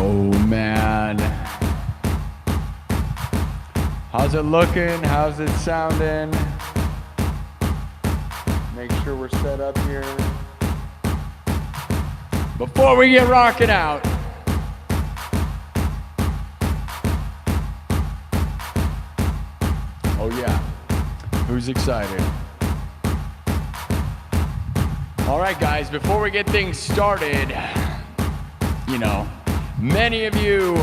Oh man. How's it looking? How's it sounding? Make sure we're set up here. Before we get rocking out, oh yeah, who's excited? All right guys, before we get things started, you know, many of you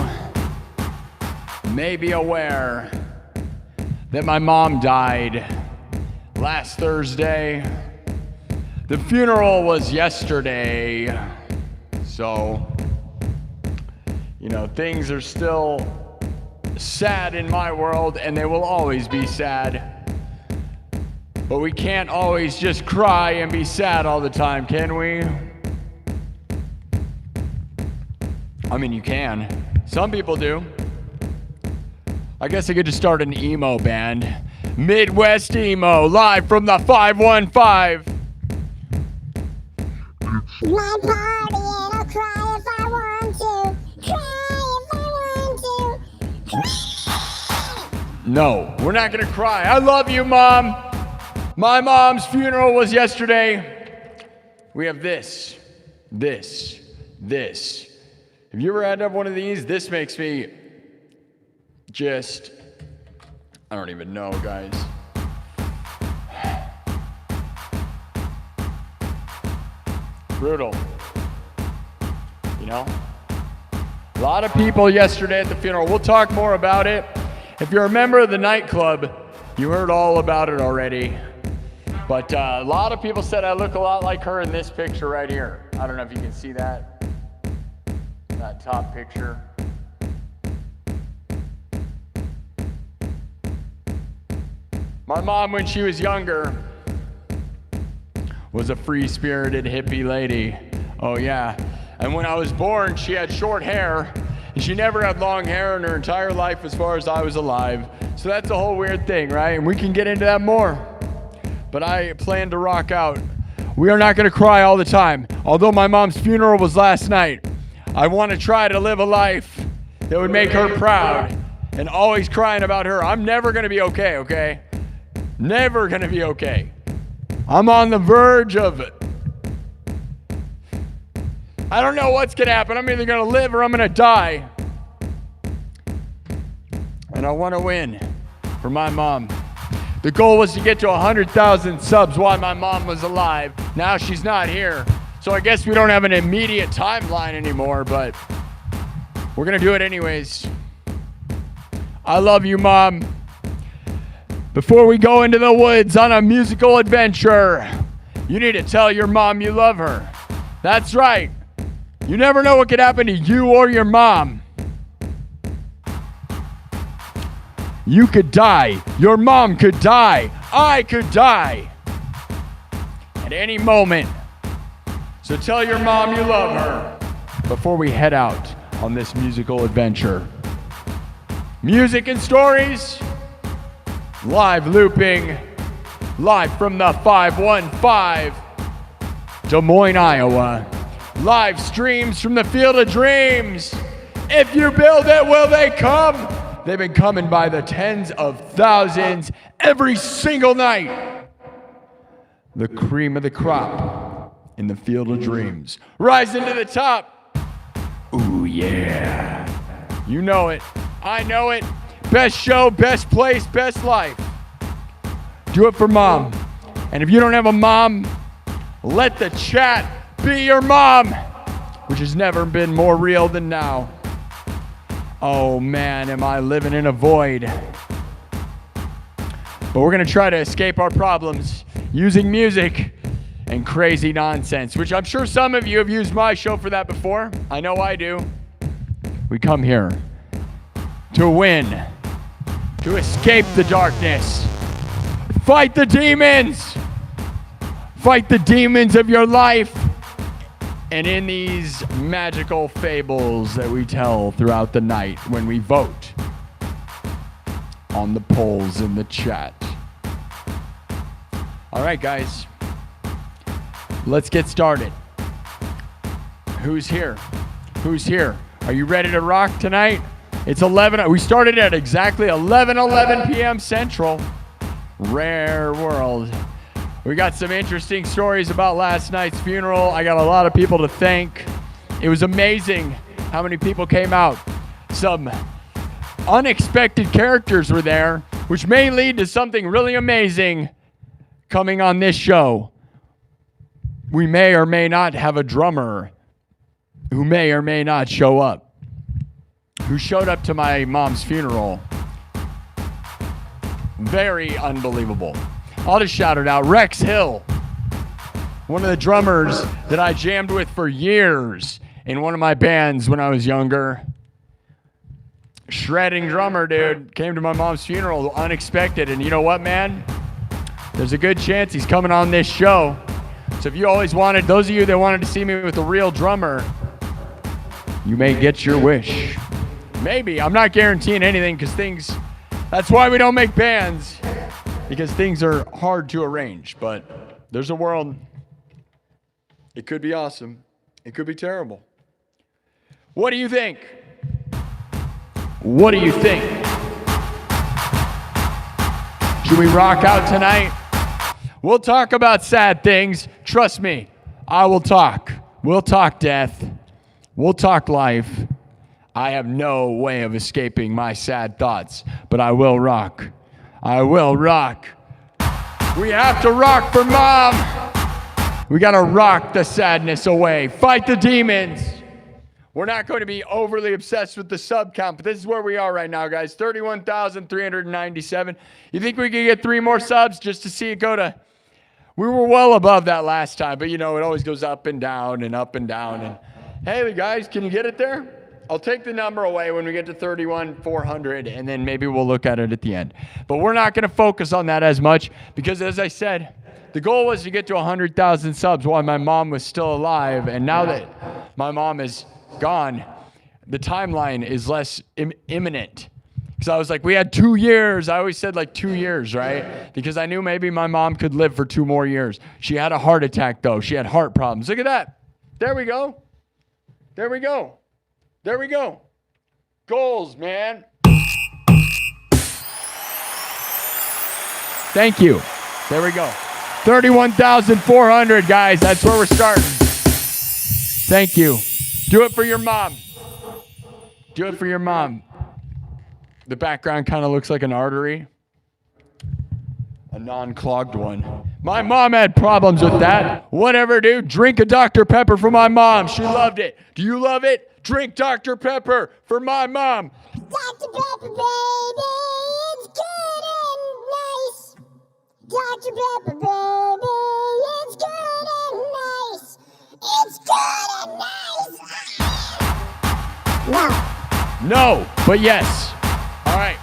may be aware that my mom died last Thursday. The funeral was yesterday. So, you know, things are still sad in my world and they will always be sad. But we can't always just cry and be sad all the time, can we? I mean, you can. Some people do. I guess I could just start an emo band. Midwest Emo, live from the 515. My party and I'll cry if I want to. Cry if I want to. No, we're not gonna cry. I love you, Mom. My mom's funeral was yesterday. We have this. Have you ever had to have one of these? This makes me just, I don't even know, guys. Brutal. You know? A lot of people yesterday at the funeral. We'll talk more about it. If you're a member of the nightclub, you heard all about it already. But a lot of people said I look a lot like her in this picture right here. I don't know if you can see that. That top picture. My mom, when she was younger, was a free-spirited hippie lady. Oh yeah. And when I was born, she had short hair, and she never had long hair in her entire life as far as I was alive. So that's a whole weird thing, right? And we can get into that more. But I plan to rock out. We are not gonna cry all the time. Although my mom's funeral was last night, I want to try to live a life that would make her proud and always crying about her. I'm never gonna be okay, okay? Never gonna be okay. I'm on the verge of it. I don't know what's gonna happen. I'm either gonna live or I'm gonna die. And I want to win for my mom. The goal was to get to 100,000 subs while my mom was alive. Now she's not here. So I guess we don't have an immediate timeline anymore, but we're gonna do it anyways. I love you, Mom. Before we go into the woods on a musical adventure, you need to tell your mom you love her. That's right. You never know what could happen to you or your mom. You could die. Your mom could die. I could die. At any moment. So tell your mom you love her before we head out on this musical adventure. Music and Stories. Live looping, live from the 515, Des Moines, Iowa. Live streams from the Field of Dreams. If you build it, will they come? They've been coming by the tens of thousands every single night. The cream of the crop in the Field of Dreams. Rising to the top. Ooh, yeah. You know it. I know it. Best show, best place, best life. Do it for Mom. And if you don't have a mom, let the chat be your mom, which has never been more real than now. Oh man, am I living in a void. But we're gonna try to escape our problems using music and crazy nonsense, which I'm sure some of you have used my show for that before. I know I do. We come here to win, to escape the darkness, fight the demons of your life, and in these magical fables that we tell throughout the night when we vote on the polls in the chat. All right, guys, let's get started. Who's here? Who's here? Are you ready to rock tonight? It's 11. We started at exactly 11 p.m. Central. Rare world. We got some interesting stories about last night's funeral. I got a lot of people to thank. It was amazing how many people came out. Some unexpected characters were there, which may lead to something really amazing coming on this show. We may or may not have a drummer who may or may not show up, who showed up to my mom's funeral. Very unbelievable. I'll just shout it out. Rex Hill, one of the drummers that I jammed with for years in one of my bands when I was younger. Shredding drummer, dude. Came to my mom's funeral unexpected. And you know what, man? There's a good chance he's coming on this show. So if you always wanted, those of you that wanted to see me with a real drummer, you may get your wish. Maybe. I'm not guaranteeing anything because that's why we don't make bands, because things are hard to arrange. But there's a world. It could be awesome. It could be terrible. What do you think? What do you think? Should we rock out tonight? We'll talk about sad things. Trust me, I will talk. We'll talk death. We'll talk life. I have no way of escaping my sad thoughts, but I will rock. I will rock. We have to rock for Mom. We got to rock the sadness away. Fight the demons. We're not going to be overly obsessed with the sub count, but this is where we are right now, guys. 31,397. You think we could get 3 more subs just to see it go to... We were well above that last time, but you know, it always goes up and down and up and down. And hey, guys, can you get it there? I'll take the number away when we get to 31,400, and then maybe we'll look at it at the end. But we're not going to focus on that as much because, as I said, the goal was to get to 100,000 subs while my mom was still alive. And now that my mom is gone, the timeline is less imminent. Because I was like, we had 2 years. I always said like 2 years, right? Because I knew maybe my mom could live for 2 more years. She had a heart attack, though. She had heart problems. Look at that. There we go. There we go. There we go. Goals, man. Thank you. There we go. 31,400, guys. That's where we're starting. Thank you. Do it for your mom. Do it for your mom. The background kind of looks like an artery. A non-clogged one. My mom had problems with that. Whatever, dude. Drink a Dr. Pepper for my mom. She loved it. Do you love it? Drink Dr. Pepper for my mom. Dr. Pepper, baby, it's good and nice. Dr. Pepper, baby, it's good and nice. It's good and nice. No. No, but yes. All right.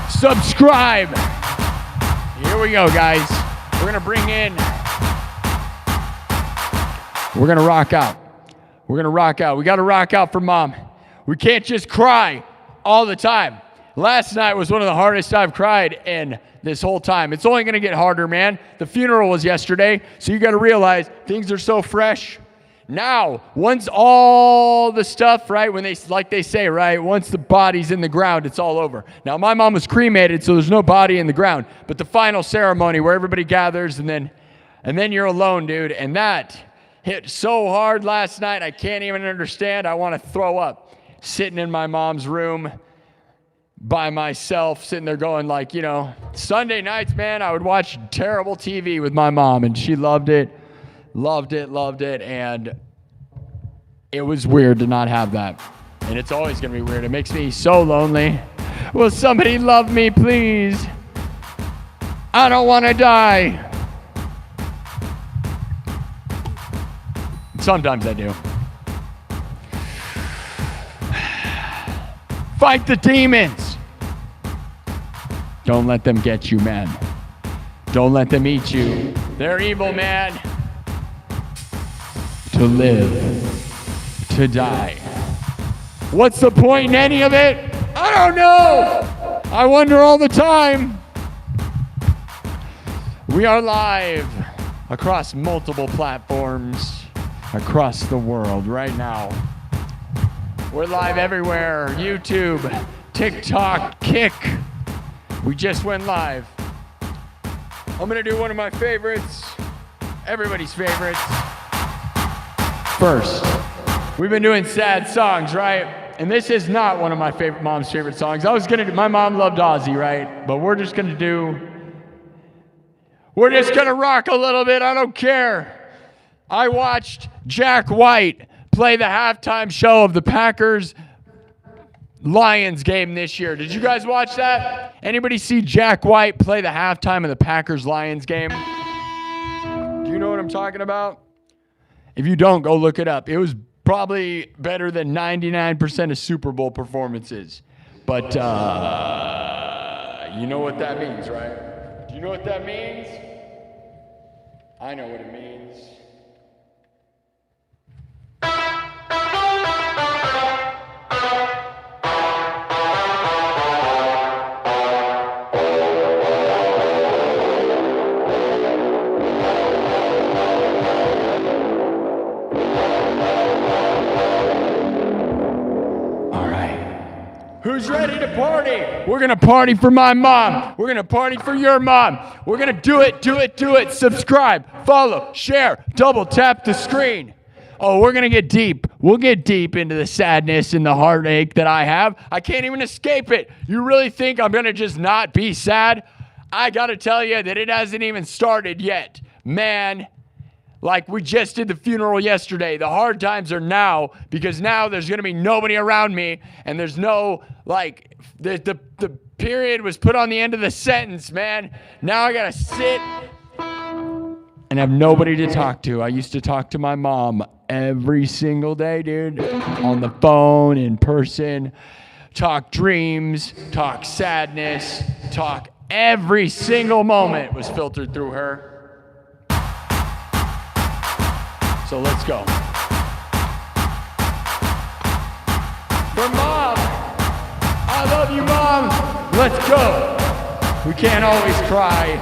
Subscribe. Here we go, guys. We're going to bring in... We're going to rock out. We're going to rock out. We got to rock out for Mom. We can't just cry all the time. Last night was one of the hardest I've cried in this whole time. It's only going to get harder, man. The funeral was yesterday, so you got to realize things are so fresh. Now, once all the stuff, right, when they, like they say, right, once the body's in the ground, it's all over. Now, my mom was cremated, so there's no body in the ground. But the final ceremony where everybody gathers and then you're alone, dude, and that hit so hard last night, I can't even understand. I want to throw up. Sitting in my mom's room by myself, sitting there going like, you know, Sunday nights, man, I would watch terrible TV with my mom, and she loved it, and it was weird to not have that. And it's always going to be weird. It makes me so lonely. Will somebody love me, please? I don't want to die. Sometimes I do. Fight the demons. Don't let them get you, man. Don't let them eat you. They're evil, man. To live, to die. What's the point in any of it? I don't know. I wonder all the time. We are live. across multiple platforms across the world right now. We're live everywhere. YouTube, TikTok, Kick. We just went live. I'm gonna do one of my favorites, everybody's favorites. First, we've been doing sad songs, right? And this is not one of my mom's favorite songs. My mom loved Ozzy, right? But we're just gonna rock a little bit, I don't care. I watched Jack White play the halftime show of the Packers Lions game this year. Did you guys watch that? Anybody see Jack White play the halftime of the Packers Lions game? Do you know what I'm talking about? If you don't, go look it up. It was probably better than 99% of Super Bowl performances. But you know what that means, right? Do you know what that means? I know what it means. Who's ready to party? We're gonna party for my mom. We're gonna party for your mom. We're gonna do it. Subscribe, follow, share, double tap the screen. Oh, we're gonna get deep. We'll get deep into the sadness and the heartache that I have. I can't even escape it. You really think I'm gonna just not be sad? I gotta tell you that it hasn't even started yet. Man, like we just did the funeral yesterday. The hard times are now, because now there's going to be nobody around me, and there's no, like, the period was put on the end of the sentence, man. Now I got to sit and have nobody to talk to. I used to talk to my mom every single day, dude, on the phone, in person, talk dreams, talk sadness, talk every single moment was filtered through her. So let's go. For Mom, I love you, Mom. Let's go. We can't always cry.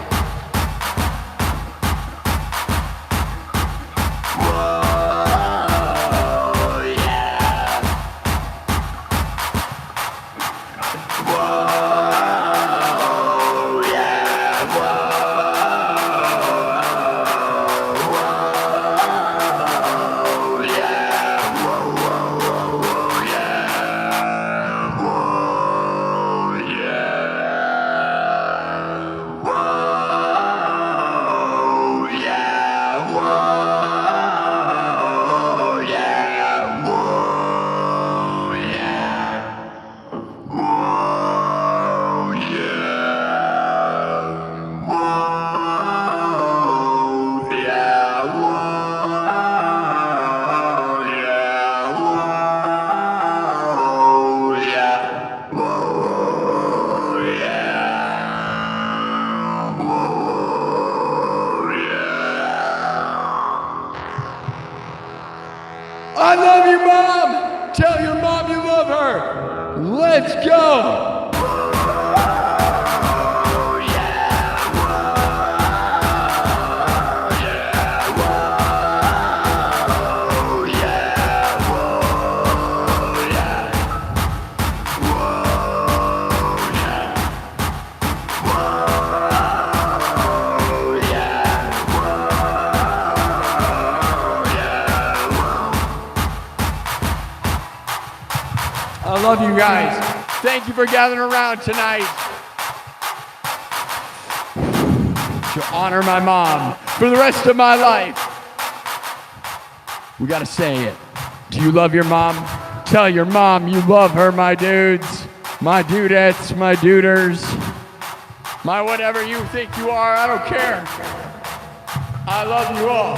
I love you, Mom. Tell your mom you love her. Let's go. I love you guys. Thank you for gathering around tonight to honor my mom for the rest of my life. We gotta say it. Do you love your mom? Tell your mom you love her, my dudes, my dudettes, my duders, my whatever you think you are. I don't care. I love you all.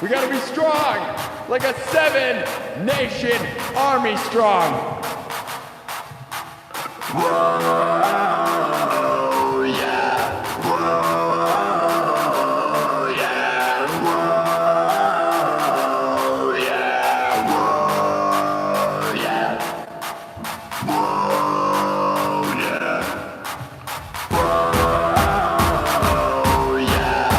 We gotta be strong, like a 7-nation army strong. Whoa, yeah. Whoa, yeah. Whoa, yeah. Whoa, yeah. Whoa, yeah. Whoa, yeah.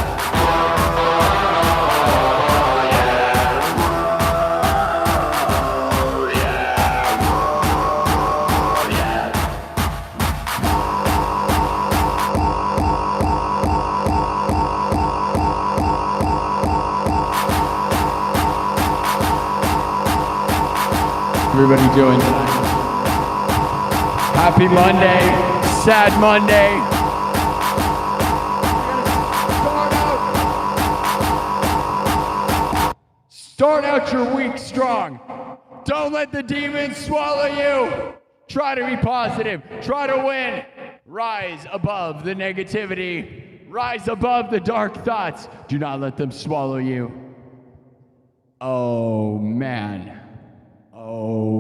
Everybody doing tonight? Happy Monday, sad Monday. Start out your week strong. Don't let the demons swallow you. Try to be positive. Try to win. Rise above the negativity. Rise above the dark thoughts. Do not let them swallow you. Oh, man. Oh,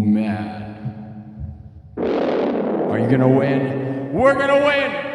man. Are you gonna win? We're gonna win!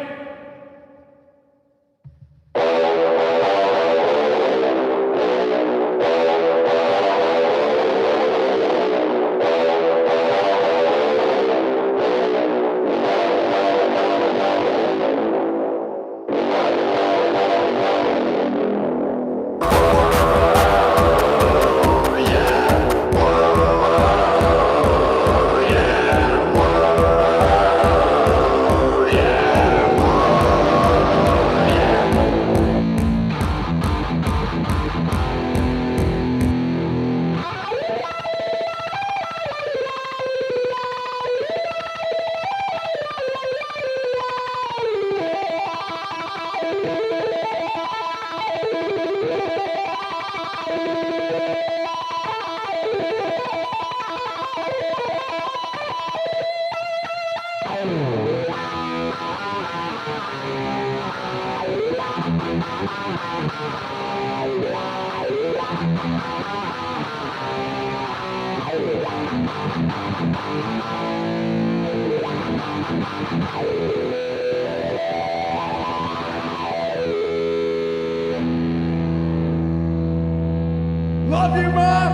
Love you, Mom!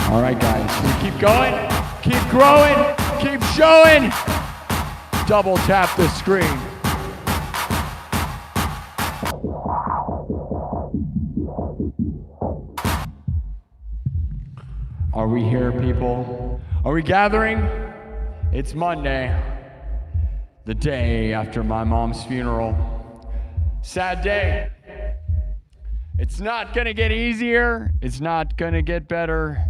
All right, guys, we keep going, keep growing, keep showing. Double tap the screen. Are we here, people? Are we gathering? It's Monday, the day after my mom's funeral. Sad day. It's not gonna get easier. It's not gonna get better.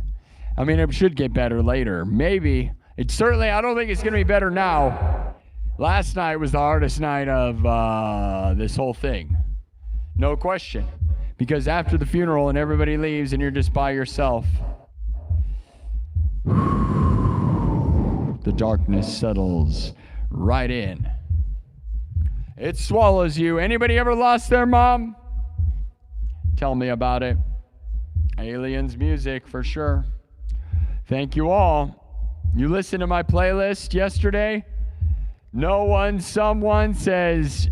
I mean, it should get better later. Maybe. It's certainly, I don't think it's gonna be better now. Last night was the hardest night of this whole thing. No question. Because after the funeral and everybody leaves and you're just by yourself, the darkness settles right in. It swallows you. Anybody ever lost their mom? Tell me about it. Aliens music for sure. Thank you all. You listened to my playlist yesterday? Someone says,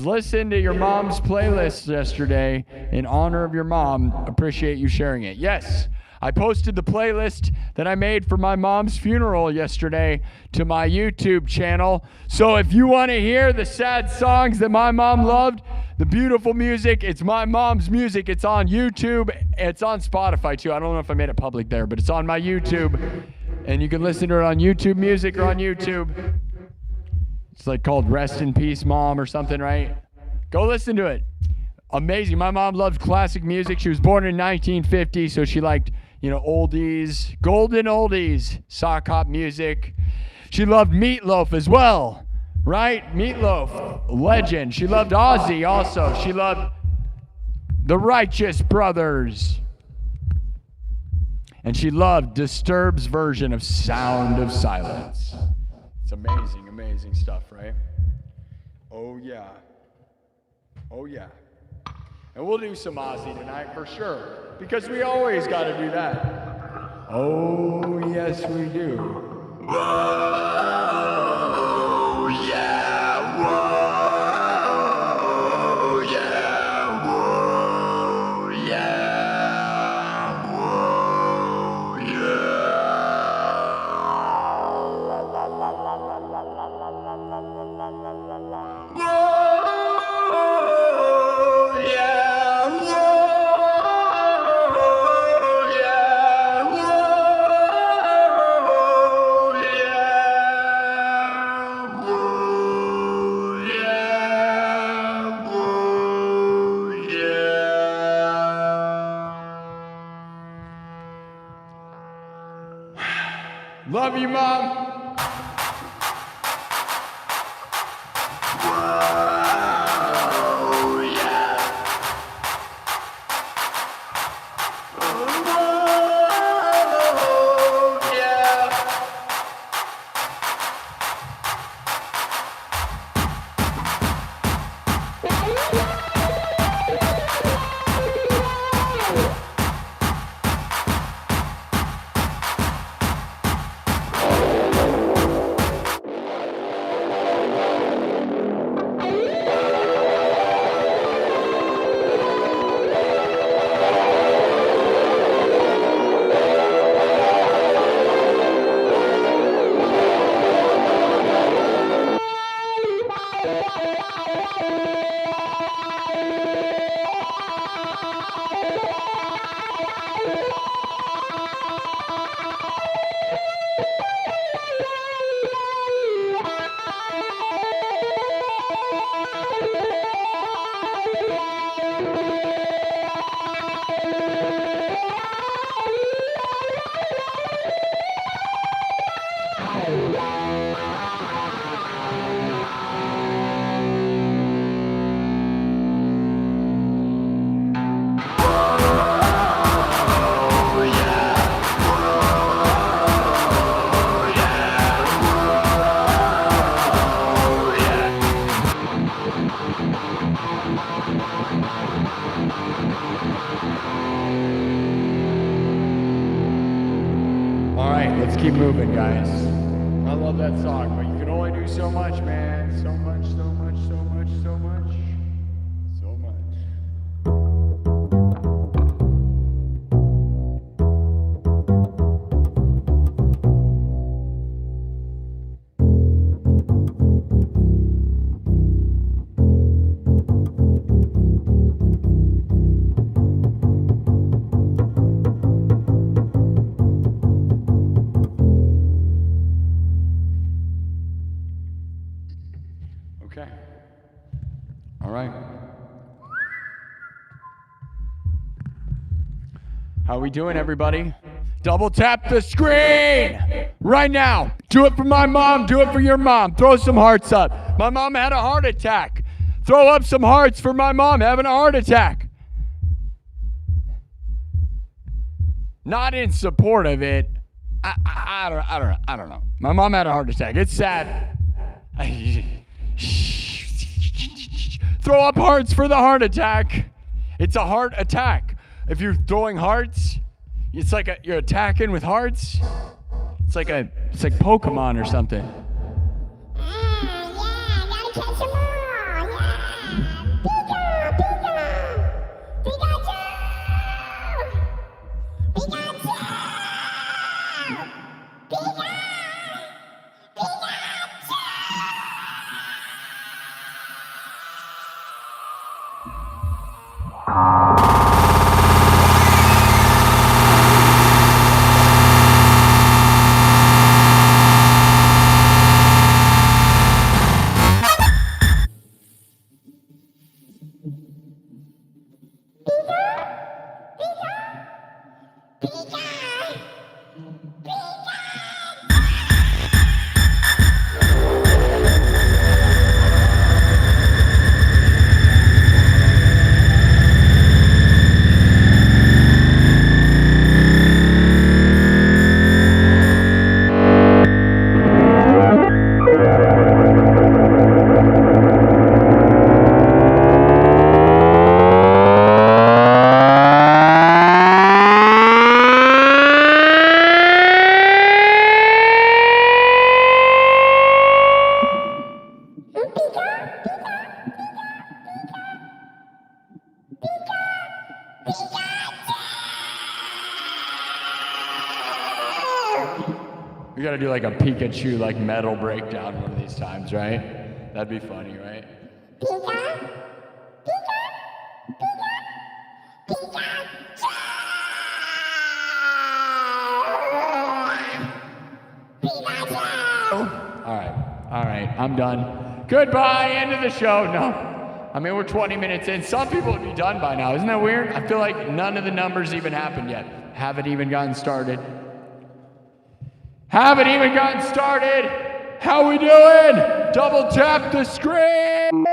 listen to your mom's playlist yesterday in honor of your mom. Appreciate you sharing it. Yes, I posted the playlist that I made for my mom's funeral yesterday to my YouTube channel. So if you want to hear the sad songs that my mom loved, the beautiful music, it's my mom's music. It's on YouTube. It's on Spotify too. I don't know if I made it public there, but it's on my YouTube. And you can listen to it on YouTube Music or on YouTube. It's like called Rest in Peace Mom or something, right? Go listen to it. Amazing. My mom loved classic music. She was born in 1950, so she liked, oldies, golden oldies, sock hop music. She loved Meatloaf as well, right? Meatloaf, legend. She loved Ozzy also. She loved the Righteous Brothers. And she loved Disturbed's version of Sound of Silence. It's amazing, amazing stuff, right? Oh, yeah. Oh, yeah. And we'll do some Ozzy tonight for sure, because we always got to do that. Oh, yes, we do. Whoa, yeah, whoa, yeah, whoa, yeah, whoa, yeah. Love you, Mom. Keep moving, guys. I love that song, but you can only do so much, man. So much, so much, so much, so much, so much. Okay. All right. How we doing, everybody? Double tap the screen right now. Do it for my mom. Do it for your mom. Throw some hearts up. My mom had a heart attack. Throw up some hearts for my mom having a heart attack. Not in support of it. I don't know. My mom had a heart attack. It's sad. Throw up hearts for the heart attack. It's a heart attack. If you're throwing hearts, it's like you're attacking with hearts. It's like Pokemon or something. Yeah, gotta catch them all. Yeah. Pikachu! We gotta do like a Pikachu like metal breakdown one of these times, right? That'd be funny, right? All right, I'm done. Goodbye, end of the show. No, I mean, we're 20 minutes in. Some people would be done by now. Isn't that weird? I feel like none of the numbers even happened yet. Haven't even gotten started. Haven't even gotten started. How we doing? Double tap the screen.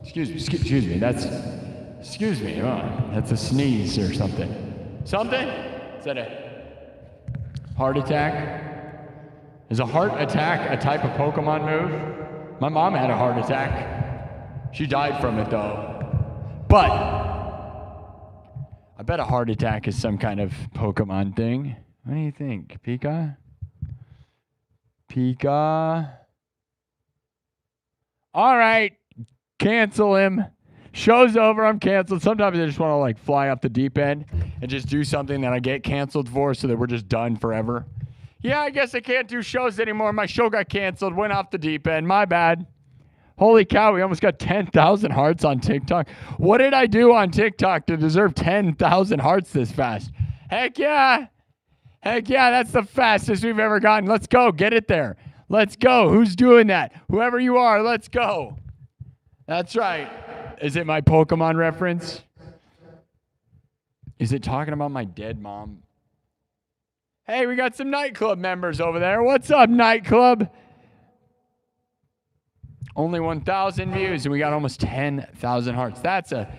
Excuse me. Excuse me. That's a sneeze or something. Something? Is that a heart attack? Is a heart attack a type of Pokemon move? My mom had a heart attack. She died from it though. But I bet a heart attack is some kind of Pokemon thing. What do you think, Pika? Pika? All right. Cancel him. Show's over. I'm canceled. Sometimes I just want to like fly off the deep end and just do something that I get canceled for so that we're just done forever. Yeah, I guess I can't do shows anymore. My show got canceled. Went off the deep end. My bad. Holy cow, we almost got 10,000 hearts on TikTok. What did I do on TikTok to deserve 10,000 hearts this fast? Heck yeah. Heck yeah, that's the fastest we've ever gotten. Let's go. Get it there. Let's go. Who's doing that? Whoever you are, let's go. That's right. Is it my Pokemon reference? Is it talking about my dead mom? Hey, we got some nightclub members over there. What's up, nightclub? Only 1,000 views, and we got almost 10,000 hearts. That's a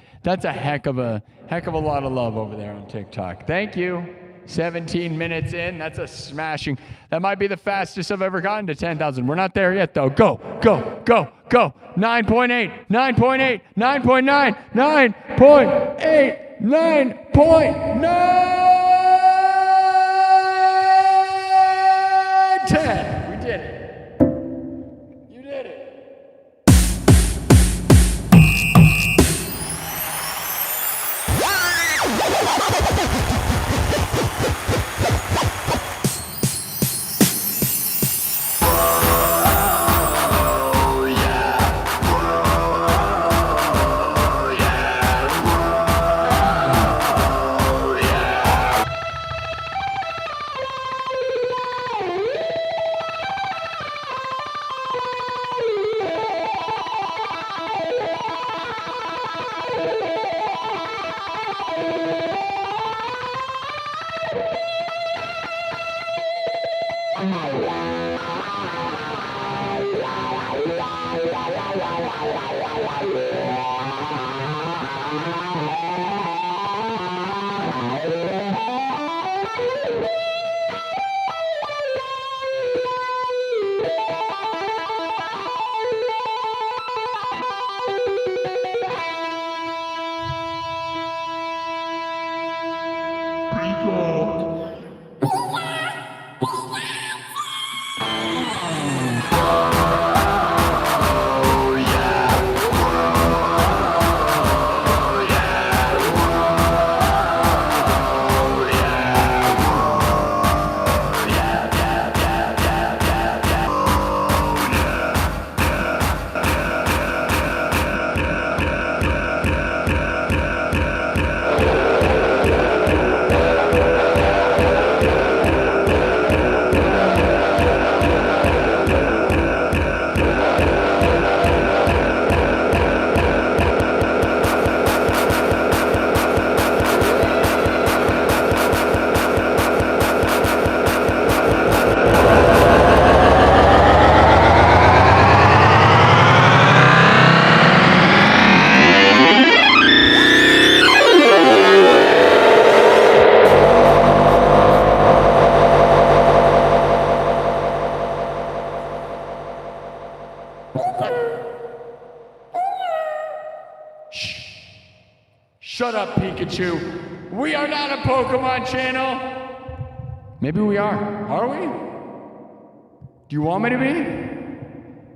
heck of a lot of love over there on TikTok. Thank you. 17 minutes in. That's a smashing. That might be the fastest I've ever gotten to 10,000. We're not there yet, though. Go, go, go, go. 9.8, 9.8, 9.9, 9.8, 9.9, 10. We did it. You did it. Shut up, Pikachu. We are not a Pokemon channel. Maybe we are. Are we? Do you want me to be?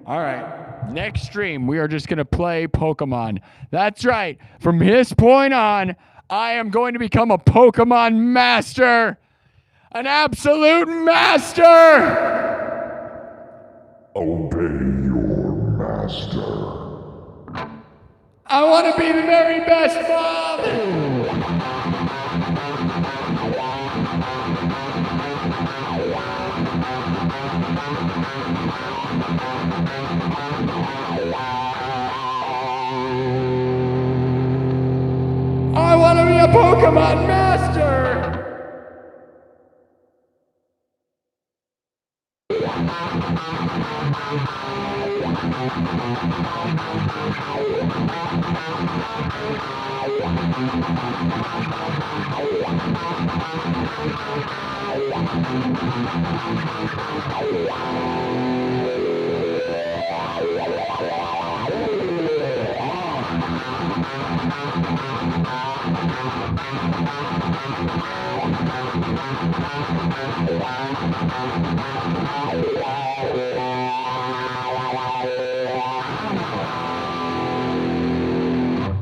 All right. Next stream, we are just going to play Pokemon. That's right. From this point on, I am going to become a Pokemon master. An absolute master. Obey your master. I want to be the very best mom. I want to be a Pokemon master.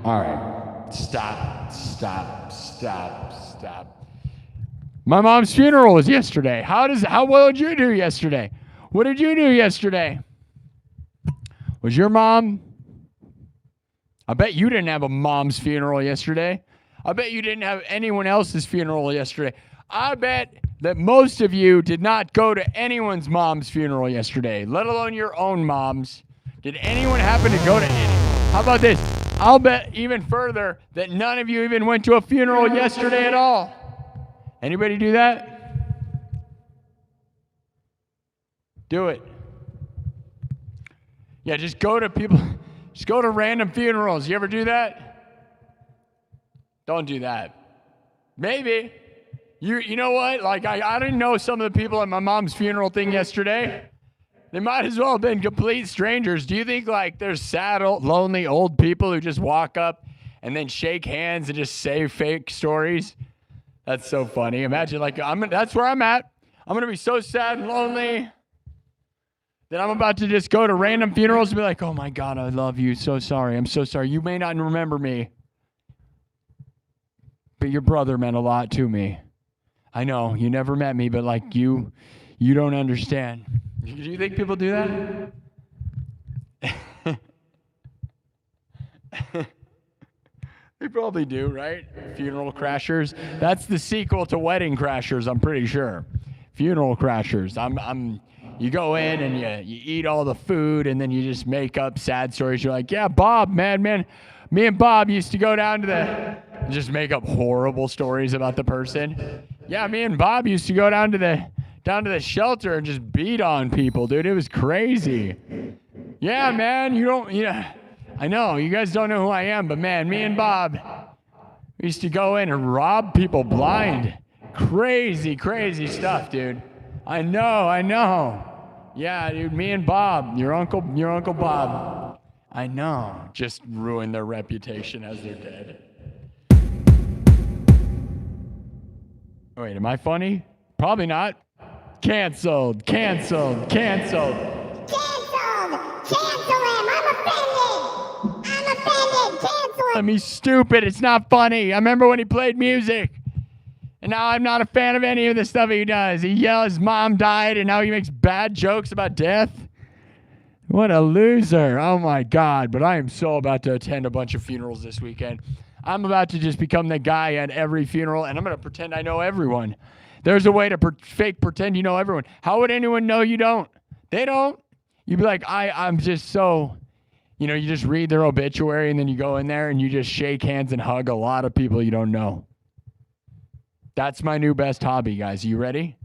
All right, stop. My mom's funeral was yesterday. How well did you do yesterday? What did you do yesterday? Was your mom? I bet you didn't have a mom's funeral yesterday. I bet you didn't have anyone else's funeral yesterday. I bet that most of you did not go to anyone's mom's funeral yesterday, let alone your own mom's. Did anyone happen to go to any? How about this? I'll bet even further that none of you even went to a funeral yesterday at all. Anybody do that? Do it. Yeah, just go to random funerals. You ever do that? Don't do that. Maybe. You know what? Like, I didn't know some of the people at my mom's funeral thing yesterday. They might as well have been complete strangers. Do you think, like, there's sad, lonely, old people who just walk up and then shake hands and just say fake stories? That's so funny. Imagine, like, that's where I'm at. I'm going to be so sad and lonely that I'm about to just go to random funerals and be like, oh, my God, I love you. So sorry. I'm so sorry. You may not remember me, but your brother meant a lot to me. I know. You never met me, but, like, you don't understand. Do you think people do that? They probably do, right? Funeral crashers. That's the sequel to Wedding Crashers, I'm pretty sure. Funeral crashers. You go in and you eat all the food and then you just make up sad stories. You're like, yeah, Bob, man, me and Bob used to go down to just make up horrible stories about the person. Yeah, me and Bob used to go down to the shelter and just beat on people, dude. It was crazy. Yeah, man, I know, you guys don't know who I am, but man, me and Bob, we used to go in and rob people blind. Crazy stuff, dude. I know. Yeah, dude, me and Bob, your uncle Bob. I know, just ruined their reputation as they're dead. Wait, am I funny? Probably not. Canceled. Cancel him. I'm offended. Cancel him. He's stupid. It's not funny. I remember when he played music. And now I'm not a fan of any of the stuff he does. He yells, his mom died, and now he makes bad jokes about death. What a loser. Oh, my God. But I am so about to attend a bunch of funerals this weekend. I'm about to just become the guy at every funeral, and I'm going to pretend I know everyone. There's a way to fake pretend you know everyone. How would anyone know you don't? They don't. You'd be like, I'm just so, you just read their obituary, and then you go in there, and you just shake hands and hug a lot of people you don't know. That's my new best hobby, guys. You ready?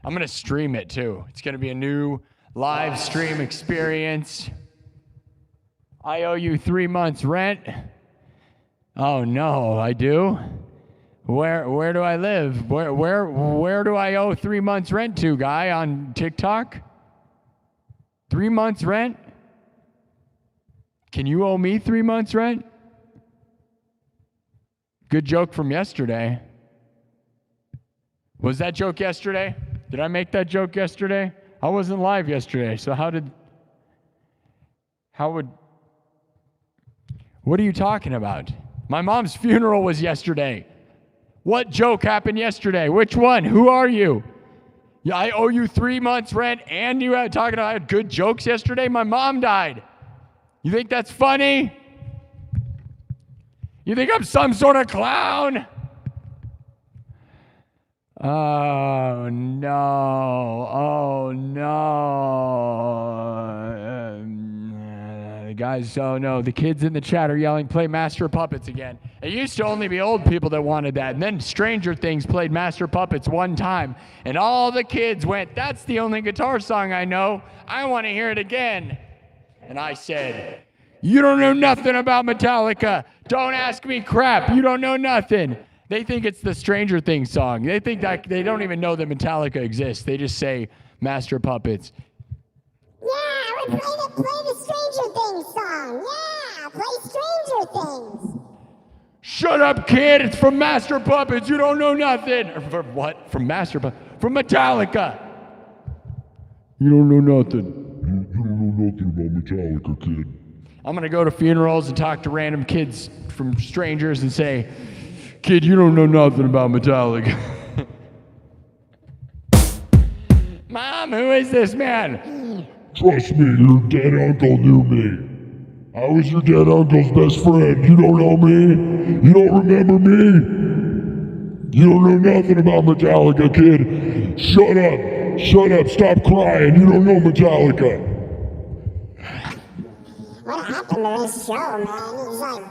I'm going to stream it, too. It's going to be a new live stream experience. I owe you 3 months rent. Oh, no, I do? Where do I live? Where do I owe 3 months rent to, guy, on TikTok? 3 months rent? Can you owe me 3 months rent? Good joke from yesterday. Was that joke yesterday? Did I make that joke yesterday? I wasn't live yesterday, so how What are you talking about? My mom's funeral was yesterday. What joke happened yesterday? Which one? Who are you? Yeah, I owe you 3 months rent and you had talking about I had good jokes yesterday? My mom died. You think that's funny? You think I'm some sort of clown? Oh no. Oh no. Guys, oh no. The kids in the chat are yelling, play Master of Puppets again. It used to only be old people that wanted that. And then Stranger Things played Master of Puppets one time. And all the kids went, that's the only guitar song I know. I want to hear it again. And I said, you don't know nothing about Metallica. Don't ask me crap. You don't know nothing. They think it's the Stranger Things song. They think that they don't even know that Metallica exists. They just say Master of Puppets. Yeah, play the Stranger Things song. Yeah, play Stranger Things. Shut up, kid. It's from Master of Puppets. You don't know nothing. From what? From Master of Puppets? From Metallica. You don't know nothing. You don't know nothing about Metallica, kid. I'm going to go to funerals and talk to random kids from strangers and say, kid, you don't know nothing about Metallica. Mom, who is this man? Trust me, your dead uncle knew me. I was your dead uncle's best friend. You don't know me? You don't remember me? You don't know nothing about Metallica, kid. Shut up. Shut up. Stop crying. You don't know Metallica. What happened to this show, man? He's like,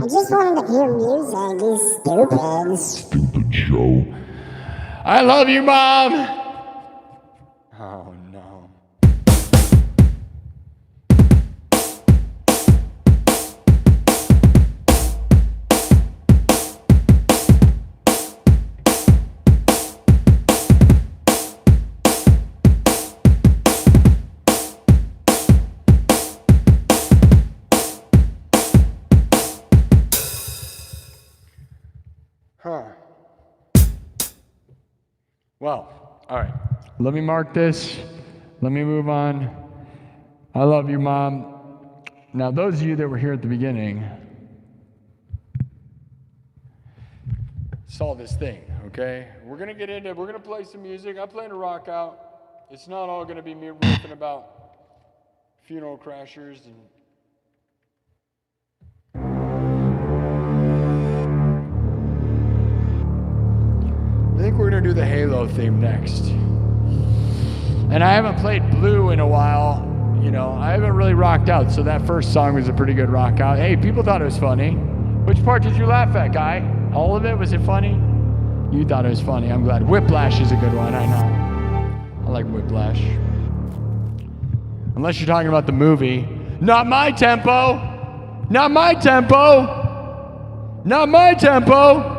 I just wanted to hear music. He's stupid. Stupid show. I love you, Mom. Oh, no. Well, all right. Let me mark this. Let me move on. I love you, Mom. Now, those of you that were here at the beginning saw this thing, okay? We're going to get into it. We're going to play some music. I'm playing a rock out. It's not all going to be me riffing about funeral crashers and I think we're going to do the Halo theme next. And I haven't played Blue in a while. You know, I haven't really rocked out, so that first song was a pretty good rock out. Hey, people thought it was funny. Which part did you laugh at, guy? All of it? Was it funny? You thought it was funny. I'm glad. Whiplash is a good one, I know. I like Whiplash. Unless you're talking about the movie. Not my tempo! Not my tempo! Not my tempo!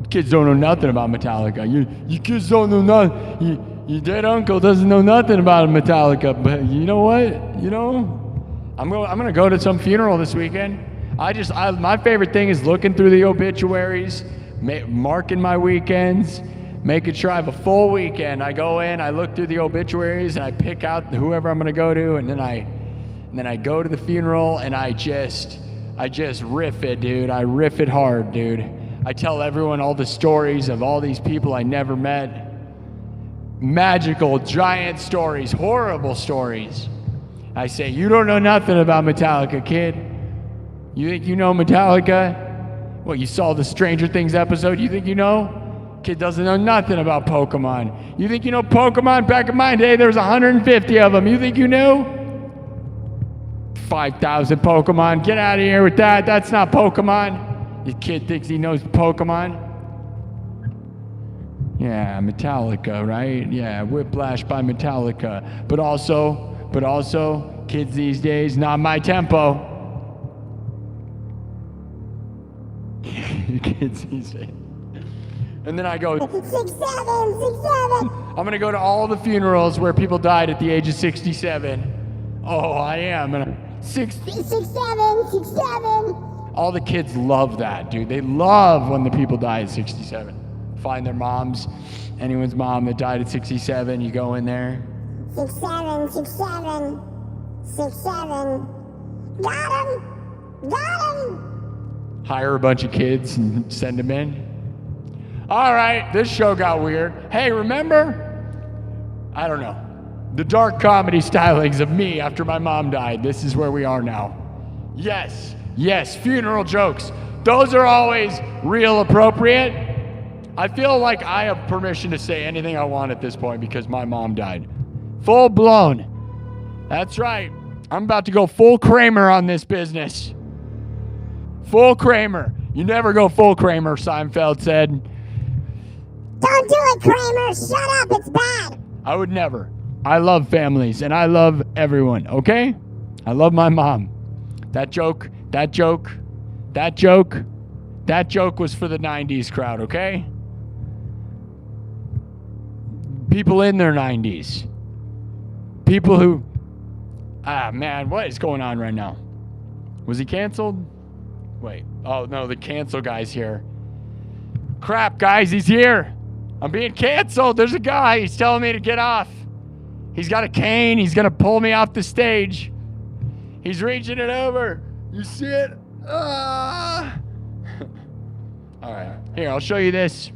Kids don't know nothing about Metallica. You kids don't know nothing. Your dead uncle doesn't know nothing about Metallica. But you know what? You know, I'm gonna go to some funeral this weekend. My favorite thing is looking through the obituaries, marking my weekends, making sure I have a full weekend. I go in, I look through the obituaries, and I pick out whoever I'm gonna go to, and then I go to the funeral, and I just riff it, dude. I riff it hard, dude. I tell everyone all the stories of all these people I never met. Magical, giant stories, horrible stories. I say, you don't know nothing about Metallica, kid. You think you know Metallica? What, you saw the Stranger Things episode? You think you know? Kid doesn't know nothing about Pokemon. You think you know Pokemon? Back in my day, there was 150 of them. You think you knew? 5,000 Pokemon. Get out of here with that. That's not Pokemon. Your kid thinks he knows Pokemon. Yeah, Metallica, right? Yeah, Whiplash by Metallica. But also, kids these days, not my tempo. Kids these days. And then I go, 67. I'm going to go to all the funerals where people died at the age of 67. Oh, I am. 67. All the kids love that, dude. They love when the people die at 67. Find their moms. Anyone's mom that died at 67, you go in there. 67. 6, 7. Got him! Got him! Hire a bunch of kids and send them in. All right, this show got weird. Hey, remember? I don't know. The dark comedy stylings of me after my mom died. This is where we are now. Yes, funeral jokes. Those are always real appropriate. I feel like I have permission to say anything I want at this point because my mom died. Full blown. That's right. I'm about to go full Kramer on this business. Full Kramer. You never go full Kramer, Seinfeld said. Don't do it, Kramer. Shut up. It's bad. I would never. I love families and I love everyone, okay? I love my mom. That joke was for the 90s crowd, okay? People in their 90s. People who... man, what is going on right now? Was he canceled? Wait. Oh, no, the cancel guy's here. Crap, guys, he's here. I'm being canceled. There's a guy. He's telling me to get off. He's got a cane. He's going to pull me off the stage. He's reaching it over. You see it? All right. Here, I'll show you this.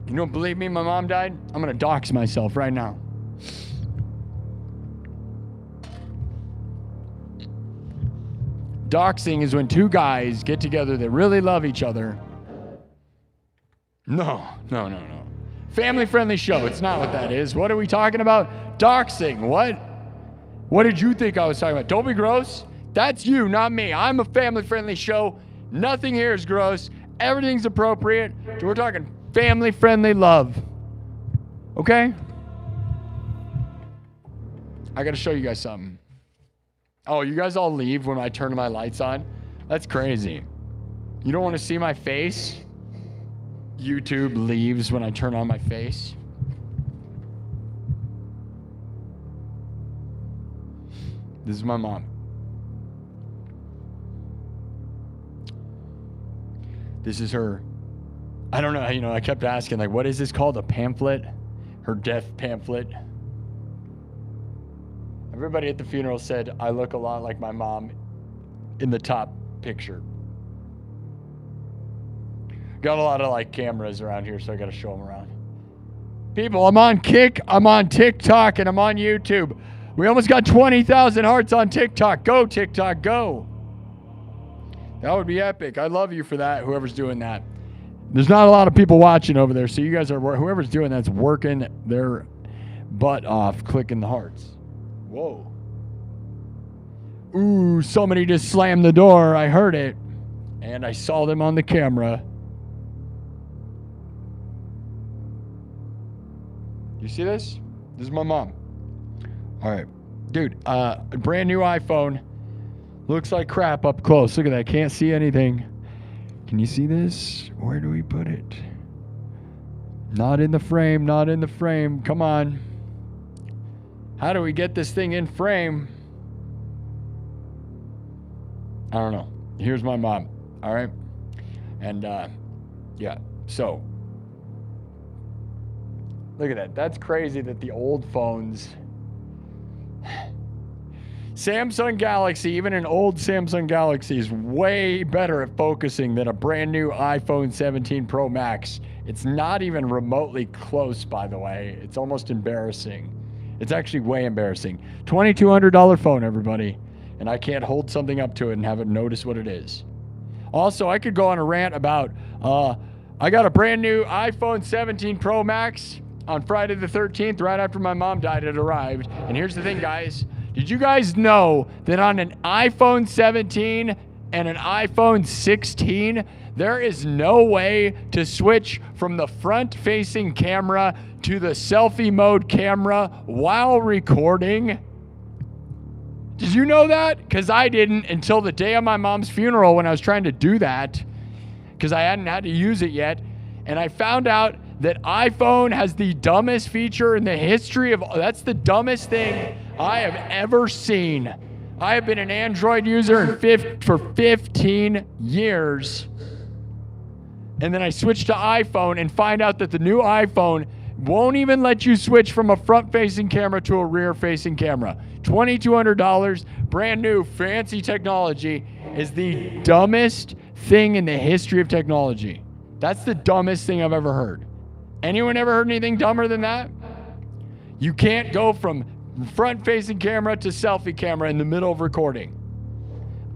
You don't believe me? My mom died? I'm going to dox myself right now. Doxing is when two guys get together that really love each other. No. Family-friendly show. It's not what that is. What are we talking about? Doxing. What? What did you think I was talking about? Don't be gross. That's you, not me. I'm a family-friendly show. Nothing here is gross. Everything's appropriate. We're talking family-friendly love. Okay? I got to show you guys something. Oh, you guys all leave when I turn my lights on? That's crazy. You don't want to see my face? YouTube leaves when I turn on my face. This is my mom. This is her. I don't know, I kept asking, like, what is this called? A pamphlet? Her death pamphlet. Everybody at the funeral said I look a lot like my mom in the top picture. Got a lot of cameras around here, so I got to show them around. People, I'm on Kick, I'm on TikTok, and I'm on YouTube. We almost got 20,000 hearts on TikTok. Go, TikTok, go. That would be epic. I love you for that, whoever's doing that. There's not a lot of people watching over there, so you guys are, whoever's doing that's working their butt off clicking the hearts. Whoa. Ooh, somebody just slammed the door. I heard it. And I saw them on the camera. You see this? This is my mom. All right. Dude, brand new iPhone. Looks like crap up close. Look at that. Can't see anything. Can you see this? Where do we put it? Not in the frame. Not in the frame. Come on. How do we get this thing in frame? I don't know. Here's my mom. All right. And, yeah. So, look at that. That's crazy that the old phones... Samsung Galaxy, even an old Samsung Galaxy is way better at focusing than a brand new iPhone 17 Pro Max. It's not even remotely close, by the way. It's almost embarrassing. It's actually way embarrassing. $2,200 phone, everybody. And I can't hold something up to it and have it notice what it is. Also, I could go on a rant about, I got a brand new iPhone 17 Pro Max on Friday the 13th, right after my mom died. It arrived. And here's the thing, guys. Did you guys know that on an iPhone 17 and an iPhone 16, there is no way to switch from the front-facing camera to the selfie mode camera while recording? Did you know that? Because I didn't until the day of my mom's funeral when I was trying to do that, because I hadn't had to use it yet. And I found out that iPhone has the dumbest feature in the history of... That's the dumbest thing I have ever seen. I have been an Android user for 15 years. And then I switched to iPhone and find out that the new iPhone Won't even let you switch from a front-facing camera to a rear-facing camera. $2,200, brand new, fancy technology is the dumbest thing in the history of technology. That's the dumbest thing I've ever heard. Anyone ever heard anything dumber than that? You can't go from front-facing camera to selfie camera in the middle of recording.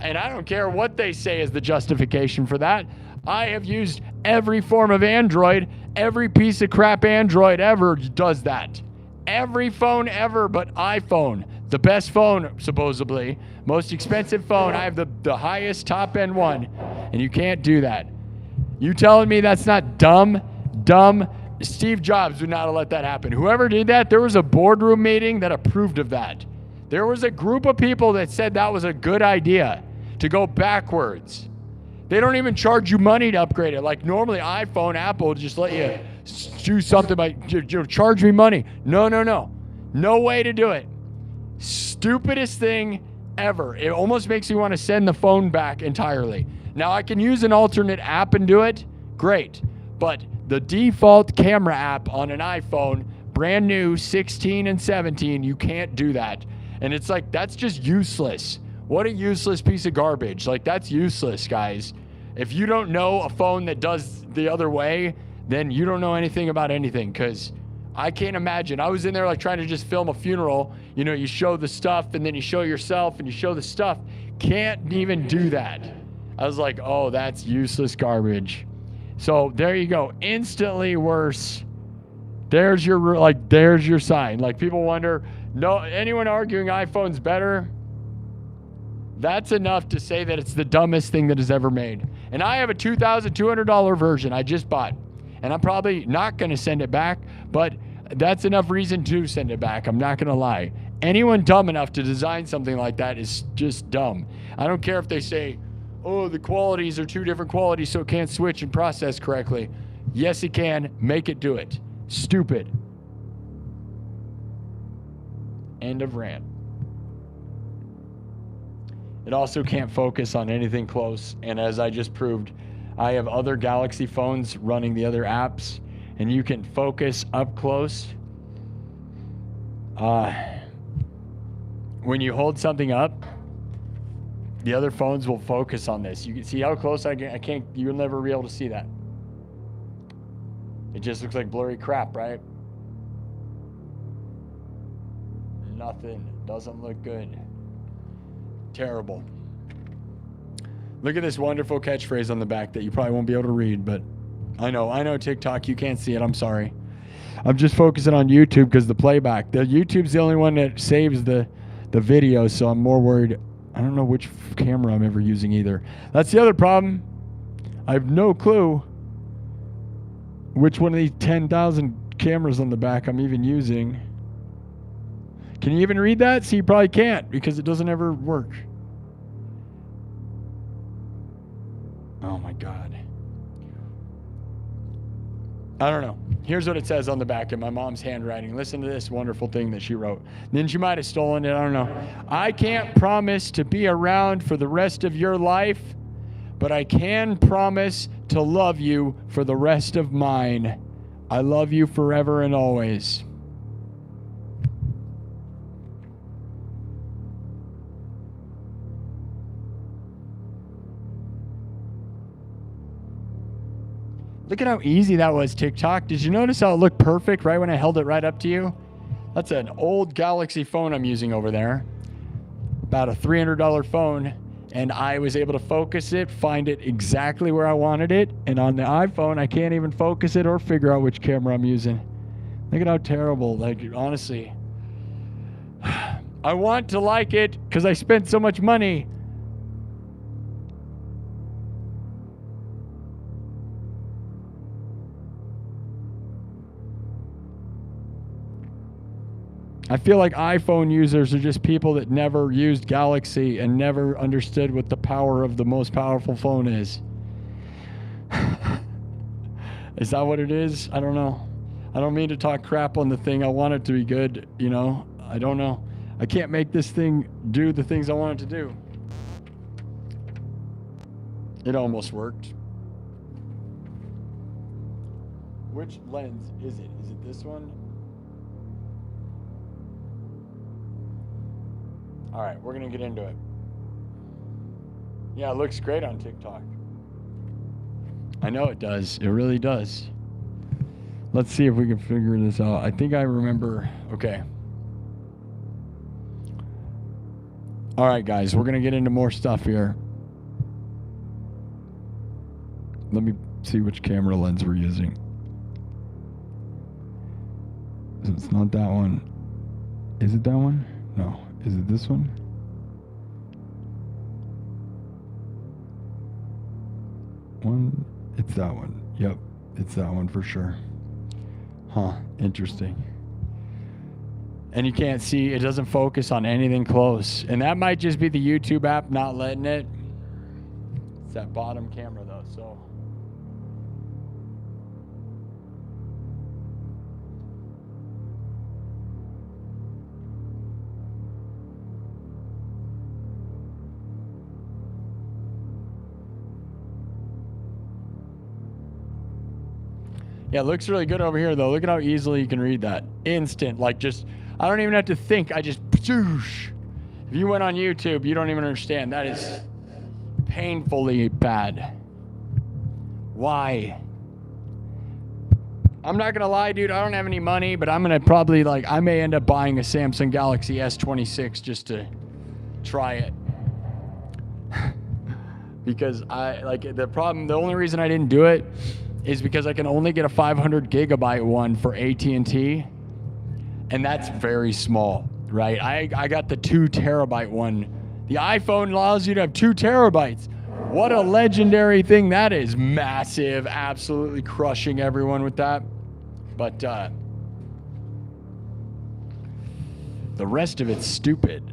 And I don't care what they say is the justification for that. I have used every form of Android. Every piece of crap Android ever does that. Every phone ever but iPhone. The best phone, supposedly. Most expensive phone. I have the highest top-end one. And you can't do that. You telling me that's not dumb? Dumb? Steve Jobs would not have let that happen. Whoever did that, there was a boardroom meeting that approved of that. There was a group of people that said that was a good idea to go backwards. They don't even charge you money to upgrade it. Like normally iPhone, Apple just let you do something by charge me money. No. No way to do it. Stupidest thing ever. It almost makes me want to send the phone back entirely. Now I can use an alternate app and do it. Great. But the default camera app on an iPhone, brand new, 16 and 17, you can't do that. And it's like, that's just useless. What a useless piece of garbage. Like, that's useless, guys. If you don't know a phone that does the other way, then you don't know anything about anything, because I can't imagine. I was in there like trying to just film a funeral. You know, you show the stuff and then you show yourself and you show the stuff. Can't even do that. I was like, oh, that's useless garbage. So there you go. Instantly worse. There's your sign. Like, people wonder, no, anyone arguing iPhone's better? That's enough to say that it's the dumbest thing that is ever made. And I have a $2,200 version I just bought. And I'm probably not going to send it back, but that's enough reason to send it back. I'm not going to lie. Anyone dumb enough to design something like that is just dumb. I don't care if they say, oh, the qualities are two different qualities, so it can't switch and process correctly. Yes, it can. Make it do it. Stupid. End of rant. It also can't focus on anything close. And as I just proved, I have other Galaxy phones running the other apps, and you can focus up close. When you hold something up, the other phones will focus on this. You can see how close I can't, you'll never be able to see that. It just looks like blurry crap, right? Nothing. Doesn't look good. Terrible. Look at this wonderful catchphrase on the back that you probably won't be able to read, but I know TikTok, you can't see it. I'm sorry. I'm just focusing on YouTube because the playback. The YouTube's the only one that saves the video, so I'm more worried. I don't know which camera I'm ever using either. That's the other problem. I have no clue which one of these 10,000 cameras on the back I'm even using. Can you even read that? See, you probably can't because it doesn't ever work. Oh my God. I don't know. Here's what it says on the back in my mom's handwriting. Listen to this wonderful thing that she wrote. Then she might have stolen it. I don't know. I can't promise to be around for the rest of your life, but I can promise to love you for the rest of mine. I love you forever and always. Look at how easy that was, TikTok. Did you notice how it looked perfect right when I held it right up to you? That's an old Galaxy phone I'm using over there. About a $300 phone. And I was able to focus it, find it exactly where I wanted it. And on the iPhone, I can't even focus it or figure out which camera I'm using. Look at how terrible. Like, honestly. I want to like it because I spent so much money. I feel like iPhone users are just people that never used Galaxy and never understood what the power of the most powerful phone is. Is that what it is? I don't know. I don't mean to talk crap on the thing. I want it to be good, you know? I don't know. I can't make this thing do the things I want it to do. It almost worked. Which lens is it? Is it this one? All right, we're gonna get into it. Yeah, it looks great on TikTok. I know it does. It really does. Let's see if we can figure this out. I think I remember. Okay. All right, guys, we're gonna get into more stuff here. Let me see which camera lens we're using. It's not that one. Is it that one? No. Is it this one? It's that one. Yep, it's that one for sure. Huh, interesting. And you can't see, it doesn't focus on anything close. And that might just be the YouTube app not letting it. It's that bottom camera though, so. Yeah, it looks really good over here, though. Look at how easily you can read that. Instant. Like, just, I don't even have to think. I just, if you went on YouTube, you don't even understand. That is painfully bad. Why? I'm not going to lie, dude. I don't have any money, but I'm going to probably, like, I may end up buying a Samsung Galaxy S26 just to try it. Because the only reason I didn't do it is because I can only get a 500 gigabyte one for AT&T, and that's very small, right? I got the 2 terabyte one. The iPhone allows you to have 2 terabytes. What a legendary thing that is. Massive, absolutely crushing everyone with that. But the rest of it's stupid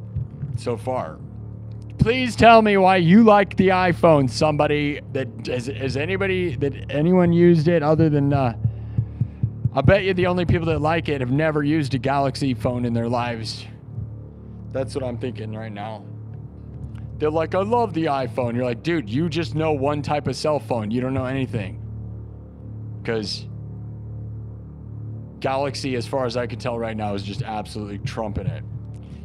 so far. Please tell me why you like the iPhone. Somebody that anyone used it other than I bet you the only people that like it have never used a Galaxy phone in their lives. That's what I'm thinking right now. They're like, I love the iPhone. You're like, dude, you just know one type of cell phone. You don't know anything. Because Galaxy, as far as I can tell right now, is just absolutely trumping it,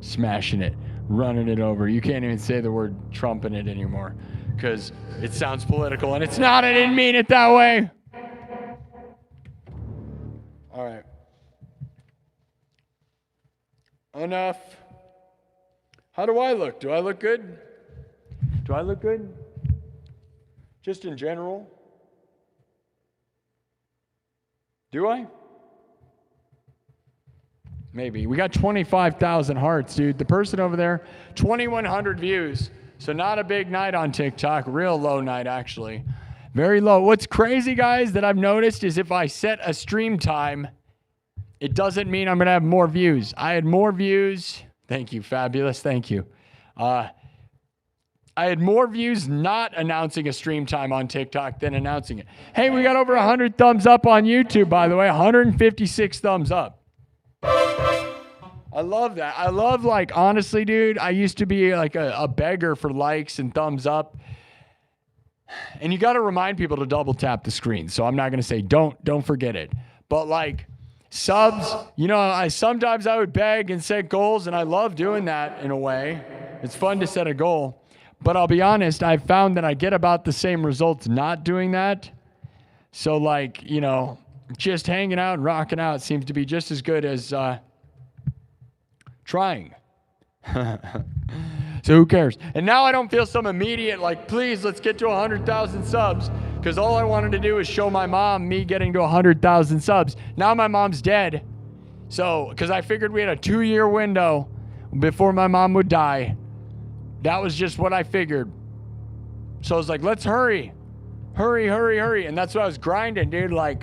smashing it, running it over. You can't even say the word trumping it anymore because it sounds political, and it's not. I didn't mean it that way. All right. Enough. How do I look? Do I look good? Do I look good? Just in general? Do I? Maybe. We got 25,000 hearts, dude. The person over there, 2,100 views. So not a big night on TikTok. Real low night, actually. Very low. What's crazy, guys, that I've noticed is if I set a stream time, it doesn't mean I'm going to have more views. I had more views. Thank you, Fabulous. Thank you. I had more views not announcing a stream time on TikTok than announcing it. Hey, we got over 100 thumbs up on YouTube, by the way. 156 thumbs up. I love that. I love, like, honestly, dude, I used to be like a beggar for likes and thumbs up. And you got to remind people to double tap the screen. So I'm not going to say don't forget it. But like subs, you know, sometimes I would beg and set goals, and I love doing that in a way. It's fun to set a goal. But I'll be honest, I've found that I get about the same results not doing that. So, like, you know, just hanging out and rocking out seems to be just as good as trying. So who cares? And now I don't feel some immediate, like, please, let's get to 100,000 subs. Because all I wanted to do is show my mom me getting to 100,000 subs. Now my mom's dead. So, because I figured we had a 2-year window before my mom would die. That was just what I figured. So I was like, let's hurry. Hurry, hurry, hurry. And that's what I was grinding, dude. Like,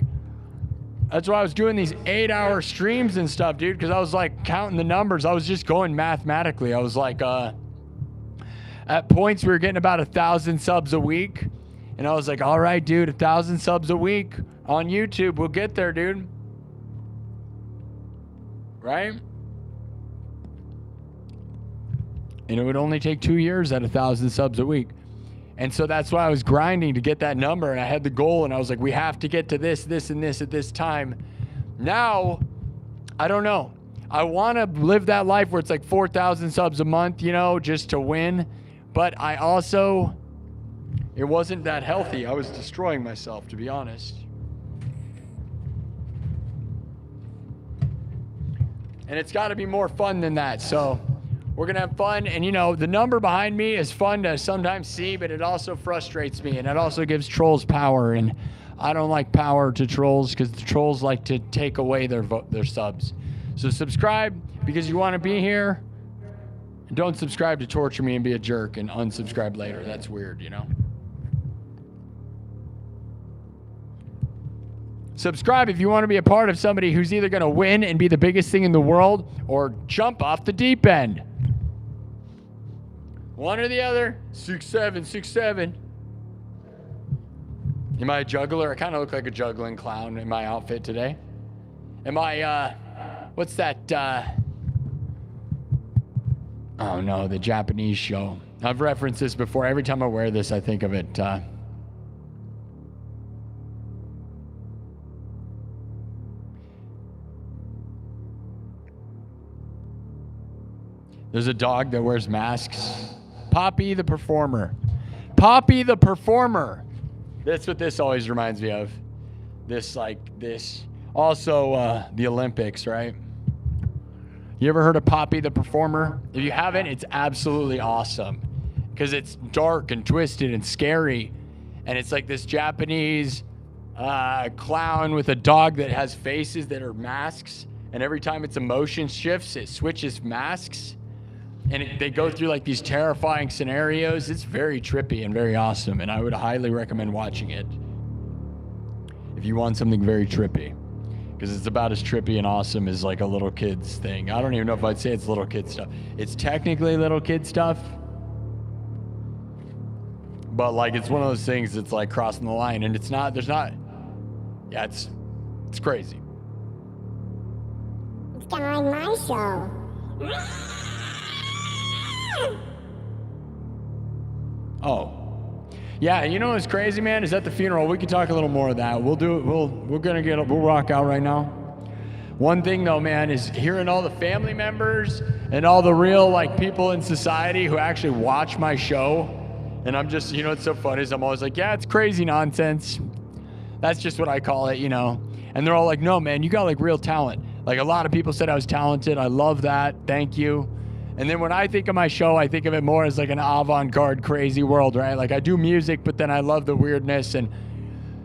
that's why I was doing these 8-hour streams and stuff, dude. Because I was like counting the numbers. I was just going mathematically. I was like, at points we were getting about 1,000 subs a week. And I was like, all right, dude, 1,000 subs a week on YouTube. We'll get there, dude. Right? And it would only take 2 years at 1,000 subs a week. And so that's why I was grinding to get that number, and I had the goal, and I was like, we have to get to this, this, and this at this time. Now, I don't know. I want to live that life where it's like 4,000 subs a month, you know, just to win. But I also, it wasn't that healthy. I was destroying myself, to be honest. And it's got to be more fun than that. So we're going to have fun. And, you know, the number behind me is fun to sometimes see, but it also frustrates me. And it also gives trolls power. And I don't like power to trolls because the trolls like to take away their subs. So subscribe because you want to be here. And don't subscribe to torture me and be a jerk and unsubscribe later. That's weird, you know? Subscribe if you want to be a part of somebody who's either going to win and be the biggest thing in the world or jump off the deep end. One or the other. 6'7", 6'7". Am I a juggler? I kind of look like a juggling clown in my outfit today. Am I, what's that, oh no, the Japanese show. I've referenced this before. Every time I wear this, I think of it. There's a dog that wears masks. Poppy the Performer. Poppy the Performer. That's what this always reminds me of. This. Also, the Olympics, right? You ever heard of Poppy the Performer? If you haven't, it's absolutely awesome. Because it's dark and twisted and scary. And it's like this Japanese clown with a dog that has faces that are masks. And every time its emotion shifts, it switches masks. And they go through like these terrifying scenarios. It's very trippy and very awesome. And I would highly recommend watching it if you want something very trippy. Because it's about as trippy and awesome as like a little kid's thing. I don't even know if I'd say it's little kid stuff. It's technically little kid stuff. But like it's one of those things that's like crossing the line. And it's not, yeah, it's crazy. It's kind of like my show. Oh, yeah. You know what's crazy, man? Is at the funeral. We can talk a little more of that. We'll do it. We'll rock out right now. One thing though, man, is hearing all the family members and all the real like people in society who actually watch my show. And I'm just, you know, what's so funny is I'm always like, yeah, it's crazy nonsense. That's just what I call it, you know. And they're all like, no, man, you got like real talent. Like a lot of people said I was talented. I love that. Thank you. And then when I think of my show, I think of it more as like an avant-garde crazy world, right? Like I do music, but then I love the weirdness. And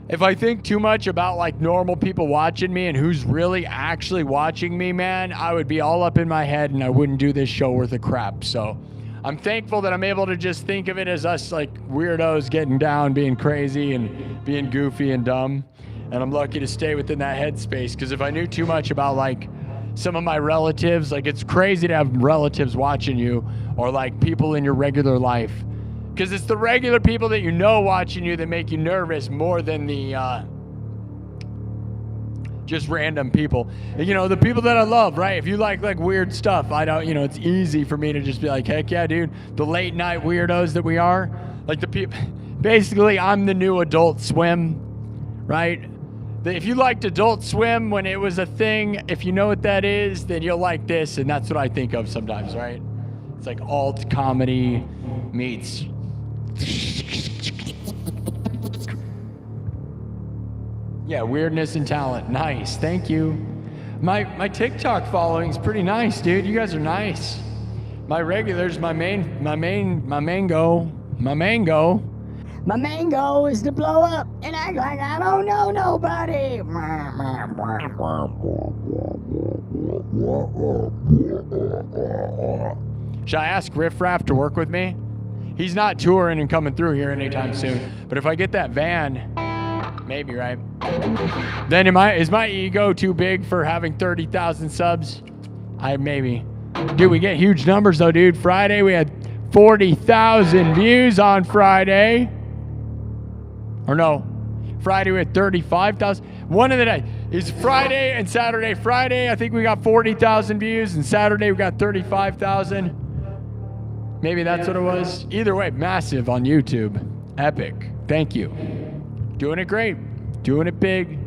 if I think too much about like normal people watching me and who's really actually watching me, man, I would be all up in my head and I wouldn't do this show worth of crap. So I'm thankful that I'm able to just think of it as us like weirdos getting down, being crazy and being goofy and dumb. And I'm lucky to stay within that headspace, because if I knew too much about like some of my relatives, like it's crazy to have relatives watching you or like people in your regular life, because it's the regular people that you know watching you that make you nervous more than the just random people. And, you know, the people that I love, right? If you like weird stuff, I don't, you know, it's easy for me to just be like, heck yeah, dude. The late night weirdos that we are, like the people, basically I'm the new Adult Swim, right? If you liked Adult Swim when it was a thing, if you know what that is, then you'll like this, and that's what I think of sometimes, right? It's like alt comedy meets. Yeah, weirdness and talent. Nice, thank you. My TikTok following is pretty nice, dude. You guys are nice. My regulars, my mango. My mango is to blow up and act like I don't know nobody. Should I ask Riff Raff to work with me? He's not touring and coming through here anytime soon. But if I get that van, maybe, right? Then is my ego too big for having 30,000 subs? Maybe. Dude, we get huge numbers though, dude. Friday we had 40,000 views on Friday. Or no, Friday we had 35,000. One of the days is Friday and Saturday. Friday, I think we got 40,000 views, and Saturday we got 35,000. Maybe that's what it was. Either way, massive on YouTube. Epic. Thank you. Doing it great. Doing it big.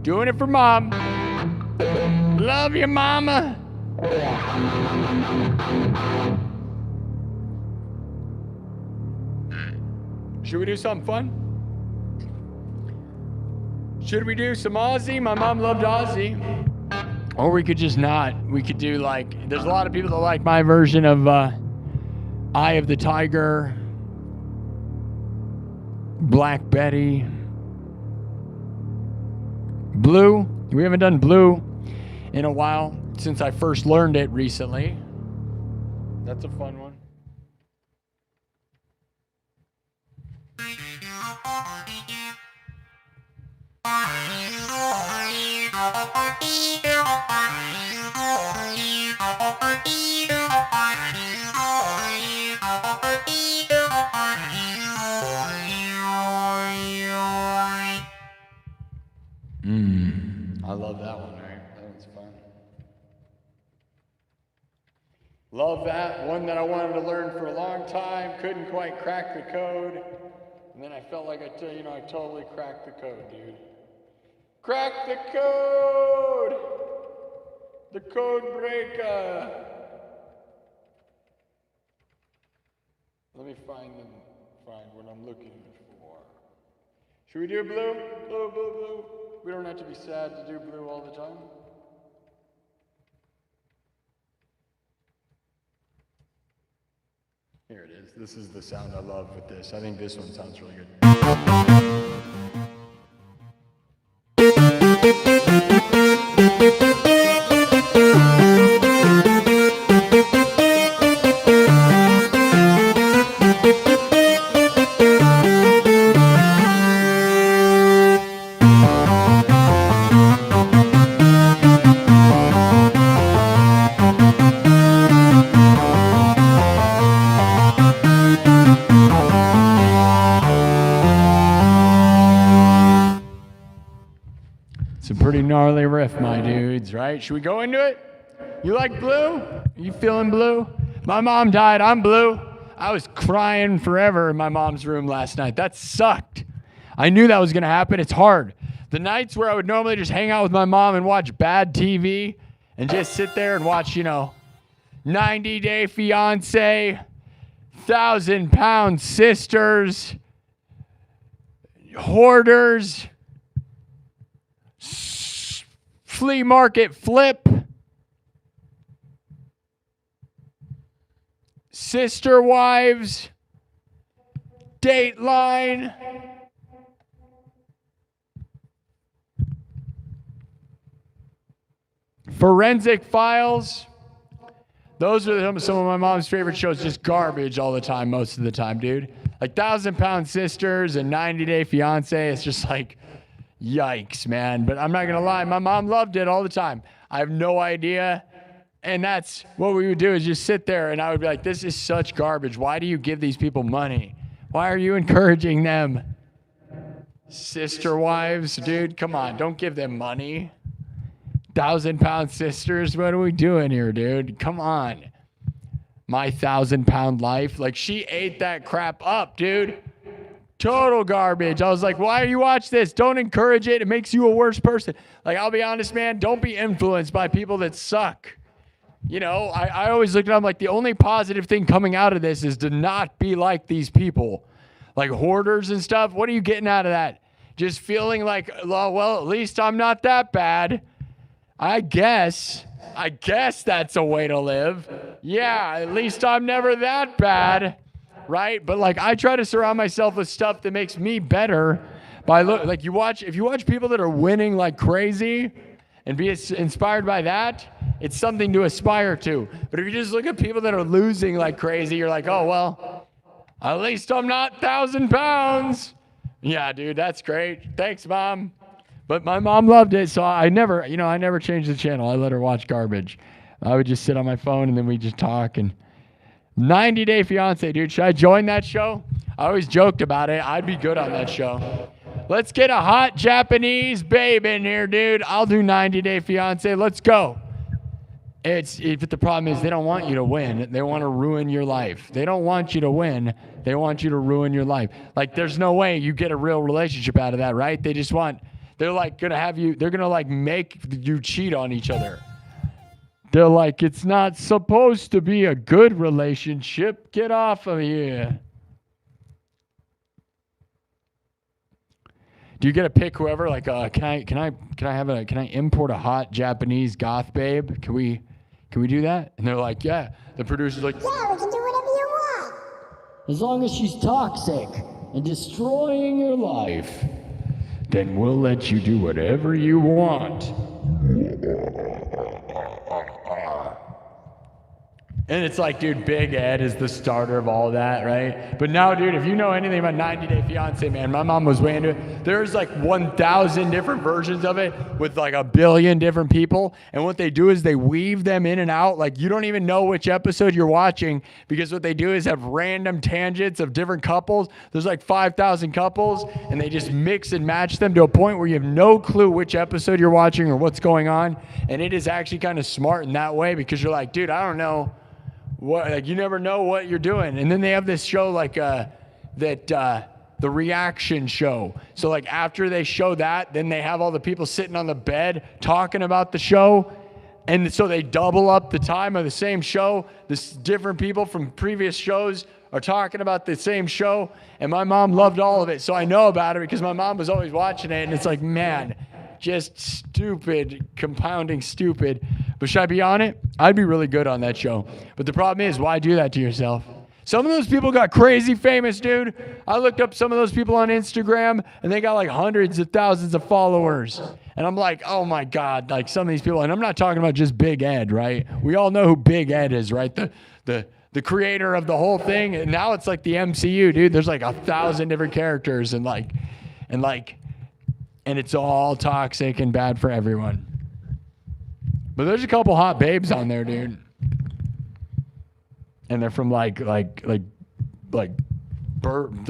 Doing it for mom. Love you, mama. Should we do something fun? Should we do some Aussie? My mom loved Aussie. Or we could just not. We could do like, there's a lot of people that like my version of Eye of the Tiger, Black Betty, Blue. We haven't done Blue in a while since I first learned it recently. That's a fun one. I love that one, right? That one's fun. Love that one that I wanted to learn for a long time. Couldn't quite crack the code. And then I felt like I totally cracked the code, dude. Crack the code! The code breaker! Let me find what I'm looking for. Should we do blue? Blue, blue, blue. We don't have to be sad to do blue all the time. Here it is. This is the sound I love with this. I think this one sounds really good. Gnarly riff, my dudes, right? Should we go into it? You like blue? You feeling blue? My mom died. I'm blue. I was crying forever in my mom's room last night. That sucked. I knew that was going to happen. It's hard. The nights where I would normally just hang out with my mom and watch bad TV and just sit there and watch, 90 Day Fiance, 1,000-Pound Sisters, Hoarders, Flea Market Flip, Sister Wives, Dateline, Forensic Files. Those are some of my mom's favorite shows. Just garbage all the time, most of the time, dude. Like 1,000-Pound Sisters and 90 Day Fiance. It's just like, yikes, man. But I'm not going to lie. My mom loved it all the time. I have no idea. And that's what we would do, is just sit there and I would be like, this is such garbage. Why do you give these people money? Why are you encouraging them? Sister Wives, dude, come on. Don't give them money. 1,000-Pound Sisters, what are we doing here, dude? Come on. My 1,000-Pound Life. Like, she ate that crap up, dude. Total garbage. I was like, why are you watch this? Don't encourage it. It makes you a worse person. Like, I'll be honest, man. Don't be influenced by people that suck. I always look at them like the only positive thing coming out of this is to not be like these people. Like hoarders and stuff. What are you getting out of that? Just feeling like, well, at least I'm not that bad. I guess that's a way to live. Yeah, at least I'm never that bad. Right? But like, I try to surround myself with stuff that makes me better by if you watch people that are winning like crazy and be inspired by that, it's something to aspire to. But if you just look at people that are losing like crazy, you're like, oh, well, at least I'm not 1,000 pounds. Yeah, dude, that's great. Thanks, Mom. But my mom loved it, so I never changed the channel. I let her watch garbage. I would just sit on my phone and then we just talk. And 90 Day Fiance, dude. Should I join that show? I always joked about it. I'd be good on that show. Let's get a hot Japanese babe in here, dude. I'll do 90 Day Fiance. Let's go. But the problem is they don't want you to win. They want to ruin your life. They don't want you to win. They want you to ruin your life. Like, there's no way you get a real relationship out of that, right? They're like going to have you, they're going to like make you cheat on each other. They're like, it's not supposed to be a good relationship. Get off of here. Do you get to pick whoever? Like, can I import a hot Japanese goth babe? Can we do that? And they're like, yeah. The producer's like, Yeah, we can do whatever you want. as long as she's toxic and destroying your life, then we'll let you do whatever you want. And it's like, dude, Big Ed is the starter of all that, right? But now, dude, if you know anything about 90 Day Fiance, man, my mom was way into it. There's like 1,000 different versions of it with like 1 billion different people. And what they do is they weave them in and out. Like, you don't even know which episode you're watching, because what they do is have random tangents of different couples. There's like 5,000 couples, and they just mix and match them to a point where you have no clue which episode you're watching or what's going on. And it is actually kind of smart in that way, because you're like, dude, I don't know. Like, you never know what you're doing. And then they have this show like the reaction show. So like after they show that, then they have all the people sitting on the bed talking about the show. And so they double up the time of the same show. This different people from previous shows are talking about the same show. And my mom loved all of it. So I know about it because my mom was always watching it. And it's like, man, just stupid, compounding stupid. But should I be on it? I'd be really good on that show. But the problem is, why do that to yourself? Some of those people got crazy famous, dude. I looked up some of those people on Instagram, and they got like hundreds of thousands of followers. And I'm like, oh my God, like some of these people, and I'm not talking about just Big Ed, right? We all know who Big Ed is, right? The creator of the whole thing. And now it's like the MCU, dude. There's like 1,000 different characters, and it's all toxic and bad for everyone. But there's a couple hot babes on there, dude. And they're from they're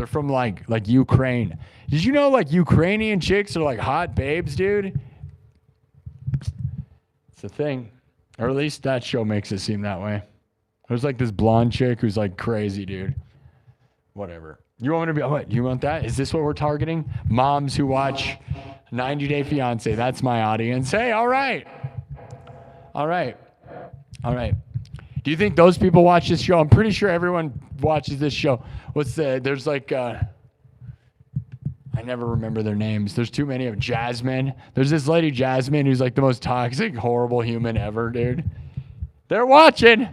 from like Ukraine. Did you know like Ukrainian chicks are like hot babes, dude? It's a thing. Or at least that show makes it seem that way. There's like this blonde chick who's like crazy, dude. Whatever. You want me to be, what? You want that? Is this what we're targeting? Moms who watch 90 Day Fiance. That's my audience. Hey, all right. All right. All right. Do you think those people watch this show? I'm pretty sure everyone watches this show. There's like, I never remember their names. There's too many of Jasmine. There's this lady, Jasmine, who's like the most toxic, horrible human ever, dude. They're watching.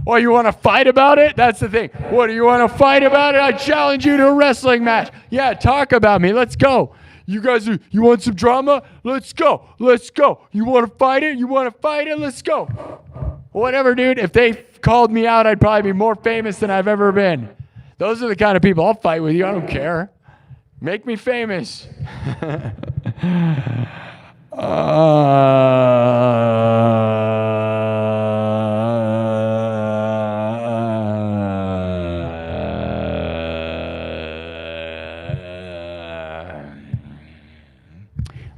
Well, you want to fight about it? That's the thing. What, do you want to fight about it? I challenge you to a wrestling match. Yeah, talk about me. Let's go. You guys, you want some drama? Let's go. Let's go. You want to fight it? You want to fight it? Let's go. Whatever, dude. If they called me out, I'd probably be more famous than I've ever been. Those are the kind of people I'll fight with you. I don't care. Make me famous.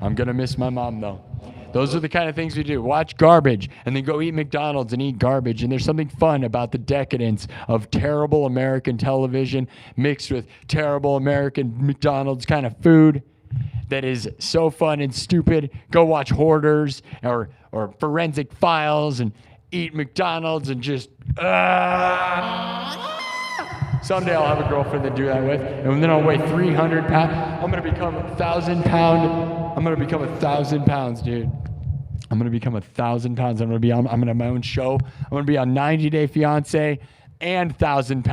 I'm going to miss my mom, though. Those are the kind of things we do. Watch garbage and then go eat McDonald's and eat garbage. And there's something fun about the decadence of terrible American television mixed with terrible American McDonald's kind of food that is so fun and stupid. Go watch Hoarders or Forensic Files and eat McDonald's and just... Someday I'll have a girlfriend to do that with, and then I'll weigh 300 pounds. I'm going to become 1,000 pound. I'm going to become 1,000 pounds, dude. I'm going to become 1,000 pounds. I'm going to have my own show. I'm going to be on 90 Day Fiance and 1,000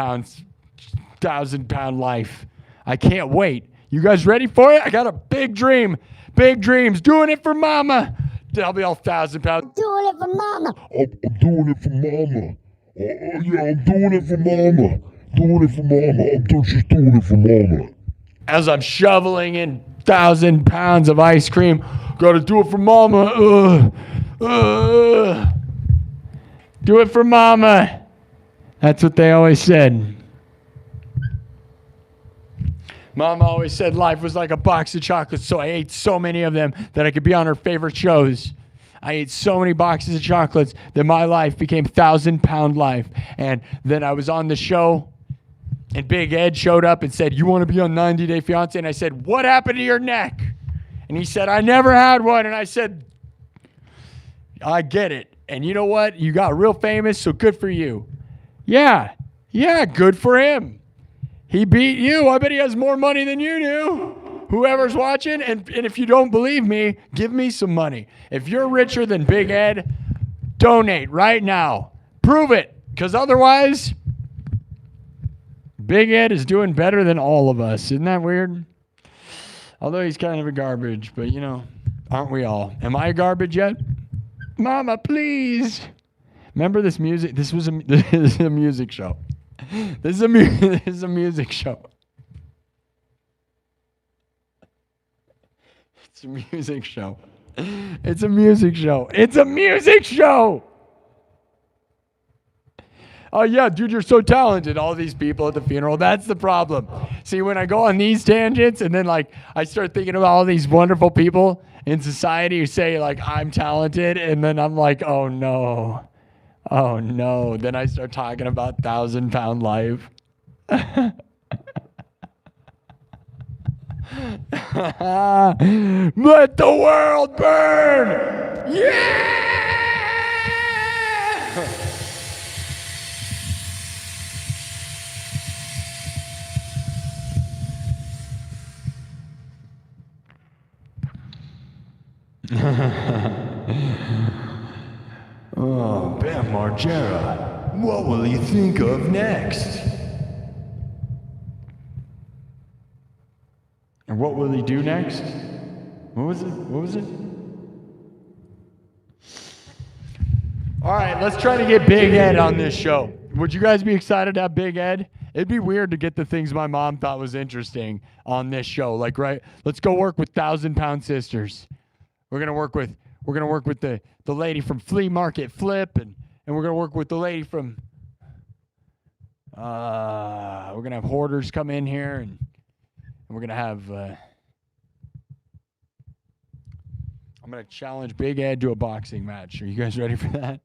pound life. I can't wait. You guys ready for it? I got a big dream. Big dreams. Doing it for mama. I'll be all 1,000 pounds. Doing it for mama. I'm doing it for mama. Yeah, I'm doing it for mama. Doing it for mama. I'm just doing it for mama. As I'm shoveling in 1,000 pounds of ice cream, gotta do it for mama. Do it for mama. That's what they always said. Mama always said life was like a box of chocolates, so I ate so many of them that I could be on her favorite shows. I ate so many boxes of chocolates that my life became 1,000-pound life. And then I was on the show, and Big Ed showed up and said, "You want to be on 90 Day Fiancé?" And I said, "What happened to your neck?" And he said, "I never had one." And I said, "I get it. And you know what? You got real famous, so good for you." Yeah, good for him. He beat you. I bet he has more money than you do. Whoever's watching, and if you don't believe me, give me some money. If you're richer than Big Ed, donate right now. Prove it, because otherwise, Big Ed is doing better than all of us. Isn't that weird? Although he's kind of a garbage, but you know, aren't we all? Am I a garbage yet? Mama, please. Remember this music? This is a music show. This is a music show. It's a music show. It's a music show. It's a music show. Oh, yeah, dude, you're so talented. All these people at the funeral. That's the problem. See, when I go on these tangents and then, like, I start thinking about all these wonderful people in society who say, like, I'm talented, and then I'm like, oh, no. Oh, no. Then I start talking about 1,000-pound life. Let the world burn! Yeah! Oh, Bam Margera, what will he think of next? And what will he do next? What was it? All right, let's try to get Big Ed on this show. Would you guys be excited to have Big Ed? It'd be weird to get the things my mom thought was interesting on this show. Like, right, let's go work with 1,000-pound sisters. We're gonna work with the lady from Flea Market Flip, and we're gonna work with the lady from we're gonna have hoarders come in here, and we're gonna have I'm gonna challenge Big Ed to a boxing match. Are you guys ready for that?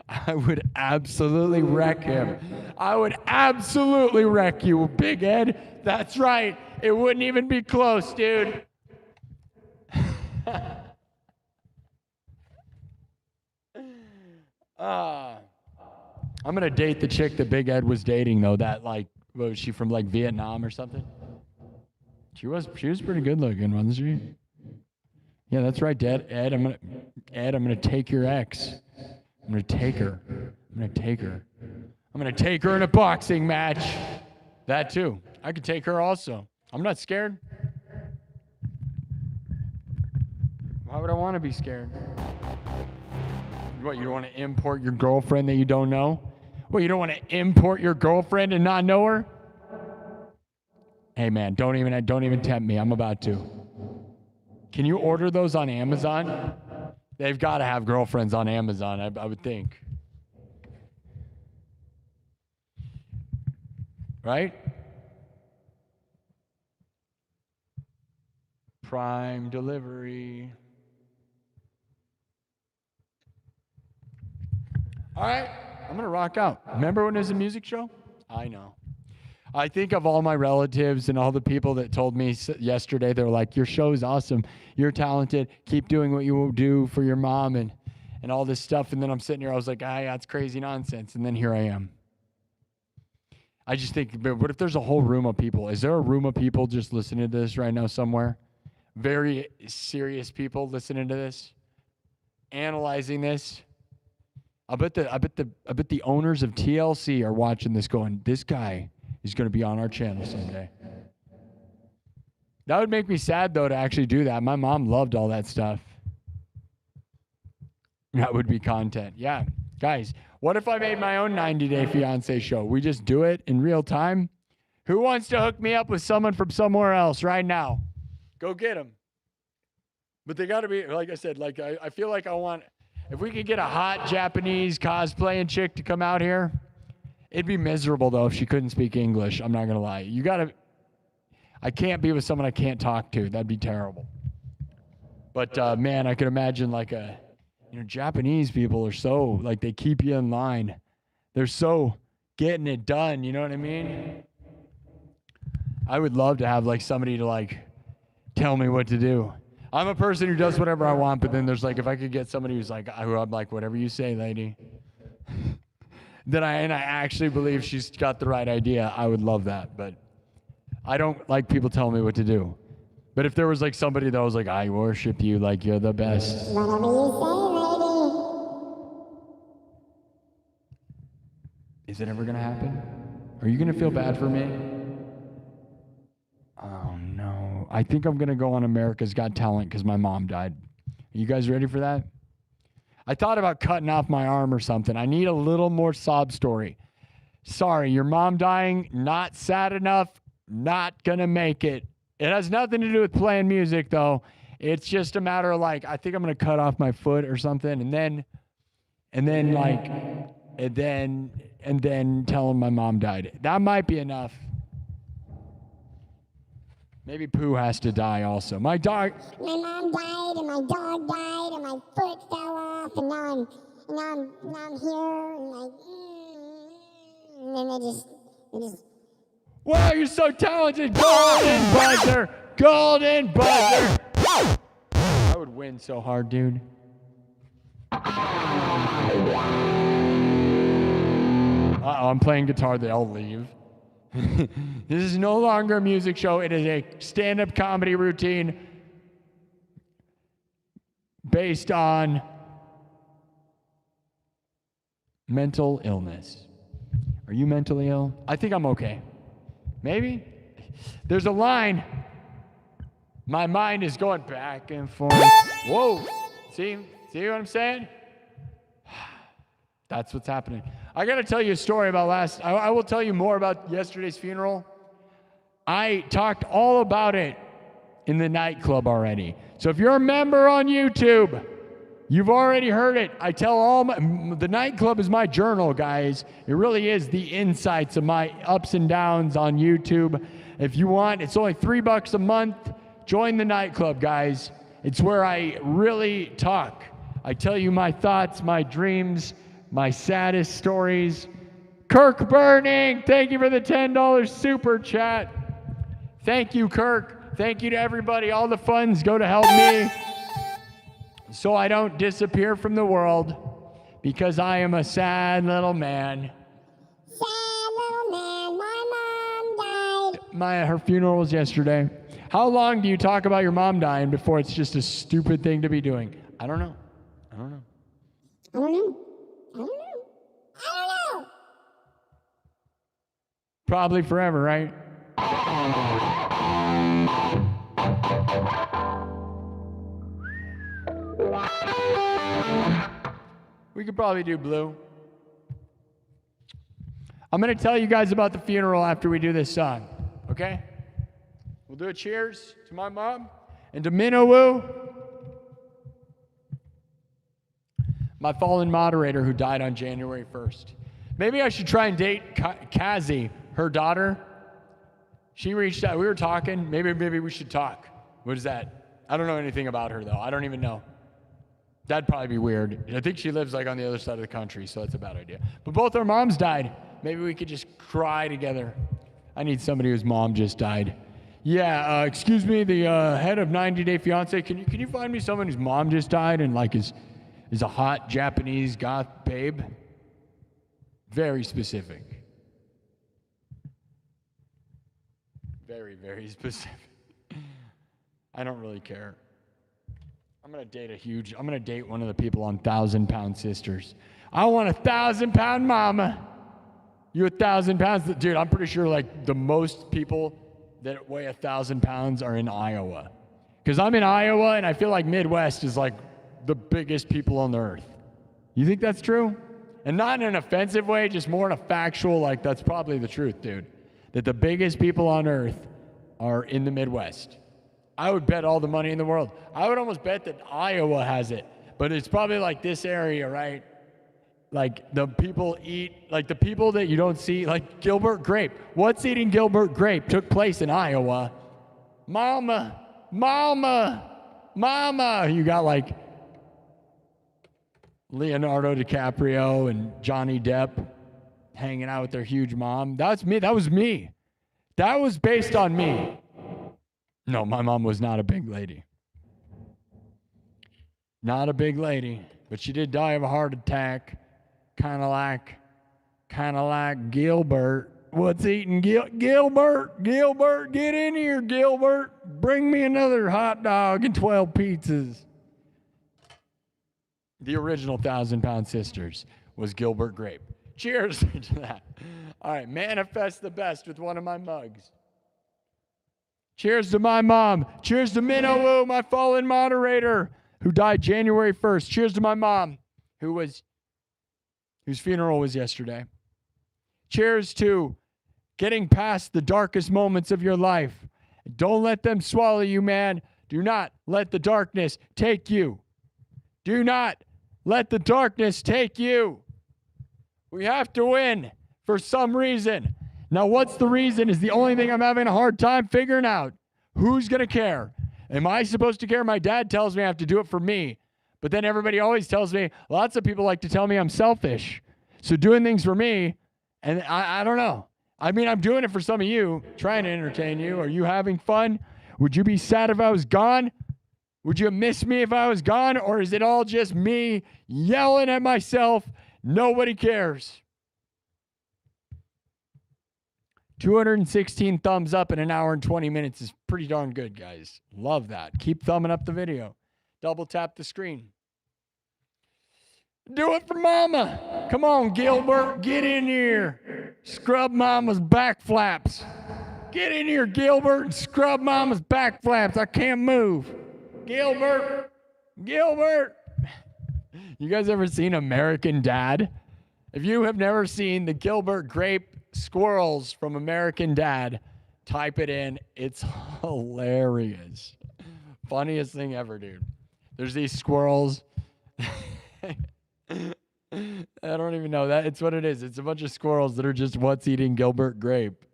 I would absolutely wreck him. I would absolutely wreck you, Big Ed. That's right. It wouldn't even be close, dude. I'm gonna date the chick that Big Ed was dating, though. That, like, what was she from, like, Vietnam or something? She was pretty good looking, wasn't she? Yeah, that's right, Dad. Ed, I'm gonna take your ex. I'm gonna take her. I'm gonna take her in a boxing match. That too. I could take her also. I'm not scared. Why would I want to be scared? What, you don't want to import your girlfriend that you don't know? What, you don't want to import your girlfriend and not know her? Hey man, don't even tempt me. I'm about to. Can you order those on Amazon? They've got to have girlfriends on Amazon, I would think. Right? Prime delivery. All right, I'm going to rock out. Remember when it was a music show? I know. I think of all my relatives and all the people that told me yesterday, they were like, your show is awesome. You're talented. Keep doing what you will do for your mom and all this stuff. And then I'm sitting here, I was like, that's crazy nonsense. And then here I am. I just think, but what if there's a whole room of people? Is there a room of people just listening to this right now somewhere? Very serious people listening to this, analyzing this. I bet the owners of T.L.C are watching this going, this guy is going to be on our channel someday. That would make me sad, though, to actually do that. My mom loved all that stuff. That would be content. Yeah. Guys, what if I made my own 90 Day Fiancé show? We just do it in real time. Who wants to hook me up with someone from somewhere else right now? Go get them. But they got to be, like I said, like I feel like I want, if we could get a hot Japanese cosplaying chick to come out here, it'd be miserable, though, if she couldn't speak English. I'm not going to lie. I can't be with someone I can't talk to. That'd be terrible. But, man, I could imagine like an Japanese people are so, like, they keep you in line. They're so getting it done, you know what I mean? I would love to have, like, somebody to, like, tell me what to do. I'm a person who does whatever I want, but then there's, like, if I could get somebody who's like, I'm like, whatever you say, lady. And I actually believe she's got the right idea, I would love that. But I don't like people telling me what to do. But if there was, like, somebody that was like, I worship you, like, you're the best. Whatever you say, lady. Is it ever going to happen? Are you going to feel bad for me? Oh, no. I think I'm going to go on America's Got Talent because my mom died. Are you guys ready for that? I thought about cutting off my arm or something. I need a little more sob story. Sorry, your mom dying, not sad enough, not going to make it. It has nothing to do with playing music, though. It's just a matter of, like, I think I'm going to cut off my foot or something, and then tell him my mom died. That might be enough. Maybe Pooh has to die also. My dog. My mom died, and my dog died, and my foot fell off, and now I'm here, and like, and then they just. Wow, you're so talented. Golden buzzer. Golden buzzer. I would win so hard, dude. Uh-oh, I'm playing guitar. They all leave. This is no longer a music show. It is a stand-up comedy routine based on mental illness. Are you mentally ill? I think I'm okay. Maybe? There's a line. My mind is going back and forth. Whoa. See what I'm saying? That's what's happening. I got to tell you a story about I will tell you more about yesterday's funeral. I talked all about it in the nightclub already. So if you're a member on YouTube, you've already heard it. I tell the nightclub is my journal, guys. It really is the insights of my ups and downs on YouTube. If you want, it's only $3 a month. Join the nightclub, guys. It's where I really talk. I tell you my thoughts, my dreams, my saddest stories. Kirk Burning, thank you for the $10 super chat. Thank you, Kirk. Thank you to everybody. All the funds go to help me so I don't disappear from the world because I am a sad little man. Sad little man, my mom died. Her funeral was yesterday. How long do you talk about your mom dying before it's just a stupid thing to be doing? I don't know. Probably forever, right? We could probably do Blue. I'm going to tell you guys about the funeral after we do this song, okay? We'll do a cheers to my mom and to Minowoo, my fallen moderator who died on January 1st. Maybe I should try and date Kazi, her daughter. She reached out. We were talking. Maybe we should talk. What is that? I don't know anything about her, though. I don't even know. That'd probably be weird. I think she lives, like, on the other side of the country, so that's a bad idea. But both our moms died. Maybe we could just cry together. I need somebody whose mom just died. Yeah, excuse me, the head of 90 Day Fiancé. Can you find me someone whose mom just died and, like, is a hot Japanese goth babe? Very specific. Very, very specific. I don't really care. I'm gonna date one of the people on 1,000-pound sisters. I want a 1,000-pound mama. You 1,000 pounds? Dude, I'm pretty sure, like, the most people that weigh 1,000 pounds are in Iowa. Because I'm in Iowa, and I feel like Midwest is, like, the biggest people on the earth. You think that's true? And not in an offensive way, just more in a factual, like, that's probably the truth, dude. That the biggest people on earth are in the Midwest. I would bet all the money in the world. I would almost bet that Iowa has it. But it's probably like this area, right? Like the people that you don't see, like Gilbert Grape. What's Eating Gilbert Grape took place in Iowa. Mama. You got like Leonardo DiCaprio and Johnny Depp hanging out with their huge mom. That's me. That was me. That was based on me. No, my mom was not a big lady. Not a big lady, but she did die of a heart attack, kind of like Gilbert. What's eating Gilbert? Gilbert, get in here, Gilbert. Bring me another hot dog and 12 pizzas. The original 1,000-Pound Sisters was Gilbert Grape. Cheers to that. All right, manifest the best with one of my mugs. Cheers to my mom. Cheers to Minnow Wu, my fallen moderator, who died January 1st. Cheers to my mom, whose funeral was yesterday. Cheers to getting past the darkest moments of your life. Don't let them swallow you, man. Do not let the darkness take you. Do not let the darkness take you. We have to win for some reason. Now, what's the reason is the only thing I'm having a hard time figuring out. Who's going to care? Am I supposed to care? My dad tells me I have to do it for me. But then everybody always tells me, lots of people like to tell me I'm selfish. So doing things for me, and I don't know. I mean, I'm doing it for some of you, trying to entertain you. Are you having fun? Would you be sad if I was gone? Would you miss me if I was gone? Or is it all just me yelling at myself? Nobody cares. 216 thumbs up in an hour and 20 minutes is pretty darn good, guys. Love that. Keep thumbing up the video. Double tap the screen. Do it for mama. Come on, Gilbert. Get in here. Scrub mama's back flaps. Get in here, Gilbert, and scrub mama's back flaps. I can't move. Gilbert. Gilbert. You guys ever seen American Dad? If you have never seen the Gilbert Grape squirrels from American Dad, type it in. It's hilarious. Funniest thing ever, dude. There's these squirrels. I don't even know that. It's what it is. It's a bunch of squirrels that are just what's eating Gilbert Grape.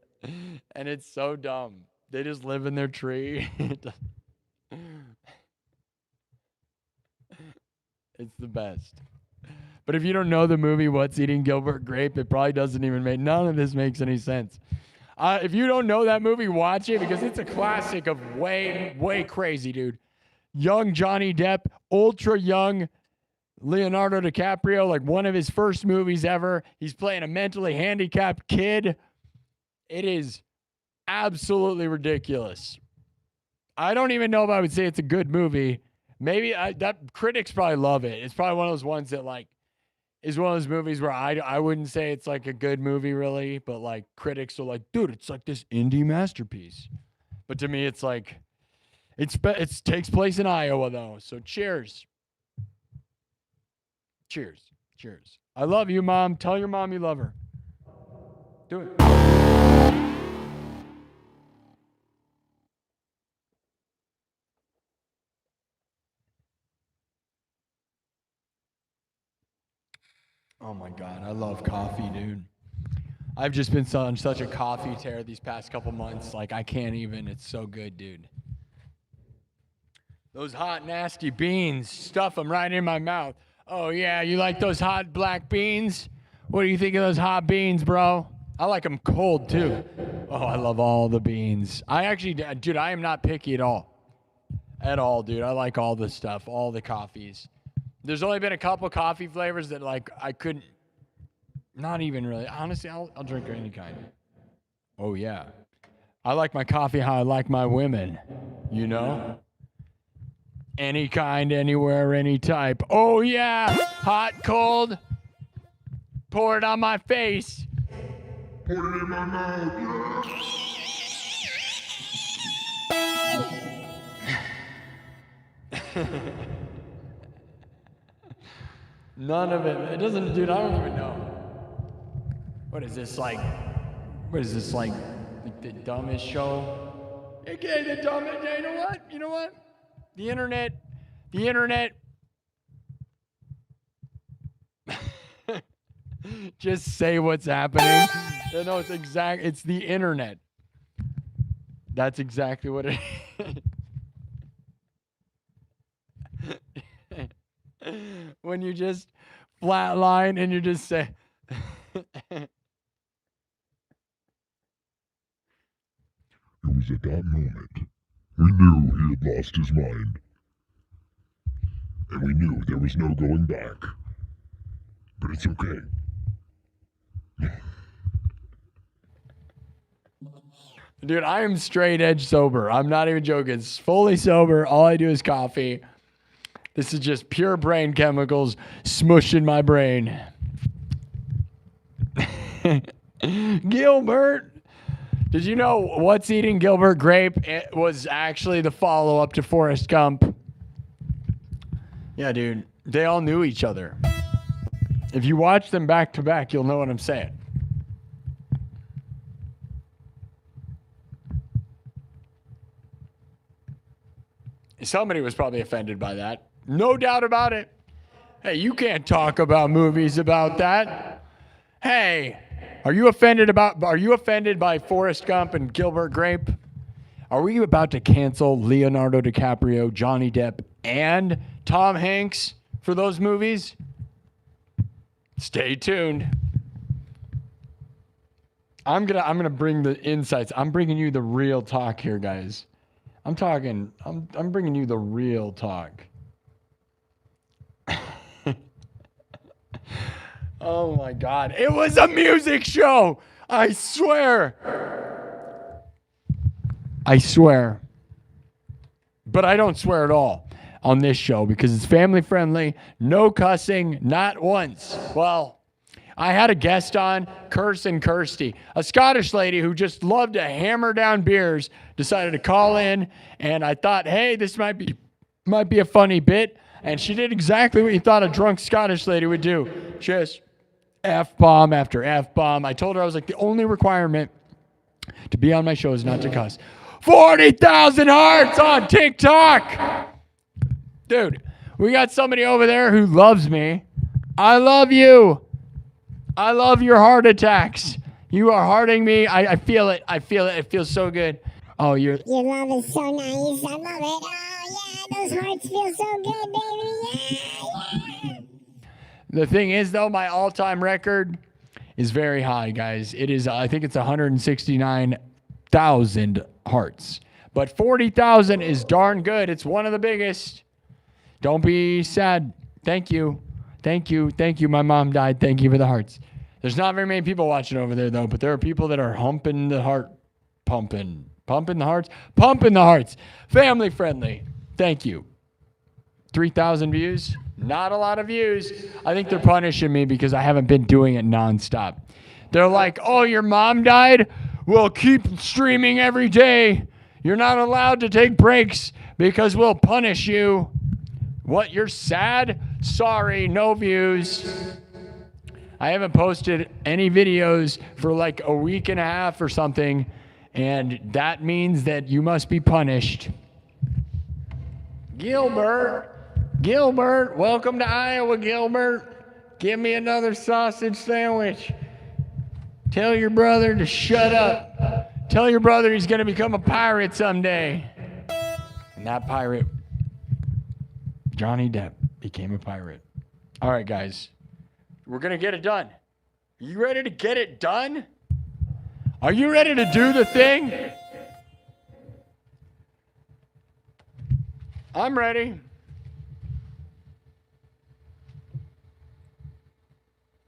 And it's so dumb. They just live in their tree. It's the best. But if you don't know the movie What's Eating Gilbert Grape, it probably doesn't even make, none of this makes any sense. If you don't know that movie, watch it because it's a classic of way, way crazy, dude. Young Johnny Depp, ultra young Leonardo DiCaprio, like one of his first movies ever. He's playing a mentally handicapped kid. It is absolutely ridiculous. I don't even know if I would say it's a good movie. Maybe that critics probably love it. It's probably one of those ones that like is one of those movies where I wouldn't say it's like a good movie really, but like critics are like, dude, it's like this indie masterpiece. But to me, it's like it takes place in Iowa though. So cheers. Cheers. Cheers. I love you, Mom. Tell your mom you love her. Do it. Oh my God, I love coffee, dude. I've just been on such a coffee tear these past couple months. Like, I can't even. It's so good, dude. Those hot, nasty beans, stuff them right in my mouth. Oh, yeah, you like those hot black beans? What do you think of those hot beans, bro? I like them cold, too. Oh, I love all the beans. I actually, dude, I am not picky at all. At all, dude. I like all the stuff, all the coffees. There's only been a couple coffee flavors that, like, I couldn't, not even really. Honestly, I'll drink any kind. Oh, yeah. I like my coffee how I like my women, you know? Any kind, anywhere, any type. Oh, yeah. Hot, cold. Pour it on my face. Put it in my mouth. None of it. It doesn't, dude, I don't even know. What is this like? What is this like? The dumbest show? Okay, the dumbest. Yeah, you know what? You know what? The internet. Just say what's happening. No, it's the internet. That's exactly what it is. when you just flatline and you just say, It was at that moment we knew he had lost his mind. And we knew there was no going back. But it's okay. dude, I am straight edge sober. I'm not even joking. It's fully sober. All I do is coffee. This is just pure brain chemicals smushing my brain. Gilbert. Did you know What's Eating Gilbert Grape? It was actually the follow-up to Forrest Gump. Yeah, dude. They all knew each other. If you watch them back to back, you'll know what I'm saying. Somebody was probably offended by that. No doubt about it. Hey, you can't talk about movies about that. Hey, are you offended by Forrest Gump and Gilbert Grape? Are we about to cancel Leonardo DiCaprio, Johnny Depp, and Tom Hanks for those movies? Stay tuned. I'm gonna bring the insights. I'm bringing you the real talk here, guys. I'm bringing you the real talk. Oh my God. It was a music show. I swear. But I don't swear at all on this show because it's family friendly. No cussing, not once. Well, I had a guest on, Kirsten Kirsty, a Scottish lady who just loved to hammer down beers, decided to call in, and I thought, hey, this might be a funny bit. And she did exactly what you thought a drunk Scottish lady would do. Just F-bomb after F-bomb. I told her, I was like, the only requirement to be on my show is not to cuss. 40,000 hearts on TikTok. Dude, we got somebody over there who loves me. I love you. I love your heart attacks. You are hearting me. I feel it. I feel it. It feels so good. Oh, your love is so nice. I love it. Oh, yeah, those hearts feel so good, baby. Yeah. The thing is, though, my all-time record is very high, guys. It is, I think it's 169,000 hearts. But 40,000 is darn good. It's one of the biggest. Don't be sad. Thank you. Thank you. Thank you. My mom died. Thank you for the hearts. There's not very many people watching over there, though, but there are people that are humping the heart, pumping the hearts, pumping the hearts. Family friendly. Thank you. 3,000 views. Not a lot of views. I think they're punishing me because I haven't been doing it nonstop. They're like, oh, your mom died? We'll keep streaming every day. You're not allowed to take breaks because we'll punish you. What, you're sad? Sorry, no views. I haven't posted any videos for like a week and a half or something, and that means that you must be punished. Gilbert, welcome to Iowa, Gilbert. Give me another sausage sandwich. Tell your brother to shut up. Tell your brother he's going to become a pirate someday. And that pirate, Johnny Depp, became a pirate. All right, guys. We're going to get it done. Are you ready to get it done? Are you ready to do the thing? I'm ready.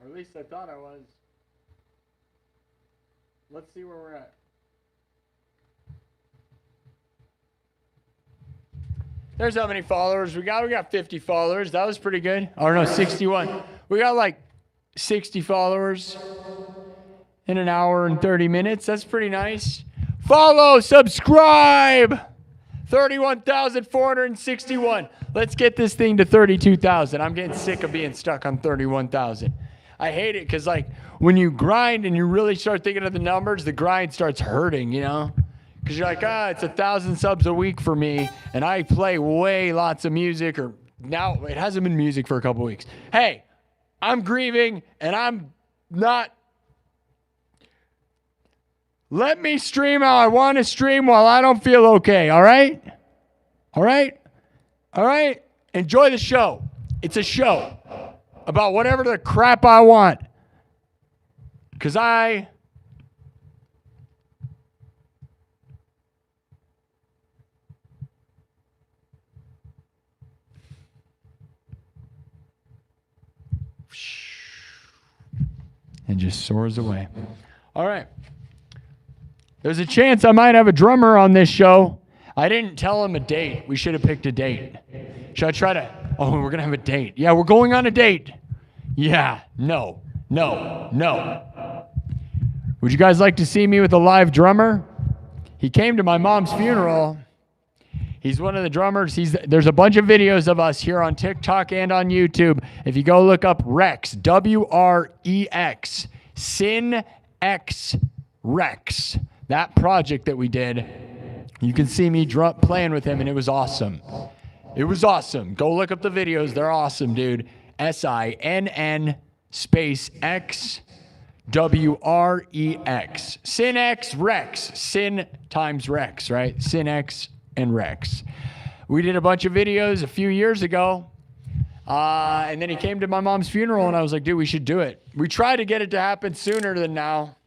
Or at least I thought I was. Let's see where we're at. There's how many followers we got. We got 50 followers. That was pretty good. Or no, 61. We got like 60 followers in an hour and 30 minutes. That's pretty nice. Follow, subscribe. 31,461. Let's get this thing to 32,000. I'm getting sick of being stuck on 31,000. I hate it because like when you grind and you really start thinking of the numbers, the grind starts hurting, you know? Because you're like, it's 1,000 subs a week for me, and I play way lots of music, or now it hasn't been music for a couple weeks. Hey, I'm grieving, and I'm not. Let me stream how I want to stream while I don't feel okay, all right? All right? All right? Enjoy the show. It's a show about whatever the crap I want. Because I and just soars away. All right. There's a chance I might have a drummer on this show. I didn't tell him a date. We should have picked a date. Should I try to? Oh, we're going to have a date. Yeah, we're going on a date. Yeah, no. Would you guys like to see me with a live drummer? He came to my mom's funeral. He's one of the drummers. There's a bunch of videos of us here on TikTok and on YouTube. If you go look up Rex, W-R-E-X, Sin X Rex, that project that we did, you can see me playing with him, and it was awesome. It was awesome. Go look up the videos. They're awesome, dude. S-I-N-N space X W-R-E-X. Sin X Rex. Sin times Rex, right? Sin X and Rex. We did a bunch of videos a few years ago. And then he came to my mom's funeral, and I was like, dude, we should do it. We tried to get it to happen sooner than now.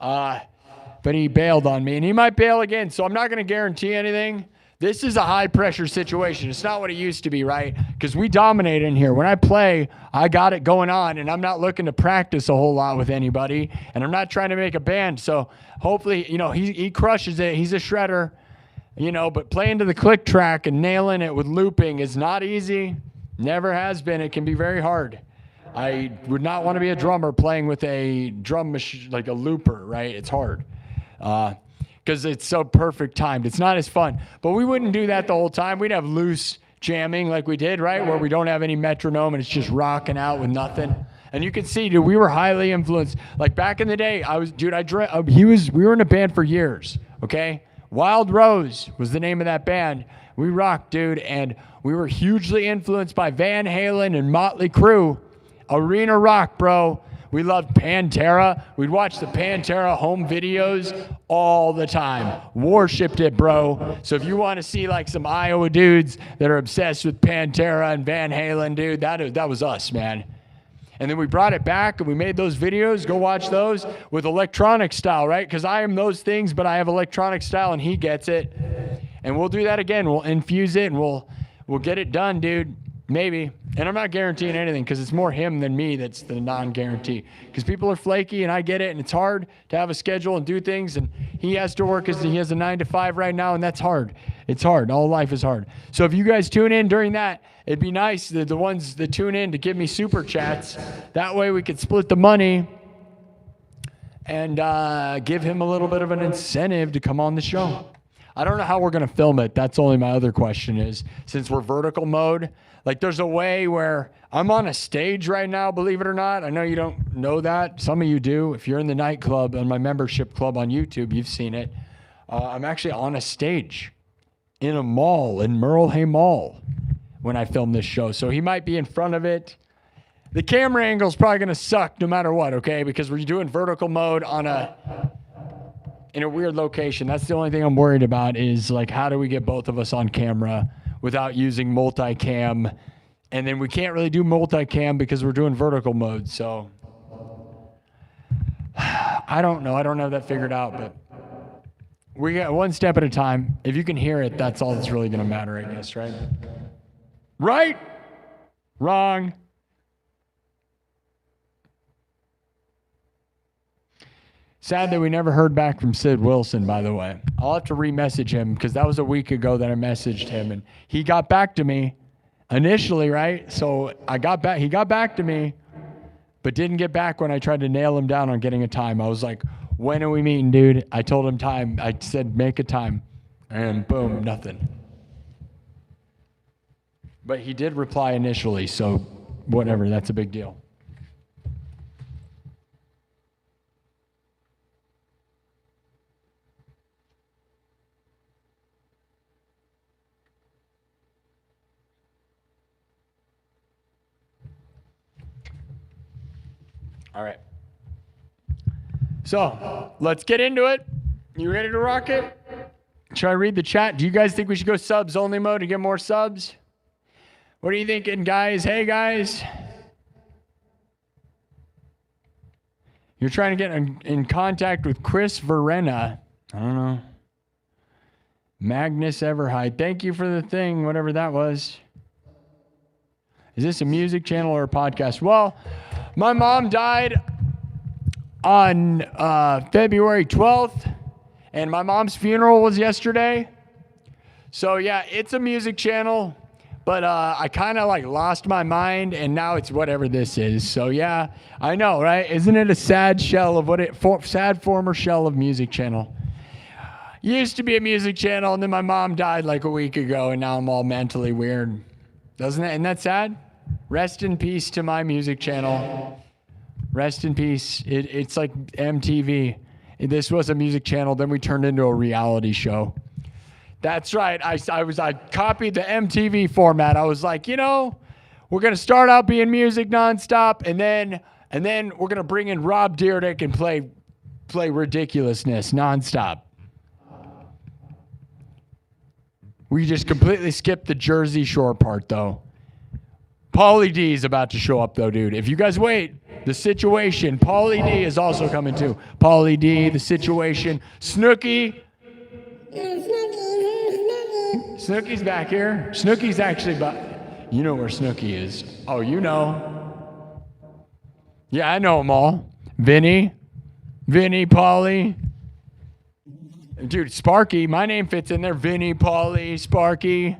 But he bailed on me, and he might bail again. So I'm not going to guarantee anything. This is a high-pressure situation. It's not what it used to be, right? Because we dominate in here. When I play, I got it going on, and I'm not looking to practice a whole lot with anybody, and I'm not trying to make a band. So hopefully, he crushes it. He's a shredder, but playing to the click track and nailing it with looping is not easy. Never has been. It can be very hard. I would not want to be a drummer playing with a drum machine, like a looper, right? It's hard. Because it's so perfect timed. It's not as fun. But we wouldn't do that the whole time. We'd have loose jamming like we did, right? Where we don't have any metronome and it's just rocking out with nothing. And you can see, dude, we were highly influenced. Like back in the day, we were in a band for years, okay? Wild Rose was the name of that band. We rocked, dude, and we were hugely influenced by Van Halen and Motley Crue. Arena rock, bro. We loved Pantera. We'd watch the Pantera home videos all the time. Worshipped it, bro. So if you want to see like some Iowa dudes that are obsessed with Pantera and Van Halen, dude, that was us, man. And then we brought it back and we made those videos. Go watch those with electronic style, right? Because I am those things, but I have electronic style and he gets it. And we'll do that again. We'll infuse it and we'll get it done, dude. Maybe. And I'm not guaranteeing anything because it's more him than me that's the non-guarantee. Because people are flaky and I get it, and it's hard to have a schedule and do things, and he has to work because he has a 9-to-5 right now, and that's hard. It's hard. All life is hard. So if you guys tune in during that, it'd be nice, the ones that tune in, to give me super chats. That way we could split the money and give him a little bit of an incentive to come on the show. I don't know how we're going to film it. That's only my other question is, since we're vertical mode, like there's a way where I'm on a stage right now, believe it or not. I know you don't know that. Some of you do. If you're in the nightclub and my membership club on YouTube, you've seen it. I'm actually on a stage in a mall, in Merle Hay Mall, when I film this show. So he might be in front of it. The camera angle is probably going to suck no matter what, okay? Because we're doing vertical mode in a weird location. That's the only thing I'm worried about is like, how do we get both of us on camera without using multicam? And then we can't really do multicam because we're doing vertical mode. So I don't know. I don't have that figured out, but we got one step at a time. If you can hear it, that's all that's really going to matter, I guess, right? Right? Wrong. Sad that we never heard back from Sid Wilson, by the way. I'll have to re-message him because that was a week ago that I messaged him, and he got back to me initially, right? So he got back to me, but didn't get back when I tried to nail him down on getting a time. I was like, when are we meeting, dude? I told him time. I said, make a time, and boom, nothing. But he did reply initially, so whatever, that's a big deal. All right. So let's get into it. You ready to rock it? Should I read the chat? Do you guys think we should go subs only mode to get more subs? What are you thinking, guys? Hey, guys. You're trying to get in contact with Chris Verena. I don't know. Magnus Everhide. Thank you for the thing, whatever that was. Is this a music channel or a podcast? Well, my mom died on February 12th, and my mom's funeral was yesterday. So, yeah, it's a music channel, but I kind of like lost my mind, and now it's whatever this is. So, yeah, I know, right? Isn't it a sad shell of sad former shell of music channel? Used to be a music channel, and then my mom died like a week ago, and now I'm all mentally weird. Doesn't it? Isn't that sad? Rest in peace to my music channel. Rest in peace. It's like MTV. This was a music channel, then we turned into a reality show. That's right. I copied the MTV format. I was like, we're gonna start out being music nonstop, and then we're gonna bring in Rob Dyrdek and play ridiculousness nonstop. We just completely skipped the Jersey Shore part, though. Pauly D is about to show up, though, dude. If you guys wait, The Situation. Pauly D is also coming, too. Pauly D, The Situation. Snooki. Snooki's back here. Snooki's actually you know where Snooki is. Oh, you know. Yeah, I know them all. Vinny, Pauly. Dude, Sparky, my name fits in there. Vinny, Pauly, Sparky. Hey,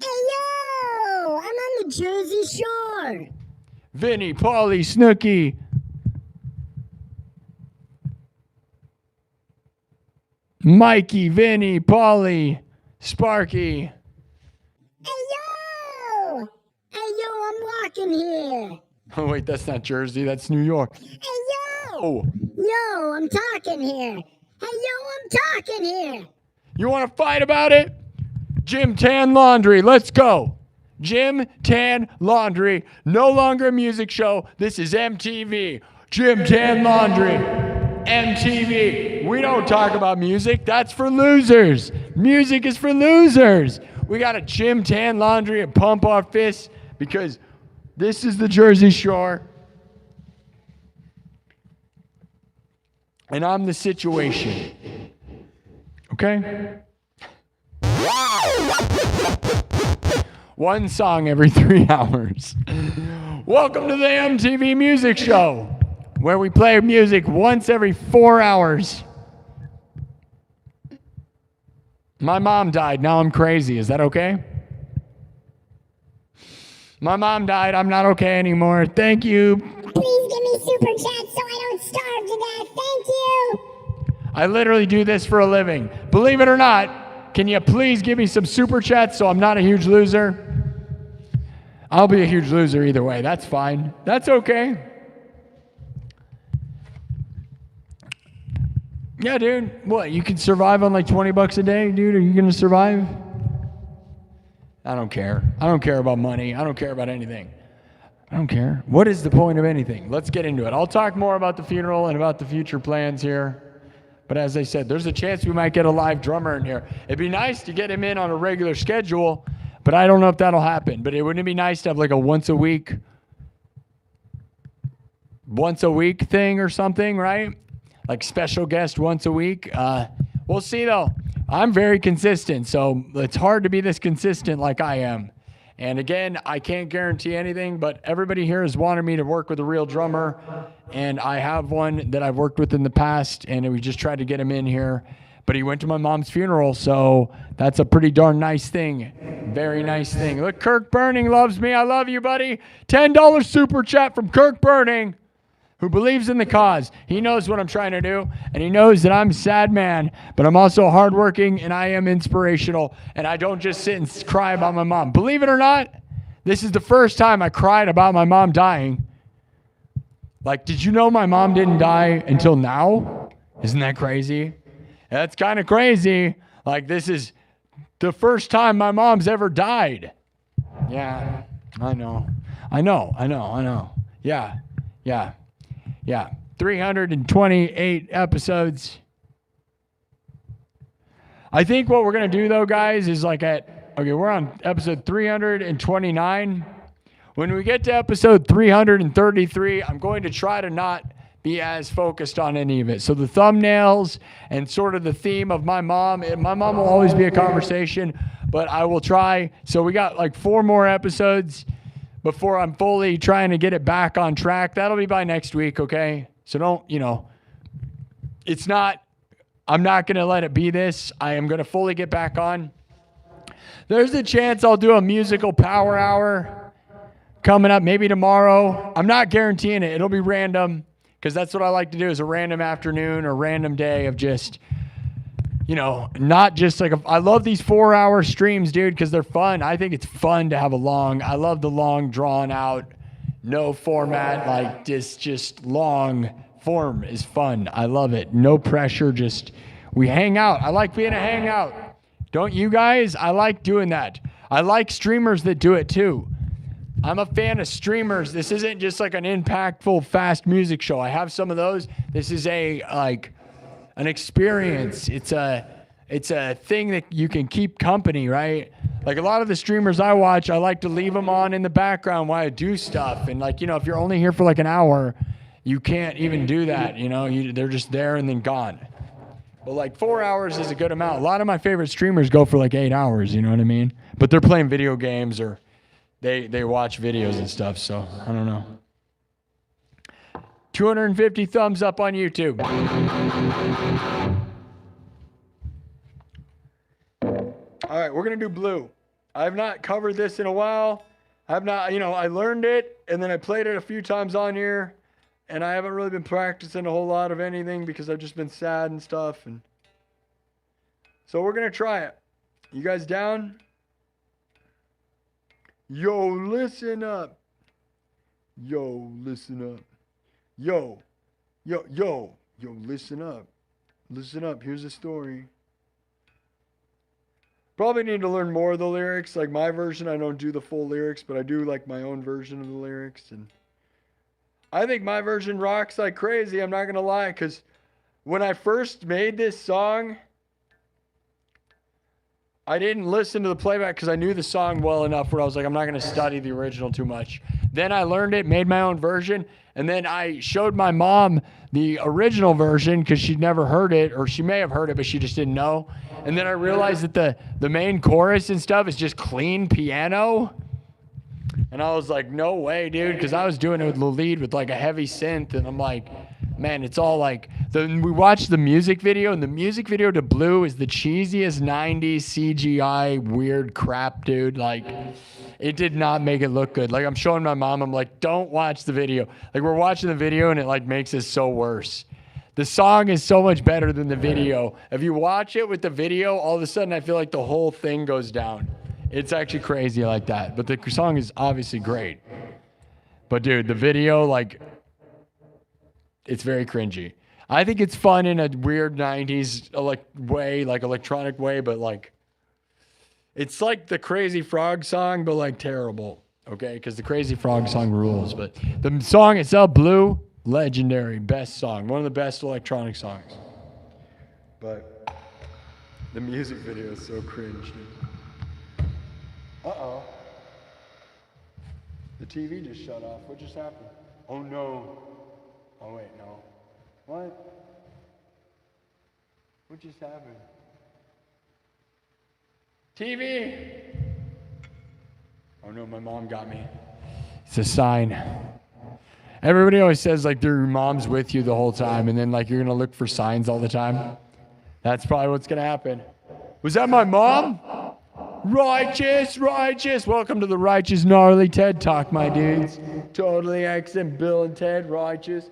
yo! I'm on the Jersey Shore. Vinny, Pauly, Snooki. Mikey, Vinny, Pauly, Sparky. Hey, yo! Hey, yo, I'm walking here. Oh, wait, that's not Jersey. That's New York. Hey, yo! Oh. Yo, I'm talking here. Hey, yo, I'm talking here. You want to fight about it? Jim Tan Laundry, let's go. Jim Tan Laundry, no longer a music show. This is MTV. Jim Tan Laundry, MTV. We don't talk about music. That's for losers. Music is for losers. We got to Jim Tan Laundry and pump our fists because this is the Jersey Shore. And I'm The Situation. Okay? One song every 3 hours. Welcome to the MTV Music Show, where we play music once every 4 hours. My mom died. Now I'm crazy. Is that okay? My mom died. I'm not okay anymore. Thank you. Please give me super chat so I don't starve to death. Thank you. I literally do this for a living. Believe it or not, can you please give me some super chats so I'm not a huge loser? I'll be a huge loser either way. That's fine. That's okay. Yeah, dude. What, you can survive on like $20 a day, dude? Are you going to survive? I don't care. I don't care about money. I don't care about anything. I don't care. What is the point of anything? Let's get into it. I'll talk more about the funeral and about the future plans here. But as I said, there's a chance we might get a live drummer in here. It'd be nice to get him in on a regular schedule, but I don't know if that'll happen. But wouldn't it be nice to have like a once a week thing or something, right? Like special guest once a week. We'll see though. I'm very consistent, so it's hard to be this consistent like I am. And again, I can't guarantee anything, but everybody here has wanted me to work with a real drummer, and I have one that I've worked with in the past, and we just tried to get him in here. But he went to my mom's funeral, so that's a pretty darn nice thing. Very nice thing. Look, Kirk Burning loves me. I love you, buddy. $10 super chat from Kirk Burning, who believes in the cause. He knows what I'm trying to do, and he knows that I'm a sad man, but I'm also hardworking, and I am inspirational, and I don't just sit and cry about my mom. Believe it or not, this is the first time I cried about my mom dying. Like, did you know my mom didn't die until now? Isn't that crazy? That's kind of crazy. Like, this is the first time my mom's ever died. Yeah, I know. Yeah, 328 episodes. I think what we're going to do, though, guys, is like at Okay, we're on episode 329. When we get to episode 333, I'm going to try to not be as focused on any of it. So the thumbnails and sort of the theme of my mom will always be a conversation, but I will try. So we got like 4 more episodes before I'm fully trying to get it back on track. That'll be by next week, okay? So don't, I'm not going to let it be this. I am going to fully get back on. There's a chance I'll do a musical power hour coming up maybe tomorrow. I'm not guaranteeing it. It'll be random because that's what I like to do, is a random afternoon or random day of just, not just like I love these 4-hour streams, dude, because they're fun. I think it's fun to have I love the long, drawn out, no format, like just long form is fun. I love it. No pressure, just we hang out. I like being a hangout. Don't you guys? I like doing that. I like streamers that do it too. I'm a fan of streamers. This isn't just like an impactful, fast music show. I have some of those. This is an experience. It's a thing that you can keep company, right? Like a lot of the streamers I watch, I like to leave them on in the background while I do stuff. And if you're only here for like an hour, you can't even do that. They're just there and then gone. But like 4 hours is a good amount. A lot of my favorite streamers go for like 8 hours, you know what I mean? But they're playing video games or they watch videos and stuff, so I don't know. 250 thumbs up on YouTube. All right, we're going to do blue. I have not covered this in a while. I learned it and then I played it a few times on here. And I haven't really been practicing a whole lot of anything because I've just been sad and stuff. And so we're going to try it. You guys down? Yo, listen up. Yo, listen up. Yo, listen up. Listen up. Here's a story. Probably need to learn more of the lyrics. Like my version, I don't do the full lyrics, but I do like my own version of the lyrics. And I think my version rocks like crazy, I'm not going to lie, because when I first made this song, I didn't listen to the playback because I knew the song well enough where I was like, I'm not going to study the original too much. Then I learned it, made my own version, and then I showed my mom the original version because she'd never heard it, or she may have heard it, but she just didn't know. And then I realized that the main chorus and stuff is just clean piano. And I was like, no way, dude, because I was doing it with the lead with like a heavy synth, and I'm like, man, it's all like, we watched the music video, and the music video to Blue is the cheesiest 90s CGI weird crap, dude. Like, it did not make it look good. Like, I'm showing my mom, I'm like, don't watch the video. Like, we're watching the video, and it like makes it so worse. The song is so much better than the video. If you watch it with the video, all of a sudden I feel like the whole thing goes down. It's actually crazy like that. But the song is obviously great. But dude, the video, like, it's very cringy. I think it's fun in a weird 90s way, like electronic way, but like, it's like the Crazy Frog song, but like terrible. Okay? Because the Crazy Frog song rules. But the song itself, Blue, legendary, best song. One of the best electronic songs. But the music video is so cringe, dude. Uh-oh. The TV just shut off. What just happened? Oh, no. Oh, wait, no. What? What just happened? TV! Oh, no, my mom got me. It's a sign. Everybody always says, like, their mom's with you the whole time, and then, like, you're going to look for signs all the time. That's probably what's going to happen. Was that my mom? Righteous, righteous. Welcome to the Righteous Gnarly TED Talk, my dudes. Totally accent Bill and Ted, righteous.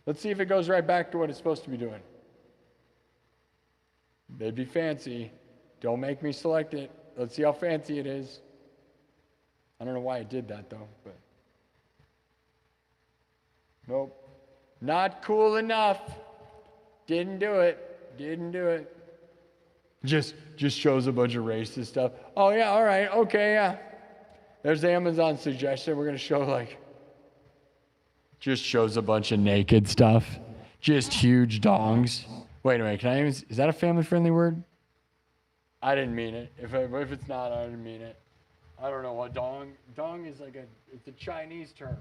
Let's see if it goes right back to what it's supposed to be doing. They'd be fancy. Don't make me select it. Let's see how fancy it is. I don't know why it did that, though, but. Nope. Not cool enough. Didn't do it. Didn't do it. Just shows a bunch of racist stuff. Oh, yeah, all right, okay, yeah. There's the Amazon suggestion. We're going to show, like, just shows a bunch of naked stuff. Just huge dongs. Wait a minute, is that a family-friendly word? I didn't mean it. If it's not, I didn't mean it. I don't know what dong. Dong is like it's a Chinese term.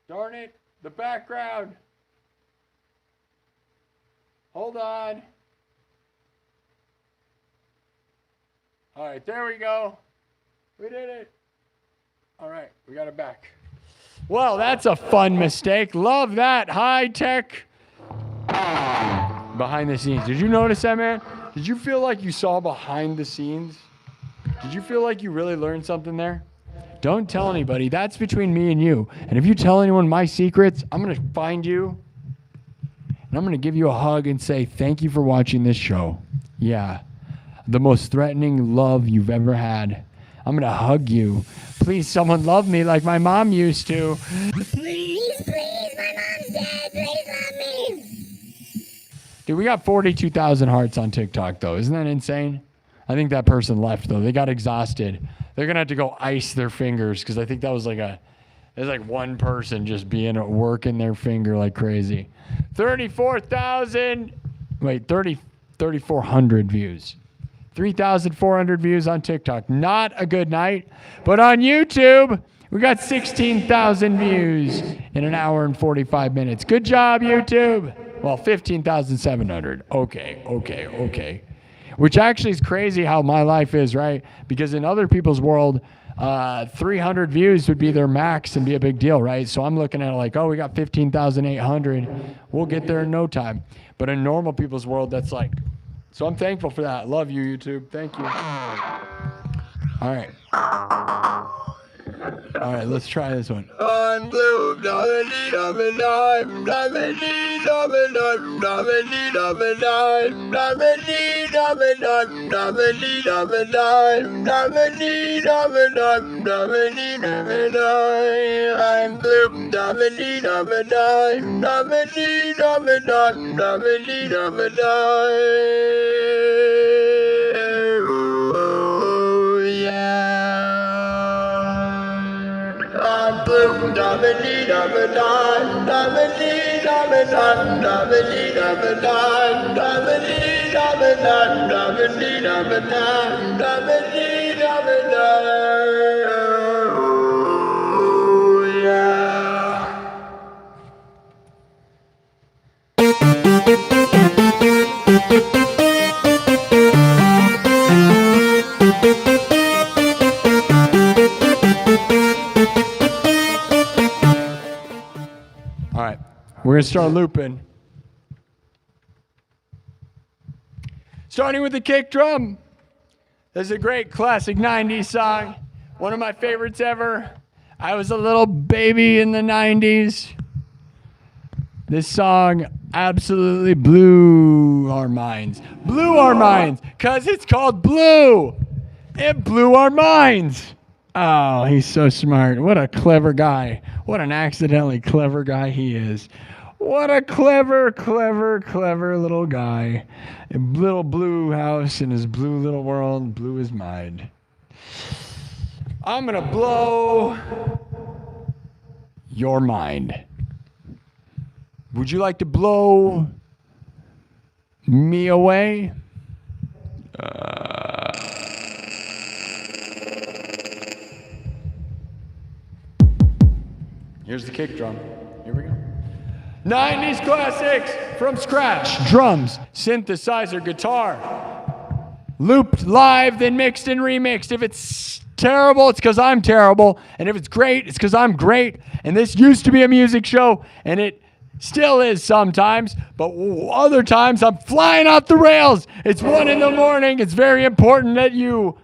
Darn it, the background. Hold on. All right, there we go. We did it. All right, we got it back. Well, that's a fun mistake. Love that high tech behind the scenes. Did you notice that, man? Did you feel like you saw behind the scenes? Did you feel like you really learned something there? Don't tell anybody. That's between me and you. And if you tell anyone my secrets, I'm going to find you and I'm going to give you a hug and say, thank you for watching this show. Yeah. The most threatening love you've ever had. I'm going to hug you. Please, someone love me like my mom used to. Please, my mom's dead. Please love me. Dude, we got 42,000 hearts on TikTok, though. Isn't that insane? I think that person left, though. They got exhausted. They're going to have to go ice their fingers because I think that was there's like one person just working their finger like crazy. 3,400 views. 3,400 views on TikTok. Not a good night. But on YouTube, we got 16,000 views in an hour and 45 minutes. Good job, YouTube. Well, 15,700. Okay. Which actually is crazy how my life is, right? Because in other people's world, 300 views would be their max and be a big deal, right? So I'm looking at it like, oh, we got 15,800. We'll get there in no time. But in normal people's world, that's like... So I'm thankful for that. Love you, YouTube. Thank you. All right. All right, let's try this one. I'm blue, All right, we're going to start looping. Starting with the kick drum. This is a great classic 90s song. One of my favorites ever. I was a little baby in the 90s. This song absolutely blew our minds. Blew our minds, because it's called Blue. It blew our minds. Oh, he's so smart. What a clever guy. What an accidentally clever guy he is. What a clever little guy. A little blue house in his blue little world blew his mind. I'm going to blow your mind. Would you like to blow me away? Here's the kick drum. Here we go. 90s classics from scratch. Drums, synthesizer, guitar. Looped live, then mixed and remixed. If it's terrible, it's because I'm terrible. And if it's great, it's because I'm great. And this used to be a music show, and it still is sometimes. But other times, I'm flying off the rails. It's 1 a.m. It's very important that you...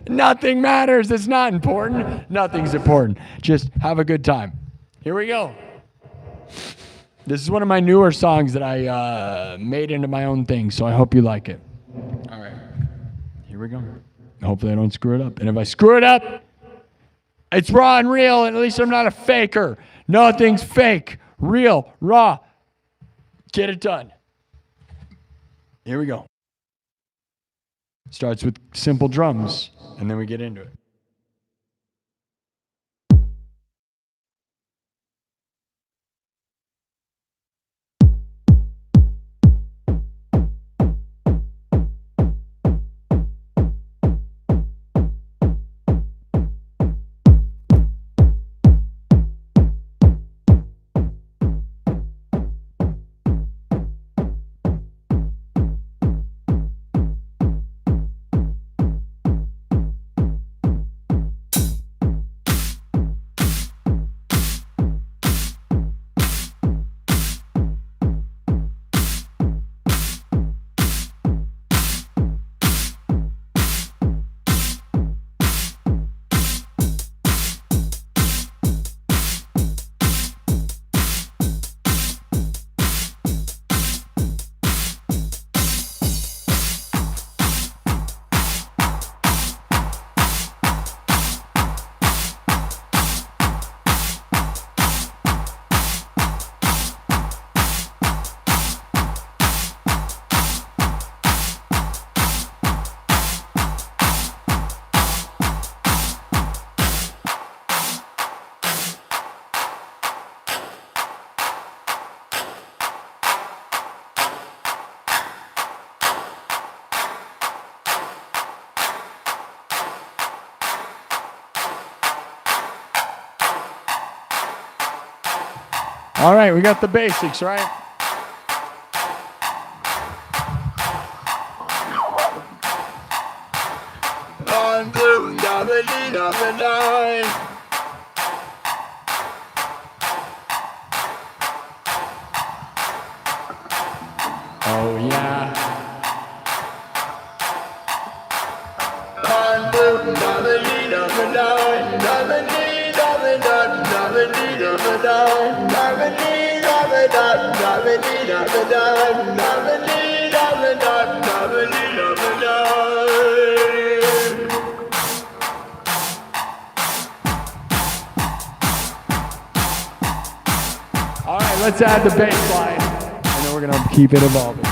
Nothing matters. It's not important. Nothing's important. Just have a good time. Here we go. This is one of my newer songs that I made into my own thing, so I hope you like it. All right. Here we go. Hopefully I don't screw it up. And if I screw it up, it's raw and real, and at least I'm not a faker. Nothing's fake. Real, raw. Get it done. Here we go. Starts with simple drums, and then we get into it. All right, we got the basics, right? I'm blue, oh yeah. I'm blue, all right, let's add the bass line, and then we're gonna keep it evolving.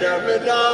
Here we go.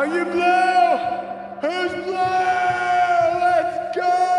Are you blue? Who's blue? Let's go!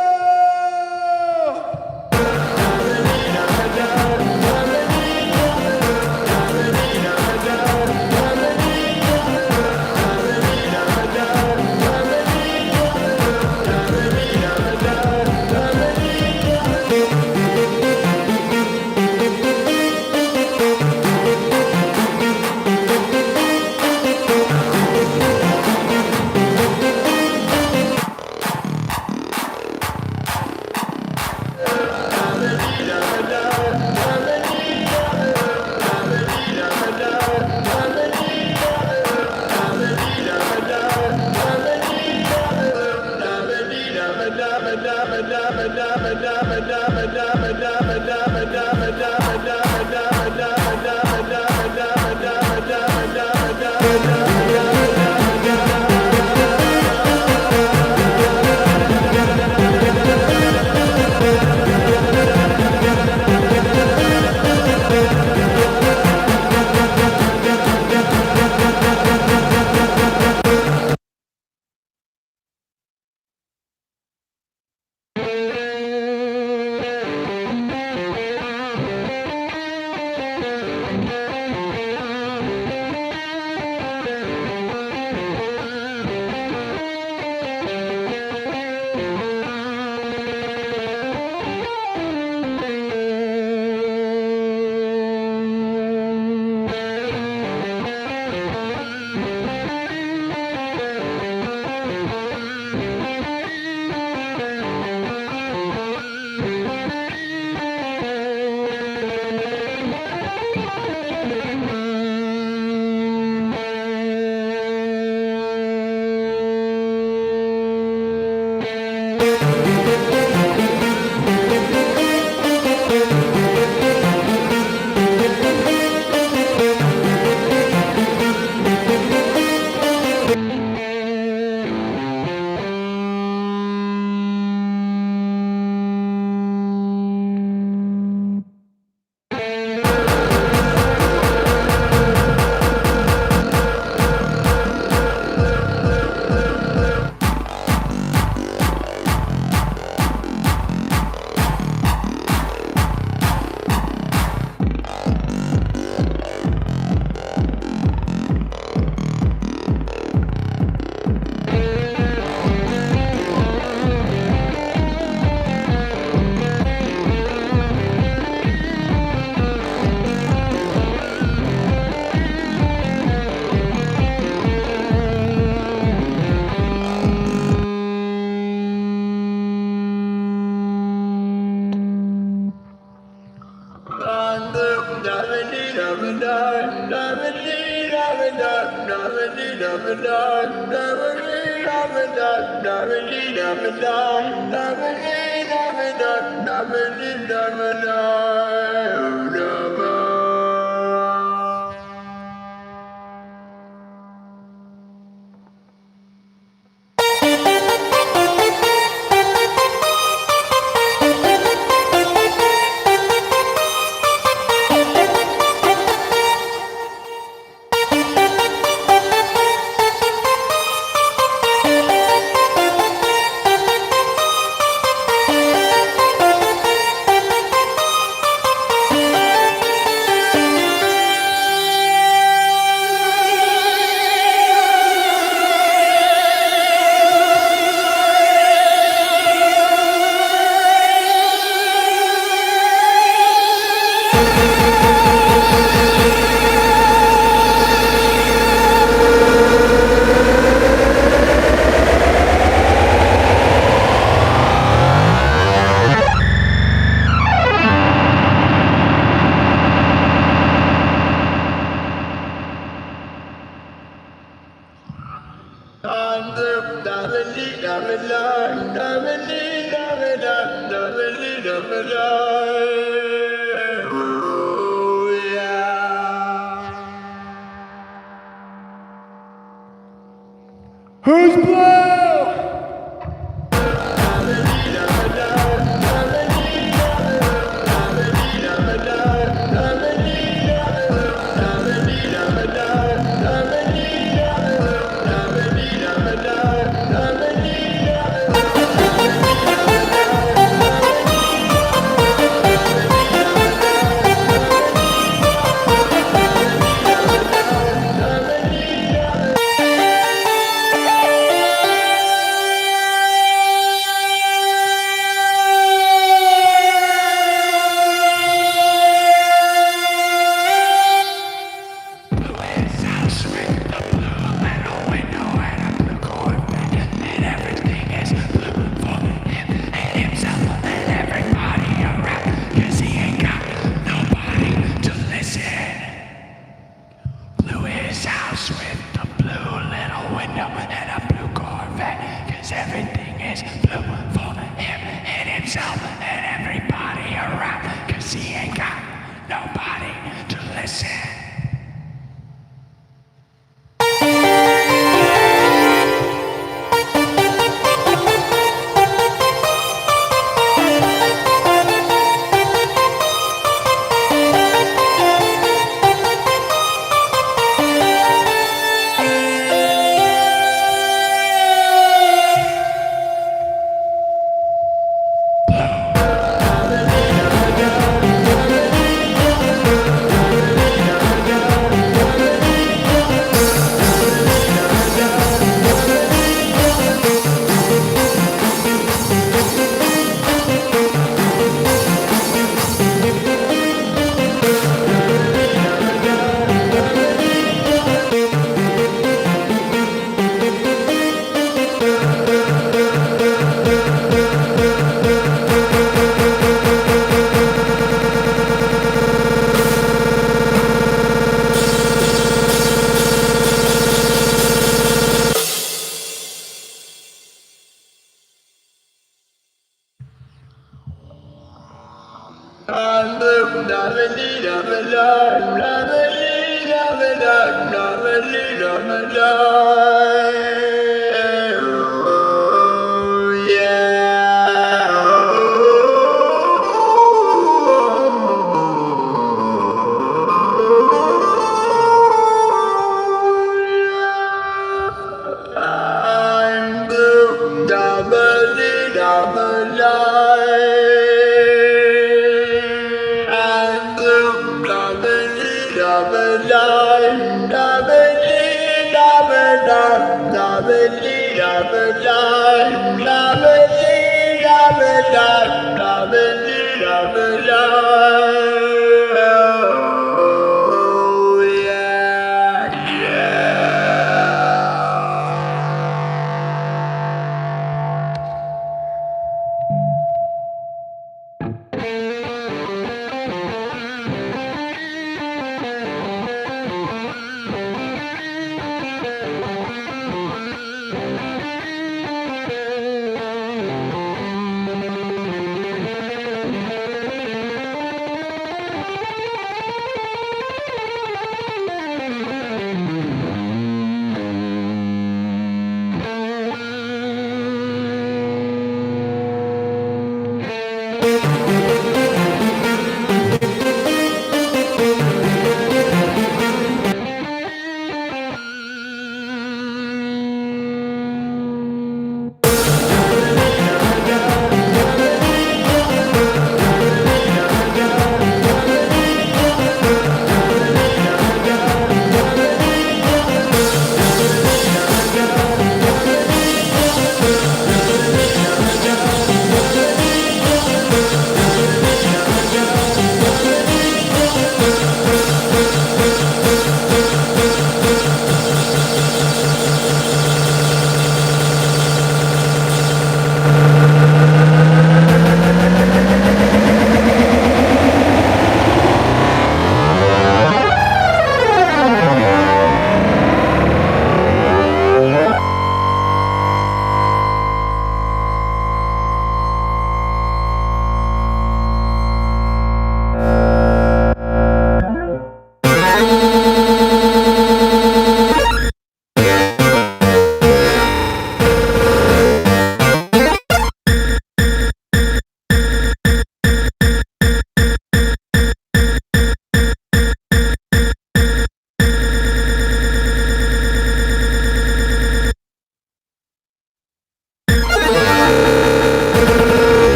is blue.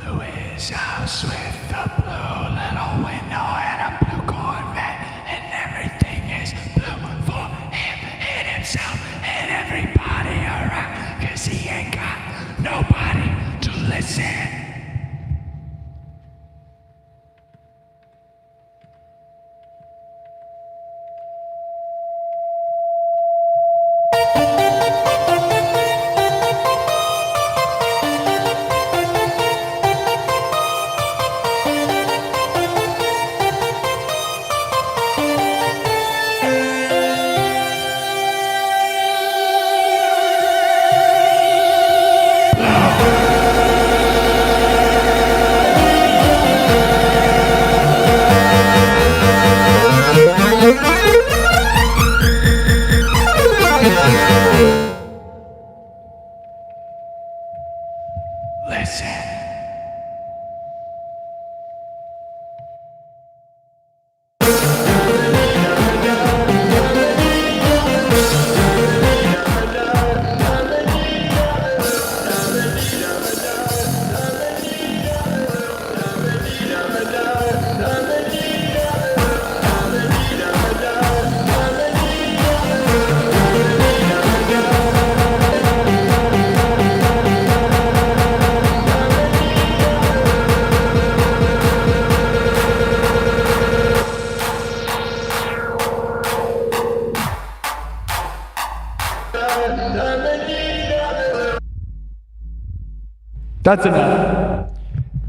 Blue is house with the blue little window and a blue Corvette, and everything is blue for him and himself and everybody around, 'cause he ain't got nobody to listen. That's enough.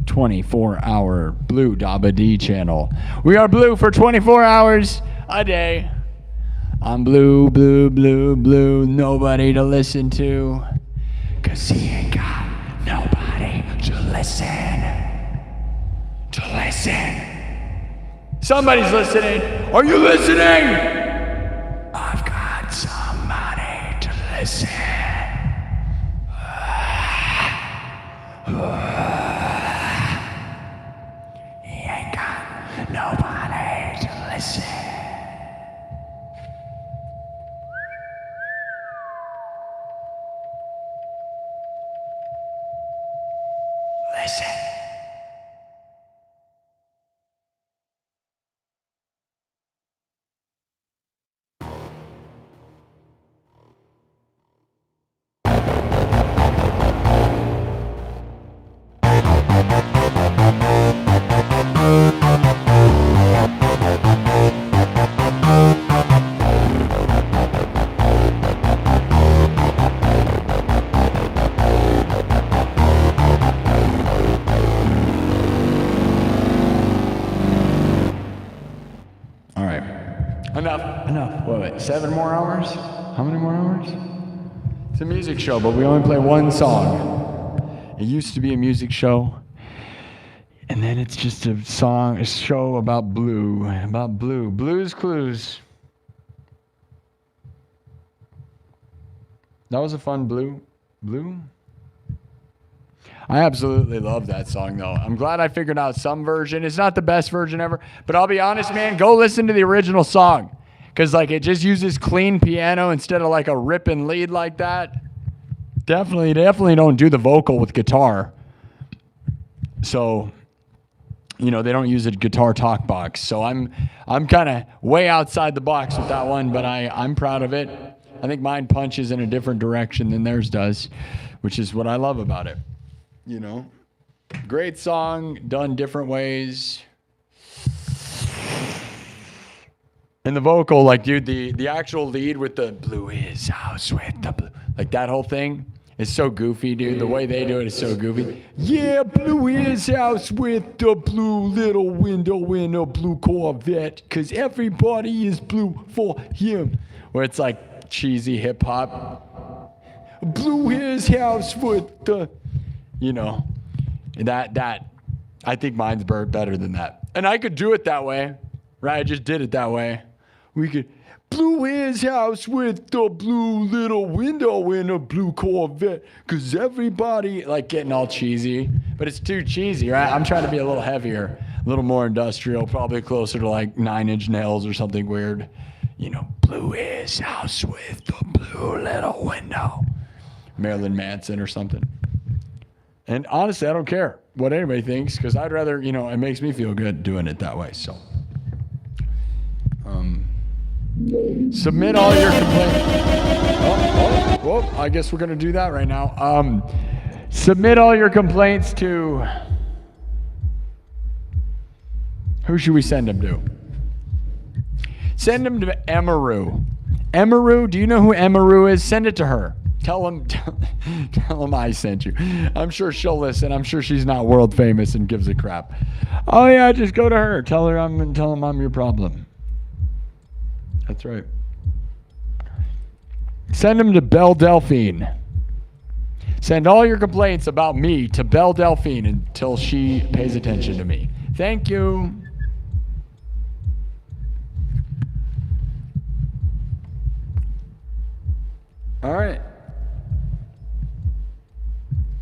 24-hour Blue Dabba D channel. We are blue for 24 hours a day. I'm blue, blue, blue, blue. Nobody to listen to, 'cause he ain't got nobody to listen. To listen. Somebody's listening. Are you listening? I've got somebody to listen. He ain't got nobody to listen. Listen. Enough. Wait, 7 more hours? How many more hours? It's a music show, but we only play one song. It used to be a music show, and then it's just a show about blue. Blue's Clues. That was a fun blue. I absolutely love that song, though. I'm glad I figured out some version. It's not the best version ever, but I'll be honest, man, go listen to the original song. Because, like, it just uses clean piano instead of, like, a ripping lead like that. Definitely don't do the vocal with guitar. So, you know, they don't use a guitar talk box. So I'm kind of way outside the box with that one, but I'm proud of it. I think mine punches in a different direction than theirs does, which is what I love about it. You know, great song, done different ways. And the vocal, like, dude, the actual lead with the blue is house with the blue, like that whole thing is so goofy, dude. The way they do it is so goofy. Yeah, blue is house with the blue little window in a blue Corvette, 'cause everybody is blue for him. Where it's like cheesy hip hop. Blue is house with the, you know, that I think mine's better than that. And I could do it that way, right? I just did it that way. We could, blue is house with the blue little window in a blue Corvette, 'cause everybody, like, getting all cheesy, but it's too cheesy, right? I'm trying to be a little heavier, a little more industrial, probably closer to like 9 Inch Nails or something weird. You know, blue is house with the blue little window. Marilyn Manson or something. And honestly, I don't care. what anybody thinks, because I'd rather, it makes me feel good doing it that way. So, submit all your complaints. I guess we're going to do that right now. Submit all your complaints to, who should we send them to? Send them to Emaru. Emaru, do you know who Emaru is? Send it to her. Tell him I sent you. I'm sure she'll listen. I'm sure she's not world famous and gives a crap. Oh yeah, just go to her. Tell him I'm your problem. That's right. Send them to Belle Delphine. Send all your complaints about me to Belle Delphine until she pays attention to me. Thank you. All right.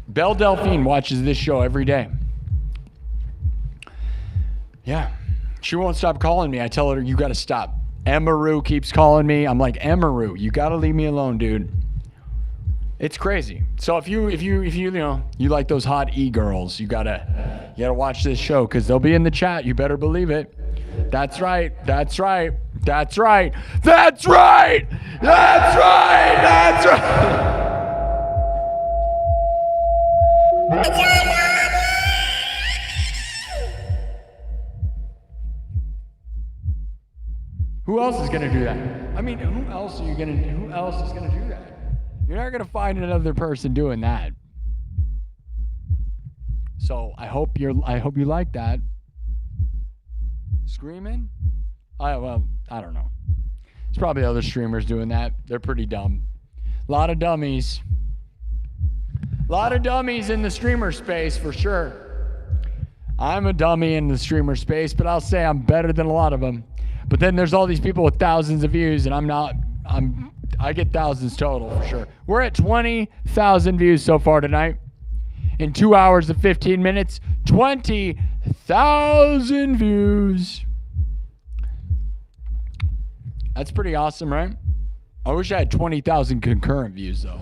Belle Delphine watches this show every day. Yeah. She won't stop calling me. I tell her, you got to stop. Emaru keeps calling me. I'm like, Emaru, you got to leave me alone, dude. It's crazy. So if you like those hot e-girls, you gotta watch this show, because they'll be in the chat. You better believe it. That's right. That's right. That's right. That's right. That's right. That's right. Who else is gonna do that? I mean, who else is gonna do that? You're not gonna find another person doing that. So I hope you like that. Screaming? I don't know. There's probably other streamers doing that. They're pretty dumb. A lot of dummies. A lot of dummies in the streamer space for sure. I'm a dummy in the streamer space, but I'll say I'm better than a lot of them. But then there's all these people with thousands of views, and I get thousands total for sure. We're at 20,000 views so far tonight. In 2 hours and 15 minutes, 20,000 views. That's pretty awesome, right? I wish I had 20,000 concurrent views, though.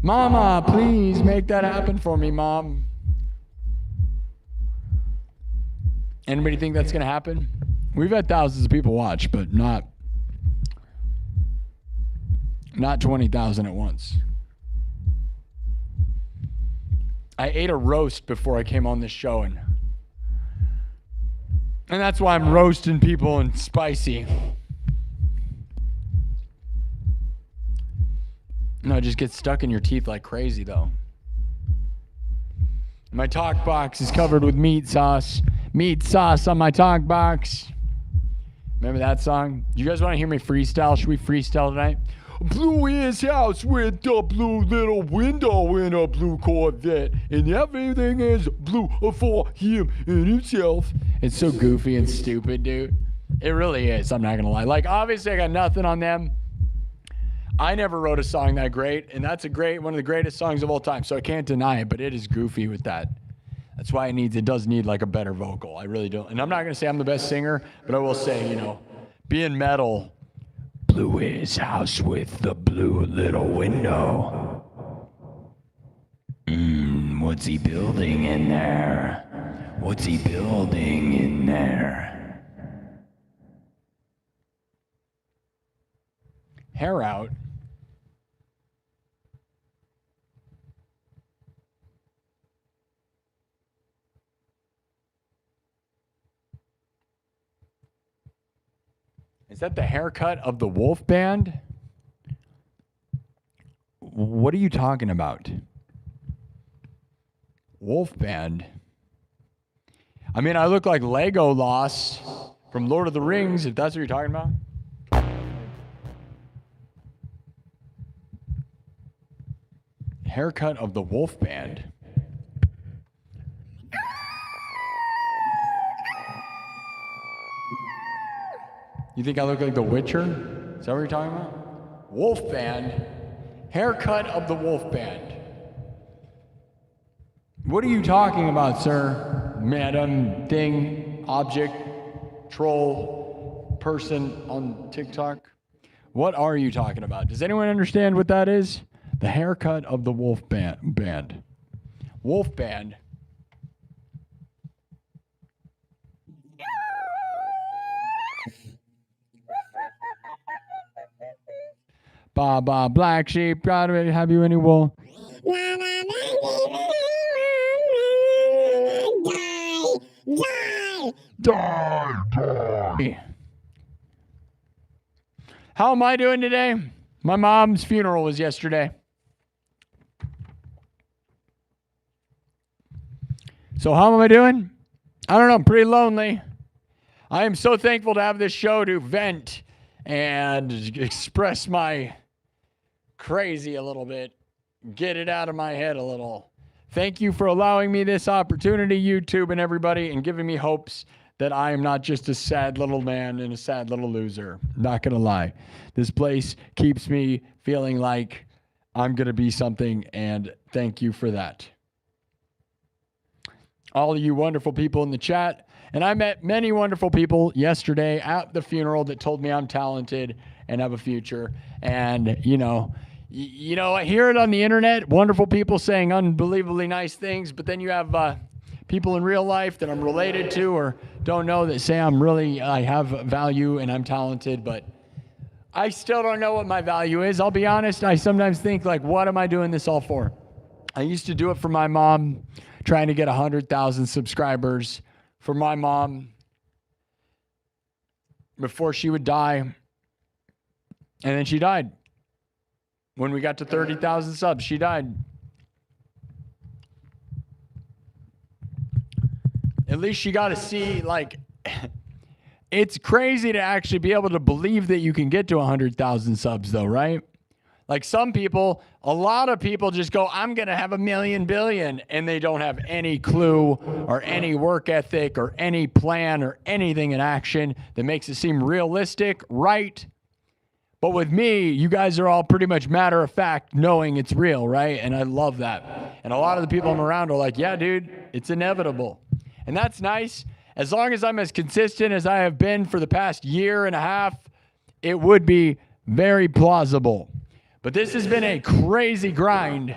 Mama, please make that happen for me, Mom. Anybody think that's going to happen? We've had thousands of people watch, but not 20,000 at once. I ate a roast before I came on this show, and that's why I'm roasting people and spicy. No, it just gets stuck in your teeth like crazy, though. My talk box is covered with meat sauce. Meat sauce on my talk box. Remember that song? Do you guys want to hear me freestyle? Should we freestyle tonight? Blew his house with a blue little window in a blue Corvette, and everything is blue for him and himself. It's so goofy and stupid, dude. It really is. I'm not gonna lie. Like, obviously, I got nothing on them. I never wrote a song that great, and that's one of the greatest songs of all time. So I can't deny it, but it is goofy with that. That's why it does need like a better vocal. I really don't. And I'm not gonna say I'm the best singer, but I will say, being metal. Blew his house with the blue little window. What's he building in there? What's he building in there? Hair out. Is that the haircut of the Wolf Band? What are you talking about? Wolf Band? I mean, I look like Legolas from Lord of the Rings, if that's what you're talking about. Haircut of the Wolf Band. You think I look like the Witcher? Is that what you're talking about? Wolf Band. Haircut of the Wolf Band. What are you talking about, sir? Madam, thing, object, troll, person on TikTok? What are you talking about? Does anyone understand what that is? The haircut of the Wolf Band. Wolf Band. Ba ba black sheep, God, have you any wool? Die. How am I doing today? My mom's funeral was yesterday. So how am I doing? I don't know. I'm pretty lonely. I am so thankful to have this show to vent and express my crazy a little bit. Get it out of my head a little. Thank you for allowing me this opportunity, YouTube and everybody, and giving me hopes that I am not just a sad little man and a sad little loser. Not going to lie. This place keeps me feeling like I'm going to be something, and thank you for that. All of you wonderful people in the chat. And I met many wonderful people yesterday at the funeral that told me I'm talented and have a future. And, I hear it on the internet, wonderful people saying unbelievably nice things, but then you have people in real life that I'm related to or don't know that say I have value and I'm talented, but I still don't know what my value is. I'll be honest. I sometimes think like, what am I doing this all for? I used to do it for my mom, trying to get 100,000 subscribers for my mom before she would die. And then she died. When we got to 30,000 subs, she died. At least she got to see, it's crazy to actually be able to believe that you can get to 100,000 subs though, right? Like some people, a lot of people just go, I'm going to have 1 million billion, and they don't have any clue or any work ethic or any plan or anything in action that makes it seem realistic, right? But with me, you guys are all pretty much matter of fact knowing it's real, right? And I love that. And a lot of the people I'm around are like, yeah, dude, it's inevitable. And that's nice. As long as I'm as consistent as I have been for the past year and a half, it would be very plausible. But this has been a crazy grind.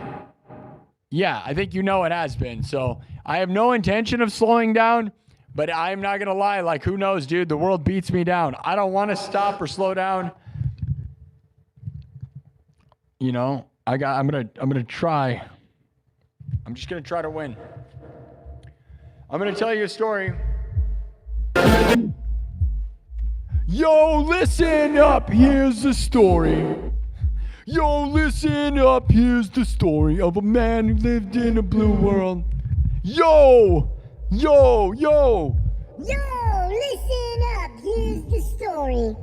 Yeah, I think it has been. So I have no intention of slowing down, but I'm not going to lie. Like, who knows, dude? The world beats me down. I don't want to stop or slow down. I'm going to try. I'm just going to try to win. I'm going to tell you a story. Yo, listen up. Here's the story. Yo, listen up, here's the story of a man who lived in a blue world. Yo, yo, yo. Yo, listen up, here's the story.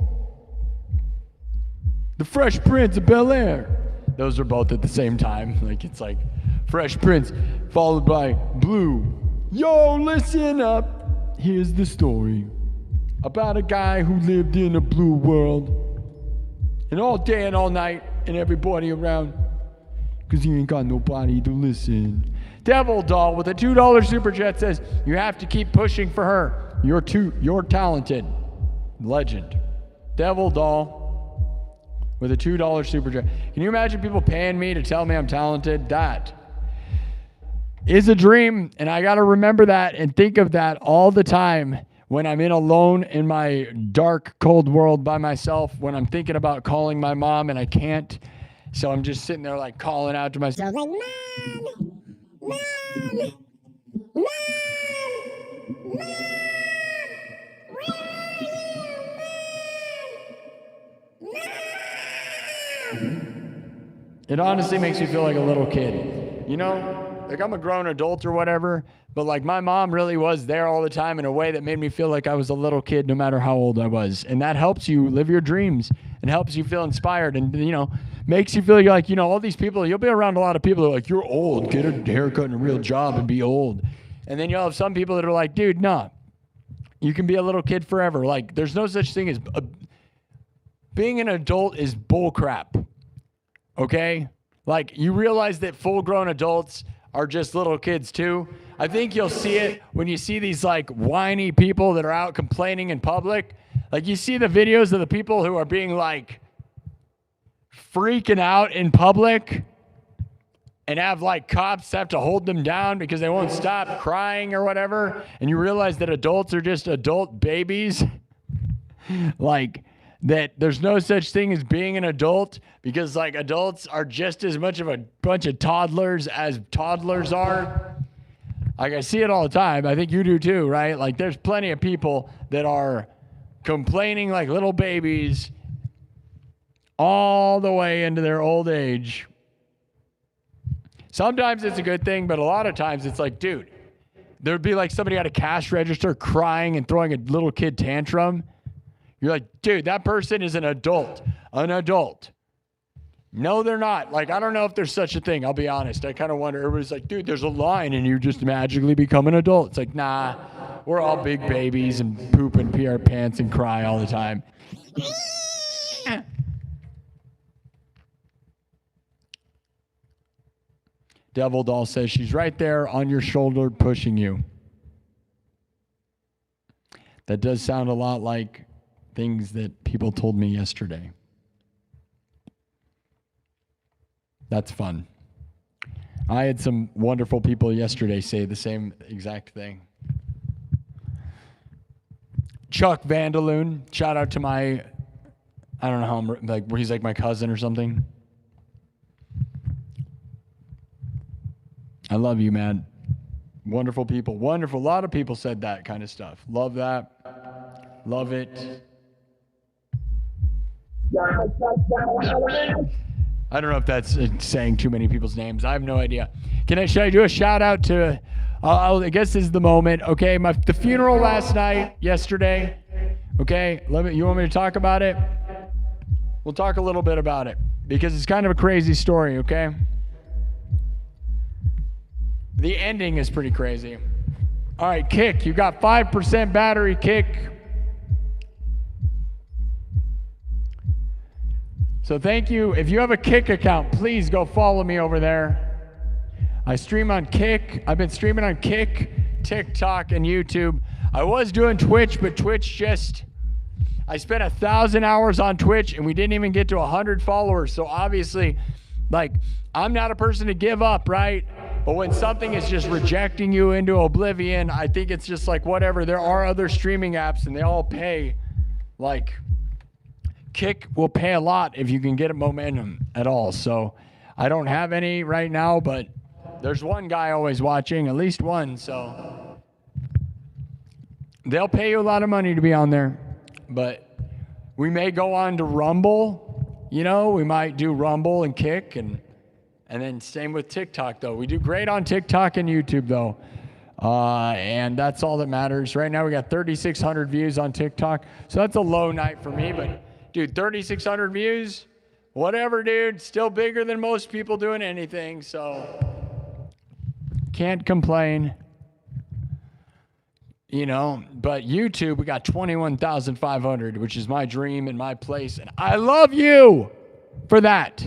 The Fresh Prince of Bel-Air. Those are both at the same time. It's like Fresh Prince followed by Blue. Yo, listen up, here's the story about a guy who lived in a blue world. And all day and all night, and everybody around, because he ain't got nobody to listen. Devil Doll with a $2 super chat says, you have to keep pushing for her. You're talented. Legend. Devil Doll with a $2 super chat. Can you imagine people paying me to tell me I'm talented? That is a dream, and I got to remember that and think of that all the time. When I'm alone in my dark, cold world by myself, when I'm thinking about calling my mom and I can't, so I'm just sitting there calling out to myself, Mom, where are you, Mom? It honestly makes me feel like a little kid, I'm a grown adult or whatever, but my mom really was there all the time in a way that made me feel like I was a little kid no matter how old I was. And that helps you live your dreams and helps you feel inspired and, makes you feel like, all these people, you'll be around a lot of people that are like, you're old, get a haircut and a real job and be old. And then you'll have some people that are like, dude, nah, you can be a little kid forever. There's no such thing as being an adult is bullcrap. Okay? You realize that full-grown adults are just little kids too. I think you'll see it when you see these whiny people that are out complaining in public. You see the videos of the people who are being freaking out in public and have cops have to hold them down because they won't stop crying or whatever. And you realize that adults are just adult babies. that there's no such thing as being an adult because like adults are just as much of a bunch of toddlers as toddlers are. Like I see it all the time. I think you do too, right? Like there's plenty of people that are complaining like little babies all the way into their old age. Sometimes it's a good thing, but a lot of times it's like, dude, there'd be like somebody at a cash register crying and throwing a little kid tantrum. You're like, dude, that person is an adult. An adult. No, they're not. Like, I don't know if there's such a thing. I'll be honest. I kind of wonder. Everybody's like, dude, there's a line and you just magically become an adult. It's like, nah, we're all big babies and poop and pee our pants and cry all the time. Devil Doll says she's right there on your shoulder pushing you. That does sound a lot like things that people told me yesterday. That's fun. I had some wonderful people yesterday say the same exact thing. Chuck Vandaloon, shout out to my, I don't know how I'm, like, he's like my cousin or something. I love you, man. Wonderful people. Wonderful. A lot of people said that kind of stuff. Love that. Love it. I don't know if that's saying too many people's names. I have no idea. Should I do a shout out to, I guess this is the moment. Okay, the funeral last night, yesterday. Okay, you want me to talk about it? We'll talk a little bit about it because it's kind of a crazy story, okay? The ending is pretty crazy. All right, Kick, you got 5% battery, Kick. So thank you. If you have a Kick account, please go follow me over there. I stream on Kick. I've been streaming on Kick, TikTok, and YouTube. I was doing Twitch, but Twitch I spent 1,000 hours on Twitch, and we didn't even get to 100 followers. So obviously, like, I'm not a person to give up, right? But when something is just rejecting you into oblivion, I think it's just like, whatever. There are other streaming apps, and they all pay, like... Kick will pay a lot if you can get a momentum at all. So I don't have any right now, but there's one guy always watching, at least one. So they'll pay you a lot of money to be on there, but we may go on to Rumble. You know, we might do Rumble and Kick and then same with TikTok though. We do great on TikTok and YouTube though. And that's all that matters. Right now we got 3,600 views on TikTok. So that's a low night for me, but dude, 3,600 views, whatever, dude. Still bigger than most people doing anything, so can't complain. You know, but YouTube, we got 21,500, which is my dream and my place, and I love you for that.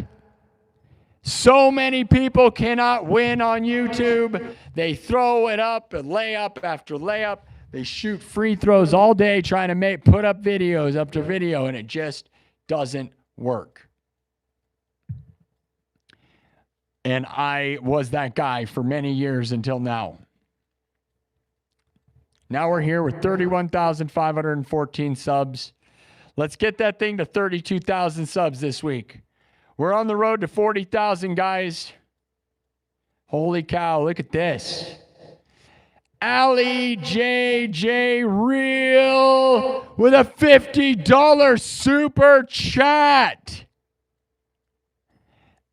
So many people cannot win on YouTube. They throw it up and layup after layup. They shoot free throws all day trying to put up videos after video, and it just doesn't work. And I was that guy for many years until now. Now we're here with 31,514 subs. Let's get that thing to 32,000 subs this week. We're on the road to 40,000, guys. Holy cow, look at this. Ali JJ Real with a $50 super chat.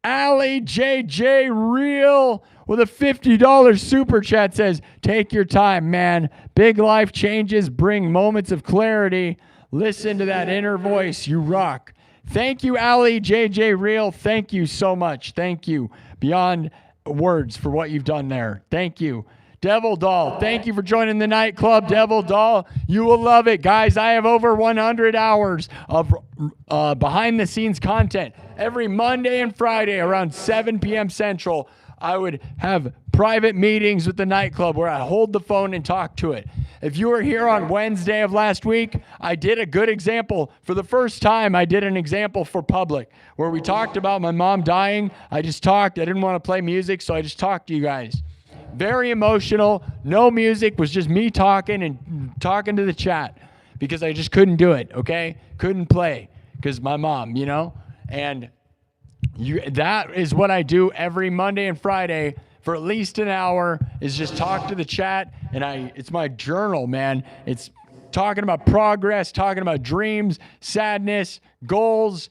Ali JJ Real with a $50 super chat says, take your time, man. Big life changes bring moments of clarity. Listen to that inner voice. You rock. Thank you, Ali JJ Real. Thank you so much. Thank you. Beyond words for what you've done there. Thank you. Devil Doll, thank you for joining the nightclub, Devil Doll. You will love it. Guys, I have over 100 hours of behind-the-scenes content. Every Monday and Friday around 7 p.m. Central, I would have private meetings with the nightclub where I hold the phone and talk to it. If you were here on Wednesday of last week, I did a good example. For the first time, I did an example for public where we talked about my mom dying. I just talked. I didn't want to play music, so I just talked to you guys. Very emotional, no music, was just me talking and talking to the chat because I just couldn't do it, okay? Couldn't play. because my mom, you know? And that is what I do every Monday and Friday for at least an hour, is just talk to the chat. And it's my journal, man. It's talking about progress, talking about dreams, sadness, goals,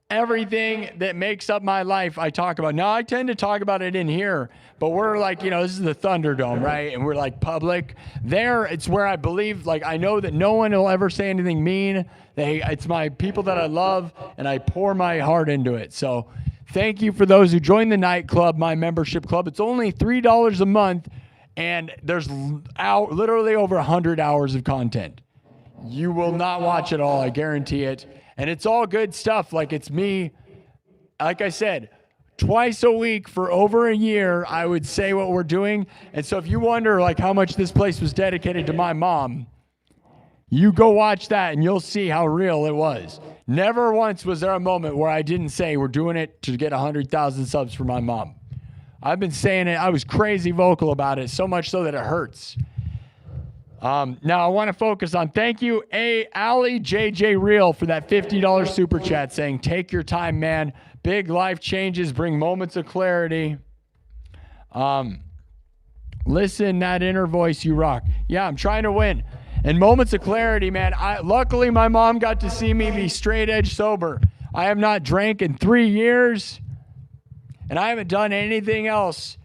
everything that makes up my life I talk about. Now, I tend to talk about it in here, but we're like, you know, this is the Thunderdome, right? And we're like public. There, it's where I believe, like, I know that no one will ever say anything mean. It's my people that I love, and I pour my heart into it. So thank you for those who joined the nightclub, my membership club. It's only $3 a month, and there's literally over 100 hours of content. You will not watch it all, I guarantee it. And it's all good stuff. Like, it's me, like I said, twice a week for over a year, I would say what we're doing. And so if you wonder, like, how much this place was dedicated to my mom, you go watch that and you'll see how real it was. Never once was there a moment where I didn't say we're doing it to get 100,000 subs for my mom. I've been saying it. I was crazy vocal about it, so much so that it hurts. Now I want to focus on, thank you, Ali JJ Real, for that $50 super chat saying, take your time, man. Big life changes bring moments of clarity. Listen, that inner voice, you rock. Yeah, I'm trying to win. And moments of clarity, man. Luckily, my mom got to see me be straight edge sober. I have not drank in 3 years, and I haven't done anything else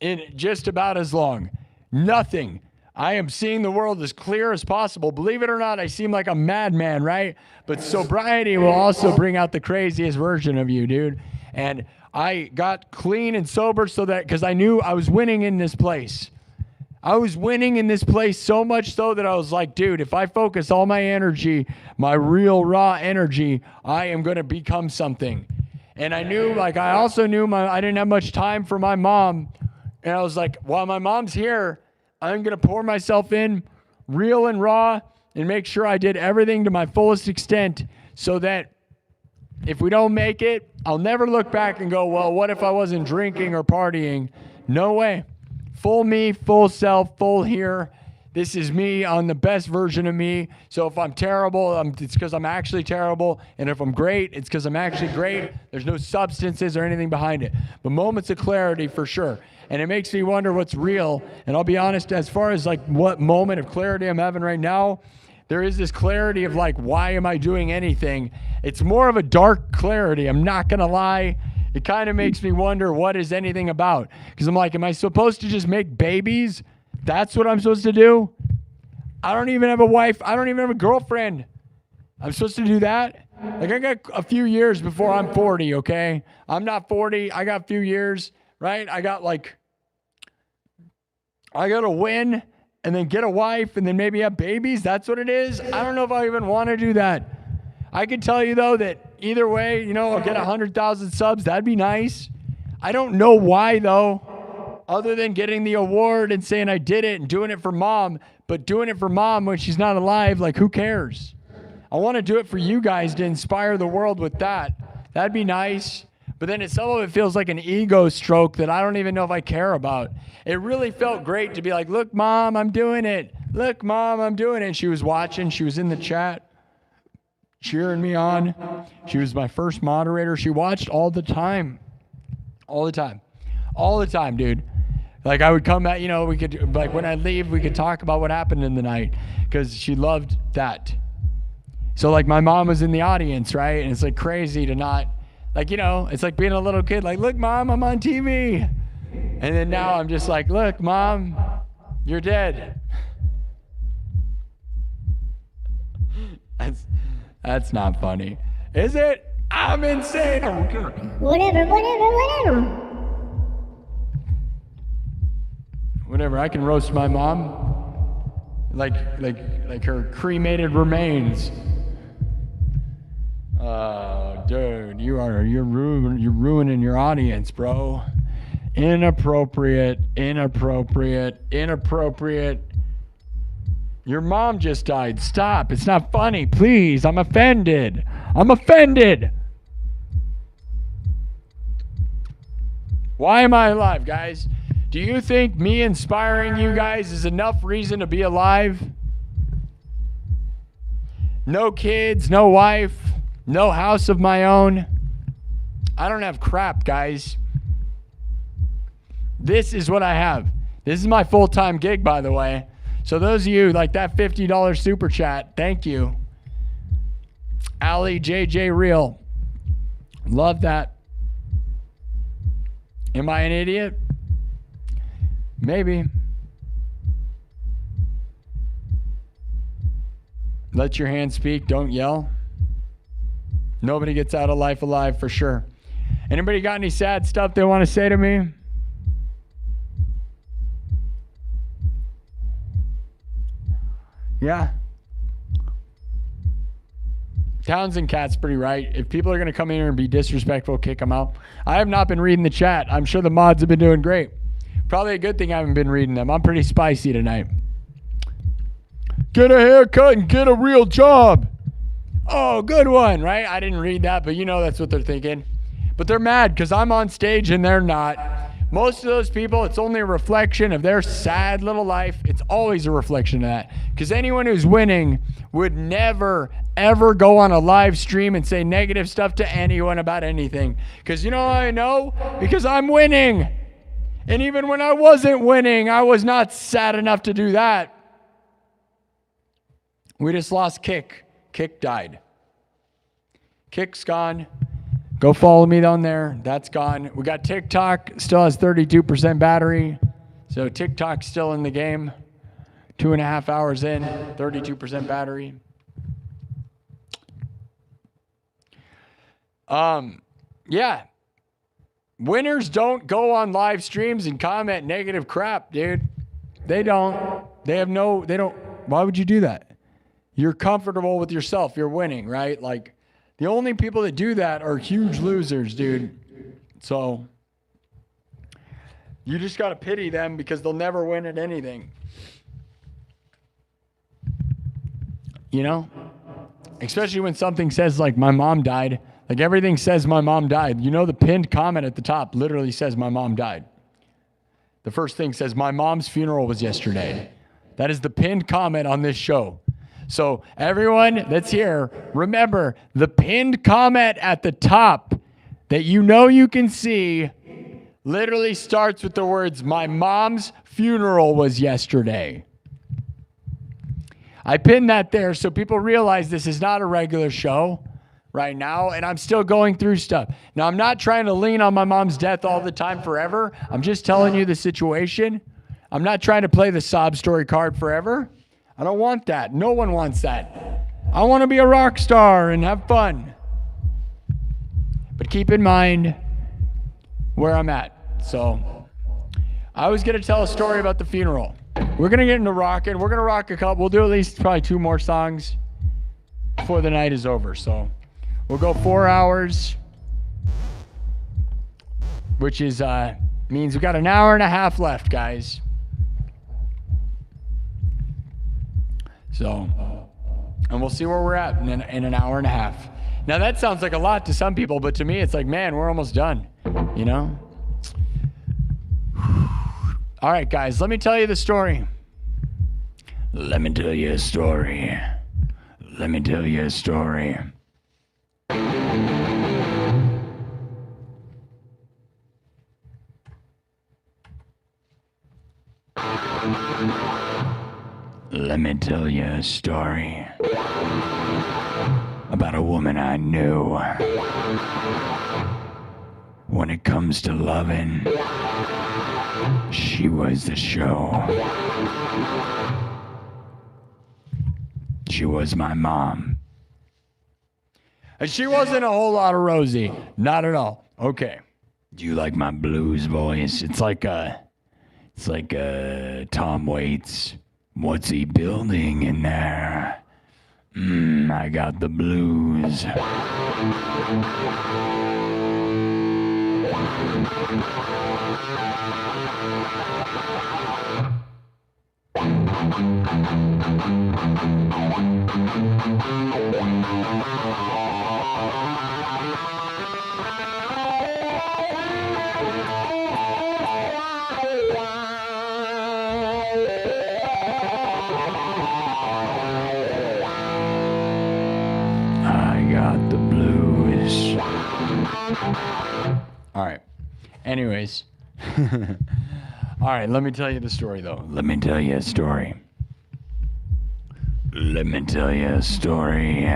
in just about as long. Nothing. I am seeing the world as clear as possible. Believe it or not, I seem like a madman, right? But sobriety will also bring out the craziest version of you, dude. And I got clean and sober so that, because I knew I was winning in this place. I was winning in this place so much so that I was like, dude, if I focus all my energy, my real raw energy, I am going to become something. And I knew, like, I also knew I didn't have much time for my mom. And I was like, while my mom's here, I'm going to pour myself in real and raw and make sure I did everything to my fullest extent so that if we don't make it, I'll never look back and go, well, what if I wasn't drinking or partying? No way. Full me, full self, full here. This is me on the best version of me. So if I'm terrible, it's because I'm actually terrible. And if I'm great, it's because I'm actually great. There's no substances or anything behind it. But moments of clarity for sure. And it makes me wonder what's real. And I'll be honest, as far as like what moment of clarity I'm having right now, there is this clarity of like, why am I doing anything? It's more of a dark clarity. I'm not going to lie. It kind of makes me wonder, what is anything about? Because I'm like, am I supposed to just make babies? That's what I'm supposed to do? I don't even have a wife. I don't even have a girlfriend. I'm supposed to do that? Like, I got a few years before I'm 40, okay? I'm not 40. I got a few years, right? I got to win and then get a wife and then maybe have babies. That's what it is. I don't know if I even want to do that. I can tell you, though, that either way, you know, I'll get 100,000 subs. That'd be nice. I don't know why, though, other than getting the award and saying I did it and doing it for mom. But doing it for mom when she's not alive, like, who cares? I want to do it for you guys to inspire the world with that. That'd be nice. But then some of it feels like an ego stroke that I don't even know if I care about. It really felt great to be like, look, Mom, I'm doing it. Look, Mom, I'm doing it. And she was watching. She was in the chat, cheering me on. She was my first moderator. She watched all the time. All the time. All the time, dude. Like, I would come back, you know, we could, like, when I leave, we could talk about what happened in the night because she loved that. So, like, my mom was in the audience, right? And it's, like, crazy to not, like, you know, it's like being a little kid, like, look, Mom, I'm on TV. And then now I'm just like, look, Mom, you're dead. That's not funny. Is it? I'm insane. Whatever, I can roast my mom like her cremated remains. Dude, you're ruining your audience, bro. Inappropriate. Your mom just died. Stop. It's not funny. Please. I'm offended. Why am I alive, guys? Do you think me inspiring you guys is enough reason to be alive? No kids, no wife, No house of my own. I don't have crap, guys. This is what I have. This is my full-time gig, by the way. So those of you like that $50 super chat, thank you. Ali JJ Real. Love that. Am I an idiot? Maybe. Let your hands speak. Don't yell. Nobody gets out of life alive for sure. Anybody got any sad stuff they want to say to me? Yeah. Townsend Cat's pretty right. If people are going to come in here and be disrespectful, kick them out. I have not been reading the chat. I'm sure the mods have been doing great. Probably a good thing I haven't been reading them. I'm pretty spicy tonight. Get a haircut and get a real job. Oh, good one, right? I didn't read that, but you know that's what they're thinking. But they're mad because I'm on stage and they're not. Most of those people, it's only a reflection of their sad little life. It's always a reflection of that. Because anyone who's winning would never, ever go on a live stream and say negative stuff to anyone about anything. Because you know how I know? Because I'm winning. And even when I wasn't winning, I was not sad enough to do that. We just lost Kick. Kick died. Kick's gone. Go follow me down there. That's gone. We got TikTok. Still has 32% battery. So TikTok's still in the game. 2.5 hours in. 32% battery. Yeah. Winners don't go on live streams and comment negative crap, dude. They don't. They don't. Why would you do that? You're comfortable with yourself. You're winning, right? Like, the only people that do that are huge losers, dude. So you just got to pity them because they'll never win at anything. You know? Especially when something says, like, my mom died. Like, everything says my mom died. You know, the pinned comment at the top literally says my mom died. The first thing says my mom's funeral was yesterday. That is the pinned comment on this show. So everyone that's here, remember the pinned comment at the top that you know you can see literally starts with the words, my mom's funeral was yesterday. I pinned that there so people realize this is not a regular show right now, and I'm still going through stuff. Now, I'm not trying to lean on my mom's death all the time forever. I'm just telling you the situation. I'm not trying to play the sob story card forever. I don't want that. No one wants that. I want to be a rock star and have fun. But keep in mind where I'm at. So I was going to tell a story about the funeral. We're going to get into rocking. We're going to rock a couple. We'll do at least probably 2 more songs before the night is over. So we'll go 4 hours, which is means we got an hour and a half left, guys. So, and we'll see where we're at in an hour and a half. Now that sounds like a lot to some people, but to me it's like, man, we're almost done, you know? All right, guys, let me tell you the story. Let me tell you a story. Let me tell you a story. Let me tell you a story about a woman I knew. When it comes to loving, she was the show. She was my mom. And she wasn't a whole lot of rosy. Not at all. Okay. Do you like my blues voice? It's like Tom Waits. What's he building in there? I got the blues. I got the blues. All right. Anyways. All right, let me tell you the story, though. Let me tell you a story. Let me tell you a story.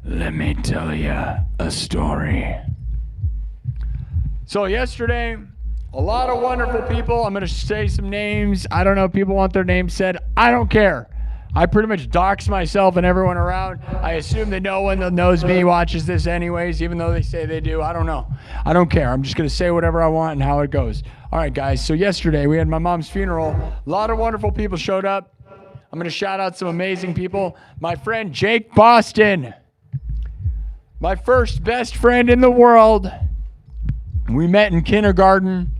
Let me tell you a story. So yesterday, a lot of wonderful people. I'm going to say some names. I don't know if people want their names said. I don't care. I pretty much dox myself and everyone around. I assume that no one that knows me watches this anyways, even though they say they do. I don't know. I don't care. I'm just going to say whatever I want and how it goes. All right, guys. So yesterday we had my mom's funeral. A lot of wonderful people showed up. I'm going to shout out some amazing people. My friend Jake Boston. My first best friend in the world. We met in kindergarten.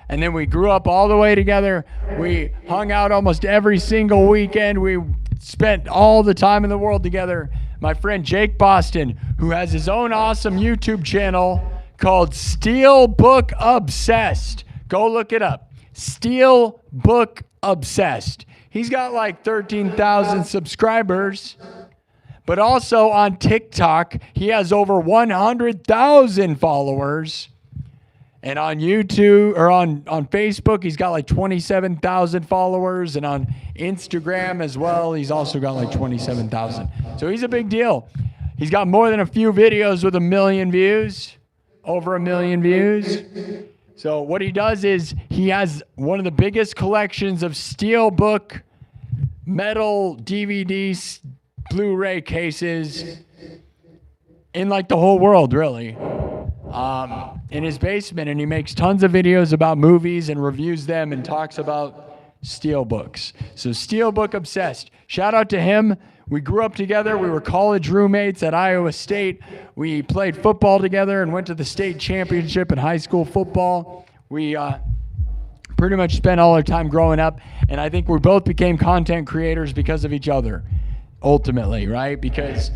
And then we grew up all the way together. We hung out almost every single weekend. We spent all the time in the world together. My friend Jake Boston, who has his own awesome YouTube channel called Steel Book Obsessed. Go look it up. Steel Book Obsessed. He's got like 13,000 subscribers. But also on TikTok, he has over 100,000 followers. And on YouTube, or on Facebook, he's got like 27,000 followers. And on Instagram as well, he's also got like 27,000. So he's a big deal. He's got more than a few videos with 1 million views. Over 1 million views. So what he does is he has one of the biggest collections of steelbook, metal, DVDs, Blu-ray cases in like the whole world, really. In his basement, and he makes tons of videos about movies and reviews them and talks about steelbooks. So Steelbook Obsessed. Shout out to him. We grew up together. We were college roommates at Iowa State. We played football together and went to the state championship in high school football. We pretty much spent all our time growing up, and I think we both became content creators because of each other, ultimately, right? Because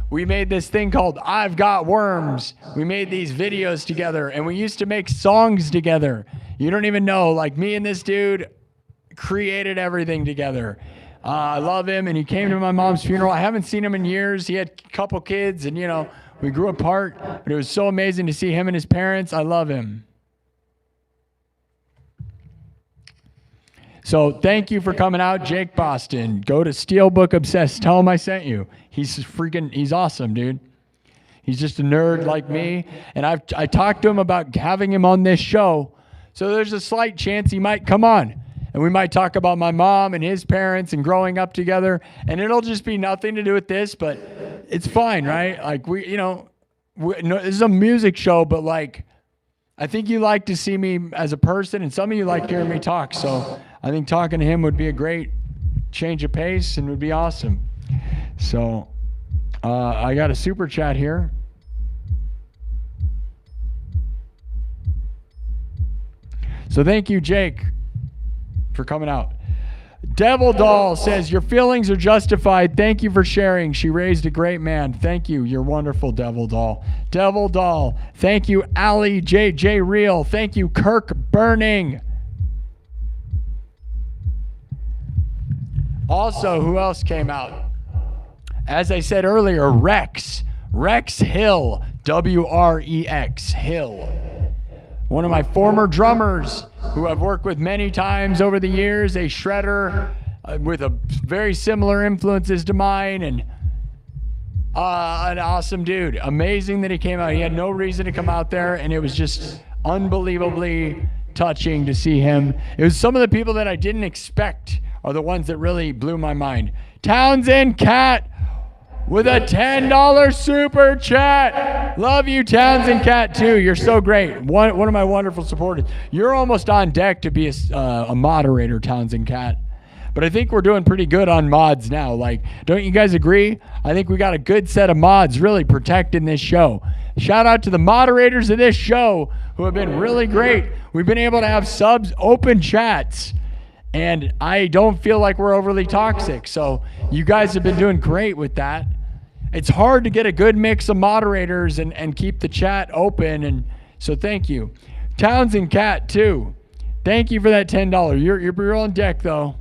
we made this thing called I've Got Worms. We made these videos together, and we used to make songs together. You don't even know, like me and this dude created everything together. I love him, and he came to my mom's funeral. I haven't seen him in years. He had a couple kids, and, you know, we grew apart, but it was so amazing to see him and his parents. I love him. So thank you for coming out, Jake Boston. Go to Steelbook Obsessed. Tell him I sent you. He's awesome, dude. He's just a nerd like me. And I talked to him about having him on this show. So there's a slight chance he might come on. And we might talk about my mom and his parents and growing up together. And it'll just be nothing to do with this, but it's fine, right? Like, this is a music show, but like, I think you like to see me as a person, and some of you like hearing me talk. So I think talking to him would be a great change of pace and would be awesome. So I got a super chat here. So thank you, Jake, for coming out. Devil Doll says, your feelings are justified. Thank you for sharing. She raised a great man. Thank you. You're wonderful, Devil Doll. Devil Doll. Thank you, Ali JJ Real. Thank you, Kirk Burning. Also, who else came out? As I said earlier, Rex Hill, W-R-E-X, Hill. One of my former drummers who I've worked with many times over the years, a shredder with a very similar influences to mine, and an awesome dude. Amazing that he came out. He had no reason to come out there, and it was just unbelievably touching to see him. It was some of the people that I didn't expect are the ones that really blew my mind. Townsend Cat with a $10 super chat. Love you, Townsend Cat, too. You're so great. One of my wonderful supporters. You're almost on deck to be a moderator, Townsend Cat. But I think we're doing pretty good on mods now. Like, don't you guys agree? I think we got a good set of mods really protecting this show. Shout out to the moderators of this show who have been really great. We've been able to have subs, open chats, and I don't feel like we're overly toxic. So you guys have been doing great with that. It's hard to get a good mix of moderators and keep the chat open. And so thank you. Townsend Cat, too. Thank you for that $10. You're on deck, though.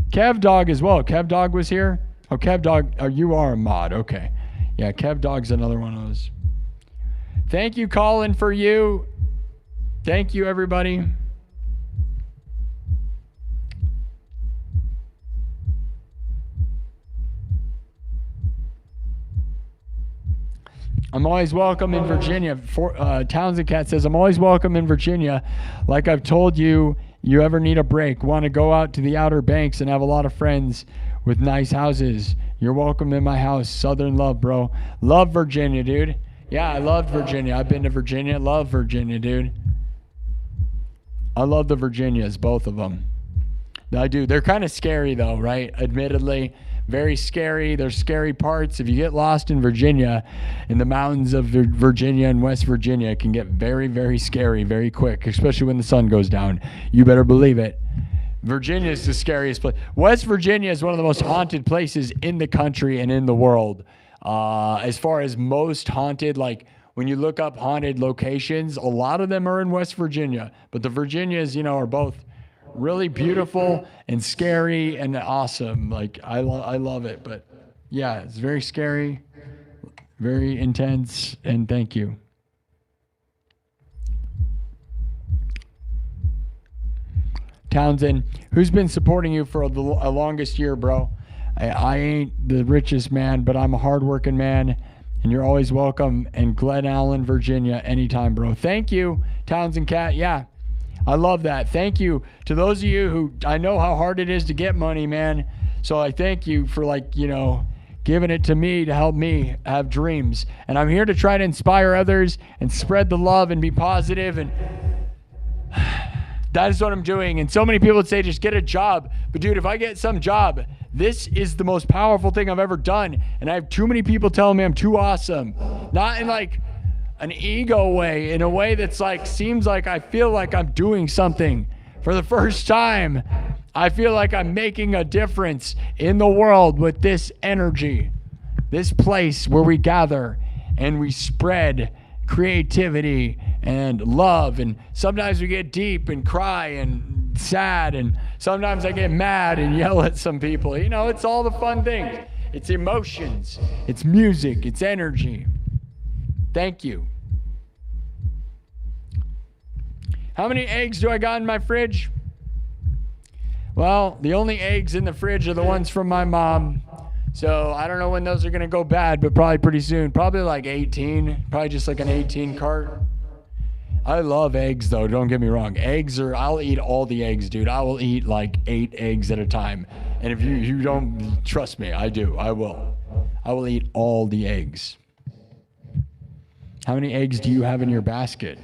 Kev Dog as well. Kev Dog was here. Oh, Kev Dog, you are a mod. Okay. Yeah, Kev Dog's another one of those. Thank you, Colin, for you. Thank you, everybody. I'm always welcome in Virginia. Townsend Cat says, I'm always welcome in Virginia. Like I've told you, you ever need a break, want to go out to the Outer Banks and have a lot of friends with nice houses, you're welcome in my house. Southern love, bro. Love Virginia, dude. Yeah, I love Virginia. I've been to Virginia. Love Virginia, dude. I love the Virginias, both of them. I do. They're kind of scary, though, right? Admittedly. Very scary. There's scary parts. If you get lost in Virginia, in the mountains of Virginia and West Virginia, it can get very, very scary very quick, especially when the sun goes down. You better believe it. Virginia is the scariest place. West Virginia is one of the most haunted places in the country and in the world. As far as most haunted, like when you look up haunted locations, a lot of them are in West Virginia. But the Virginias, are both really beautiful and scary and awesome. Like I love it, but yeah, it's very scary, very intense, and thank you. Townsend, who's been supporting you for the longest year, bro? I ain't the richest man, but I'm a hardworking man, and you're always welcome in Glen Allen, Virginia, anytime, bro. Thank you, Townsend Cat. Yeah. I love that. Thank you to those of you who, I know how hard it is to get money, man. So I thank you for giving it to me to help me have dreams. And I'm here to try to inspire others and spread the love and be positive. And that is what I'm doing. And so many people would say, just get a job. But dude, if I get some job, this is the most powerful thing I've ever done. And I have too many people telling me I'm too awesome. Not in an ego way, in a way that's seems like I feel like I'm doing something for the first time. I feel like I'm making a difference in the world with this energy, this place where we gather and we spread creativity and love. And sometimes we get deep and cry and sad, and sometimes I get mad and yell at some people. It's all the fun things. It's emotions, it's music, it's energy. Thank you. How many eggs do I got in my fridge? Well, the only eggs in the fridge are the ones from my mom. So I don't know when those are going to go bad, but probably pretty soon. Probably 18. Probably just an 18 cart. I love eggs, though. Don't get me wrong. I'll eat all the eggs, dude. I will eat 8 eggs at a time. And if you don't trust me, I do. I will. I will eat all the eggs. How many eggs do you have in your basket?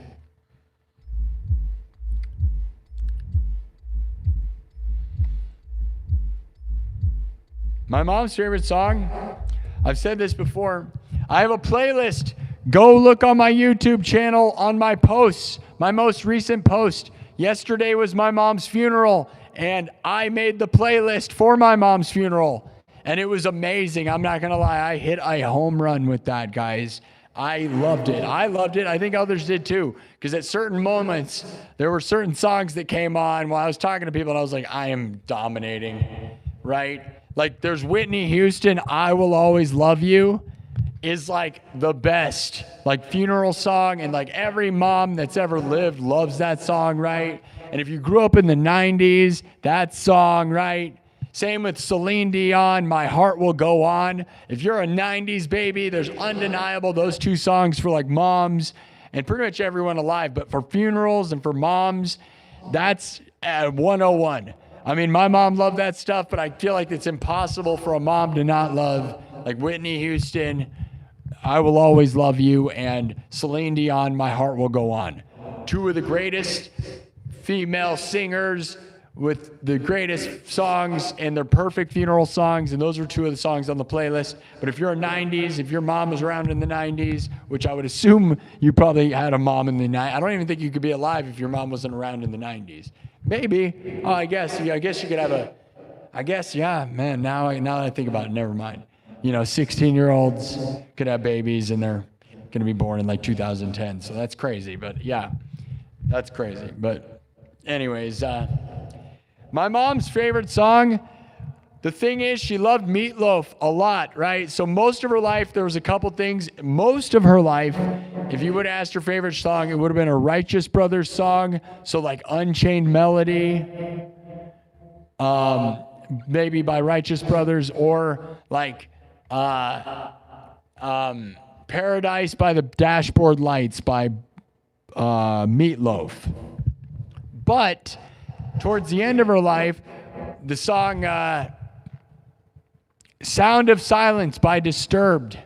My mom's favorite song, I've said this before, I have a playlist. Go look on my YouTube channel on my posts. My most recent post. Yesterday was my mom's funeral, and I made the playlist for my mom's funeral. And it was amazing. I'm not going to lie. I hit a home run with that, guys. I loved it. I think others did too. Because at certain moments, there were certain songs that came on while I was talking to people, and I was like, I am dominating, right? There's Whitney Houston, I Will Always Love You is the best funeral song, and every mom that's ever lived loves that song, right? And if you grew up in the 90s, that song, right? Same with Celine Dion, My Heart Will Go On. If you're a 90s baby, there's undeniable those two songs for moms and pretty much everyone alive. But for funerals and for moms, that's 101. I mean, my mom loved that stuff, but I feel like it's impossible for a mom to not love Whitney Houston, I Will Always Love You, and Celine Dion, My Heart Will Go On. Two of the greatest female singers with the greatest songs, and they're perfect funeral songs, and those are two of the songs on the playlist. But if you're a 90s, if your mom was around in the 90s, which I would assume you probably had a mom in the 90s. I don't even think you could be alive if your mom wasn't around in the 90s. Maybe. Oh, I guess you could have yeah, man, now that I think about it, never mind. 16-year-olds could have babies, and they're going to be born in 2010. So that's crazy, but yeah, that's crazy. But anyways, my mom's favorite song, the thing is, she loved Meatloaf a lot, right? So most of her life, there was a couple things. Most of her life, if you would have asked her favorite song, it would have been a Righteous Brothers song. So like Unchained Melody, maybe by Righteous Brothers, or like Paradise by the Dashboard Lights by Meatloaf. But towards the end of her life, the song Sound of Silence by Disturbed.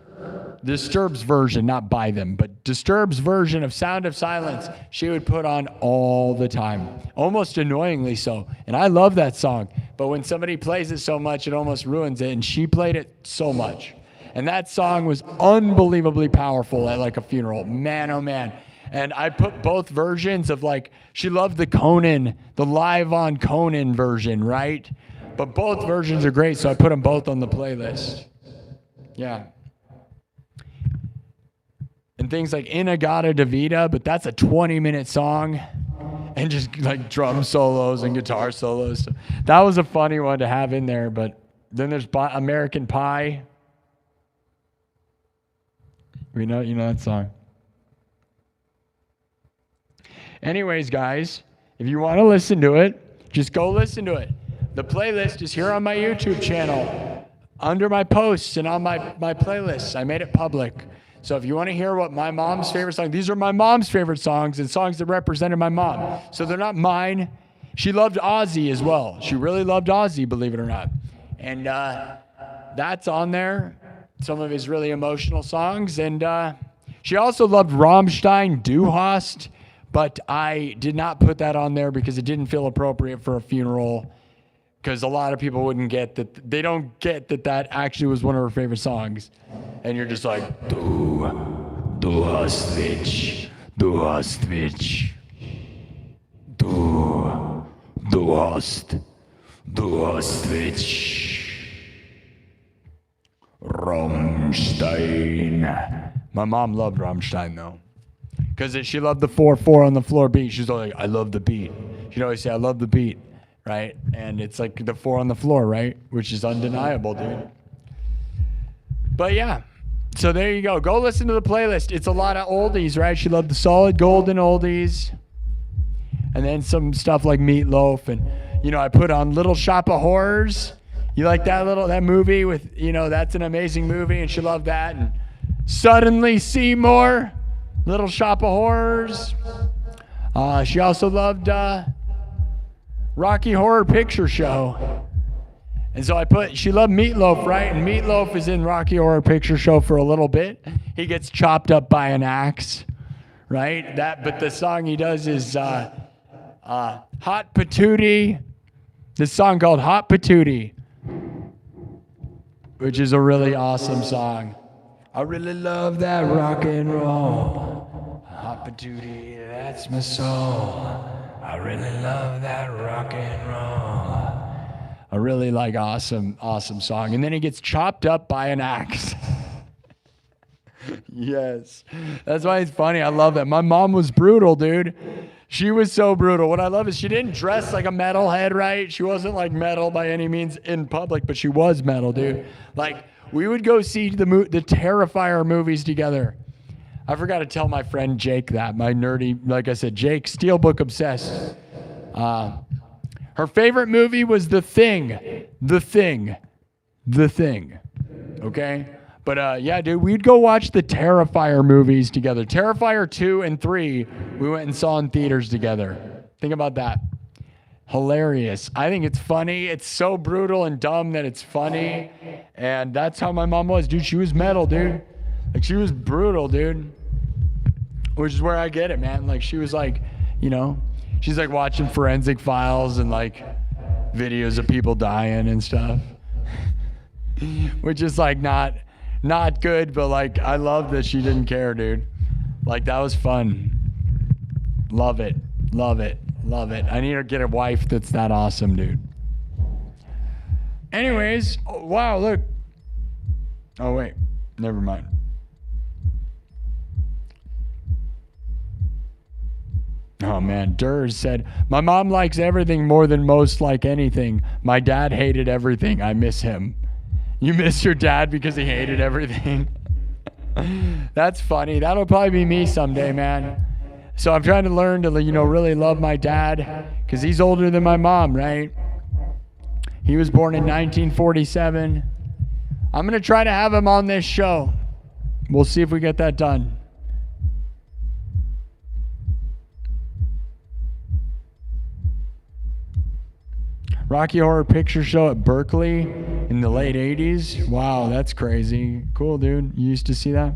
Disturbed's version, not by them, but Disturbed's version of Sound of Silence, she would put on all the time, almost annoyingly so. And I love that song, but when somebody plays it so much, it almost ruins it, and she played it so much. And that song was unbelievably powerful at like a funeral. Man, oh man. And I put both versions of like, she loved the Conan, the live on Conan version, right? But both versions are great, so I put them both on the playlist. Yeah. And things like Inagata Davida, but that's a 20-minute song. And just like drum solos and guitar solos. So that was a funny one to have in there. But then there's American Pie. You know that song. Anyways, guys, if you want to listen to it, just go listen to it. The playlist is here on my YouTube channel, under my posts and on my playlists. I made it public. So if you want to hear what my mom's favorite songs, these are my mom's favorite songs and songs that represented my mom. So they're not mine. She loved Ozzy as well. She really loved Ozzy, believe it or not. And that's on there, some of his really emotional songs. And she also loved Rammstein, Du Hast, but I did not put that on there because it didn't feel appropriate for a funeral. Because a lot of people wouldn't get that. They don't get that actually was one of her favorite songs. And you're just like, Du hast mich, du hast mich. Du hast mich. Rammstein. My mom loved Rammstein though. Because she loved the 4/4 on the floor beat. She's always like, I love the beat. She'd always say, I love the beat. Right? And it's like the 4 on the floor, right? Which is undeniable, dude. But yeah, so there you go. Go listen to the playlist. It's a lot of oldies, right? She loved the solid golden oldies. And then some stuff like Meatloaf. And, I put on Little Shop of Horrors. You like that movie with, that's an amazing movie. And she loved that. And Suddenly Seymour, Little Shop of Horrors. She also loved Rocky Horror Picture Show. And so she loved Meatloaf, right? And Meatloaf is in Rocky Horror Picture Show for a little bit. He gets chopped up by an axe, right? But the song he does is Hot Patootie. This song called Hot Patootie, which is a really awesome song. I really love that rock and roll. Hot Patootie, that's my soul. I really love that rock and roll. A really awesome song. And then he gets chopped up by an axe. Yes. That's why it's funny. I love that. My mom was brutal, dude. She was so brutal. What I love is she didn't dress like a metalhead, right? She wasn't like metal by any means in public, but she was metal, dude. Like, we would go see the Terrifier movies together. I forgot to tell my friend Jake that, my nerdy, like I said, Jake, Steelbook obsessed. Her favorite movie was The Thing. The Thing. Okay? But yeah, dude, we'd go watch the Terrifier movies together. Terrifier 2 and 3, we went and saw in theaters together. Think about that. Hilarious. I think it's funny. It's so brutal and dumb that it's funny. And that's how my mom was, dude. She was metal, dude. Like, she was brutal, dude. Which is where I get it, man. Like, she was like, she's like watching Forensic Files and like videos of people dying and stuff. Which is like not good, but like, I love that she didn't care, dude. Like, that was fun. Love it. I need to get a wife that's that awesome, dude. Anyways, wow, look. Oh, wait. Never mind. Oh, man. Durs said, my mom likes everything more than most like anything. My dad hated everything. I miss him. You miss your dad because he hated everything? That's funny. That'll probably be me someday, man. So I'm trying to learn to, really love my dad because he's older than my mom, right? He was born in 1947. I'm going to try to have him on this show. We'll see if we get that done. Rocky Horror Picture Show at Berkeley in the late 80s. Wow, that's crazy. Cool, dude. You used to see that?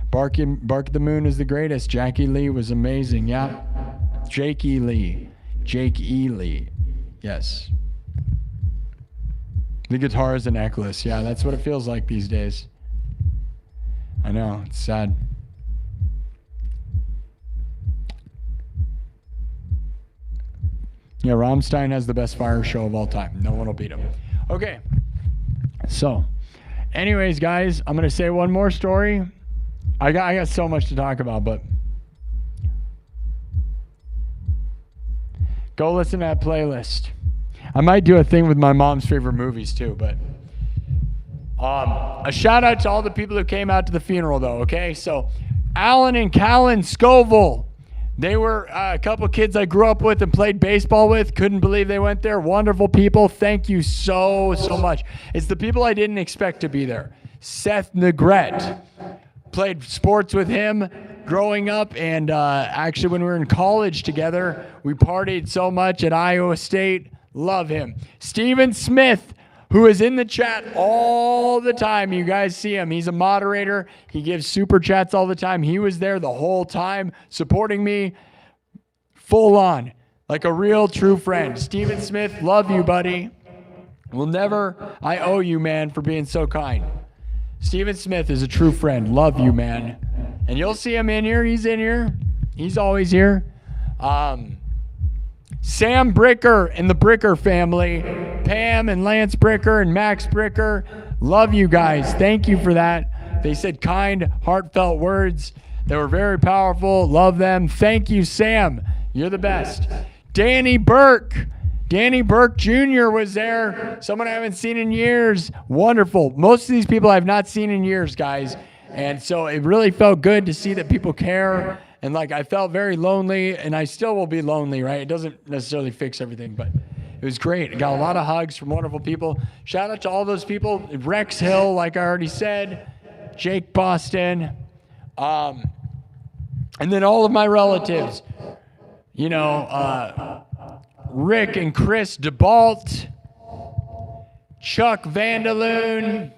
Bark the Moon is the greatest. Jackie Lee was amazing. Yeah. Jake E. Lee. Yes. The guitar is a necklace. Yeah, that's what it feels like these days. I know. It's sad. Yeah, Rammstein has the best fire show of all time. No one will beat him. Okay. So, anyways, guys, I'm going to say one more story. I got so much to talk about, but go listen to that playlist. I might do a thing with my mom's favorite movies too, but a shout out to all the people who came out to the funeral though, okay? So Alan and Callan Scoville, they were a couple kids I grew up with and played baseball with. Couldn't believe they went there. Wonderful people. Thank you so much. It's the people I didn't expect to be there. Seth Negrete. Played sports with him growing up, and actually when we were in college together, we partied so much at Iowa State. Love him. Steven Smith, who is in the chat all the time. You guys see him. He's a moderator. He gives super chats all the time. He was there the whole time supporting me full on, like a real true friend. Steven Smith, love you, buddy. I owe you, man, for being so kind. Steven Smith is a true friend. Love you, man. And you'll see him in here. He's in here. He's always here. Sam Bricker and the Bricker family. Pam and Lance Bricker and Max Bricker. Love you guys. Thank you for that. They said kind, heartfelt words. They were very powerful. Love them. Thank you, Sam. You're the best. Danny Burke. Danny Burke Jr. was there. Someone I haven't seen in years. Wonderful. Most of these people I've not seen in years, guys. And so it really felt good to see that people care. And I felt very lonely, and I still will be lonely, right? It doesn't necessarily fix everything, but it was great. I got a lot of hugs from wonderful people. Shout out to all those people. Rex Hill, like I already said. Jake Boston. And then all of my relatives. Rick and Chris DeBalt, Chuck Vandaloon,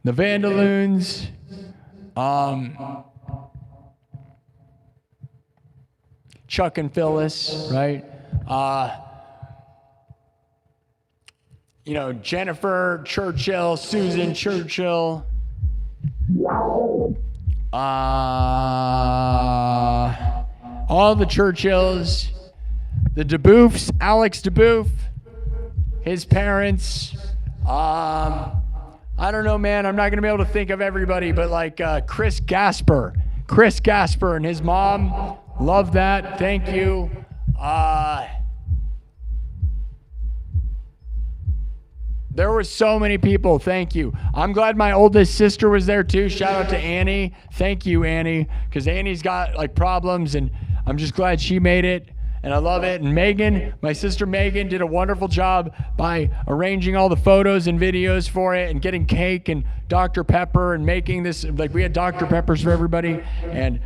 the Vandaloons, Chuck and Phyllis, right? Jennifer Churchill, Susan Churchill, all the Churchills. The DeBoofs, Alex DeBoof, his parents. I don't know, man. I'm not going to be able to think of everybody, but Chris Gasper and his mom. Love that. Thank you. There were so many people. Thank you. I'm glad my oldest sister was there too. Shout out to Annie. Thank you, Annie, because Annie's got problems, and I'm just glad she made it. And I love it. And Megan, my sister Megan, did a wonderful job by arranging all the photos and videos for it and getting cake and Dr. Pepper and making this, we had Dr. Peppers for everybody. And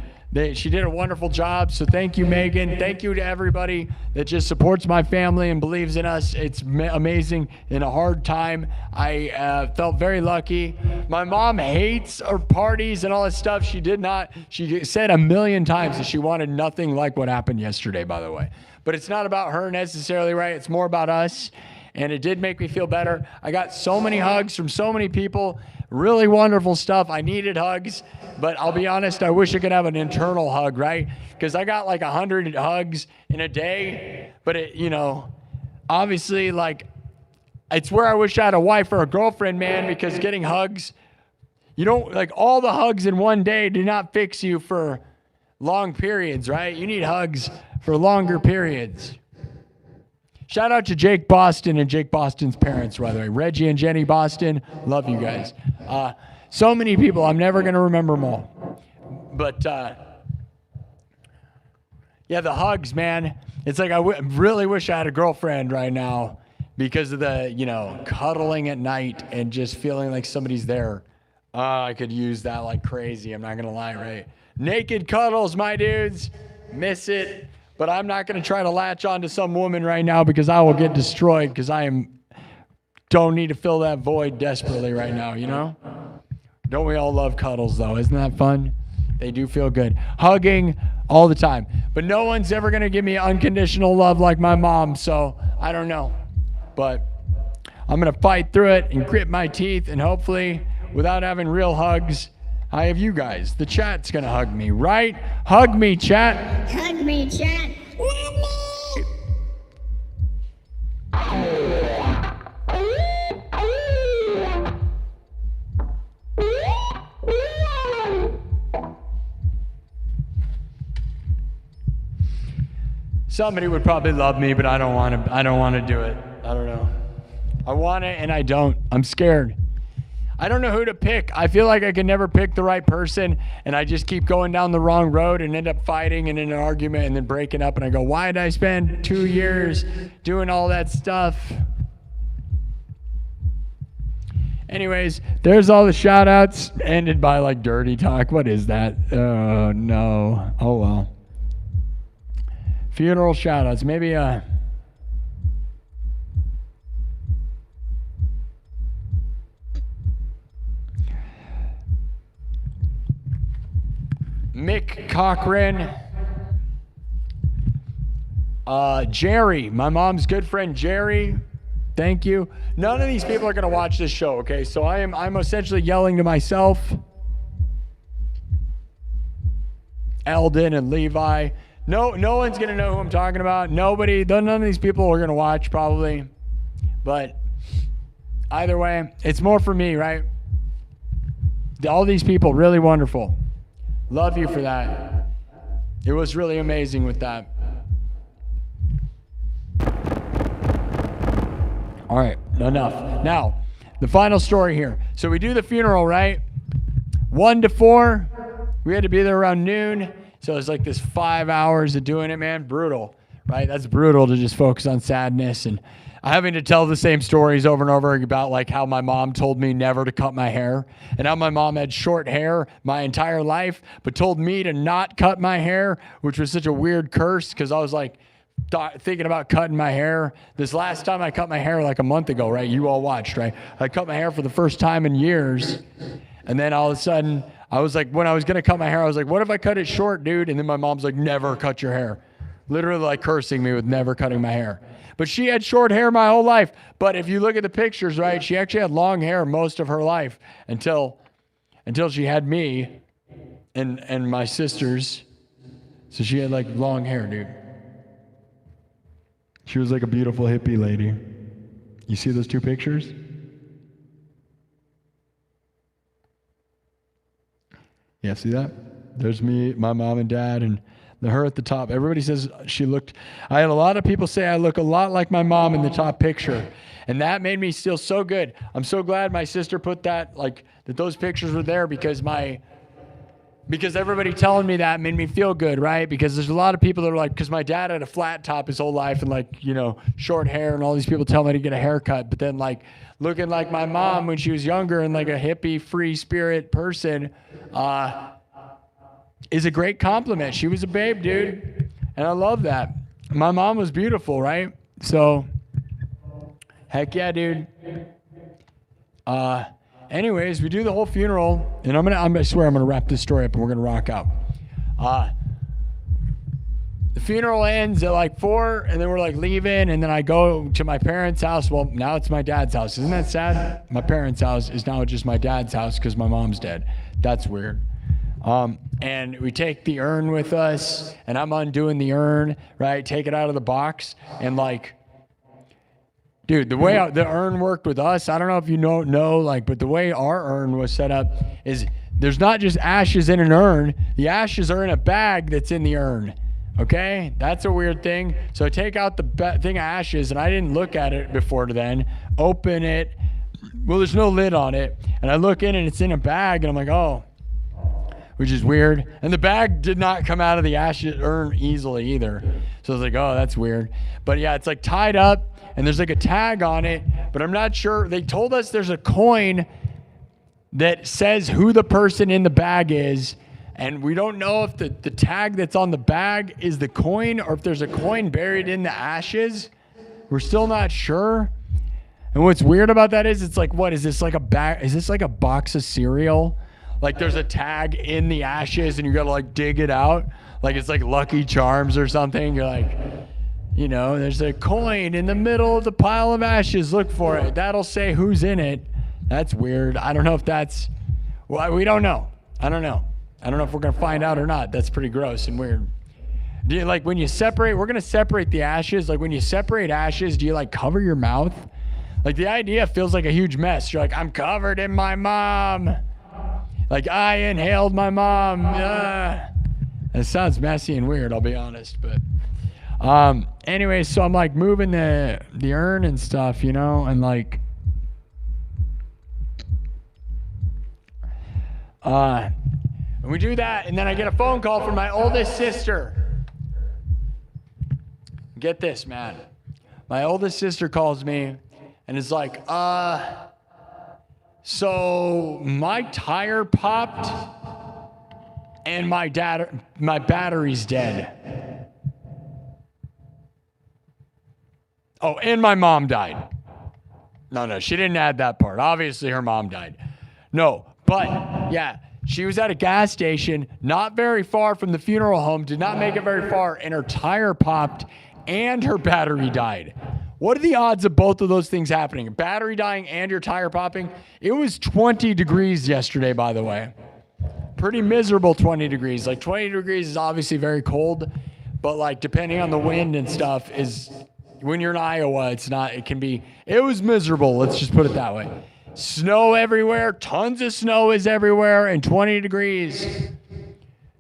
she did a wonderful job. So thank you, Megan. Thank you to everybody that just supports my family and believes in us. It's amazing. In a hard time, I felt very lucky. My mom hates our parties and all that stuff. She said 1,000,000 times that she wanted nothing like what happened yesterday, by the way. But it's not about her necessarily, right? It's more about us. And it did make me feel better. I got so many hugs from so many people. Really wonderful stuff. I needed hugs, but I'll be honest, I wish I could have an internal hug, right? Because I got 100 hugs in a day, but obviously it's where I wish I had a wife or a girlfriend, man, because getting hugs, all the hugs in one day do not fix you for long periods, right? You need hugs for longer periods. Shout out to Jake Boston and Jake Boston's parents, by the way. Reggie and Jenny Boston, love you guys. So many people, I'm never going to remember them all. But, yeah, the hugs, man. It's like I really wish I had a girlfriend right now because of the, you know, cuddling at night and just feeling like somebody's there. I could use that like crazy. I'm not going to lie, right? Naked cuddles, my dudes. Miss it. But I'm not going to try to latch on to some woman right now because I will get destroyed because don't need to fill that void desperately right now, you know? Don't we all love cuddles, though? Isn't that fun? They do feel good. Hugging all the time. But no one's ever going to give me unconditional love like my mom, so I don't know. But I'm going to fight through it and grit my teeth, and hopefully, without having real hugs, I have you guys. The chat's going to hug me, right? Hug me, chat. Hug me, chat. Love me. Somebody would probably love me, but I don't want to do it. I don't know. I want it and I don't. I'm scared. I don't know who to pick. I feel like I can never pick the right person, and I just keep going down the wrong road and end up fighting and in an argument and then breaking up, and I go, why did I spend 2 years doing all that stuff? Anyways, there's all the shout outs ended by like dirty talk. What is that? Oh no. Oh well. Funeral shout outs. Maybe Mick Cochran, Jerry, my mom's good friend Jerry. Thank you. None of these people are going to watch this show, okay? So I'm essentially yelling to myself. Eldon and Levi. No one's going to know who I'm talking about. None of these people are going to watch probably. But either way, it's more for me, right? All these people, really wonderful. Love you for that. It was really amazing with that. All right, enough. Now, the final story here. So we do the funeral, right? 1 to 4. We had to be there around noon. So it's like this 5 hours of doing it, man. Brutal, right? That's brutal to just focus on sadness and having to tell the same stories over and over about like how my mom told me never to cut my hair and how my mom had short hair my entire life, but told me to not cut my hair, which was such a weird curse because I was like thinking about cutting my hair. This last time I cut my hair like a month ago, right? You all watched, right? I cut my hair for the first time in years. And then all of a sudden I was like, when I was going to cut my hair, I was like, what if I cut it short, dude? And then my mom's like, never cut your hair. Literally like cursing me with never cutting my hair. But she had short hair my whole life. But if you look at the pictures, right, she actually had long hair most of her life until she had me and my sisters. So she had like long hair, dude. She was like a beautiful hippie lady. You see those two pictures? Yeah, see that? There's me, my mom and dad, and her at the top. Everybody says I had a lot of people say I look a lot like my mom in the top picture. And that made me feel so good. I'm so glad my sister put that, like, that those pictures were there because everybody telling me that made me feel good, right? Because there's a lot of people that are like, because my dad had a flat top his whole life and like, you know, short hair, and all these people tell me to get a haircut. But then like looking like my mom when she was younger and like a hippie, free spirit person, is a great compliment. She was a babe, dude. And I love that. My mom was beautiful, right? So, heck yeah, dude. Anyways, we do the whole funeral, and I swear I'm gonna wrap this story up and we're gonna rock out. The funeral ends at like 4, and then we're like leaving, and then I go to my parents' house. Well, now it's my dad's house. Isn't that sad? My parents' house is now just my dad's house because my mom's dead. That's weird. And we take the urn with us, and I'm undoing the urn, right? Take it out of the box, and like, dude, the way the urn worked with us, I don't know if you know, like, but the way our urn was set up is there's not just ashes in an urn. The ashes are in a bag that's in the urn. Okay? That's a weird thing. So I take out the thing of ashes, and I didn't look at it before then, open it, Well, there's no lid on it. And I look in and it's in a bag and I'm like, oh, which is weird. And the bag did not come out of the ashes urn easily either. So I was like, oh, that's weird. But yeah, it's like tied up and there's like a tag on it, but I'm not sure. They told us there's a coin that says who the person in the bag is. And we don't know if the tag that's on the bag is the coin or if there's a coin buried in the ashes. We're still not sure. And what's weird about that is it's like, what is this like a bag? Is this like a box of cereal? Like there's a tag in the ashes and you gotta like dig it out. Like it's like Lucky Charms or something. You're like, you know, there's a coin in the middle of the pile of ashes. Look for it. That'll say who's in it. That's weird. I don't know if that's, well, we don't know. I don't know. I don't know if we're gonna find out or not. That's pretty gross and weird. Do you like when you separate, we're gonna separate the ashes. Like when you separate ashes, do you like cover your mouth? Like the idea feels like a huge mess. You're like, I'm covered in my mom. Like I inhaled my mom. It sounds messy and weird, I'll be honest. But anyway, so I'm like moving the urn and stuff, you know, and like we do that, and then I get a phone call from my oldest sister. Get this, man. My oldest sister calls me and is like, so my tire popped and my battery's dead. Oh, and my mom died. No, she didn't add that part. Obviously her mom died. No, but yeah, she was at a gas station not very far from the funeral home, did not make it very far, and her tire popped and her battery died. What are the odds of both of those things happening? Battery dying and your tire popping? It was 20 degrees yesterday, by the way. Pretty miserable 20 degrees. Like 20 degrees is obviously very cold, but like depending on the wind and stuff is, when you're in Iowa, it was miserable. Let's just put it that way. Snow everywhere. Tons of snow is everywhere and 20 degrees.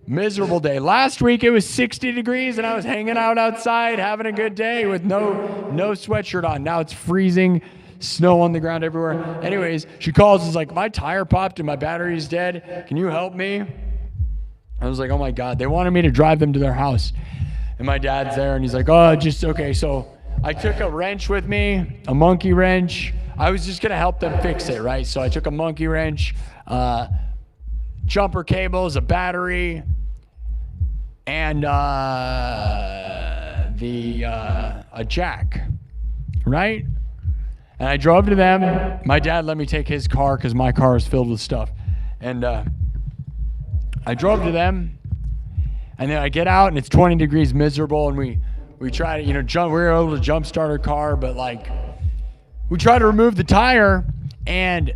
Miserable day. Last week it was 60 degrees and I was hanging out outside having a good day with no sweatshirt on. Now it's freezing, snow on the ground everywhere. Anyways, she calls and is like, my tire popped and my battery's dead. Can you help me? I was like, oh my God. They wanted me to drive them to their house. And my dad's there and he's like, oh, just okay. So I took a wrench with me, a monkey wrench. I was just going to help them fix it, right? So I took a monkey wrench, jumper cables, a battery, and a jack, right? And I drove to them. My dad let me take his car because my car is filled with stuff. And I drove to them, and then I get out, and it's 20 degrees miserable, and we try to, we were able to jump start our car, but like, we try to remove the tire, and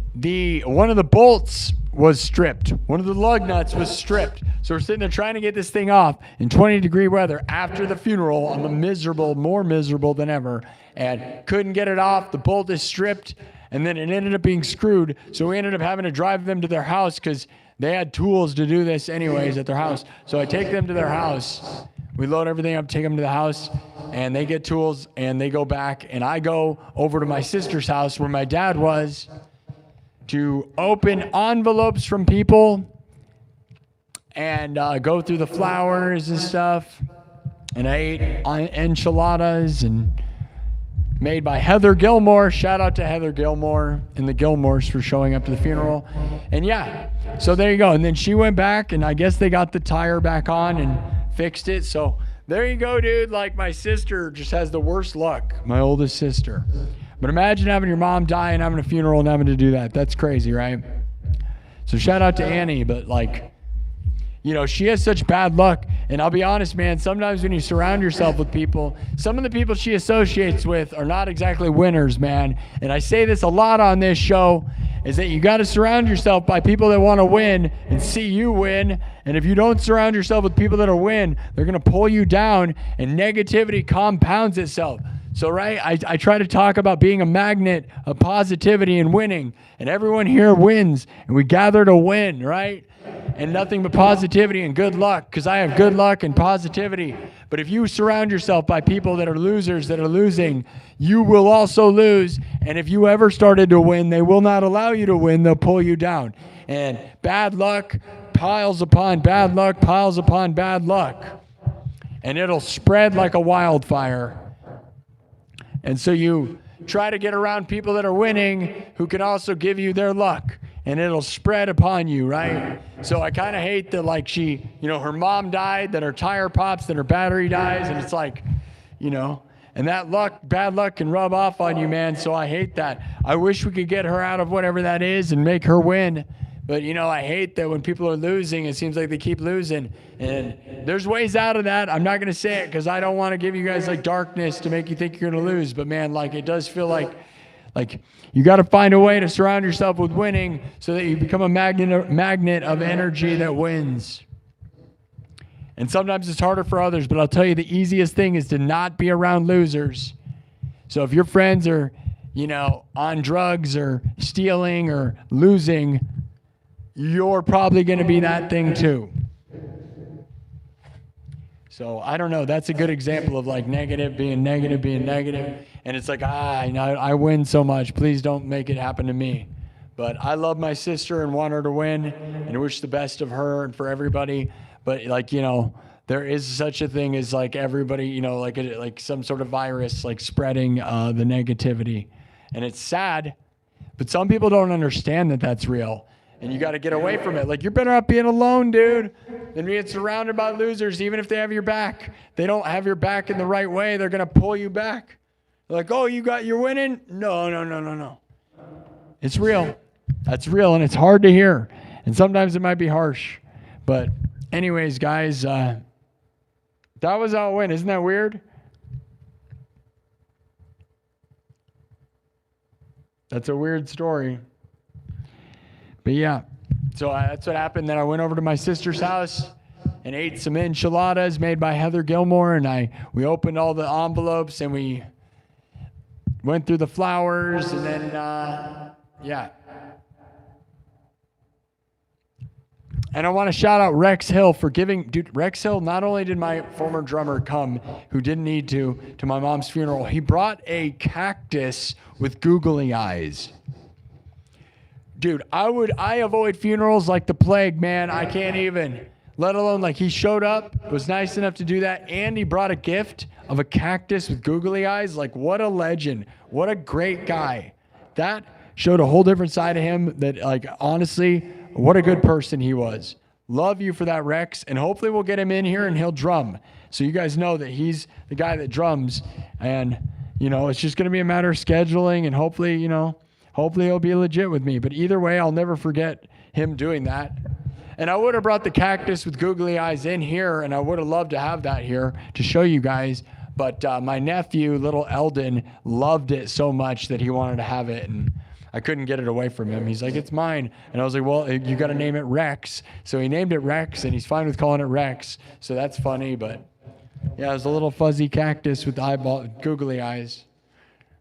one of the bolts was stripped. One of the lug nuts was stripped. So we're sitting there trying to get this thing off in 20-degree weather after the funeral. I'm more miserable than ever, and couldn't get it off. The bolt is stripped, and then it ended up being screwed. So we ended up having to drive them to their house because they had tools to do this anyways at their house. So I take them to their house. We load everything up, take them to the house, and they get tools, and they go back, and I go over to my sister's house where my dad was to open envelopes from people and go through the flowers and stuff. And I ate enchiladas and made by Heather Gilmore. Shout out to Heather Gilmore and the Gilmores for showing up to the funeral. And yeah, so there you go. And then she went back, and I guess they got the tire back on and fixed it. So there you go, dude. Like, my sister just has the worst luck, my oldest sister. But imagine having your mom die and having a funeral and having to do that. That's crazy, right? So shout out to Annie, but like, she has such bad luck. And I'll be honest, man, sometimes when you surround yourself with people, some of the people she associates with are not exactly winners, man. And I say this a lot on this show, is that you got to surround yourself by people that want to win and see you win. And if you don't surround yourself with people that are win, they're going to pull you down, and negativity compounds itself. So, right, I try to talk about being a magnet of positivity and winning, and everyone here wins, and we gather to win, right? and nothing but positivity and good luck, because I have good luck and positivity. But if you surround yourself by people that are losers, that are losing, you will also lose. And if you ever started to win, they will not allow you to win. They'll pull you down. And bad luck piles upon bad luck, piles upon bad luck. And it'll spread like a wildfire. And so you try to get around people that are winning who can also give you their luck. And it'll spread upon you, right? So I kind of hate that, like, she, her mom died, that her tire pops, that her battery dies, and it's like, and that bad luck can rub off on you, man. So I hate that. I wish we could get her out of whatever that is and make her win. But, I hate that when people are losing, it seems like they keep losing. And there's ways out of that. I'm not going to say it because I don't want to give you guys, like, darkness to make you think you're going to lose. But, man, like, it does feel like you got to find a way to surround yourself with winning so that you become a magnet of energy that wins. And sometimes it's harder for others, but I'll tell you the easiest thing is to not be around losers. So if your friends are, on drugs or stealing or losing, you're probably going to be that thing too. So I don't know. That's a good example of like negative being negative. And it's like, I win so much. Please don't make it happen to me. But I love my sister and want her to win and wish the best of her and for everybody. But like, there is such a thing as like everybody, like some sort of virus, like spreading the negativity. And it's sad, but some people don't understand that that's real. And you got to get away from it. Like, you're better off being alone, dude, than being surrounded by losers, even if they have your back. They don't have your back in the right way. They're going to pull you back. They're like, oh, you're winning? No. It's real. That's real, and it's hard to hear. And sometimes it might be harsh. But anyways, guys, that was how it went. Isn't that weird? That's a weird story. But yeah, so that's what happened. Then I went over to my sister's house and ate some enchiladas made by Heather Gilmore, and we opened all the envelopes and we went through the flowers, and then yeah. And I want to shout out Rex Hill for giving, dude, Rex Hill, not only did my former drummer come, who didn't need to my mom's funeral, he brought a cactus with googly eyes. Dude, I avoid funerals like the plague, man. I can't even. Let alone, like, he showed up, was nice enough to do that, and he brought a gift of a cactus with googly eyes. Like, what a legend. What a great guy. That showed a whole different side of him that, like, honestly, what a good person he was. Love you for that, Rex, and hopefully we'll get him in here and he'll drum. So you guys know that he's the guy that drums, and, it's just going to be a matter of scheduling, and hopefully he'll be legit with me. But either way, I'll never forget him doing that. And I would have brought the cactus with googly eyes in here, and I would have loved to have that here to show you guys. But my nephew, little Eldon, loved it so much that he wanted to have it, and I couldn't get it away from him. He's like, it's mine. And I was like, well, you got to name it Rex. So he named it Rex, and he's fine with calling it Rex. So that's funny. But yeah, it was a little fuzzy cactus with googly eyes.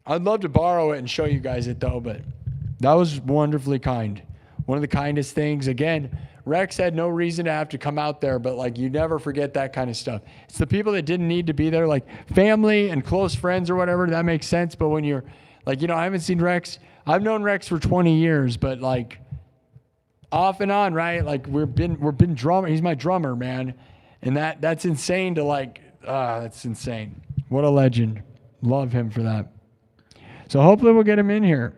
I'd love to borrow it and show you guys it, though, but that was wonderfully kind. One of the kindest things. Again, Rex had no reason to have to come out there, but, like, you never forget that kind of stuff. It's the people that didn't need to be there, like family and close friends or whatever, that makes sense. But when you're, like, I haven't seen Rex. I've known Rex for 20 years, but, like, off and on, right? Like, we've been drummer. He's my drummer, man. And that's insane to, like, that's insane. What a legend. Love him for that. So hopefully we'll get him in here.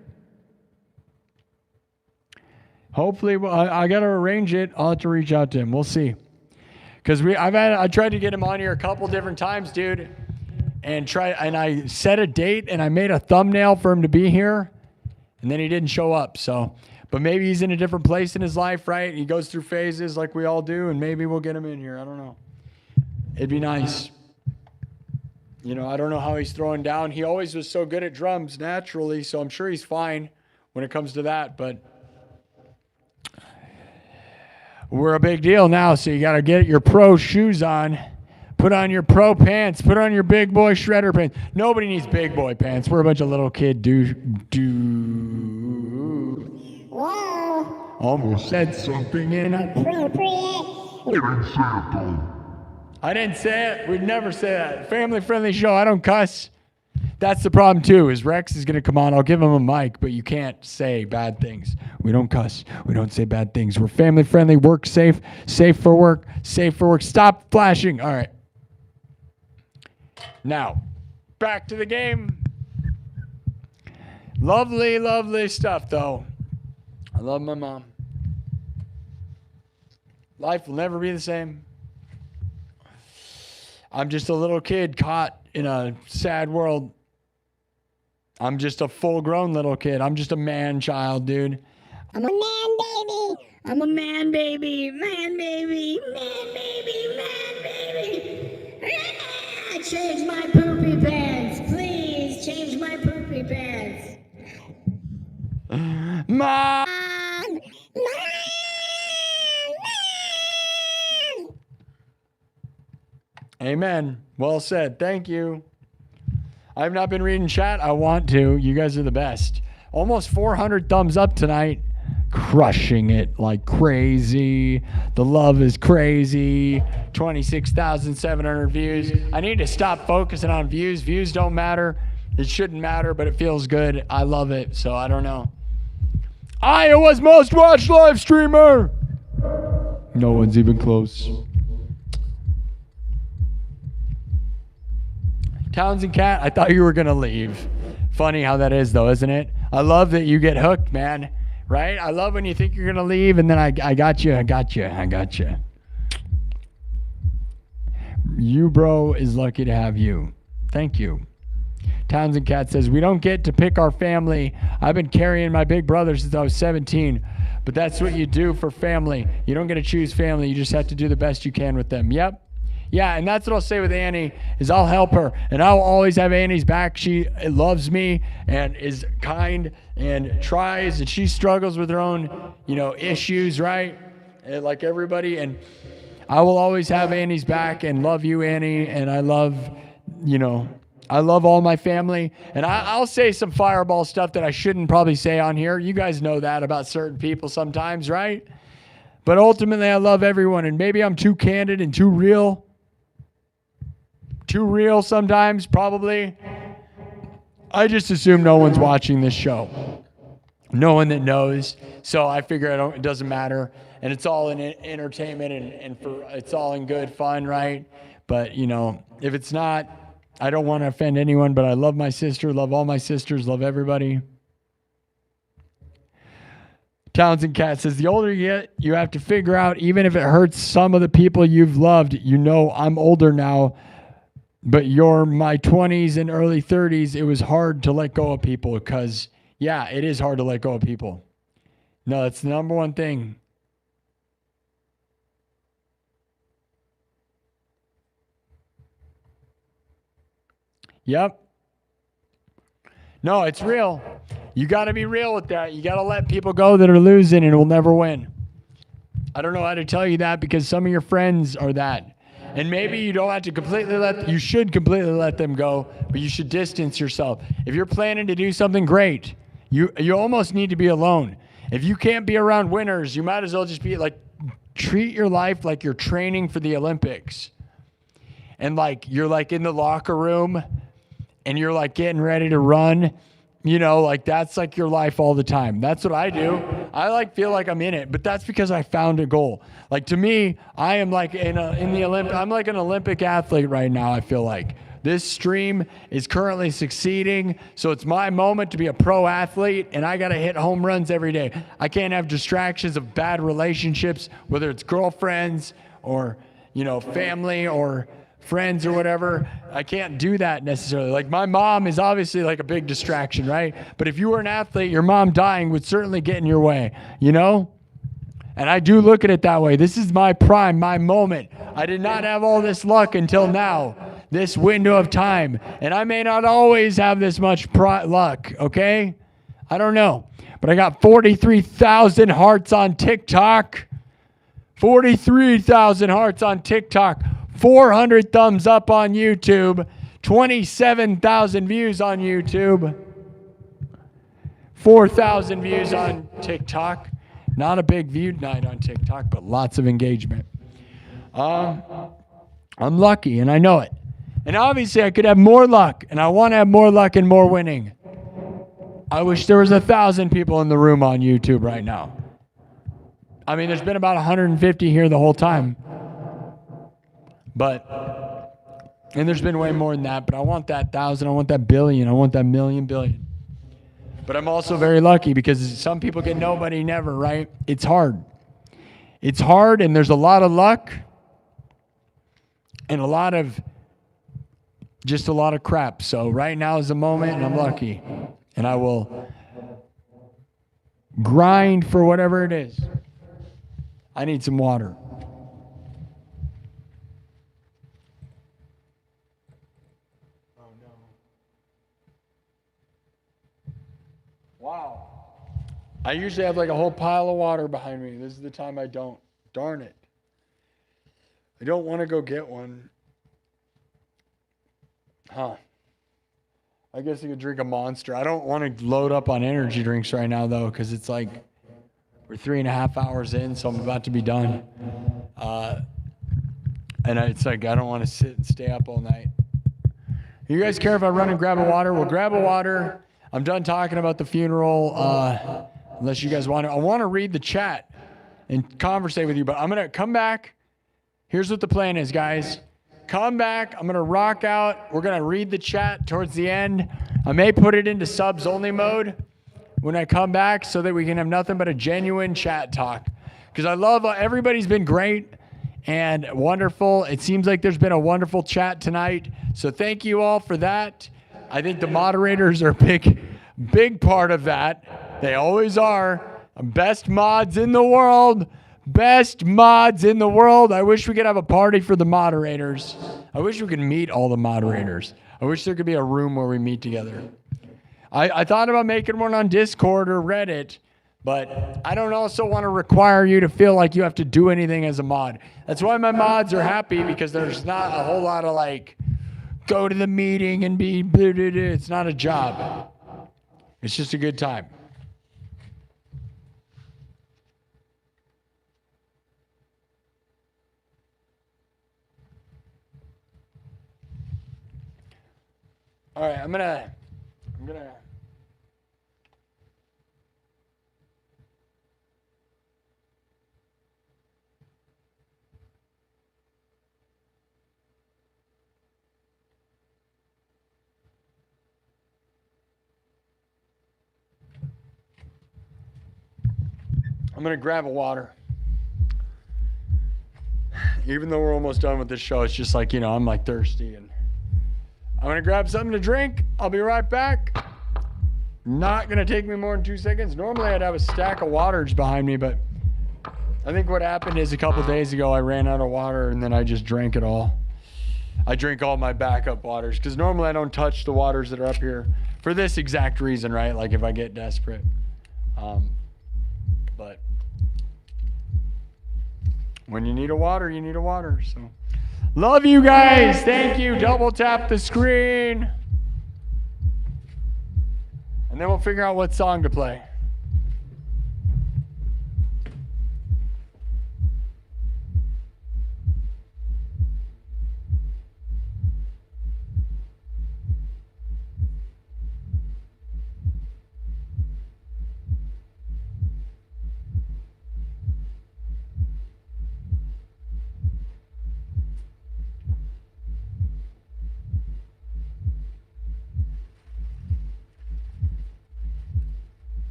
Hopefully, I got to arrange it. I'll have to reach out to him. We'll see. Because I tried to get him on here a couple different times, dude. And I set a date and I made a thumbnail for him to be here. And then he didn't show up. So, but maybe he's in a different place in his life, right? He goes through phases like we all do. And maybe we'll get him in here. I don't know. It'd be nice. I don't know how he's throwing down. He always was so good at drums naturally, so I'm sure he's fine when it comes to that. But we're a big deal now, so you got to get your pro shoes on. Put on your pro pants. Put on your big boy shredder pants. Nobody needs big boy pants. We're a bunch of little kid Whoa. Almost said something inappropriate. I didn't say it. We'd never say that. Family-friendly show. I don't cuss. That's the problem, too, is Rex is going to come on. I'll give him a mic, but you can't say bad things. We don't cuss. We don't say bad things. We're family-friendly, work safe, safe for work, safe for work. Stop flashing. All right. Now, back to the game. Lovely, lovely stuff, though. I love my mom. Life will never be the same. I'm just a little kid caught in a sad world. I'm just a full-grown little kid. I'm just a man-child, dude. I'm a man baby. I'm a man baby, man baby, man baby, man baby. Ah, change my poopy pants. Please change my poopy pants. Mom! Amen. Well said. Thank you. I've not been reading chat. I want to. You guys are the best. Almost 400 thumbs up tonight. Crushing it like crazy. The love is crazy. 26,700 views. I need to stop focusing on views. Views don't matter. It shouldn't matter, but it feels good. I love it, so I don't know. Iowa's most watched live streamer. No one's even close. Townsend Cat, I thought you were going to leave. Funny how that is, though, isn't it? I love that you get hooked, man. Right? I love when you think you're going to leave, and then I got you. You, bro, is lucky to have you. Thank you. Townsend Cat says, we don't get to pick our family. I've been carrying my big brother since I was 17. But that's what you do for family. You don't get to choose family. You just have to do the best you can with them. Yep. Yeah, and that's what I'll say with Annie, is I'll help her. And I'll always have Annie's back. She loves me and is kind and tries. And she struggles with her own, issues, right? Like everybody. And I will always have Annie's back and love you, Annie. And I love, I love all my family. And I'll say some fireball stuff that I shouldn't probably say on here. You guys know that about certain people sometimes, right? But ultimately, I love everyone. And maybe I'm too candid and too real. Too real sometimes, probably. I just assume no one's watching this show. No one that knows. So I figure it doesn't matter. And it's all in entertainment and it's all in good fun, right? But, if it's not, I don't want to offend anyone, but I love my sister, love all my sisters, love everybody. Townsend Cat says, the older you get, you have to figure out, even if it hurts some of the people you've loved, I'm older now, but you're my 20s and early 30s. It was hard to let go of people because, yeah, it is hard to let go of people. No, that's the number one thing. Yep. No, it's real. You got to be real with that. You got to let people go that are losing and will never win. I don't know how to tell you that because some of your friends are that. And maybe you don't have to you should completely let them go, but you should distance yourself. If you're planning to do something great, you almost need to be alone. If you can't be around winners, you might as well just be treat your life like you're training for the Olympics. And you're in the locker room and you're getting ready to run. That's your life all the time. That's what I do. I feel like I'm in it, but that's because I found a goal. To me, I am in the Olympic. I'm like an Olympic athlete right now. I feel like this stream is currently succeeding, so it's my moment to be a pro athlete, and I got to hit home runs every day. I can't have distractions of bad relationships, whether it's girlfriends or family or friends or whatever. I can't do that necessarily. My mom is obviously a big distraction, right? But if you were an athlete, your mom dying would certainly get in your way, And I do look at it that way. This is my prime, my moment. I did not have all this luck until now, this window of time. And I may not always have this much luck, okay? I don't know. But I got 43,000 hearts on TikTok. 43,000 hearts on TikTok. 400 thumbs up on YouTube, 27,000 views on YouTube, 4,000 views on TikTok, Not a big viewed night on TikTok, but lots of engagement. I'm lucky, and I know it. And obviously, I could have more luck, and I want to have more luck and more winning. I wish there was 1,000 people in the room on YouTube right now. I mean, there's been about 150 here the whole time. And there's been way more than that, but I want that 1,000, I want that billion, I want that million billion. But I'm also very lucky because some people get nobody, never, right? It's hard. It's hard, and there's a lot of luck and a lot of crap. So right now is the moment, and I'm lucky. And I will grind for whatever it is. I need some water. Oh, no. Wow. I usually have like a whole pile of water behind me. This is the time I don't. Darn it. I don't want to go get one. Huh. I guess I could drink a Monster. I don't want to load up on energy drinks right now, though, because it's like we're 3.5 hours in, so I'm about to be done. And it's like I don't want to sit and stay up all night. You guys care if I run and grab a water? We'll grab a water. I'm done talking about the funeral, unless you guys want to. I want to read the chat and conversate with you, but I'm going to come back. Here's what the plan is, guys. Come back. I'm going to rock out. We're going to read the chat towards the end. I may put it into subs only mode when I come back so that we can have nothing but a genuine chat talk. Because I love everybody's been great and wonderful. It seems like there's been a wonderful chat tonight. So thank you all for that. I think the moderators are a big part of that. They always are. Best mods in the world. Best mods in the world. I wish we could have a party for the moderators. I wish we could meet all the moderators. I wish there could be a room where we meet together. I thought about making one on Discord or Reddit, but I don't also want to require you to feel like you have to do anything as a mod. That's why my mods are happy, because there's not a whole lot of like, go to the meeting and be blah, blah, blah. It's not a job. It's just a good time. All right, I'm gonna grab a water. Even though we're almost done with this show, it's just like, I'm like thirsty, and I'm going to grab something to drink. I'll be right back. Not going to take me more than 2 seconds. Normally I'd have a stack of waters behind me, but I think what happened is a couple days ago I ran out of water, and then I just drank it all. I drink all my backup waters, because normally I don't touch the waters that are up here for this exact reason, right? Like if I get desperate. But when you need a water, you need a water. So love you guys. Thank you. Double tap the screen. And then we'll figure out what song to play.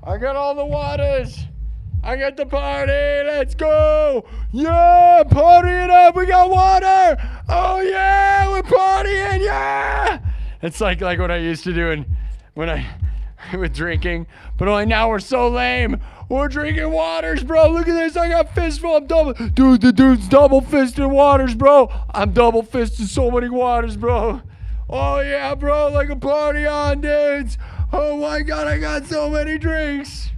I got all the waters. I got the party. Let's go. Yeah, party it up. We got water. Oh yeah, we're partying. Yeah. It's like what I used to do with drinking, but only now we're so lame. We're drinking waters, bro. Look at this. I got fistful. I'm double. Dude, the dude's double fisted waters, bro. I'm double fisted so many waters, bro. Oh yeah, bro. Like a party on, dudes. Oh my God, I got so many drinks.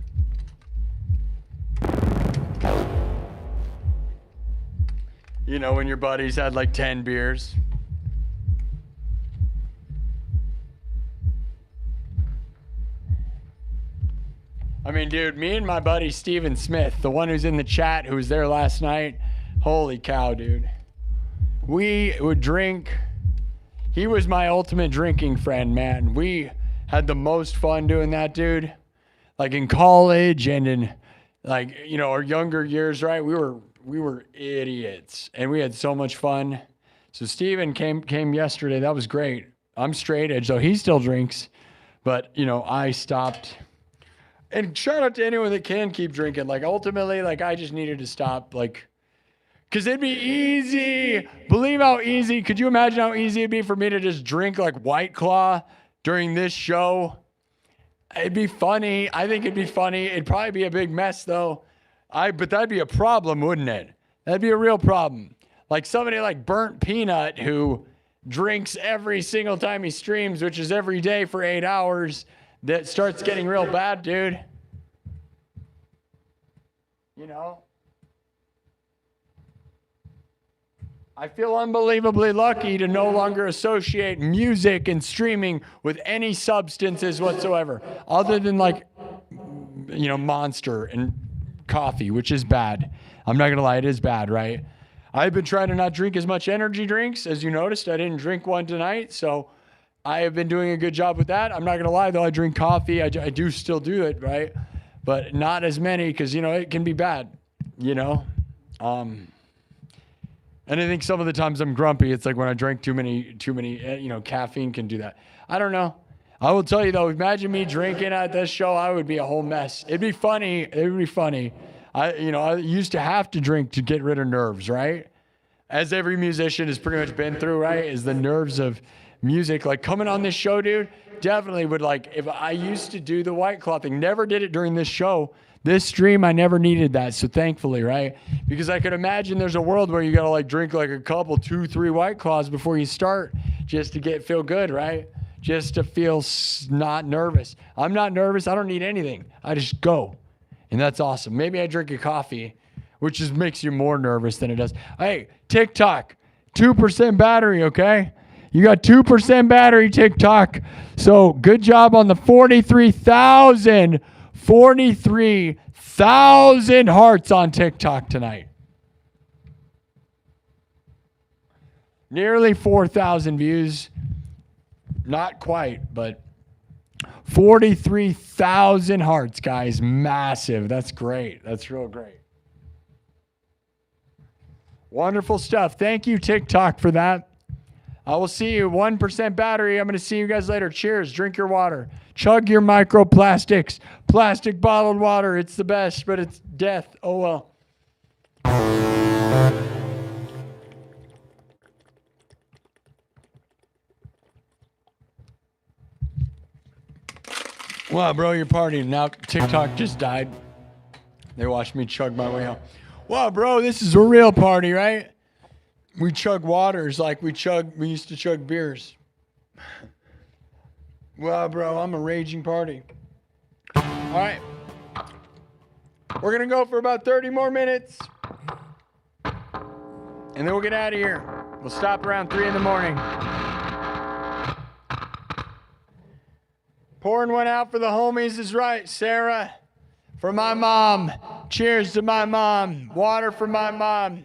You know, when your buddies had like 10 beers. I mean, dude, me and my buddy Steven Smith, the one who's in the chat, who was there last night, holy cow, dude. We would drink. He was my ultimate drinking friend, man. We had the most fun doing that, dude. Like in college and in, like, you know, our younger years, right? We were idiots, and we had so much fun. So Steven came yesterday. That was great. I'm straight edge, so he still drinks, but you know, I stopped. And shout out to anyone that can keep drinking. Like ultimately, like I just needed to stop, like, cause it'd be easy. Believe how easy. Could you imagine how easy it'd be for me to just drink like White Claw during this show? It'd be funny. I think it'd be funny. It'd probably be a big mess though. But that'd be a problem, wouldn't it? That'd be a real problem. Like somebody like Burnt Peanut who drinks every single time he streams, which is every day for 8 hours, that starts getting real bad, dude. You know? I feel unbelievably lucky to no longer associate music and streaming with any substances whatsoever, other than like, you know, Monster and coffee, which is bad. I'm not gonna lie, it is bad, right? I've been trying to not drink as much energy drinks. As you noticed, I didn't drink one tonight, so I have been doing a good job with that. I'm not gonna lie though, I drink coffee. I do still do it, right? But not as many, because you know it can be bad, you know. And I think some of the times I'm grumpy. It's like when I drink too many, you know, caffeine can do that. I don't know. I will tell you though, imagine me drinking at this show, I would be a whole mess. It'd be funny. It would be funny. I used to have to drink to get rid of nerves, right? As every musician has pretty much been through, right? Is the nerves of music. Like coming on this show, dude, definitely would like, if I used to do the White Claw thing, never did it during this show. This stream, I never needed that, so thankfully, right? Because I could imagine there's a world where you gotta like drink like a couple, 2, 3 White Claws before you start, just to feel good, right? Just to feel not nervous. I'm not nervous. I don't need anything. I just go, and that's awesome. Maybe I drink a coffee, which just makes you more nervous than it does. Hey, TikTok, 2% battery, okay? You got 2% battery, TikTok. So good job on the 43,000 hearts on TikTok tonight. Nearly 4,000 views. Not quite, but 43,000 hearts, guys. Massive. That's great. That's real great. Wonderful stuff. Thank you, TikTok, for that. I will see you. 1% battery. I'm going to see you guys later. Cheers. Drink your water. Chug your microplastics. Plastic bottled water. It's the best, but it's death. Oh, well. Wow, bro, you're partying. Now TikTok just died. They watched me chug my way home. Wow, bro, this is a real party, right? We chug waters like we used to chug beers. Wow, bro, I'm a raging party. All right. We're going to go for about 30 more minutes. And then we'll get out of here. We'll stop around 3 in the morning. Pouring one out for the homies is right, Sarah. For my mom. Cheers to my mom. Water for my mom.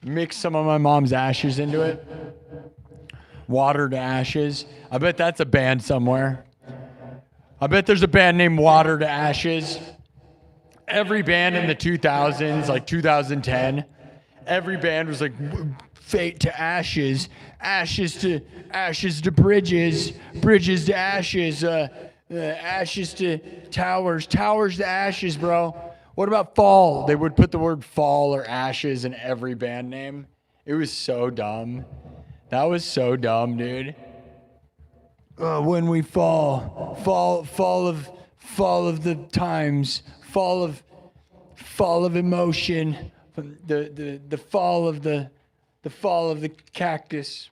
Mix some of my mom's ashes into it. Water to Ashes. I bet that's a band somewhere. I bet there's a band named Water to Ashes. Every band in the 2000s, like 2010, every band was like fate to ashes, ashes to bridges, bridges to ashes, Ashes to towers, towers to ashes, bro. What about fall? They would put the word fall or ashes in every band name. It was so dumb. That was so dumb, dude. When we fall of the times, fall of emotion, the fall of the cactus,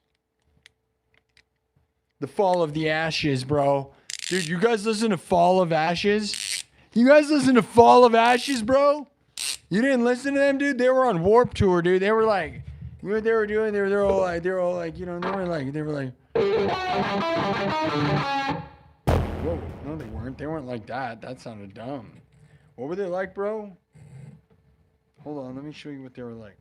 the fall of the ashes, bro. Dude, you guys listen to Fall of Ashes? You guys listen to Fall of Ashes, bro? You didn't listen to them, dude? They were on Warped Tour, dude. They were like, you know what they were doing? They were all like, you know, they were like. Whoa, no, they weren't. They weren't like that. That sounded dumb. What were they like, bro? Hold on, let me show you what they were like.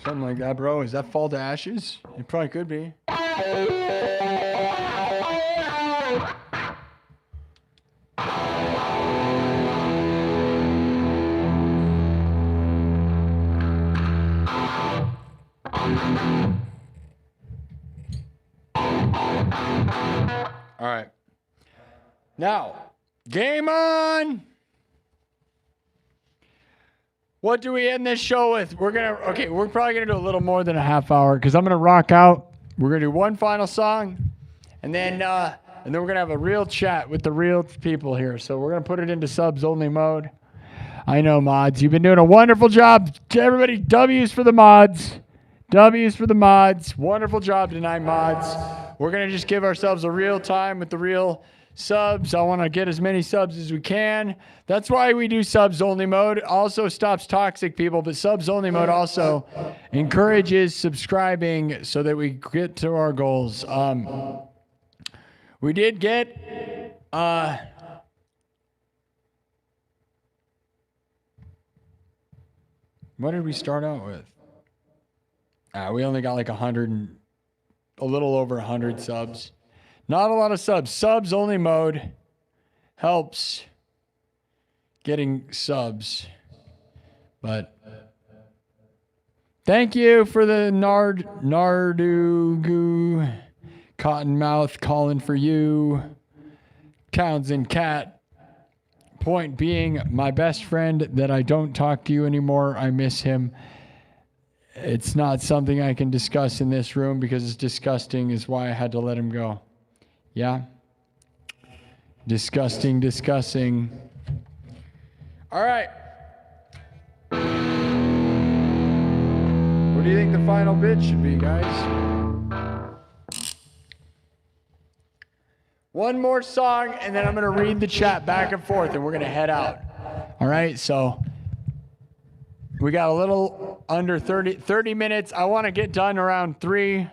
Something like that, bro. Is that Fall to Ashes? It probably could be. All right. Now, game on. What do we end this show with? We're probably gonna do a little more than a half hour because I'm gonna rock out. We're gonna do one final song, and then we're gonna have a real chat with the real people here. So we're gonna put it into subs only mode. I know, mods, you've been doing a wonderful job. Everybody, W's for the mods. W's for the mods. Wonderful job tonight, mods. We're gonna just give ourselves a real time with the real subs. I want to get as many subs as we can. That's why we do subs only mode. Also stops toxic people, but subs only mode also encourages subscribing so that we get to our goals. We did get what did we start out with? We only got like 100 and a little over 100 subs. Not a lot of subs. Subs only mode helps getting subs. But thank you for the Nardugu, Cottonmouth calling for you, Townsend Cat. Point being, my best friend that I don't talk to you anymore. I miss him. It's not something I can discuss in this room because it's disgusting is why I had to let him go. Yeah? Disgusting, discussing. All right. What do you think the final bid should be, guys? One more song, and then I'm going to read the chat back and forth, and we're going to head out. All right? So we got a little under 30 minutes. I want to get done around 3.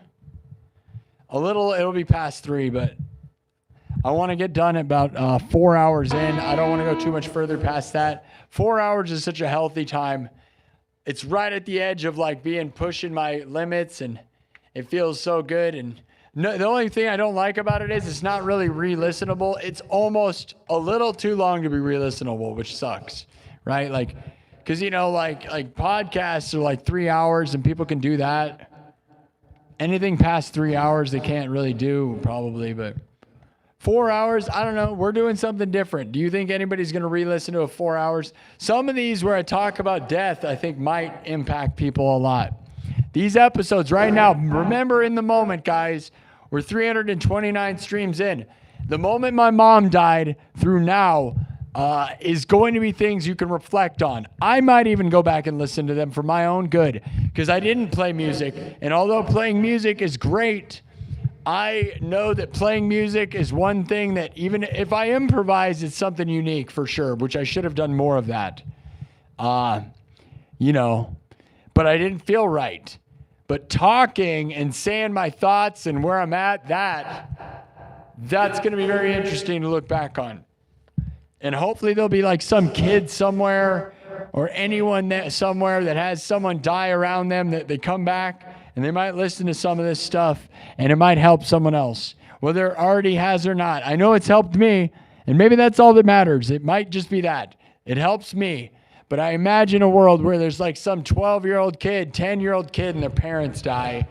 It'll be past 3, but I want to get done at about 4 hours in. I don't want to go too much further past that. 4 hours is such a healthy time. It's right at the edge of like pushing my limits, and it feels so good. And no, the only thing I don't like about it is it's not really re-listenable. It's almost a little too long to be re-listenable, which sucks, right? Like, because, you know, like podcasts are like 3 hours and people can do that. Anything past 3 hours they can't really do probably, but 4 hours, I don't know. We're doing something different. Do you think anybody's going to re-listen to 4 hours? Some of these where I talk about death, I think might impact people a lot. These episodes right now, remember in the moment, guys, we're 329 streams in. The moment my mom died through now is going to be things you can reflect on. I might even go back and listen to them for my own good because I didn't play music. And although playing music is great, I know that playing music is one thing that even if I improvise, it's something unique for sure, which I should have done more of that. You know, but I didn't feel right. But talking and saying my thoughts and where I'm at, that's going to be very interesting to look back on. And hopefully there'll be like some kid somewhere or anyone that somewhere that has someone die around them, that they come back and they might listen to some of this stuff and it might help someone else, whether it already has or not. I know it's helped me, and maybe that's all that matters. It might just be that. It helps me. But I imagine a world where there's like some 12-year-old kid, 10-year-old kid, and their parents die,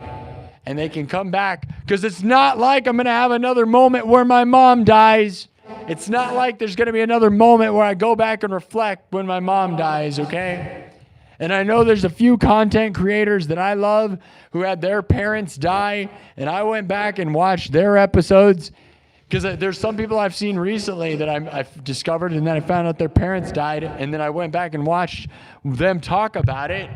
and they can come back, because it's not like I'm going to have another moment where my mom dies. It's not like there's going to be another moment where I go back and reflect when my mom dies, okay? And I know there's a few content creators that I love who had their parents die, and I went back and watched their episodes, because there's some people I've seen recently that I've discovered, and then I found out their parents died, and then I went back and watched them talk about it,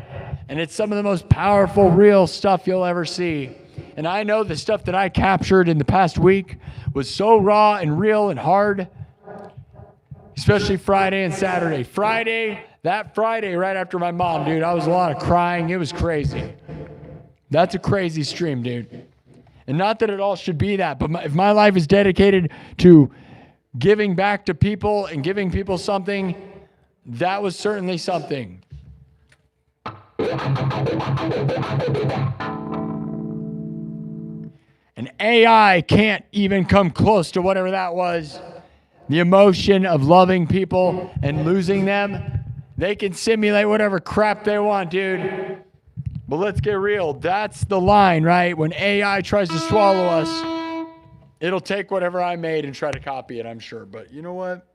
and it's some of the most powerful, real stuff you'll ever see. And I know the stuff that I captured in the past week was so raw and real and hard, especially Friday and Saturday. That Friday right after my mom, dude, I was a lot of crying. It was crazy. That's a crazy stream, dude. And not that it all should be that, but if my life is dedicated to giving back to people and giving people something, that was certainly something. And AI can't even come close to whatever that was. The emotion of loving people and losing them. They can simulate whatever crap they want, dude. But let's get real. That's the line, right? When AI tries to swallow us, it'll take whatever I made and try to copy it, I'm sure. But you know what?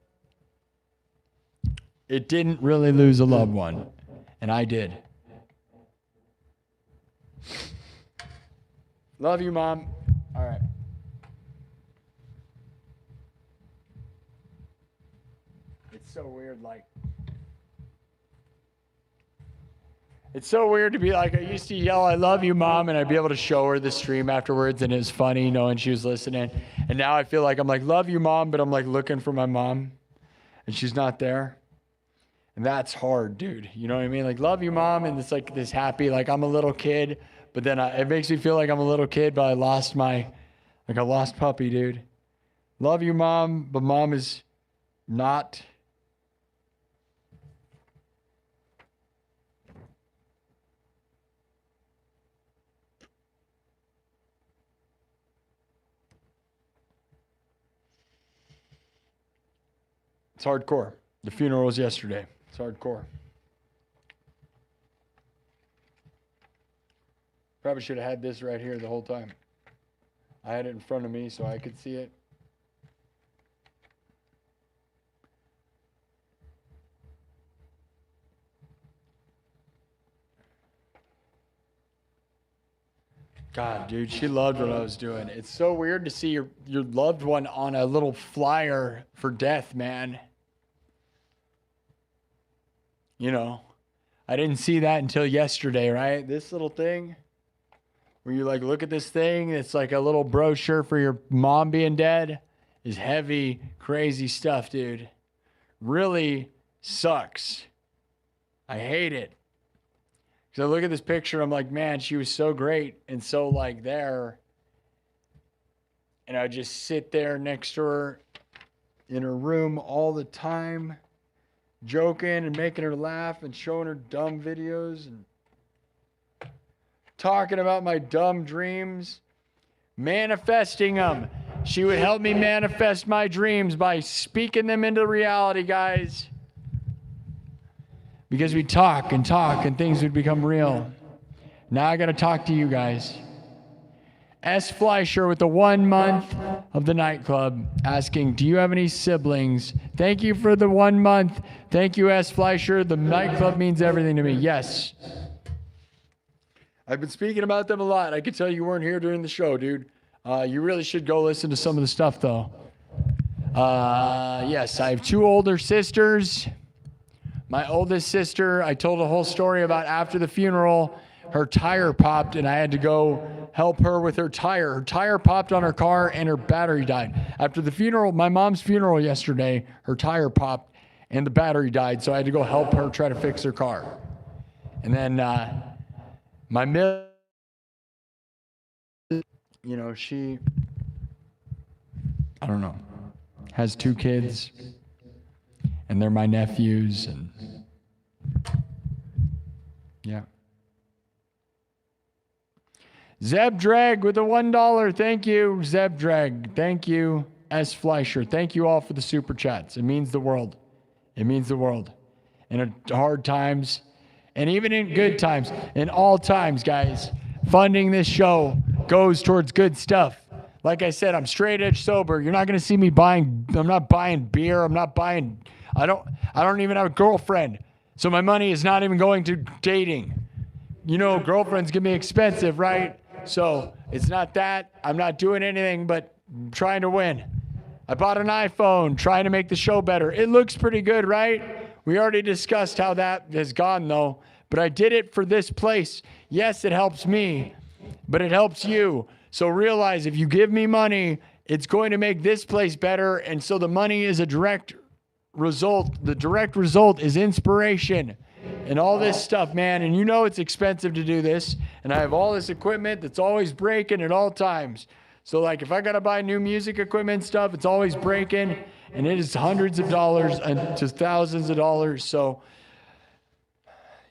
It didn't really lose a loved one. And I did. Love you, Mom. All right. It's so weird, like... It's so weird to be like, I used to yell, I love you, Mom, and I'd be able to show her the stream afterwards, and it was funny knowing she was listening. And now I feel like I'm like, love you, Mom, but I'm like looking for my mom, and she's not there. And that's hard, dude. You know what I mean? Like, love you, Mom, and it's like this happy, like I'm a little kid, but then it makes me feel like I'm a little kid, but I lost puppy, dude. Love you, Mom, but Mom is not... It's hardcore. The funeral was yesterday. It's hardcore. Probably should have had this right here the whole time. I had it in front of me so I could see it. God, dude, she loved what I was doing. It's so weird to see your loved one on a little flyer for death, man. You know, I didn't see that until yesterday, right? This little thing where you like look at this thing, it's like a little brochure for your mom being dead, is heavy, crazy stuff, dude. Really sucks. I hate it. Because I look at this picture, I'm like, man, she was so great and so like there. And I just sit there next to her in her room all the time, joking and making her laugh and showing her dumb videos and talking about my dumb dreams, manifesting them. She would help me manifest my dreams by speaking them into reality, guys. Because we talk and things would become real. Now I got to talk to you guys. S. Fleischer with the 1 month of the nightclub asking, do you have any siblings? Thank you for the 1 month. Thank you, S. Fleischer. The nightclub means everything to me. Yes. I've been speaking about them a lot. I could tell you weren't here during the show, dude. You really should go listen to some of the stuff, though. Yes, I have 2 older sisters. My oldest sister, I told a whole story about after the funeral, her tire popped and I had to go help her with her tire. Her tire popped on her car and her battery died. After the funeral, my mom's funeral yesterday, her tire popped and the battery died. So I had to go help her try to fix her car. And then my middle, you know, she, I don't know, has 2 kids and they're my nephews and Yeah. Zeb Drag with a $1. Thank you, Zeb Drag. Thank you, S. Fleischer. Thank you all for the super chats. It means the world. It means the world. In hard times, and even in good times, in all times, guys, funding this show goes towards good stuff. Like I said, I'm straight edge sober. You're not going to see me I'm not buying beer. I don't even have a girlfriend. So my money is not even going to dating. You know, girlfriends can be expensive, right? So it's not that. I'm not doing anything but trying to win. I bought an iPhone, trying to make the show better. It looks pretty good, right? We already discussed how that has gone, though. But I did it for this place. Yes, it helps me, but it helps you. So realize if you give me money, it's going to make this place better. And so the money is a direct result. The direct result is inspiration and all this stuff, man. And you know it's expensive to do this. And I have all this equipment that's always breaking at all times. So like if I got to buy new music equipment and stuff, it's always breaking. And it is hundreds of dollars and to thousands of dollars. So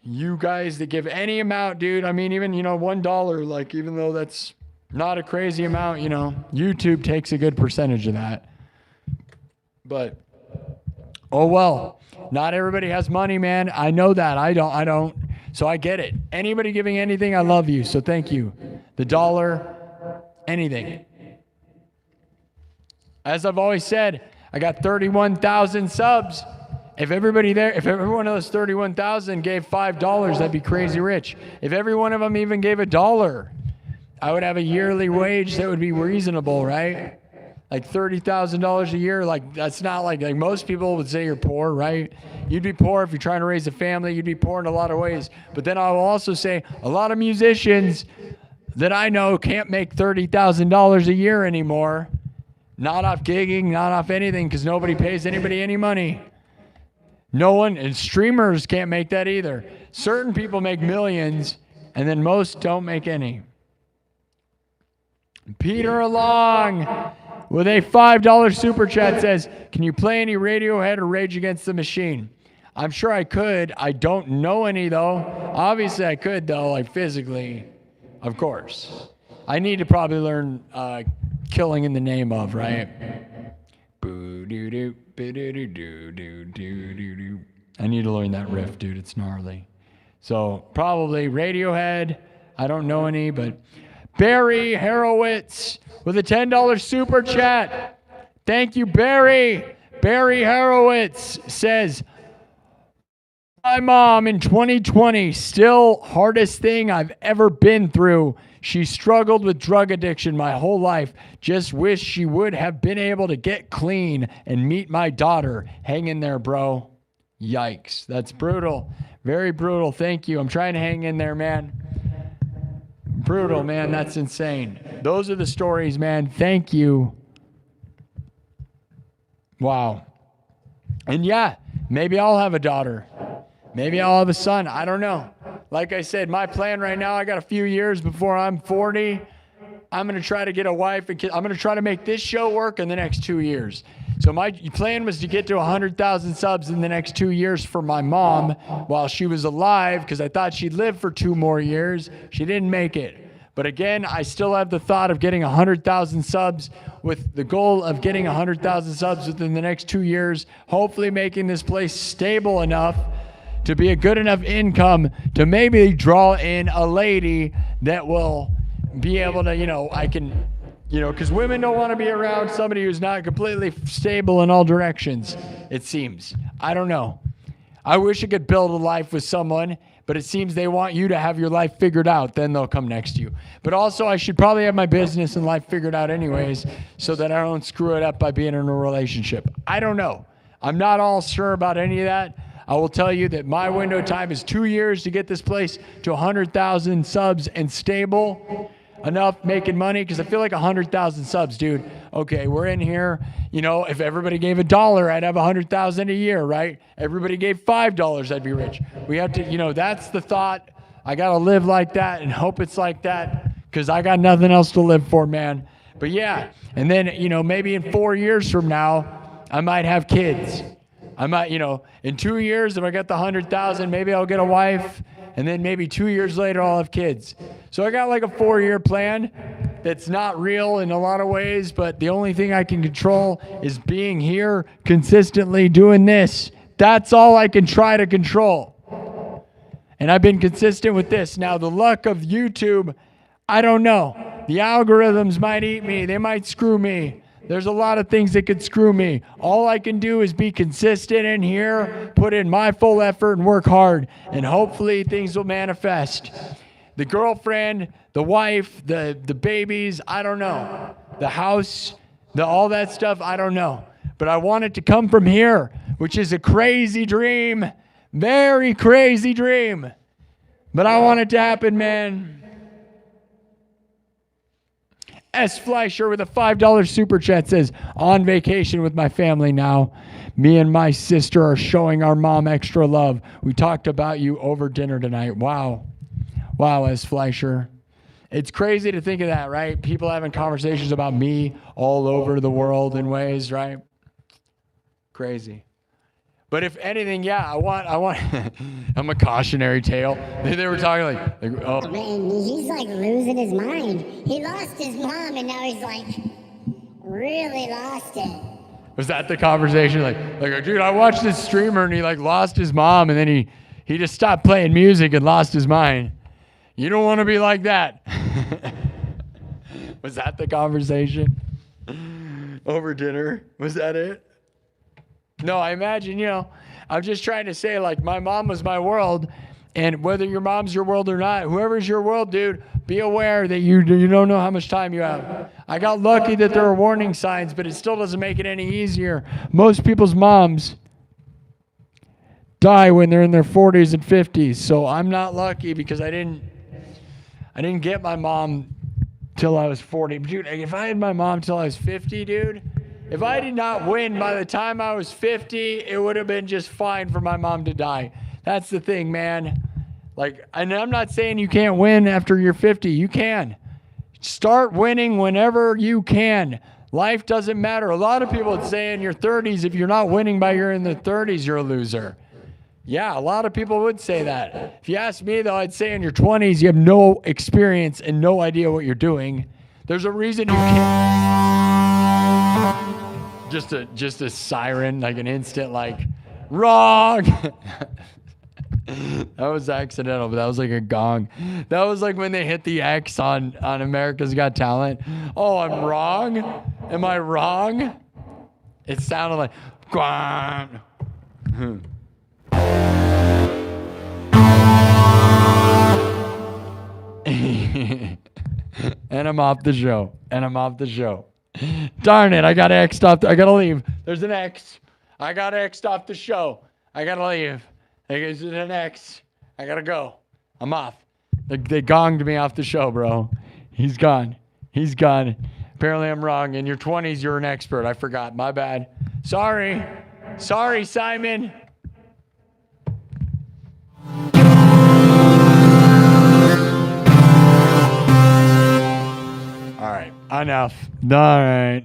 you guys that give any amount, dude, I mean, even, $1, like, even though that's not a crazy amount, YouTube takes a good percentage of that. But, oh well, not everybody has money, man. I know that. I don't. So I get it. Anybody giving anything, I love you. So thank you. The dollar, anything. As I've always said, I got 31,000 subs. If every one of those 31,000 gave $5, that'd be crazy rich. If every one of them even gave $1, I would have a yearly wage that would be reasonable, right? Like $30,000 a year. Like that's not like most people would say you're poor, right? You'd be poor if you're trying to raise a family. You'd be poor in a lot of ways. But then I will also say a lot of musicians that I know can't make $30,000 a year anymore. Not off gigging, not off anything, because nobody pays anybody any money. No one, and streamers can't make that either. Certain people make millions, and then most don't make any. Peter Along with a $5 super chat says, can you play any Radiohead or Rage Against the Machine? I'm sure I could. I don't know any, though. Obviously, I could, though, like physically, of course. I need to probably learn Killing in the Name of, right? Boo-doo-doo, boo-doo-doo-doo-doo-doo-doo. I need to learn that riff, dude. It's gnarly. So probably Radiohead. I don't know any, but Barry Harowitz with a $10 super chat. Thank you, Barry. Barry Harowitz says, my mom in 2020, still hardest thing I've ever been through. She struggled with drug addiction my whole life. Just wish she would have been able to get clean and meet my daughter. Hang in there, bro. Yikes. That's brutal. Very brutal. Thank you. I'm trying to hang in there, man. Brutal, man. That's insane. Those are the stories, man. Thank you. Wow. And yeah, maybe I'll have a daughter. Maybe I'll have a son. I don't know. Like I said, my plan right now, I got a few years before I'm 40. I'm going to try to get a wife and kid. I'm going to try to make this show work in the next 2 years. So my plan was to get to 100,000 subs in the next 2 years for my mom while she was alive, because I thought she'd live for 2 more years. She didn't make it. But again, I still have the thought of getting 100,000 subs, with the goal of getting 100,000 subs within the next 2 years, hopefully making this place stable enough to be a good enough income to maybe draw in a lady that will be able to, I can, because women don't want to be around somebody who's not completely stable in all directions, it seems. I don't know. I wish I could build a life with someone, but it seems they want you to have your life figured out, then they'll come next to you. But also, I should probably have my business and life figured out anyways, so that I don't screw it up by being in a relationship. I don't know. I'm not all sure about any of that. I will tell you that my window time is 2 years to get this place to 100,000 subs and stable enough making money, because I feel like 100,000 subs, dude. Okay, we're in here. If everybody gave $1, I'd have 100,000 a year, right? Everybody gave $5, I'd be rich. We have to, that's the thought. I got to live like that and hope it's like that, because I got nothing else to live for, man. But yeah, and then, maybe in 4 years from now, I might have kids. I might, in 2 years, if I get the 100,000, maybe I'll get a wife, and then maybe 2 years later I'll have kids. So I got like a 4-year plan that's not real in a lot of ways, but the only thing I can control is being here consistently doing this. That's all I can try to control. And I've been consistent with this. Now, the luck of YouTube, I don't know. The algorithms might eat me. They might screw me. There's a lot of things that could screw me. All I can do is be consistent in here, put in my full effort, and work hard. And hopefully things will manifest. The girlfriend, the wife, the babies, I don't know. The house, all that stuff, I don't know. But I want it to come from here, which is a crazy dream. Very crazy dream. But I want it to happen, man. S. Fleischer with a $5 super chat says, on vacation with my family now. Me and my sister are showing our mom extra love. We talked about you over dinner tonight. Wow. Wow, S. Fleischer. It's crazy to think of that, right? People having conversations about me all over the world in ways, right? Crazy. But if anything, yeah, I want I'm a cautionary tale. They were talking like oh. Man, he's like losing his mind. He lost his mom and now he's like really lost it. Was that the conversation? Like, dude, I watched this streamer and he like lost his mom and then he just stopped playing music and lost his mind. You don't want to be like that. Was that the conversation? Over dinner? Was that it? No, I imagine, I'm just trying to say, like, my mom was my world, and whether your mom's your world or not, whoever's your world, dude, be aware that you don't know how much time you have. I got lucky that there are warning signs, but it still doesn't make it any easier. Most people's moms die when they're in their 40s and 50s, so I'm not lucky because I didn't get my mom till I was 40. Dude, if I had my mom till I was 50, dude, if I did not win by the time I was 50, it would have been just fine for my mom to die. That's the thing, man. Like, and I'm not saying you can't win after you're 50. You can. Start winning whenever you can. Life doesn't matter. A lot of people would say in your 30s, if you're not winning by you're in the 30s, you're a loser. Yeah, a lot of people would say that. If you ask me, though, I'd say in your 20s, you have no experience and no idea what you're doing. There's a reason you can't. Just a siren, like an instant, like, wrong. That was accidental, but that was like a gong. That was like when they hit the X on America's Got Talent. Oh, I'm wrong? Am I wrong? It sounded like, gong. And I'm off the show. Darn it, I got X'd off. I gotta leave. There's an X. I got X'd off the show. I gotta leave. There's an X. I gotta go. I'm off. They gonged me off the show, bro. He's gone. Apparently I'm wrong. In your 20s, you're an expert. I forgot. My bad. Sorry, Simon. All right, enough. All right.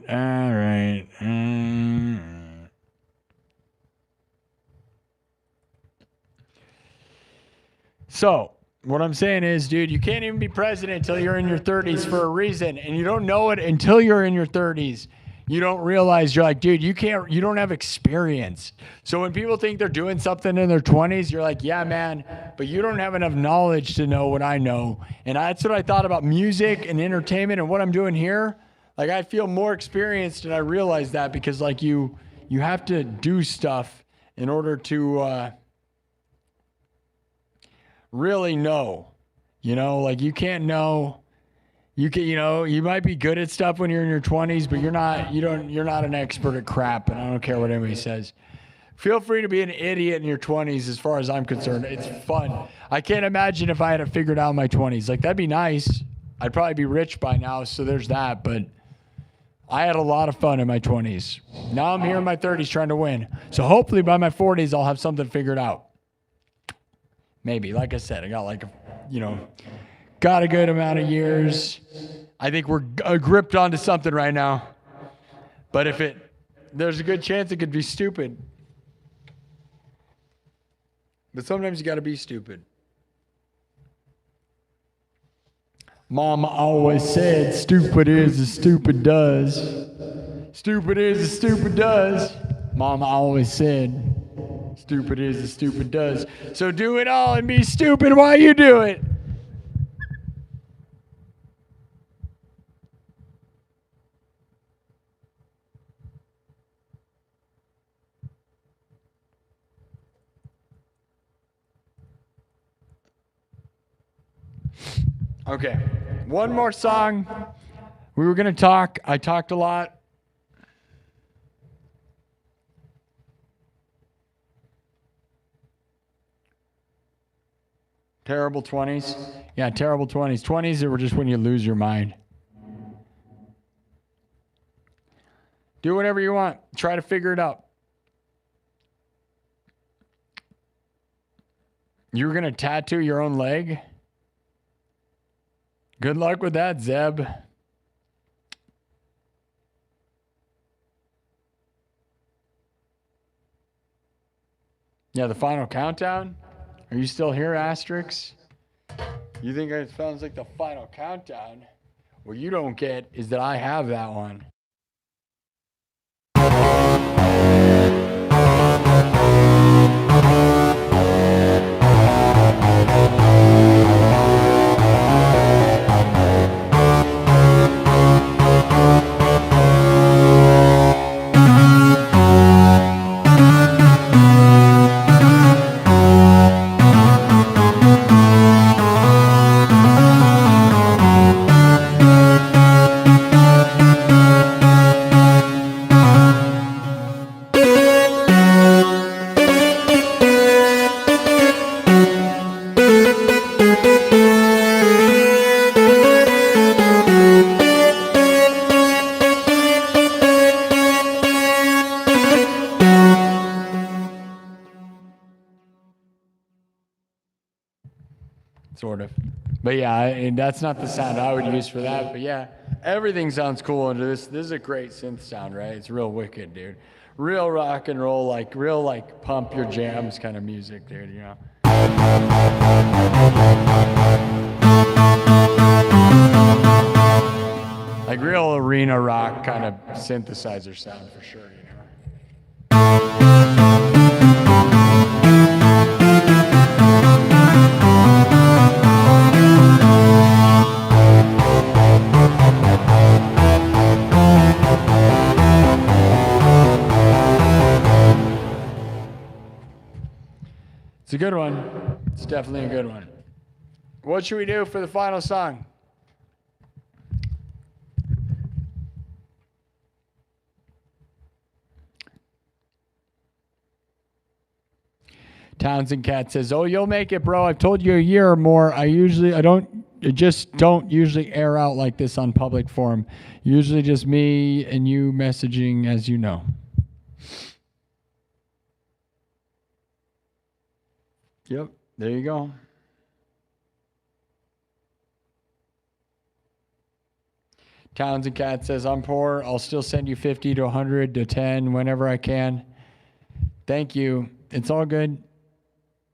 So, what I'm saying is, dude, you can't even be president until you're in your 30s for a reason, and you don't know it until you're in your 30s. You don't realize, you're like, dude, you don't have experience. So when people think they're doing something in their 20s, you're like, yeah, man, but you don't have enough knowledge to know what I know. And that's what I thought about music and entertainment and what I'm doing here. Like, I feel more experienced, and I realize that because, like, you have to do stuff in order to really know. Like, you can't know. You might be good at stuff when you're in your 20s, but you're not an expert at crap, and I don't care what anybody says. Feel free to be an idiot in your 20s as far as I'm concerned. It's fun. I can't imagine if I had it figured out in my 20s. Like, that'd be nice. I'd probably be rich by now, so there's that, but I had a lot of fun in my 20s. Now I'm here in my 30s trying to win. So hopefully by my 40s, I'll have something figured out. Maybe. Like I said, I got got a good amount of years. I think we're gripped onto something right now. But there's a good chance it could be stupid. But sometimes you got to be stupid. Mama always said, stupid is as stupid does. Stupid is as stupid does. Mama always said, stupid is as stupid does. So do it all and be stupid while you do it. Okay, one more song. We were going to talk. I talked a lot. Terrible 20s. Yeah, terrible 20s. 20s were just when you lose your mind. Do whatever you want. Try to figure it out. You were going to tattoo your own leg? Good luck with that, Zeb. Yeah, the final countdown? Are you still here, Asterix? You think it sounds like the final countdown? What you don't get is that I have that one. Sort of. But yeah, and that's not the sound I would use for that. But yeah, everything sounds cool under this. This is a great synth sound, right? It's real wicked, dude. Real rock and roll, like real like pump your jams kind of music, dude, you know. Like real arena rock kind of synthesizer sound for sure, you know. It's a good one. It's definitely a good one. What should we do for the final song? Townsend Cat says, "Oh, you'll make it, bro. I've told you a year or more. I just don't usually air out like this on public forum. Usually just me and you messaging, as you know." Yep, there you go. Townsend Cat says, "I'm poor. I'll still send you 50 to 100 to 10 whenever I can." Thank you. It's all good.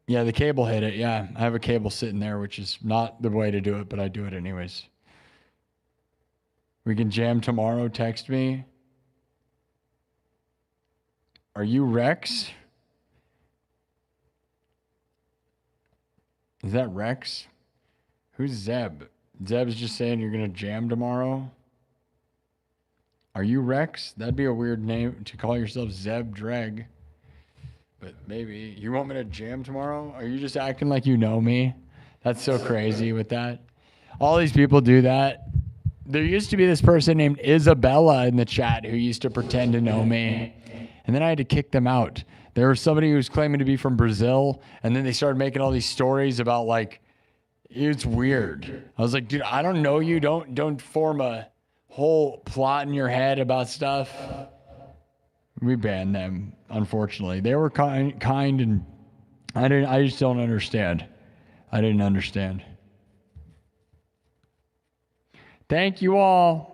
Yeah, the cable hit it. Yeah, I have a cable sitting there, which is not the way to do it, but I do it anyways. We can jam tomorrow. Text me. Are you Rex? Is that Rex? Who's Zeb? Zeb's just saying you're going to jam tomorrow. Are you Rex? That'd be a weird name to call yourself Zeb Dreg. But maybe. You want me to jam tomorrow? Are you just acting like you know me? That's so crazy with that. All these people do that. There used to be this person named Isabella in the chat who used to pretend to know me. And then I had to kick them out. There was somebody who was claiming to be from Brazil, and then they started making all these stories about like, it's weird. I was like, dude, I don't know you. Don't form a whole plot in your head about stuff. We banned them, unfortunately. They were kind, and I just don't understand. I didn't understand. Thank you all.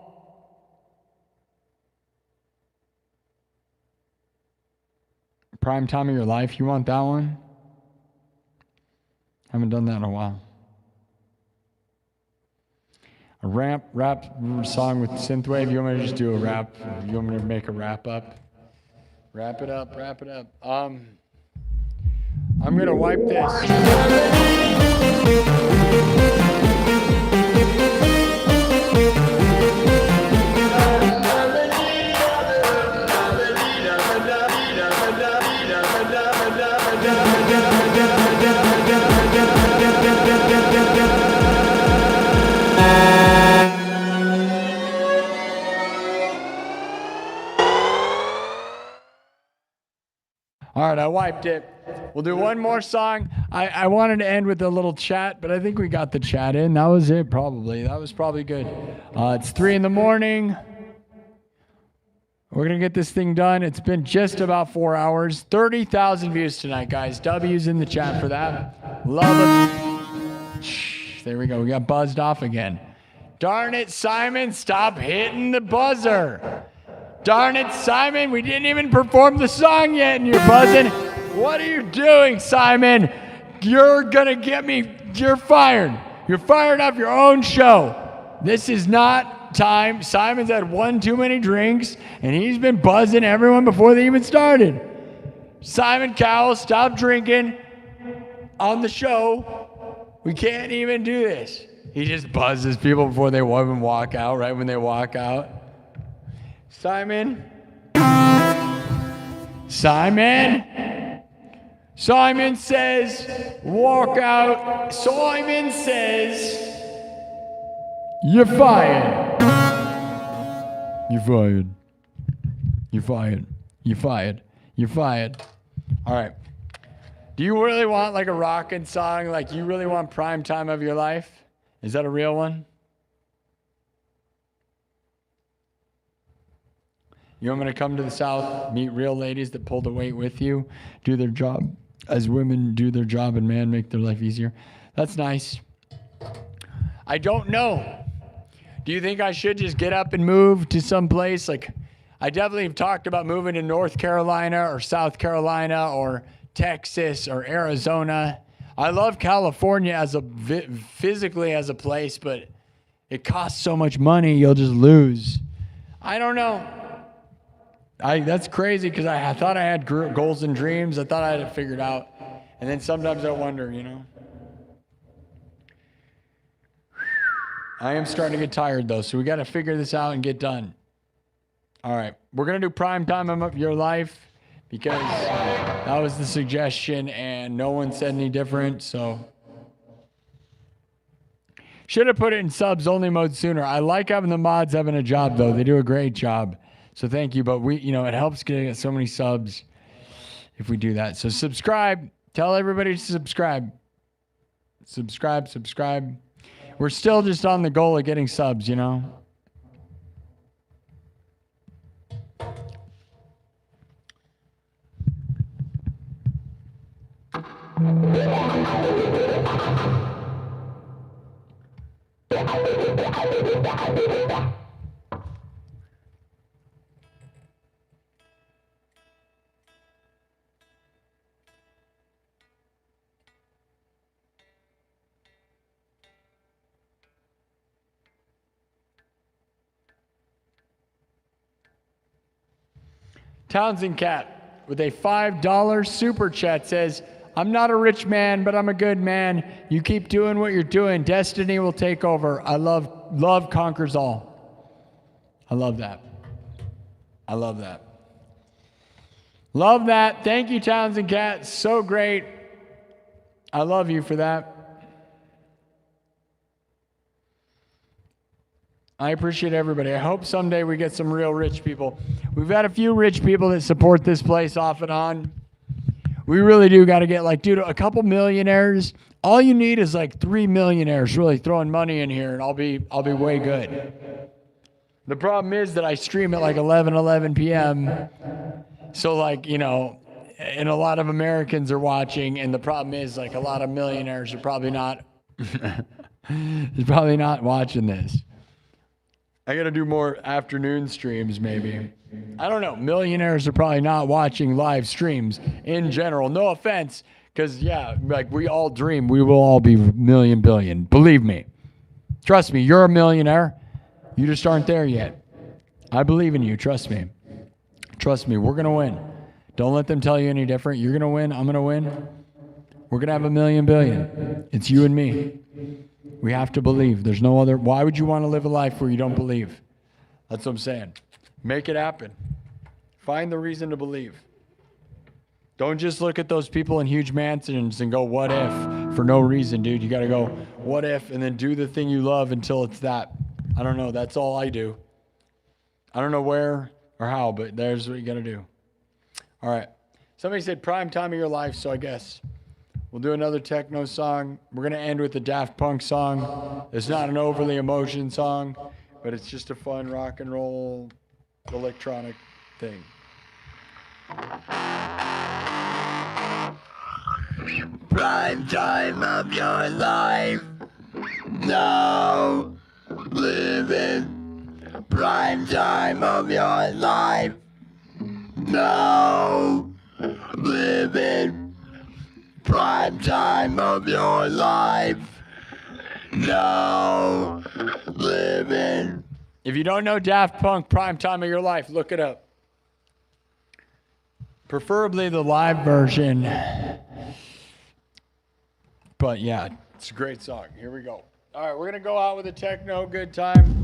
Prime time of your life, you want that one? Haven't done that in a while. a rap song with synthwave. You want me to just do a rap? You want me to make a wrap up? Wrap it up. I'm gonna wipe this. All right, I wiped it. We'll do one more song. I wanted to end with a little chat, but I think we got the chat in. That was it, probably. That was probably good. It's 3 a.m. We're going to get this thing done. It's been just about 4 hours. 30,000 views tonight, guys. W's in the chat for that. Love it. There we go. We got buzzed off again. Darn it, Simon. Stop hitting the buzzer. Darn it, Simon, we didn't even perform the song yet and you're buzzing. What are you doing, Simon? You're gonna get me, you're fired. You're fired off your own show. This is not time. Simon's had one too many drinks and he's been buzzing everyone before they even started. Simon Cowell, stop drinking on the show. We can't even do this. He just buzzes people before they even walk out, right when they walk out. Simon says, walk out. Simon says, you're fired. You're fired. You're fired. You're fired. You're fired. All right. Do you really want like a rockin' song? Like you really want prime time of your life? Is that a real one? You want me to come to the South, meet real ladies that pull the weight with you, do their job as women do their job and man make their life easier? That's nice. I don't know. Do you think I should just get up and move to some place? Like, I definitely have talked about moving to North Carolina or South Carolina or Texas or Arizona. I love California as a physically as a place, but it costs so much money, you'll just lose. I don't know. That's crazy because I thought I had goals and dreams. I thought I had it figured out. And then sometimes I wonder, you know. I am starting to get tired though, so we got to figure this out and get done. All right. We're going to do prime time of your life because that was the suggestion and no one said any different, so. Should have put it in subs only mode sooner. I like having the mods having a job though. They do a great job. So thank you, but it helps get so many subs if we do that. So subscribe. Tell everybody to subscribe. Subscribe. We're still just on the goal of getting subs, you know? Townsend Cat with a $5 super chat says, I'm not a rich man, but I'm a good man. You keep doing what you're doing. Destiny will take over. I love conquers all. I love that. I love that. Love that. Thank you, Townsend Cat. So great. I love you for that. I appreciate everybody. I hope someday we get some real rich people. We've had a few rich people that support this place off and on. We really do got to get a couple millionaires. All you need is 3 millionaires really throwing money in here and I'll be way good. The problem is that I stream at 11 p.m. So and a lot of Americans are watching and the problem is a lot of millionaires are probably not watching this. I got to do more afternoon streams maybe. I don't know. Millionaires are probably not watching live streams in general. No offense, because we all dream we will all be million billion. Believe me. Trust me, you're a millionaire. You just aren't there yet. I believe in you. Trust me. Trust me, we're going to win. Don't let them tell you any different. You're going to win. I'm going to win. We're going to have a million billion. It's you and me. We have to believe. There's no other. Why would you want to live a life where you don't believe? That's what I'm saying. Make it happen. Find the reason to believe. Don't just look at those people in huge mansions and go, what if? For no reason, dude. You got to go, what if? And then do the thing you love until it's that. I don't know. That's all I do. I don't know where or how, but there's what you got to do. All right. Somebody said prime time of your life, so I guess we'll do another techno song. We're going to end with the Daft Punk song. It's not an overly emotion song, but it's just a fun rock and roll electronic thing. Prime time of your life. Now living. Prime time of your life. Now living. Prime time of your life. Now living. If you don't know Daft Punk, prime time of your life, look it up. Preferably the live version. But yeah, it's a great song. Here we go. All right, we're going to go out with a techno good time.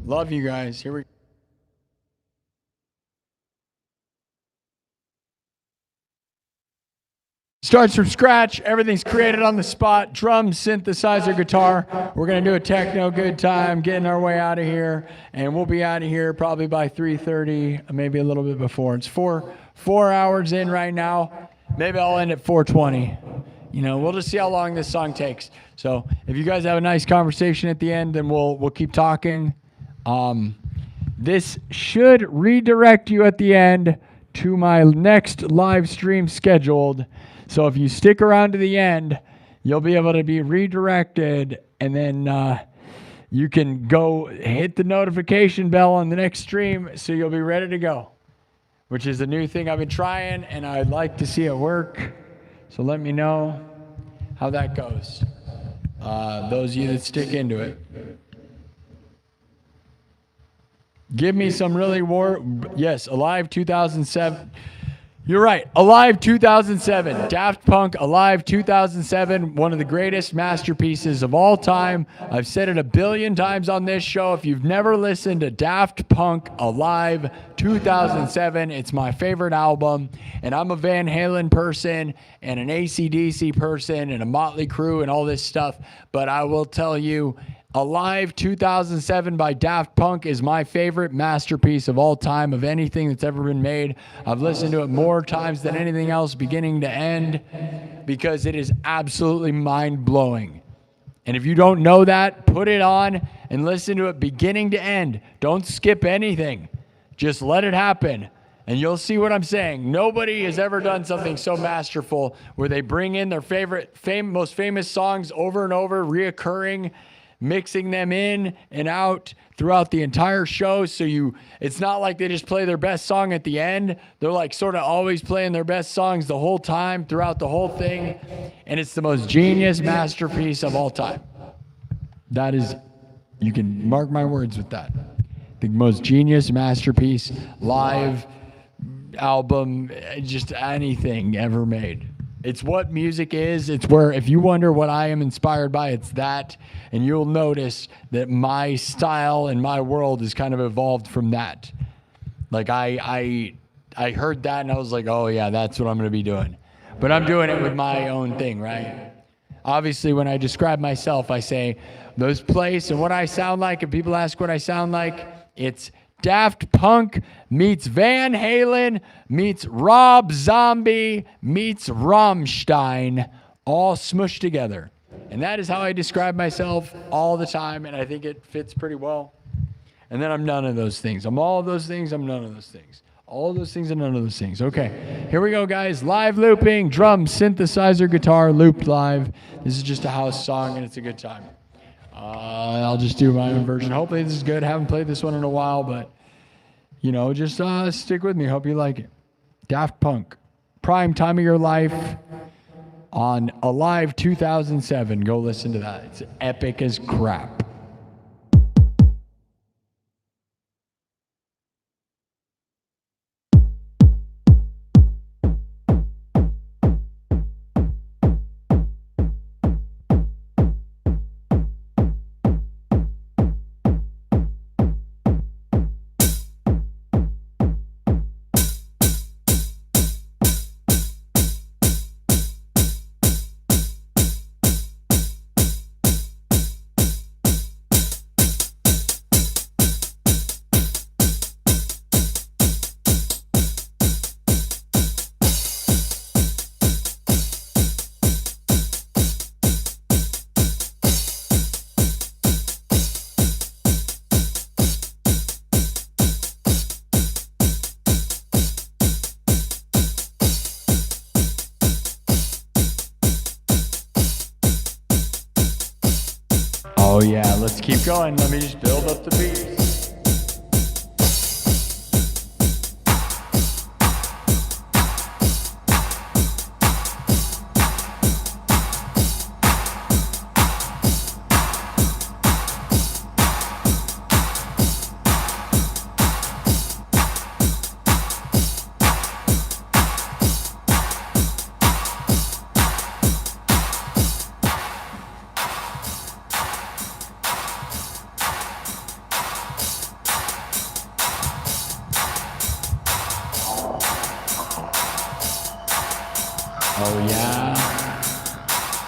Love you guys. Here we go. Starts from scratch. Everything's created on the spot. Drums, synthesizer, guitar. We're going to do a techno good time, getting our way out of here. And we'll be out of here probably by 3:30, maybe a little bit before. It's four hours in right now. Maybe I'll end at 4:20. You know, we'll just see how long this song takes. So if you guys have a nice conversation at the end, then we'll keep talking. This should redirect you at the end to my next live stream scheduled. So if you stick around to the end, you'll be able to be redirected, and then you can go hit the notification bell on the next stream so you'll be ready to go, which is a new thing I've been trying, and I'd like to see it work. So let me know how that goes. Those of you that stick into it. Give me some really yes, Alive 2007. You're right. Alive 2007. Daft Punk Alive 2007. One of the greatest masterpieces of all time. I've said it a billion times on this show. If you've never listened to Daft Punk Alive 2007, it's my favorite album. And I'm a Van Halen person and an AC/DC person and a Motley Crue and all this stuff. But I will tell you, Alive 2007 by Daft Punk is my favorite masterpiece of all time, of anything that's ever been made. I've listened to it more times than anything else, beginning to end, because it is absolutely mind-blowing. And if you don't know that, put it on and listen to it beginning to end. Don't skip anything. Just let it happen. And you'll see what I'm saying. Nobody has ever done something so masterful where they bring in their most famous songs over and over, reoccurring, mixing them in and out throughout the entire show. So it's not like they just play their best song at the end. They're like sort of always playing their best songs the whole time throughout the whole thing. And it's the most genius masterpiece of all time. That is, you can mark my words with that. The most genius masterpiece, live album, just anything ever made. It's what music is. It's where, if you wonder what I am inspired by, it's that. And you'll notice that my style and my world is kind of evolved from that. Like I heard that and I was like, oh yeah, that's what I'm going to be doing. But I'm doing it with my own thing, right? Obviously, when I describe myself, I say those place and what I sound like. If people ask what I sound like, it's Daft Punk meets Van Halen meets Rob Zombie meets Rammstein, all smushed together. And that is how I describe myself all the time, and I think it fits pretty well. And then I'm none of those things. I'm all of those things, I'm none of those things. All of those things and none of those things. Okay, here we go, guys. Live looping, drums, synthesizer, guitar, looped live. This is just a house song, and it's a good time. I'll just do my own version. Hopefully this is good. I haven't played this one in a while, but, you know, just stick with me. Hope you like it. Daft Punk, prime time of your life. on Alive 2007. Go listen to that. It's epic as crap. Oh yeah, let's keep going. Let me just build up the beats. Oh yeah.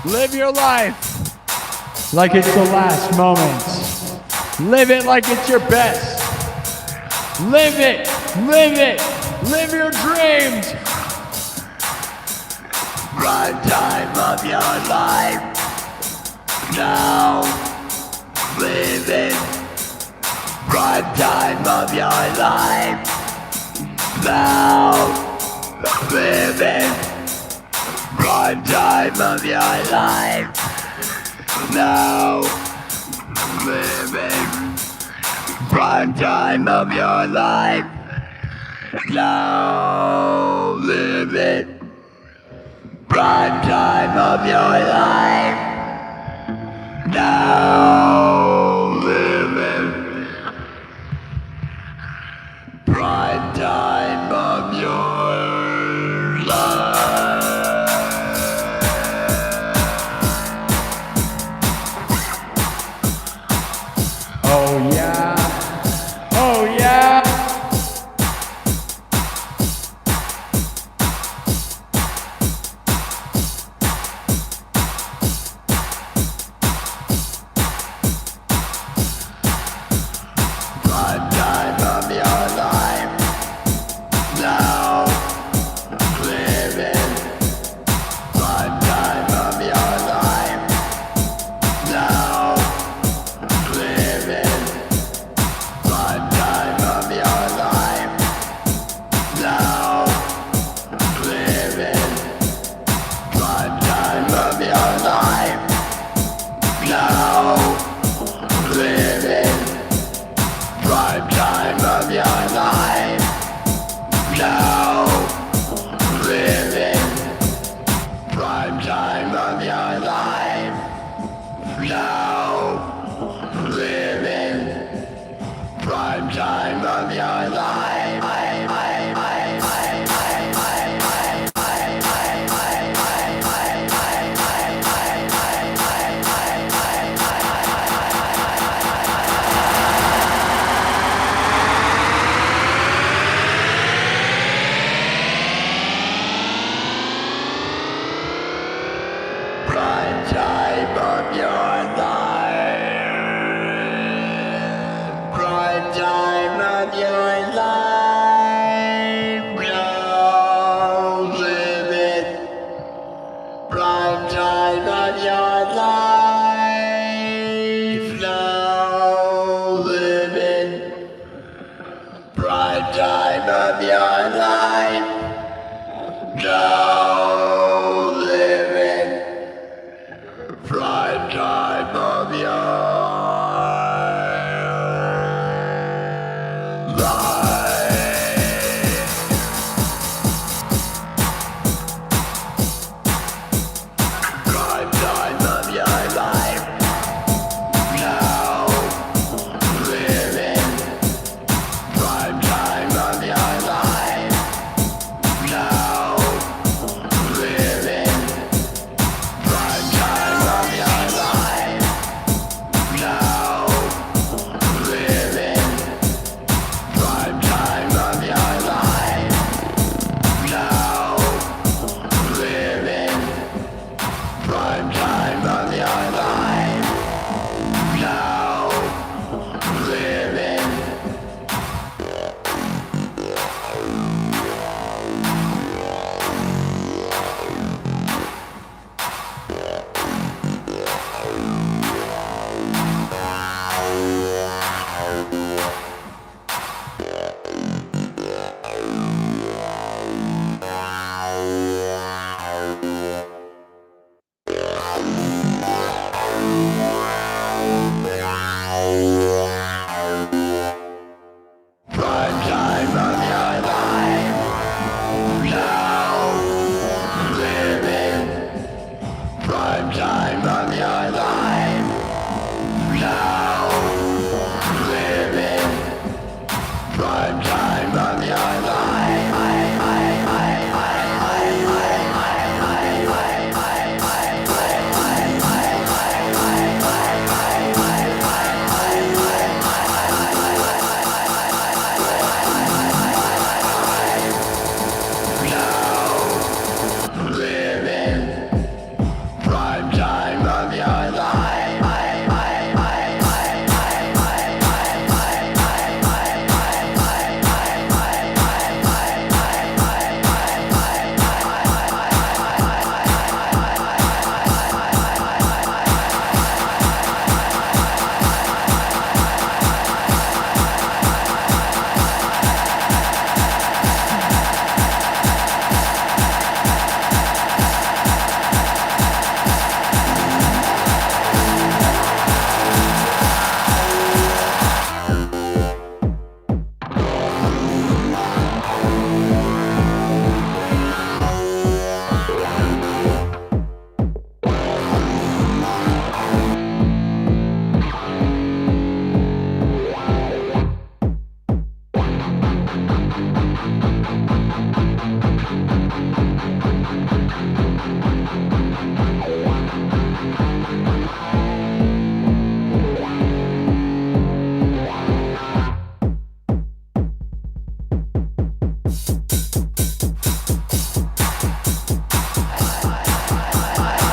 Live your life like it's the last moment. Live it like it's your best. Live it. Live it. Live your dreams. Prime time of your life. Now. Live it. Prime time of your life. Now. Live it. Prime time of your life. Now. Live it. Prime time of your life. Now. Live it. Prime time of your life. Now. Live it. Prime time of your life. Oh yeah. Oh yeah. Prime time of your life. Now. Live it. Prime time of your life. Now. Live it. Prime time of your life. Now. Live it. Prime time of your life. Now. Live it. Prime time of your life. Now. Live it. Prime time of your life. Now. Live it. Prime time of your life. Prime time of your life. Prime time of your life. Now live it. Prime time of your life. Now live it. Prime time of your life. Now live it. Prime time of your life. Prime time of your life. Now living. Prime time of your life. Now living. Prime time of your life. Now living. Prime time of your life. Living. Prime time of your life.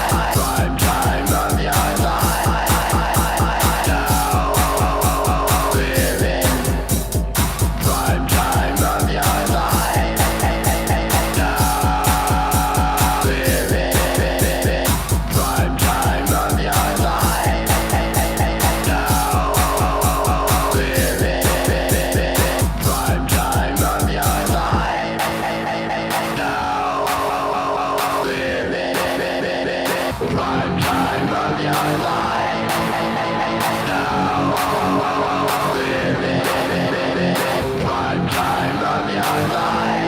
Prime time of your life. Now living. Prime time of your life. Now living. Prime time of your life. Now living. Prime time of your life. Now living. Prime time of your life. Now living. Prime time of your life.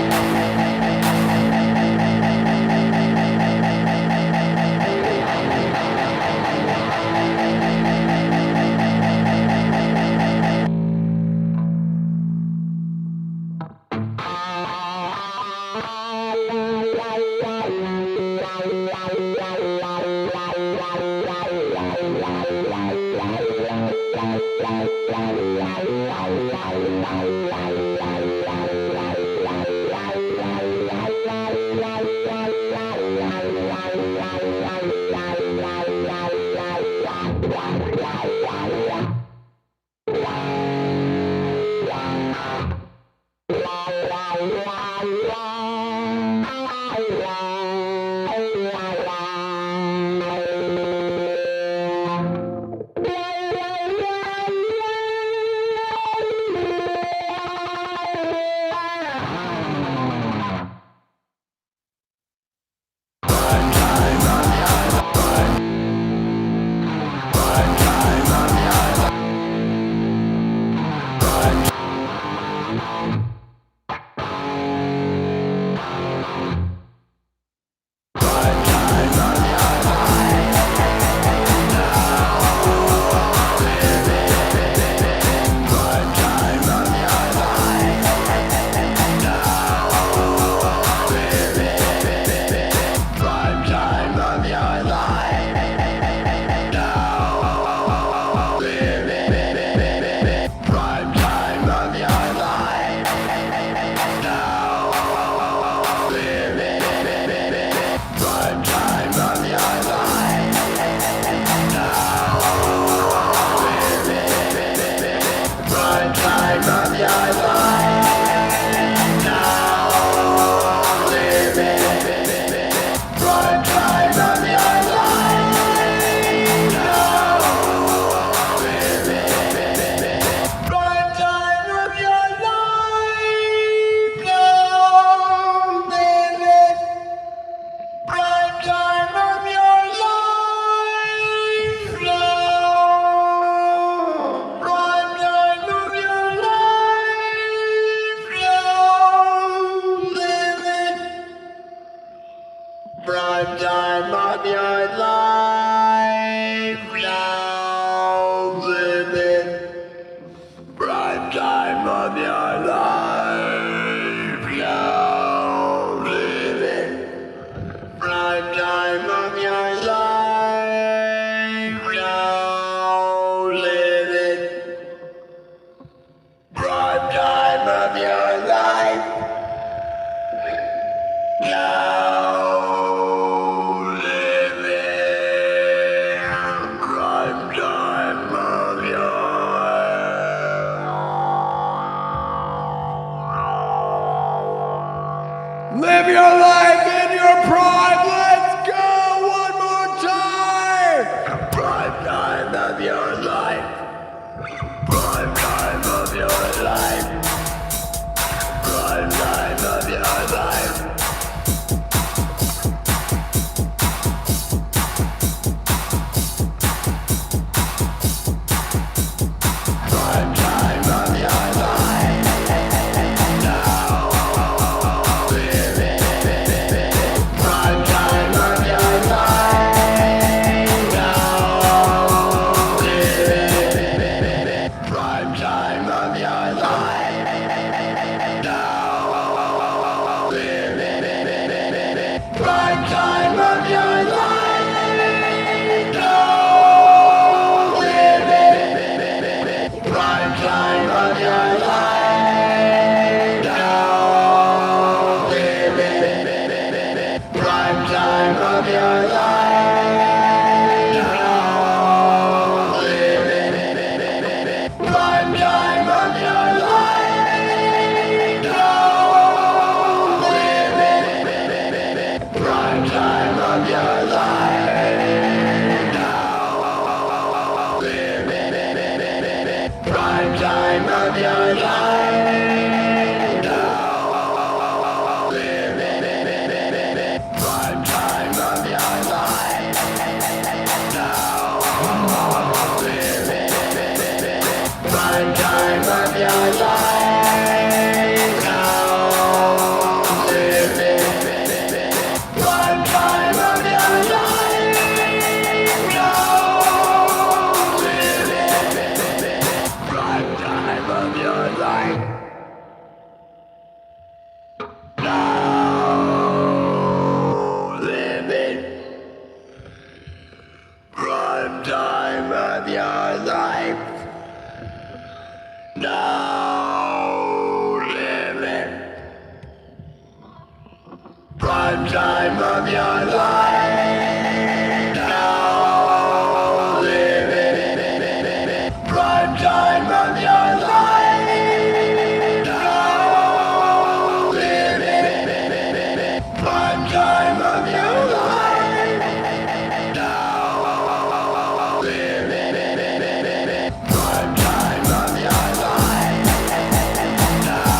Prime time of your life. Prime your life. Now living prime time of your life. Now living prime time of your life. Now living prime time of your life. Now living prime time of your life. Now living prime time of your life.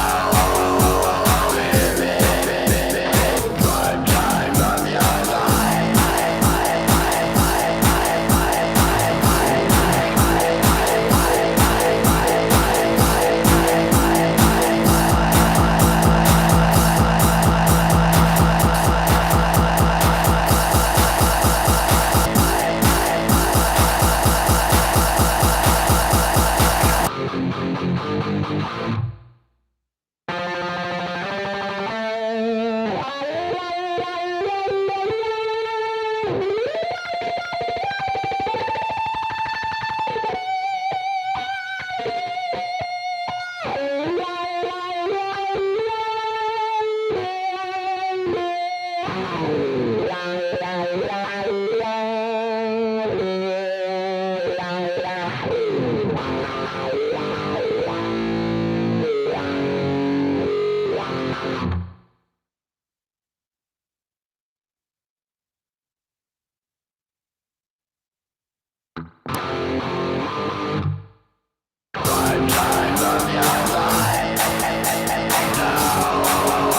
Now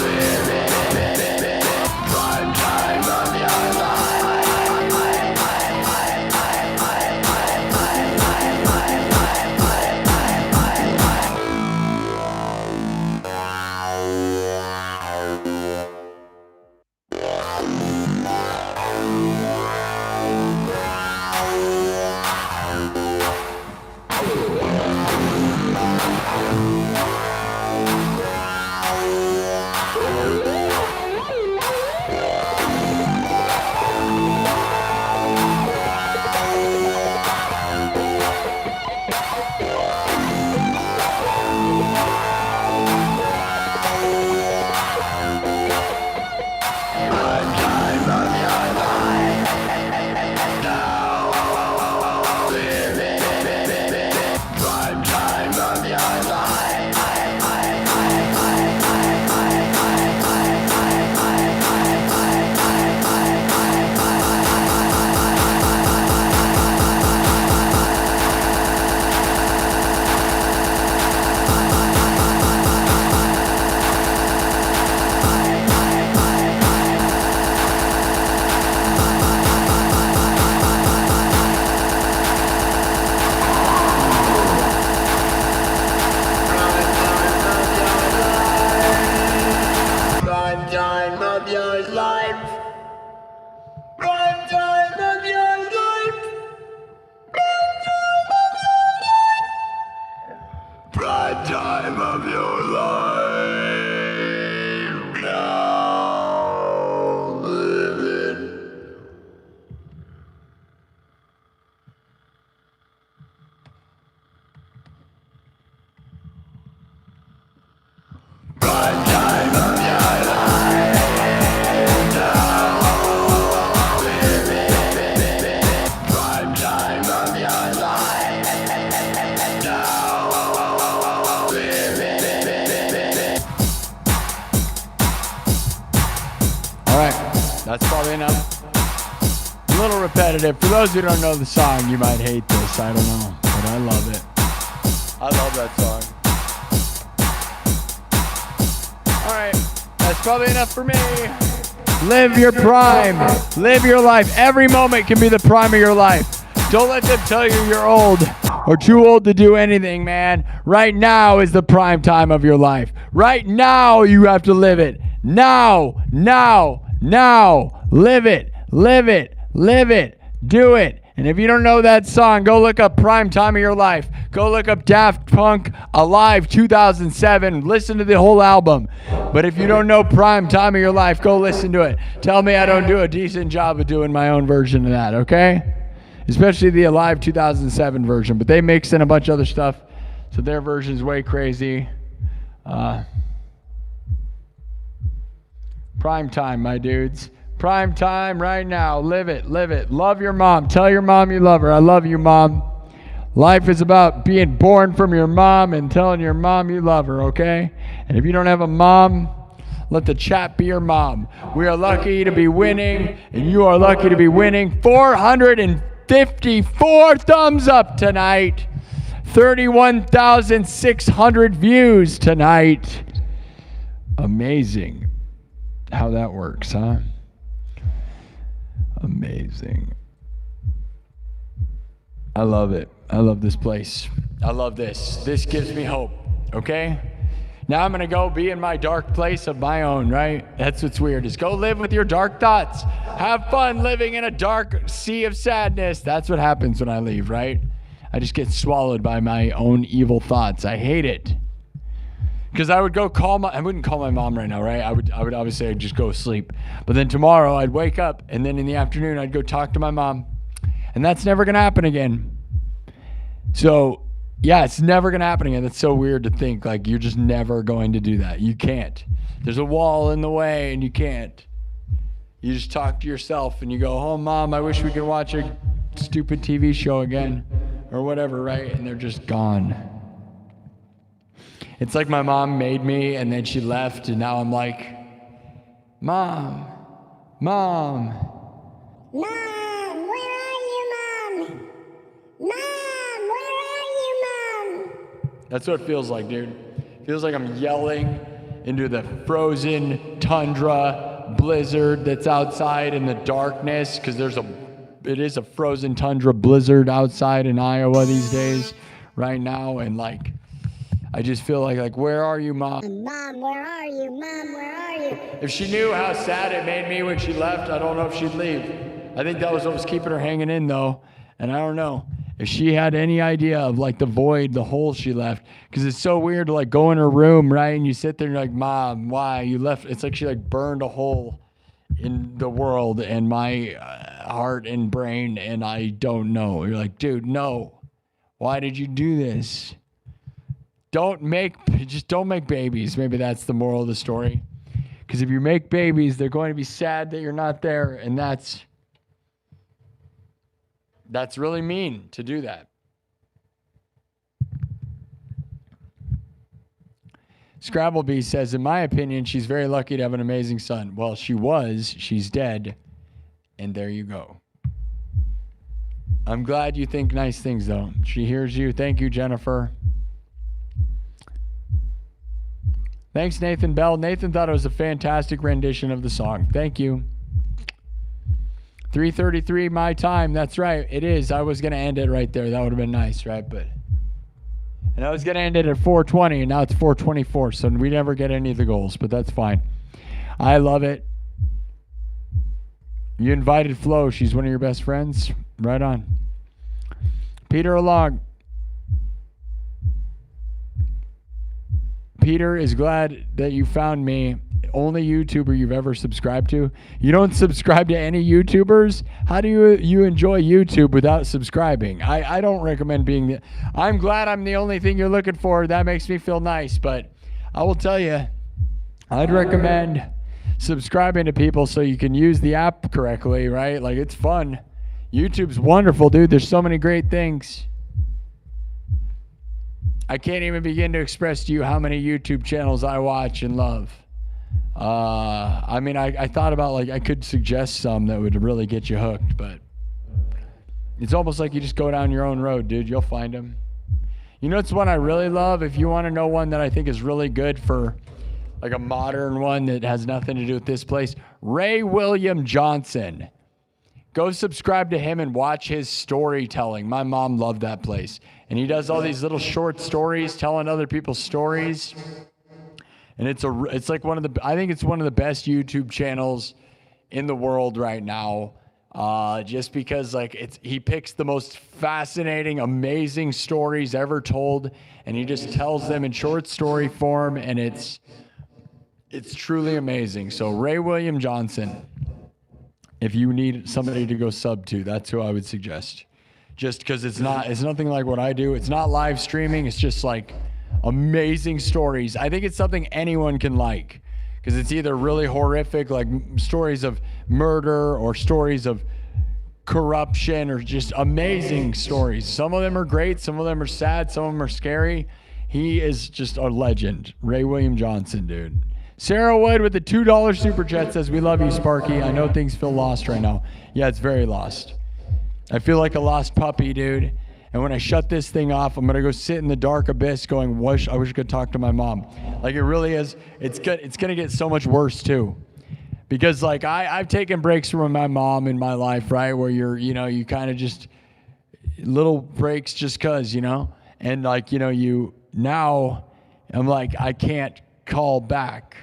living prime time of your life. Now living prime time of your life. Now living prime time of your life. Now living prime time of your life. Now living prime time of your life. Prime time of your life. Now living prime time of your time of your life. Now living prime time of your life. Now living prime time of your life. Now living. All right, that's probably enough. A little repetitive. For those who don't know the song, you might hate this. I don't know, but I love it. I love that song. All right, that's probably enough for me. Live your prime. Live your life. Every moment can be the prime of your life. Don't let them tell you you're old or too old to do anything, man. Right now is the prime time of your life. Right now you have to live it. Now. Live it. Do it. And if you don't know that song, go look up Prime Time of Your Life. Go look up Daft Punk Alive 2007. Listen to the whole album. But if you don't know Prime Time of Your Life, go listen to it. Tell me I don't do a decent job of doing my own version of that, okay? Especially the Alive 2007 version. But they mix in a bunch of other stuff, so their version's way crazy. Prime time, my dudes. Prime time right now. Live it. Love your mom. Tell your mom you love her. I love you, Mom. Life is about being born from your mom and telling your mom you love her, okay? And if you don't have a mom, let the chat be your mom. We are lucky to be winning, and you are lucky to be winning. 454 thumbs up tonight. 31,600 views tonight. Amazing how that works, huh? Amazing. I love it. I love this place. I love this. This gives me hope, okay? Now I'm going to go be in my dark place of my own, right? That's what's weird, is go live with your dark thoughts. Have fun living in a dark sea of sadness. That's what happens when I leave, right? I just get swallowed by my own evil thoughts. I hate it. Because I would go I wouldn't call my mom right now, right? I would obviously I'd just go sleep. But then tomorrow I'd wake up, and then in the afternoon I'd go talk to my mom. And that's never going to happen again. So, yeah, it's never going to happen again. That's so weird to think, like, you're just never going to do that. You can't. There's a wall in the way, and you can't. You just talk to yourself, and you go, oh, Mom, I wish we could watch a stupid TV show again, or whatever, right? And they're just gone. It's like my mom made me, and then she left, and now I'm like, Mom. Mom, where are you, Mom? Mom, where are you, Mom? That's what it feels like, dude. It feels like I'm yelling into the frozen tundra blizzard that's outside in the darkness, because it is a frozen tundra blizzard outside in Iowa these days, right now, and like, I just feel like, where are you, Mom? Mom, where are you? Mom, where are you? If she knew how sad it made me when she left, I don't know if she'd leave. I think that was what was keeping her hanging in, though. And I don't know if she had any idea of, like, the void, the hole she left. Because it's so weird to, like, go in her room, right? And you sit there and you're like, Mom, why? You left. It's like she, like, burned a hole in the world and my heart and brain, and I don't know. You're like, dude, no. Why did you do this? Don't make babies. Maybe that's the moral of the story. Because if you make babies, they're going to be sad that you're not there, and that's really mean to do that. Scrabblebee says, in my opinion, she's very lucky to have an amazing son. Well, she's dead, and there you go. I'm glad you think nice things, though. She hears you. Thank you, Jennifer. Thanks, Nathan Bell. Nathan thought it was a fantastic rendition of the song. Thank you. 3:33 my time. That's right. It is. I was going to end it right there. That would have been nice, right? And I was going to end it at 4:20, and now it's 4:24, so we never get any of the goals, but that's fine. I love it. You invited Flo. She's one of your best friends. Right on. Peter Along. Peter is glad that you found me. Only YouTuber you've ever subscribed to. You don't subscribe to any YouTubers? How do you enjoy YouTube without subscribing? I don't recommend being I'm glad I'm the only thing you're looking for. That makes me feel nice, but I will tell you, I'd recommend subscribing to people so you can use the app correctly, right? Like, it's fun. YouTube's wonderful, dude. There's so many great things. I can't even begin to express to you how many YouTube channels I watch and love. I mean, I thought about, like, I could suggest some that would really get you hooked, but it's almost like you just go down your own road, dude. You'll find them. You know, it's one I really love. If you want to know one that I think is really good for like a modern one that has nothing to do with this place, Ray William Johnson. Go subscribe to him and watch his storytelling. My mom loved that place. And he does all these little short stories telling other people's stories. And it's like I think it's one of the best YouTube channels in the world right now. Just because like he picks the most fascinating, amazing stories ever told, and he just tells them in short story form, and it's truly amazing. So Ray William Johnson, if you need somebody to go sub to, that's who I would suggest. Just because it's nothing like what I do. It's not live streaming. It's just like amazing stories. I think it's something anyone can like, because it's either really horrific, like stories of murder, or stories of corruption, or just amazing stories. Some of them are great. Some of them are sad. Some of them are scary. He is just a legend. Ray William Johnson, dude. Sarah Wood with the $2 super chat says, we love you, Sparky. I know things feel lost right now. Yeah, it's very lost. I feel like a lost puppy, dude. And when I shut this thing off, I'm going to go sit in the dark abyss going, I wish I could talk to my mom. Like, it really is. It's going to get so much worse, too. Because, like, I've taken breaks from my mom in my life, right? Where you kind of just, little breaks just because, And, like, now I'm like, I can't call back.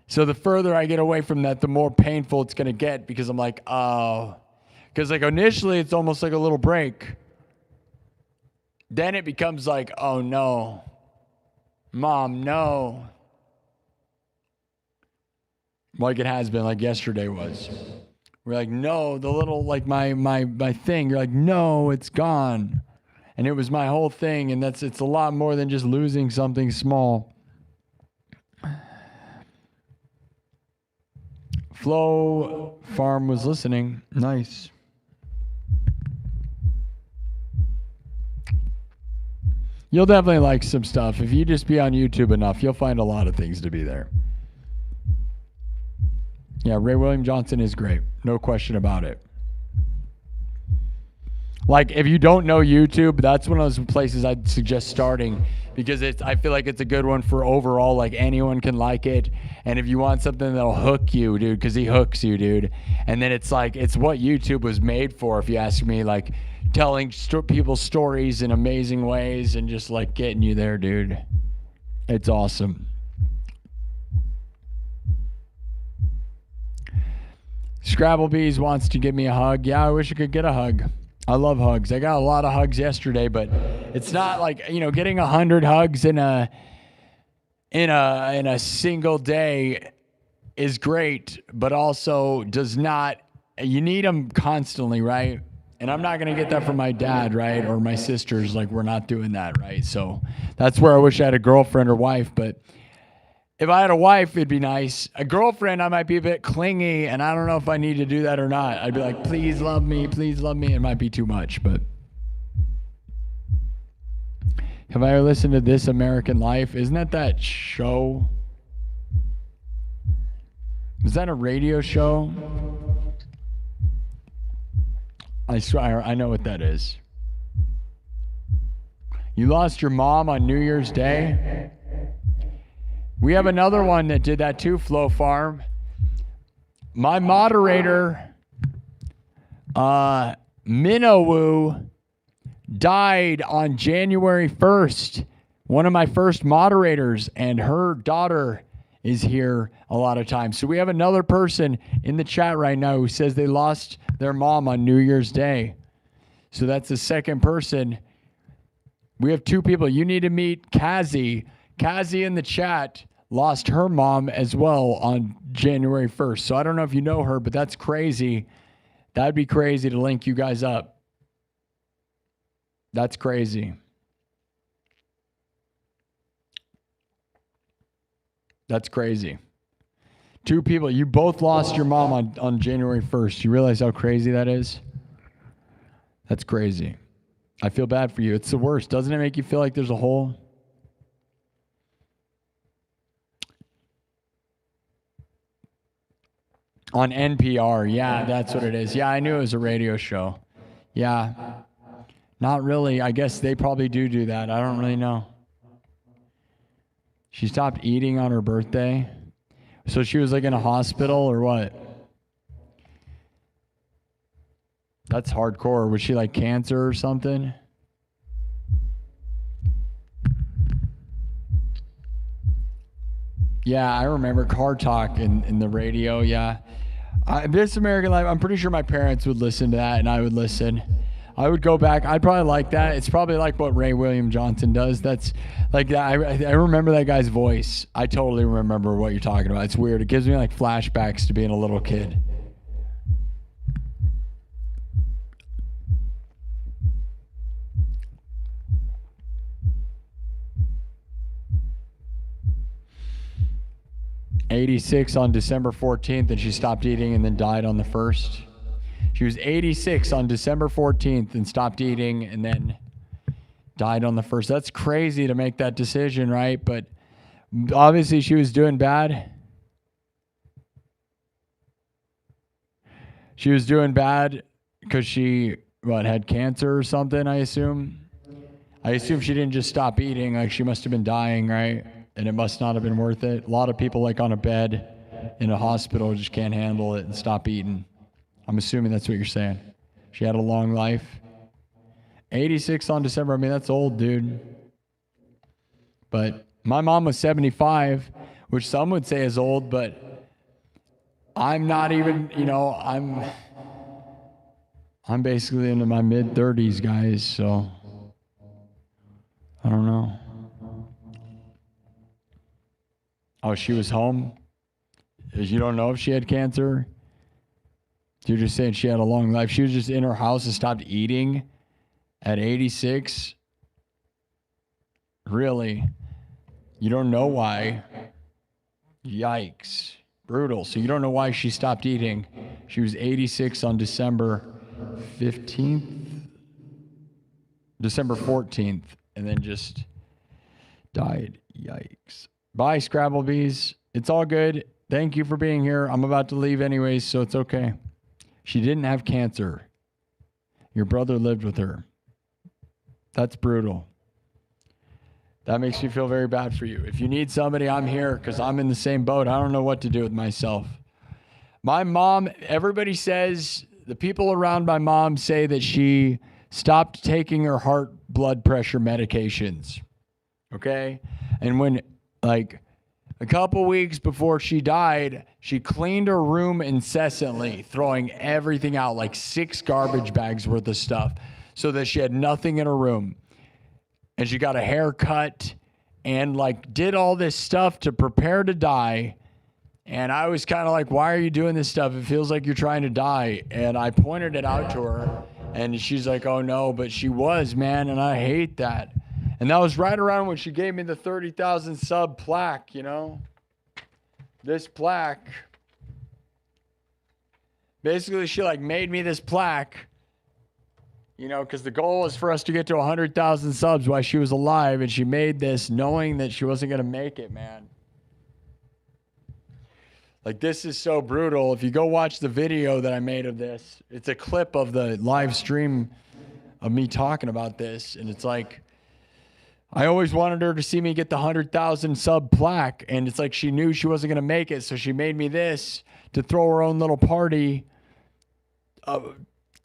So the further I get away from that, the more painful it's going to get, because I'm like, oh. Because, like, initially it's almost like a little break. Then it becomes like, oh, no. Mom, no. Like it has been, like yesterday was. We're like, no, the little, like, my thing. You're like, no, it's gone. And it was my whole thing, and it's a lot more than just losing something small. Flo Farm was listening. Nice. You'll definitely like some stuff. If you just be on YouTube enough, you'll find a lot of things to be there. Yeah, Ray William Johnson is great. No question about it. Like, if you don't know YouTube, that's one of those places I'd suggest starting, because I feel like it's a good one for overall, like, anyone can like it. And if you want something that'll hook you, dude, because he hooks you, dude. And then it's like, it's what YouTube was made for, if you ask me, like, telling people's stories in amazing ways and just, like, getting you there, dude. It's awesome. Scrabble Bees wants to give me a hug. Yeah, I wish I could get a hug. I love hugs. I got a lot of hugs yesterday, but it's not like, getting 100 hugs in a single day is great, but also does not. You need them constantly, right? And I'm not gonna get that from my dad, right, or my sisters. Like, we're not doing that, right? So that's where I wish I had a girlfriend or wife. But if I had a wife, it'd be nice. A girlfriend, I might be a bit clingy, and I don't know if I need to do that or not. I'd be like, please love me, please love me. It might be too much, but. Have I ever listened to This American Life? Isn't that show? Is that a radio show? I swear, I know what that is. You lost your mom on New Year's Day? We have another one that did that too, Flo Farm. My moderator, Minnowu, died on January 1st. One of my first moderators, and her daughter is here a lot of times. So we have another person in the chat right now who says they lost their mom on New Year's Day. So that's the second person. We have two people. You need to meet Kazi. Kazi in the chat lost her mom as well on January 1st. So I don't know if you know her, but that's crazy. That'd be crazy to link you guys up. That's crazy. That's crazy. Two people. You both lost your mom on January 1st. You realize how crazy that is? That's crazy. I feel bad for you. It's the worst. Doesn't it make you feel like there's a hole? On NPR. Yeah, that's what it is. Yeah, I knew it was a radio show. Yeah. Not really. I guess they probably do that. I don't really know. She stopped eating on her birthday. So she was like in a hospital or what? That's hardcore. Was she like cancer or something? Yeah, I remember Car Talk in the radio. Yeah. This American Life, I'm pretty sure my parents would listen to that and I would listen. I would go back. I'd probably like that. It's probably like what Ray William Johnson does. That's like that. I remember that guy's voice. I totally remember what you're talking about. It's weird. It gives me like flashbacks to being a little kid. '86 on December 14th, and she stopped eating and then died on the 1st. She was 86 on December 14th and stopped eating and then died on the 1st. That's crazy to make that decision, right? But obviously she was doing bad. She was doing bad because she, had cancer or something, I assume. I assume she didn't just stop eating. Like, she must have been dying, right? And it must not have been worth it. A lot of people, like, on a bed in a hospital just can't handle it and stop eating. I'm assuming that's what you're saying. She had a long life. 86 on December. I mean, that's old, dude. But my mom was 75, which some would say is old, but I'm not even, I'm basically into my mid-30s, guys, so I don't know. Oh, she was home? You don't know if she had cancer? You're just saying she had a long life. She was just in her house and stopped eating at 86? Really? You don't know why? Yikes. Brutal. So you don't know why she stopped eating. She was 86 on December 15th? December 14th. And then just died. Yikes. Bye, Scrabble Bees. It's all good. Thank you for being here. I'm about to leave anyways, so it's okay. She didn't have cancer. Your brother lived with her. That's brutal. That makes me feel very bad for you. If you need somebody, I'm here because I'm in the same boat. I don't know what to do with myself. My mom, everybody says, the people around my mom say that she stopped taking her heart blood pressure medications. Okay? And when, a couple weeks before she died, she cleaned her room incessantly, throwing everything out, like 6 garbage bags worth of stuff, so that she had nothing in her room. And she got a haircut and did all this stuff to prepare to die. And I was kind of like, why are you doing this stuff? It feels like you're trying to die. And I pointed it out to her and she's like, oh no, but she was, man. And I hate that. And that was right around when she gave me the 30,000 sub plaque, This plaque. Basically, she made me this plaque, because the goal was for us to get to 100,000 subs while she was alive. And she made this knowing that she wasn't going to make it, man. This is so brutal. If you go watch the video that I made of this, it's a clip of the live stream of me talking about this. And it's I always wanted her to see me get the 100,000 sub plaque. And it's she knew she wasn't going to make it. So she made me this to throw her own little party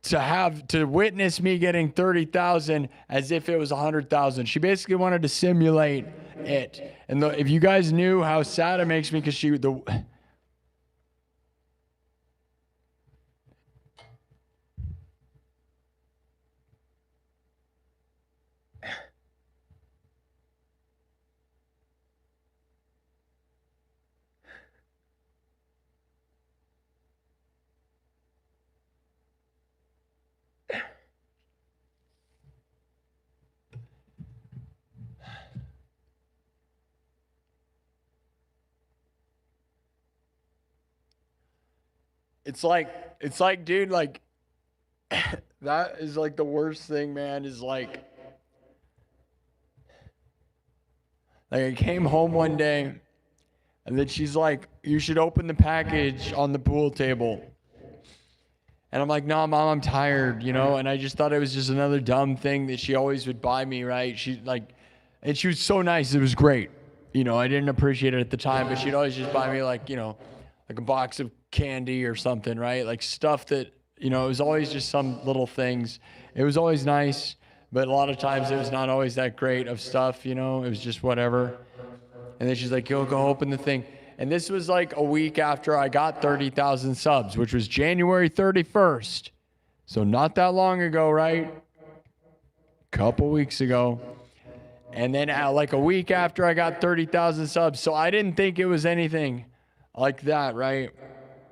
to witness me getting 30,000 as if it was 100,000. She basically wanted to simulate it. And if you guys knew how sad it makes me, because it's like, dude, that is the worst thing, man, is I came home one day and then she's like, you should open the package on the pool table. And I'm like, no, Mom, I'm tired, you know? And I just thought it was just another dumb thing that she always would buy me, right? And she was so nice. It was great. You know, I didn't appreciate it at the time, but she'd always just buy me like, you know, like a box of candy or something, right? Like stuff that, you know, it was always just some little things. It was always nice, but a lot of times it was not always that great of stuff, you know? It was just whatever. And then she's like, yo, go open the thing. And this was like a week after I got 30,000 subs, which was January 31st. So not that long ago, right? Couple weeks ago. And then like a week after I got 30,000 subs. So I didn't think it was anything like that, right?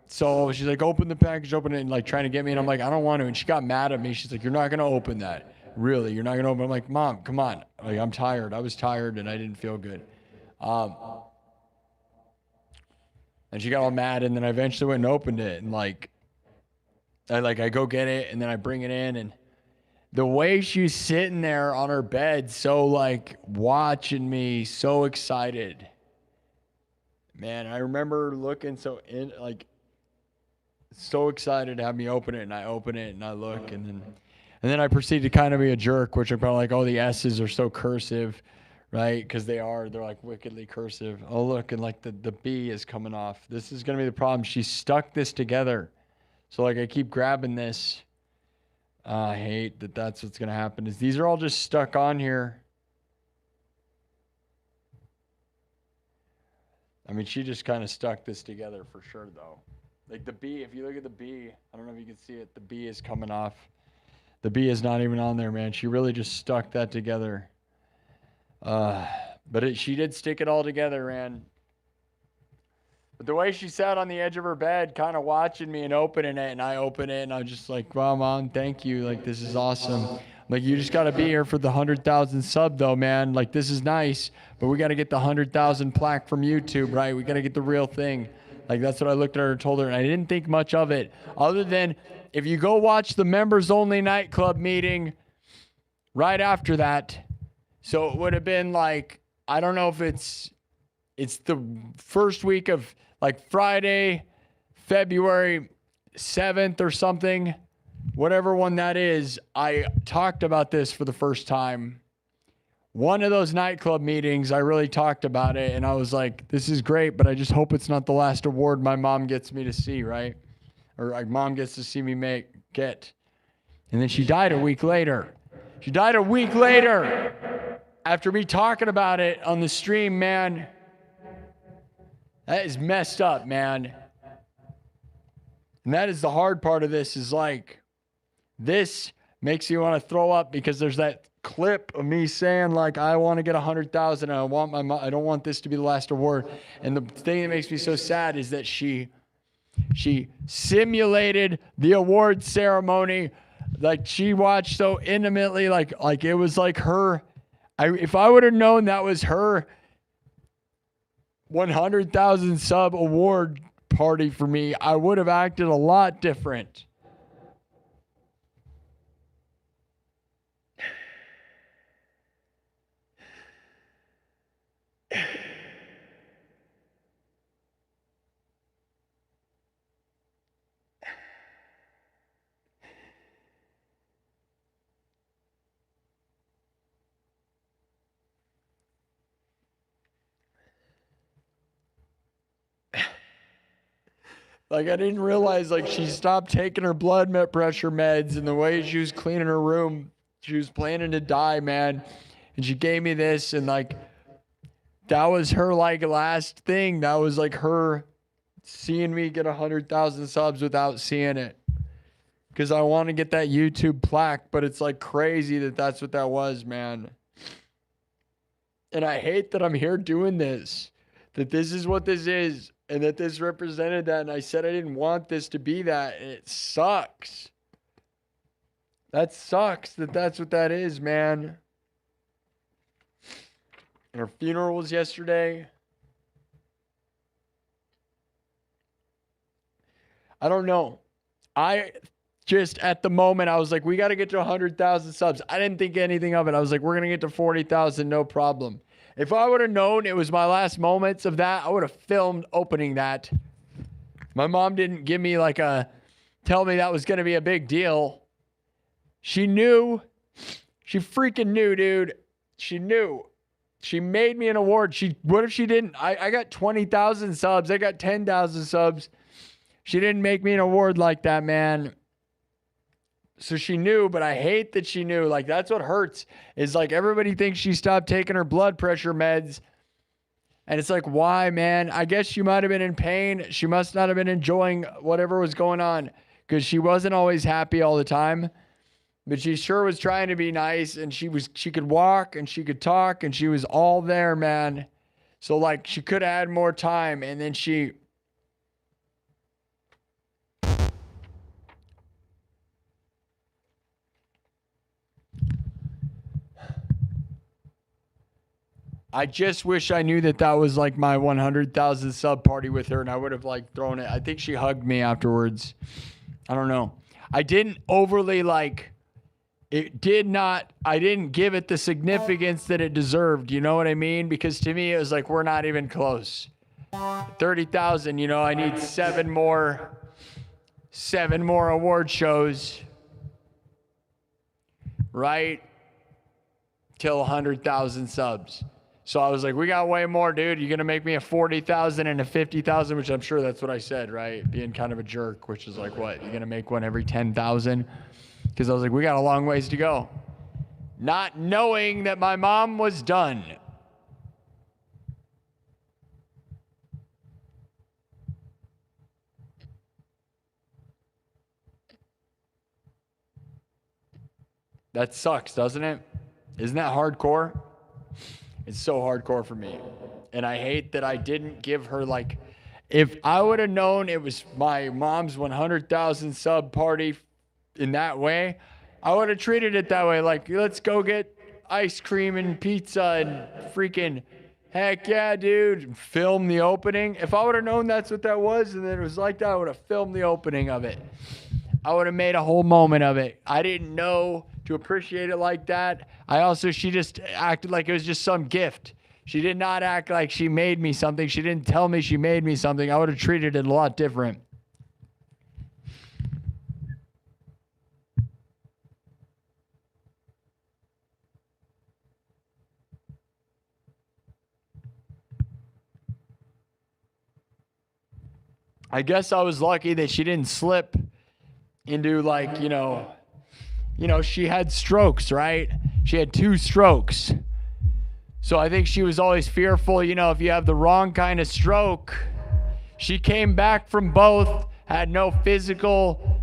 So she's like, open the package, open it, and like trying to get me. And I'm like, I don't want to. And she got mad at me. She's like, you're not going to open that. Really, you're not going to open it. I'm like, Mom, come on. Like, I'm tired. I was tired and I didn't feel good. And she got all mad, and then I eventually went and opened it, and I go get it, and then I bring it in, and the way she's sitting there on her bed, so like watching me, so excited. Man, I remember looking so excited to have me open it, and I open it, and I look, and then I proceed to kind of be a jerk, which I'm probably like, oh, the S's are so cursive. Right? Because they're like wickedly cursive. Oh, look, and like the B is coming off. This is going to be the problem. She stuck this together. So like I keep grabbing this. I hate that that's what's going to happen. Is these are all just stuck on here. I mean, she just kind of stuck this together for sure, though. Like the B, if you look at the B, I don't know if you can see it. The B is coming off. The B is not even on there, man. She really just stuck that together. But she did stick it all together, man. But the way she sat on the edge of her bed, kind of watching me and opening it, and I open it, and I'm just like, wow, Mom, thank you. Like, this is awesome. Like, you just got to be here for the 100,000 sub, though, man. Like, this is nice, but we got to get the 100,000 plaque from YouTube, right? We got to get the real thing. Like, that's what I looked at her and told her, and I didn't think much of it, other than if you go watch the members-only nightclub meeting right after that. So it would have been like, I don't know if it's the first week of like Friday, February 7th or something, whatever one that is. I talked about this for the first time. One of those nightclub meetings, I really talked about it, and I was like, this is great, but I just hope it's not the last award my mom gets me to see, right? Or like mom gets to see me get. And then she died a week later. After me talking about it on the stream, man. That is messed up, man. And that is the hard part of this, is like, this makes you want to throw up, because there's that clip of me saying like, I want to get 100,000 and I don't want this to be the last award. And the thing that makes me so sad is that she simulated the award ceremony. Like, she watched so intimately, like it was like her. If I would have known that was her 100,000 sub award party for me, I would have acted a lot different. Like, I didn't realize, like, she stopped taking her blood pressure meds, and the way she was cleaning her room, she was planning to die, man. And she gave me this, and like, that was her like last thing. That was like her seeing me get 100,000 subs without seeing it. Because I want to get that YouTube plaque, but it's like crazy that that's what that was, man. And I hate that I'm here doing this, that this is what this is, and that this represented that. And I said I didn't want this to be that, and it sucks. That sucks that that's what that is, man. And her funeral was yesterday. I don't know. I just, at the moment, I was like, we got to get to 100,000 subs. I didn't think anything of it. I was like, we're going to get to 40,000, no problem. If I would have known it was my last moments of that, I would have filmed opening that. My mom didn't give me like a tell me that was going to be a big deal. She knew. She freaking knew, dude. She knew. She made me an award. What if she didn't? I got 20,000 subs. I got 10,000 subs. She didn't make me an award like that, man. So she knew, but I hate that she knew. Like, that's what hurts, is like everybody thinks she stopped taking her blood pressure meds. And it's like, why, man? I guess she might have been in pain. She must not have been enjoying whatever was going on, because she wasn't always happy all the time. But she sure was trying to be nice, and she could walk and she could talk, and she was all there, man. So like, she could have had more time, and then I just wish I knew that was like my 100,000 sub party with her, and I would have like thrown it. I think she hugged me afterwards. I don't know. I didn't overly like, I didn't give it the significance that it deserved. You know what I mean? Because to me, it was like, we're not even close. 30,000, I need seven more award shows, right? Till 100,000 subs. So I was like, we got way more, dude. You're going to make me a 40,000 and a 50,000, which I'm sure that's what I said, right? Being kind of a jerk, which is like, what? You're going to make one every 10,000? Because I was like, we got a long ways to go. Not knowing that my mom was done. That sucks, doesn't it? Isn't that hardcore? It's so hardcore for me. And I hate that I didn't give her, like, if I would have known it was my mom's 100,000 sub party in that way, I would have treated it that way. Like, let's go get ice cream and pizza and freaking, heck yeah, dude. Film the opening. If I would have known that's what that was and then it was like that, I would have filmed the opening of it. I would have made a whole moment of it. I didn't know to appreciate it like that. She just acted like it was just some gift. She did not act like she made me something. She didn't tell me she made me something. I would have treated it a lot different. I guess I was lucky that she didn't slip into like, she had strokes, right? She had 2 strokes. So I think she was always fearful, if you have the wrong kind of stroke. She came back from both, had no physical,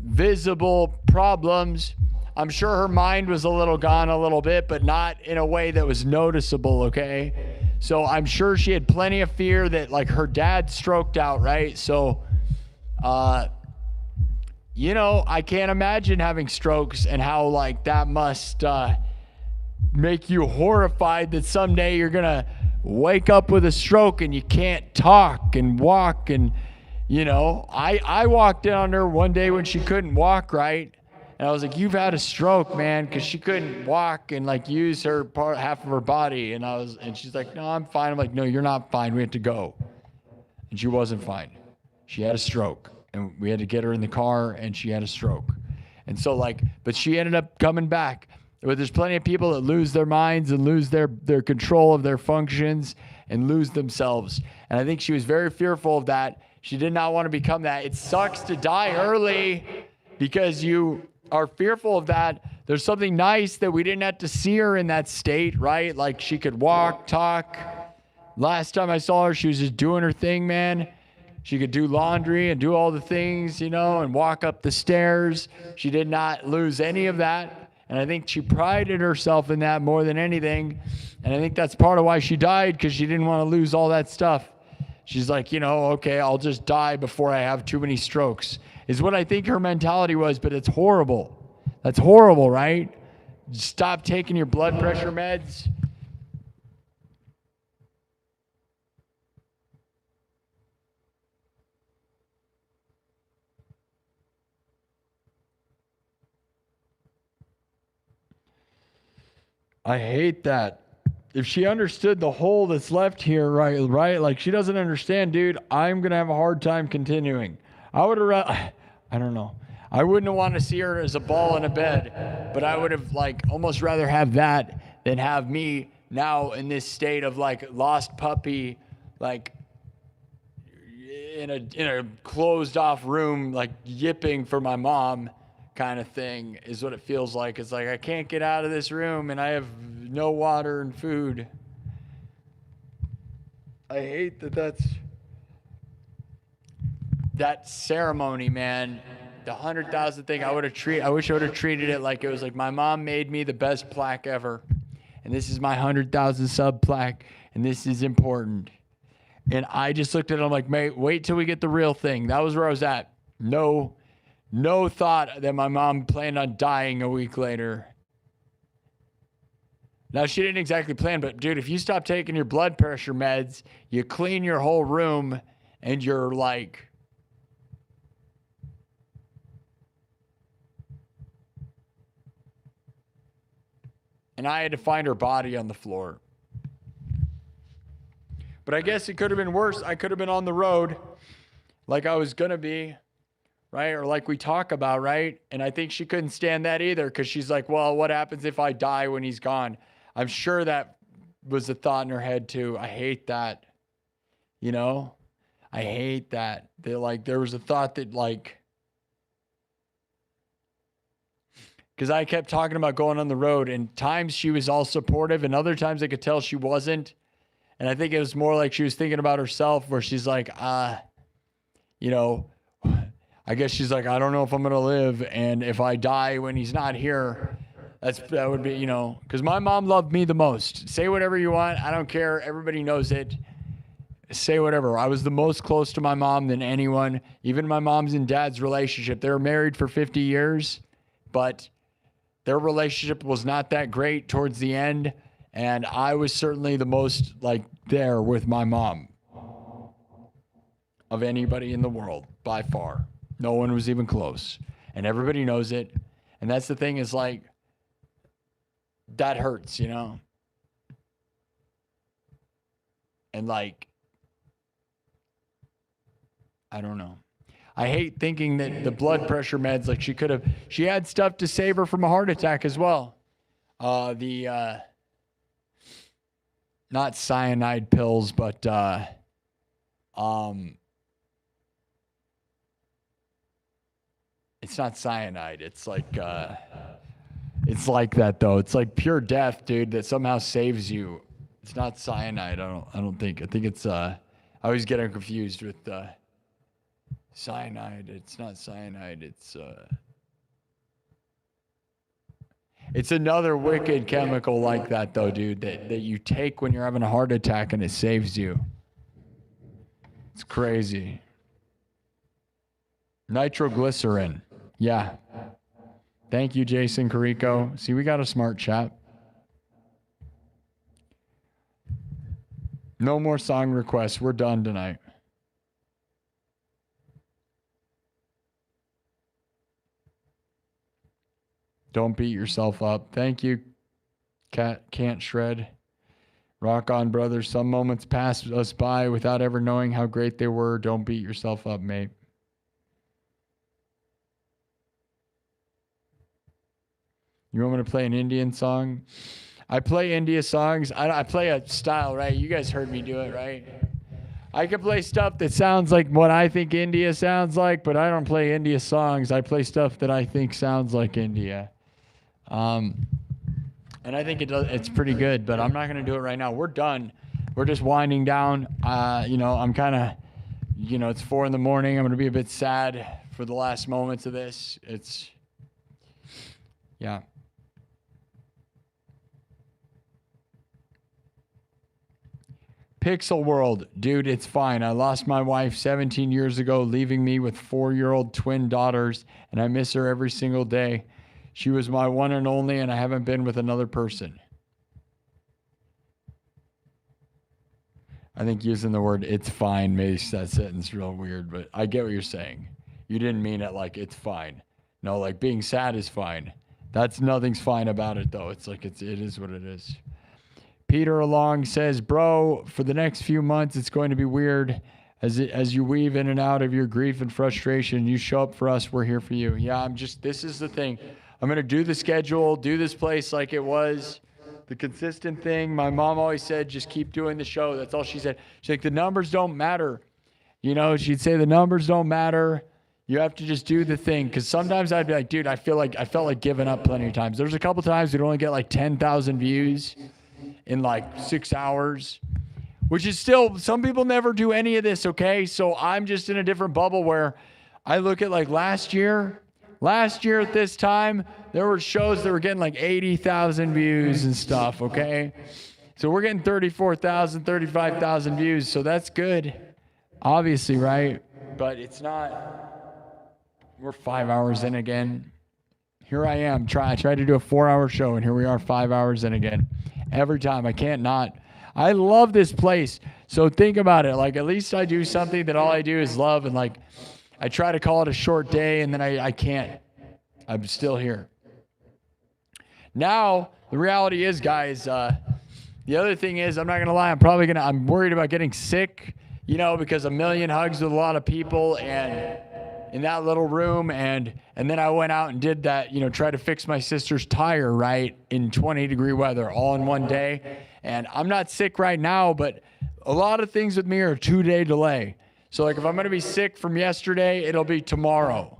visible problems. I'm sure her mind was a little gone a little bit, but not in a way that was noticeable, okay? So I'm sure she had plenty of fear that like her dad stroked out, right? So, I can't imagine having strokes and how like that must make you horrified that someday you're going to wake up with a stroke and you can't talk and walk. And, I walked in on her one day when she couldn't walk, right? And I was like, you've had a stroke, man, because she couldn't walk and like use her half of her body. And she's like, no, I'm fine. I'm like, no, you're not fine. We have to go. And she wasn't fine. She had a stroke. And we had to get her in the car, and she had a stroke. And so, but she ended up coming back. But there's plenty of people that lose their minds and lose their control of their functions and lose themselves. And I think she was very fearful of that. She did not want to become that. It sucks to die early because you are fearful of that. There's something nice that we didn't have to see her in that state, right? Like she could walk, talk. Last time I saw her, she was just doing her thing, man. She could do laundry and do all the things, and walk up the stairs. She did not lose any of that. And I think she prided herself in that more than anything. And I think that's part of why she died, because she didn't want to lose all that stuff. She's like, okay, I'll just die before I have too many strokes, is what I think her mentality was. But it's horrible. That's horrible, right? Stop taking your blood pressure meds. I hate that. If she understood the hole that's left here, right? Like she doesn't understand, dude. I'm going to have a hard time continuing. I I don't know. I wouldn't want to see her as a ball in a bed, but I would have like almost rather have that than have me now in this state of like lost puppy, like in a closed off room, like yipping for my mom kind of thing is what it feels like. It's like I can't get out of this room and I have no water and food. I hate that ceremony, man. The 100,000 thing, I wish I would have treated it like it was like my mom made me the best plaque ever. And this is my 100,000 sub plaque, and this is important. And I just looked at it, I'm like, mate, wait till we get the real thing. That was where I was at. No thought that my mom planned on dying a week later. Now, she didn't exactly plan, but dude, if you stop taking your blood pressure meds, you clean your whole room, and you're like, and I had to find her body on the floor. But I guess it could have been worse. I could have been on the road like I was going to be, right? Or like we talk about, right? And I think she couldn't stand that either because she's like, well, what happens if I die when he's gone? I'm sure that was a thought in her head too. I hate that. You know? I hate that. There was a thought that like, because I kept talking about going on the road, and times she was all supportive, and other times I could tell she wasn't. And I think it was more like she was thinking about herself, where she's like, you know, I guess she's like, I don't know if I'm going to live. And if I die when he's not here, that would be, you know, because my mom loved me the most. Say whatever you want. I don't care. Everybody knows it. Say whatever. I was the most close to my mom than anyone. Even my mom's and dad's relationship. They were married for 50 years, but their relationship was not that great towards the end. And I was certainly the most like there with my mom of anybody in the world by far. No one was even close. And everybody knows it. And that's the thing is like, that hurts, you know? And like, I don't know. I hate thinking that the blood pressure meds, like she had stuff to save her from a heart attack as well. Not cyanide pills, but it's not cyanide. It's like that though. It's like pure death, dude, that somehow saves you. It's not cyanide. I don't think. I think it's I always get them confused with cyanide. It's not cyanide. It's another wicked chemical like that though, dude, that you take when you're having a heart attack and it saves you. It's crazy. Nitroglycerin. Yeah. Thank you, Jason Carrico. See, we got a smart chat. No more song requests. We're done tonight. Don't beat yourself up. Thank you, Cat Can't Shred. Rock on, brothers. Some moments pass us by without ever knowing how great they were. Don't beat yourself up, mate. You want me to play an Indian song? I play India songs. I play a style, right? You guys heard me do it, right? I can play stuff that sounds like what I think India sounds like, but I don't play India songs. I play stuff that I think sounds like India. And I think it's pretty good, but I'm not going to do it right now. We're done. We're just winding down. You know, I'm kind of, you know, it's 4 a.m. I'm going to be a bit sad for the last moments of this. Yeah. Pixel World, dude, it's fine. I lost my wife 17 years ago, leaving me with 4-year-old twin daughters, and I miss her every single day. She was my one and only, and I haven't been with another person. I think using the word "it's fine" makes that sentence real weird, but I get what you're saying. You didn't mean it like it's fine. No, like being sad is fine. Nothing's fine about it, though. It's like it is what it is. Peter Along says, bro, for the next few months, it's going to be weird As you weave in and out of your grief and frustration, you show up for us. We're here for you. Yeah, this is the thing. I'm going to do the schedule, do this place like it was, the consistent thing. My mom always said, just keep doing the show. That's all she said. She's like, the numbers don't matter. You know, she'd say the numbers don't matter. You have to just do the thing. Because sometimes I'd be like, dude, I felt like giving up plenty of times. There's a couple times we'd only get like 10,000 views in like 6 hours. Which is still, some people never do any of this, okay? So I'm just in a different bubble where I look at like last year at this time, there were shows that were getting like 80,000 views and stuff, okay? So we're getting 34,000, 35,000 views, so that's good, obviously, right? But it's not, we're 5 hours in again. Here I am, I tried to do a 4-hour show, and here we are 5 hours in again. Every time, I can't not. I love this place. So think about it. Like, at least I do something that all I do is love. And like, I try to call it a short day and then I can't. I'm still here. Now, the reality is, guys, the other thing is, I'm not going to lie. I'm worried about getting sick, you know, because 1,000,000 hugs with a lot of people and in that little room. And then I went out and did that, you know, try to fix my sister's tire, right, in 20-degree weather all in one day. And I'm not sick right now, but a lot of things with me are a 2-day delay. So like if I'm going to be sick from yesterday, it'll be tomorrow.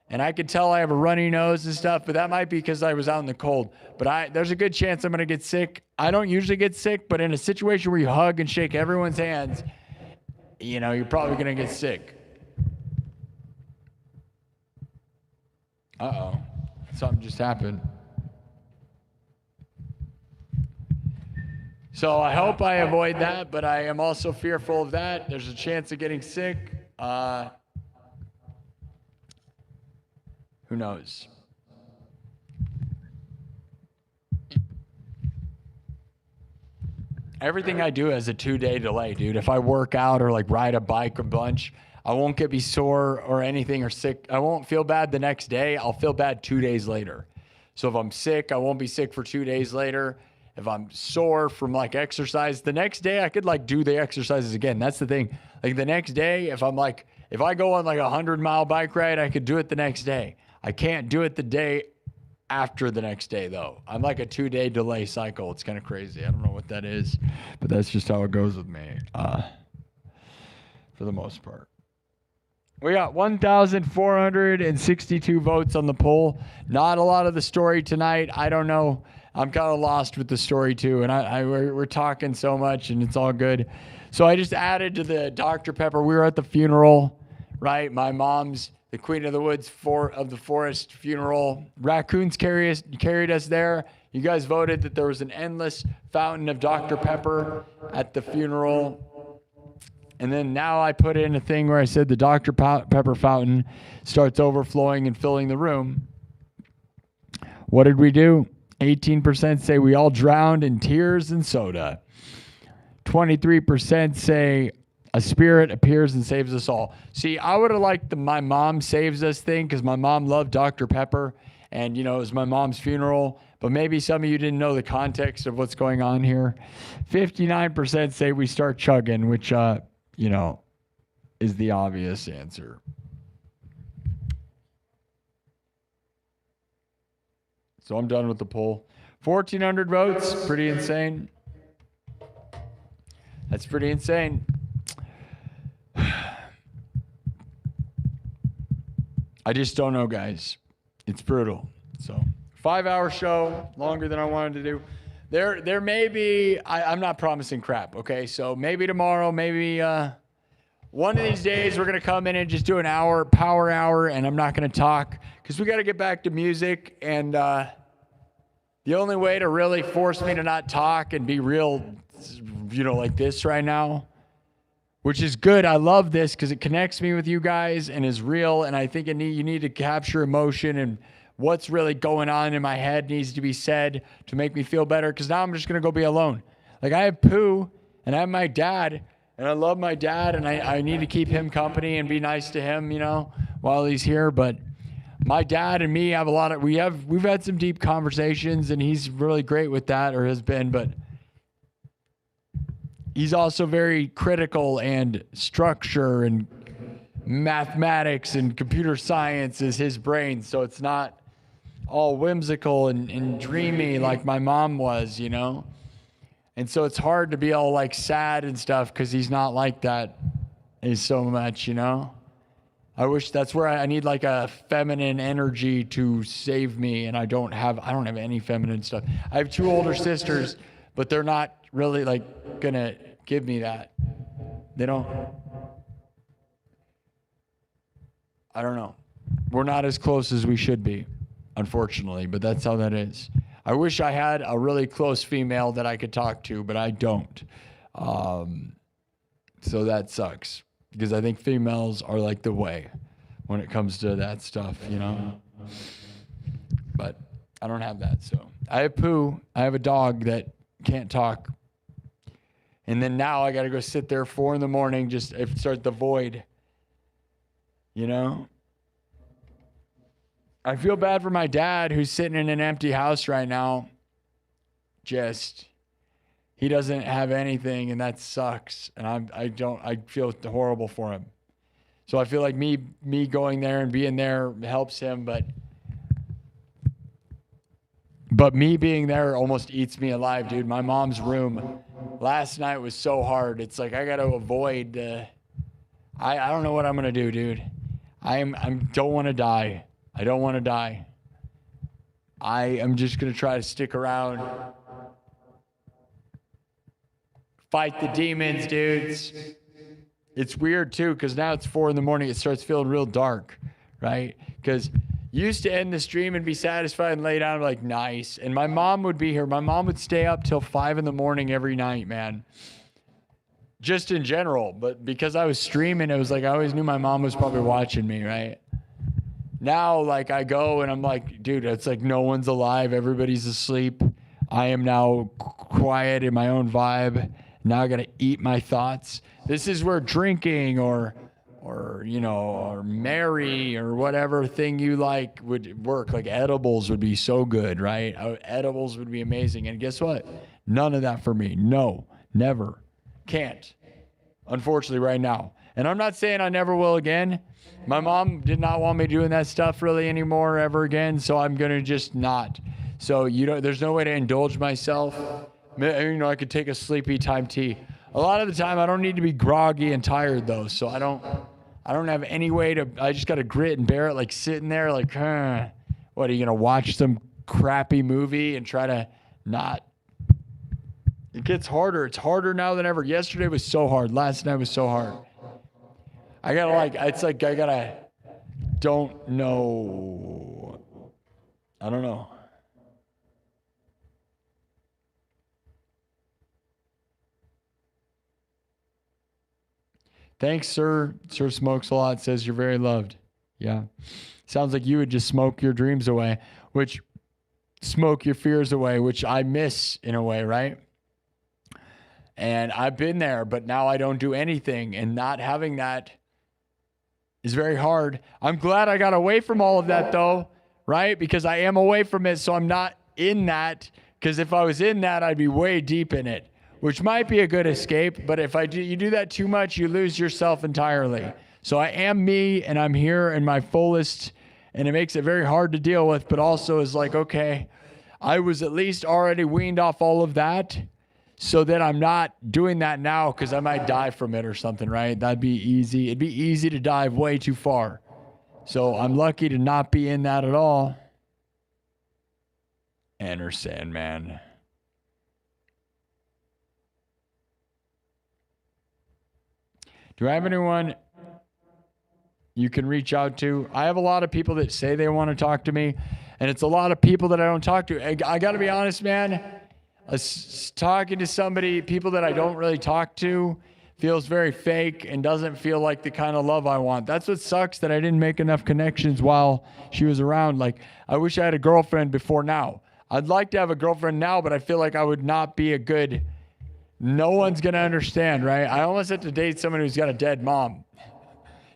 And I can tell I have a runny nose and stuff, but that might be because I was out in the cold. But there's a good chance I'm going to get sick. I don't usually get sick, but in a situation where you hug and shake everyone's hands, you know, you're probably going to get sick. Uh-oh. Something just happened. So I hope I avoid that, but I am also fearful of that. There's a chance of getting sick. Who knows? Everything I do has a 2-day delay, dude. If I work out or like ride a bike a bunch, I won't be sore or anything or sick. I won't feel bad the next day. I'll feel bad 2 days later. So if I'm sick, I won't be sick for 2 days later. If I'm sore from like exercise, the next day I could like do the exercises again. That's the thing. Like the next day, if I go on like a 100-mile bike ride, I could do it the next day. I can't do it the day after the next day though. I'm like a 2-day delay cycle. It's kind of crazy. I don't know what that is, but that's just how it goes with me, for the most part. We got 1,462 votes on the poll. Not a lot of the story tonight. I don't know. I'm kind of lost with the story too, and we're talking so much, and it's all good. So I just added to the Dr. Pepper. We were at the funeral, right? My mom's the Queen of the Woods of the Forest funeral. Raccoons carried us there. You guys voted that there was an endless fountain of Dr. Pepper at the funeral. And then now I put in a thing where I said the Dr. Pepper fountain starts overflowing and filling the room. What did we do? 18% say we all drowned in tears and soda. 23% say a spirit appears and saves us all. See, I would have liked the my mom saves us thing because my mom loved Dr. Pepper and, you know, it was my mom's funeral. But maybe some of you didn't know the context of what's going on here. 59% say we start chugging, which, you know, is the obvious answer. So I'm done with the poll. 1,400 votes, pretty insane. That's pretty insane. I just don't know, guys. It's brutal. So 5-hour show, longer than I wanted to do. There may be, I'm not promising crap, okay? So maybe tomorrow, maybe one of these days we're going to come in and just do an hour, power hour, and I'm not going to talk because we got to get back to music. And the only way to really force me to not talk and be real, you know, like this right now, which is good. I love this because it connects me with you guys and is real. And I think you need to capture emotion and what's really going on in my head needs to be said to make me feel better. Because now I'm just going to go be alone. Like I have Pooh and I have my dad and I love my dad and I need to keep him company and be nice to him, you know, while he's here. But my dad and me have we've had some deep conversations and he's really great with that or has been, but he's also very critical, and structure and mathematics and computer science is his brain. So it's not all whimsical and dreamy like my mom was, you know? And so it's hard to be all like sad and stuff because he's not like that so much, you know? I wish that's where I need like a feminine energy to save me, and I don't have any feminine stuff. I have 2 older sisters, but they're not really like gonna give me that. They don't. I don't know. We're not as close as we should be, unfortunately, but that's how that is. I wish I had a really close female that I could talk to, but I don't. So that sucks, because I think females are like the way when it comes to that stuff, you know? But I don't have that, so. I have Pooh. I have a dog that can't talk. And then now I got to go sit there 4 a.m, just start the void. You know? I feel bad for my dad who's sitting in an empty house right now. He doesn't have anything, and that sucks. And I feel horrible for him. So I feel like me going there and being there helps him, but me being there almost eats me alive, dude. My mom's room last night was so hard. It's like I got to avoid I don't know what I'm going to do, dude. I don't want to die. I don't want to die. I am just going to try to stick around. Fight the demons, dudes. It's weird, too, because now it's 4 a.m. It starts feeling real dark, right? Because you used to end the stream and be satisfied and lay down like, nice. And my mom would be here. My mom would stay up till 5 a.m. every night, man. Just in general. But because I was streaming, it was like I always knew my mom was probably watching me, right? Now, like, I go and I'm like, dude, it's like no one's alive. Everybody's asleep. I am now quiet in my own vibe. Now I got to eat my thoughts. This is where drinking or marry or whatever thing you like would work. Like edibles would be so good, right? Edibles would be amazing. And guess what? None of that for me. No, never. Can't. Unfortunately, right now. And I'm not saying I never will again. My mom did not want me doing that stuff really anymore ever again, so I'm going to just not. So there's no way to indulge myself. I could take a sleepy time tea. A lot of the time I don't need to be groggy and tired though, so I don't have any way to. I just got to grit and bear it, like sitting there like, what, are you going to watch some crappy movie and try to not? It gets harder. It's harder now than ever. Yesterday was so hard. Last night was so hard. I don't know. I don't know. Thanks, sir. Sir Smokes a Lot says you're very loved. Yeah. Sounds like you would just smoke your dreams away, smoke your fears away, which I miss in a way, right? And I've been there, but now I don't do anything, and not having that is very hard. I'm glad I got away from all of that though, right? Because I am away from it, so I'm not in that, because if I was in that, I'd be way deep in it, which might be a good escape, but if you do that too much, you lose yourself entirely. So I am me, and I'm here in my fullest, and it makes it very hard to deal with, but also is like, okay, I was at least already weaned off all of that, so that I'm not doing that now because I might die from it or something, right? That'd be easy. It'd be easy to dive way too far. So I'm lucky to not be in that at all. Enter Sandman. Do I have anyone you can reach out to? I have a lot of people that say they want to talk to me, and it's a lot of people that I don't talk to. I got to be honest, man. Talking to people that I don't really talk to feels very fake and doesn't feel like the kind of love I want. That's what sucks, that I didn't make enough connections while she was around. Like, I wish I had a girlfriend before now. I'd like to have a girlfriend now, but I feel like I would not be no one's going to understand, right? I almost had to date someone who's got a dead mom.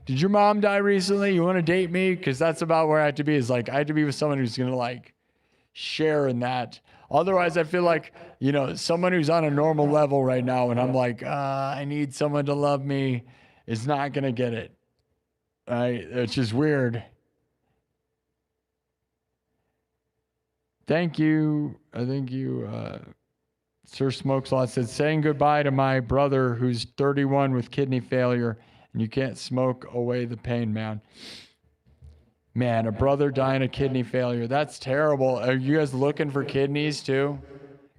Did your mom die recently? You want to date me? Because that's about where I have to be, is like, I have to be with someone who's going to like share in that. Otherwise, I feel like, you know, someone who's on a normal level right now, and I'm like, I need someone to love me, is not going to get it. Right? It's just weird. Thank you. Sir Smokes a Lot said, saying goodbye to my brother who's 31 with kidney failure, and you can't smoke away the pain, man. Man, a brother dying of kidney failure. That's terrible. Are you guys looking for kidneys too?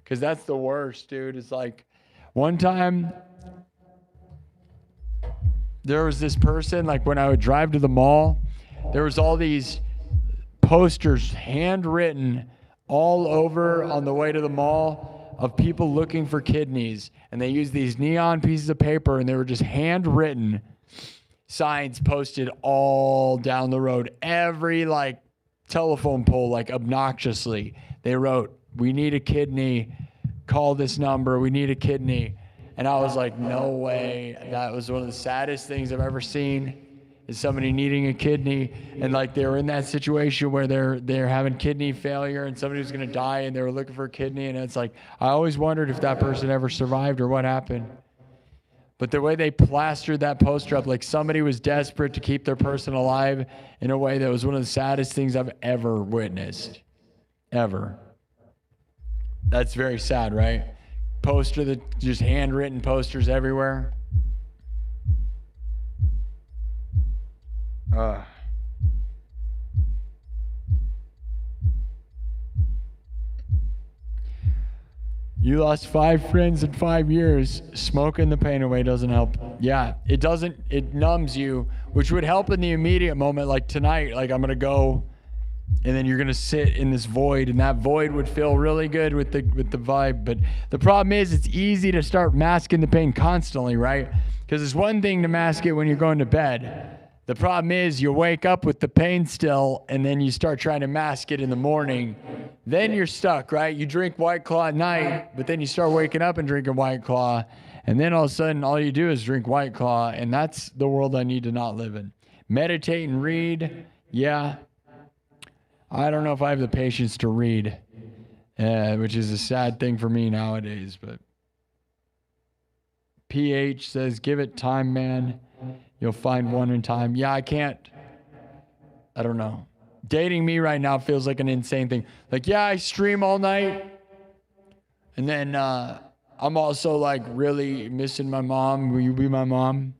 Because that's the worst, dude. It's like one time there was this person, like when I would drive to the mall, there was all these posters handwritten all over on the way to the mall of people looking for kidneys. And they used these neon pieces of paper and they were just handwritten signs posted all down the road. Every like telephone pole, like obnoxiously, they wrote, "We need a kidney. Call this number. We need a kidney." And I was like, no way. That was one of the saddest things I've ever seen, is somebody needing a kidney. And like they were in that situation where they're having kidney failure and somebody was going to die and they were looking for a kidney. And it's like, I always wondered if that person ever survived or what happened. But the way they plastered that poster up, like somebody was desperate to keep their person alive in a way that was one of the saddest things I've ever witnessed. Ever. That's very sad, right? Just handwritten posters everywhere. You lost 5 friends in 5 years. Smoking the pain away doesn't help. Yeah, it doesn't. It numbs you, which would help in the immediate moment. Like tonight, like I'm going to go and then you're going to sit in this void, and that void would feel really good with the vibe. But the problem is it's easy to start masking the pain constantly, right? Because it's one thing to mask it when you're going to bed. The problem is you wake up with the pain still, and then you start trying to mask it in the morning. Then you're stuck, right? You drink White Claw at night, but then you start waking up and drinking White Claw, and then all of a sudden all you do is drink White Claw, and that's the world I need to not live in. Meditate and read, yeah. I don't know if I have the patience to read, which is a sad thing for me nowadays, but PH says, give it time, man. You'll find one in time. Yeah, I can't. I don't know. Dating me right now feels like an insane thing. Like, yeah, I stream all night. And then I'm also like really missing my mom. Will you be my mom?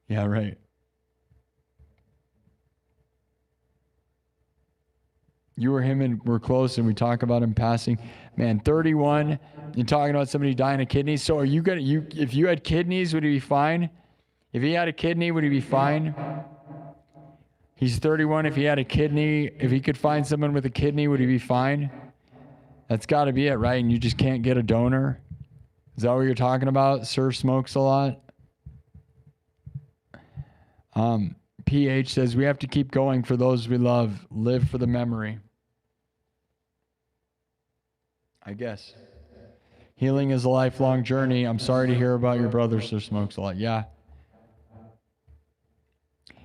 Yeah, right. You or him and we're close and we talk about him passing. Man, 31, you're talking about somebody dying of kidneys. So are you going to, if you had kidneys, would he be fine? If he had a kidney, would he be fine? He's 31. If he had a kidney, if he could find someone with a kidney, would he be fine? That's got to be it, right? And you just can't get a donor? Is that what you're talking about? Sir Smokes a Lot? PH says, we have to keep going for those we love. Live for the memory. I guess. Healing is a lifelong journey. I'm sorry to hear about your brother, Sir Smokes a Lot. Yeah.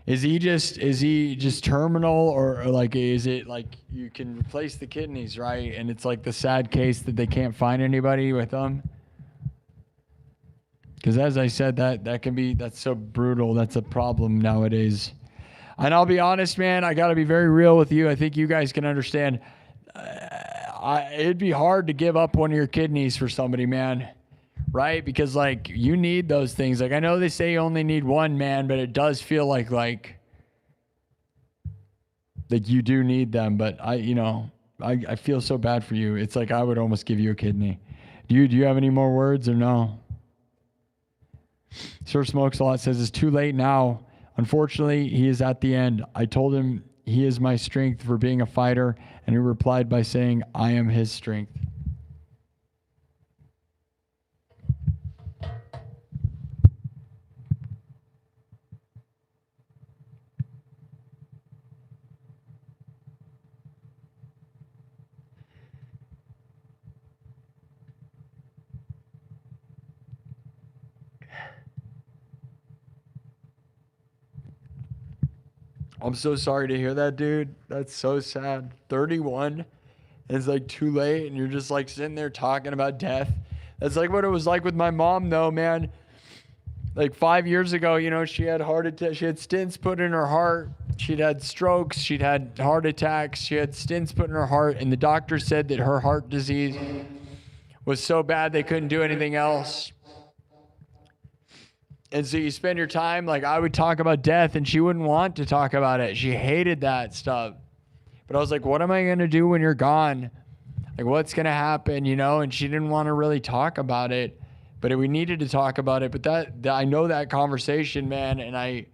Is he just terminal, or like, is it like you can replace the kidneys, right? And it's like the sad case that they can't find anybody with them? Because as I said, that's so brutal. That's a problem nowadays. And I'll be honest, man, I got to be very real with you. I think you guys can understand. It'd be hard to give up one of your kidneys for somebody, man. Right? Because like you need those things. Like I know they say you only need one, man, but it does feel like you do need them. But I feel so bad for you. It's like I would almost give you a kidney. Do you have any more words or no? Sir Smokes a Lot says it's too late now. Unfortunately, he is at the end. I told him he is my strength for being a fighter, and he replied by saying, I am his strength. I'm so sorry to hear that, dude. That's so sad. 31. And it's like too late and you're just like sitting there talking about death. That's like what it was like with my mom though, man. Like 5 years ago, you know, she had heart attack. She had stents put in her heart. She'd had strokes. She'd had heart attacks. She had stents put in her heart. And the doctor said that her heart disease was so bad they couldn't do anything else. And so you spend your time, like I would talk about death and she wouldn't want to talk about it. She hated that stuff. But I was like, what am I going to do when you're gone? Like, what's going to happen, you know? And she didn't want to really talk about it. But we needed to talk about it. But that I know that conversation, man, and I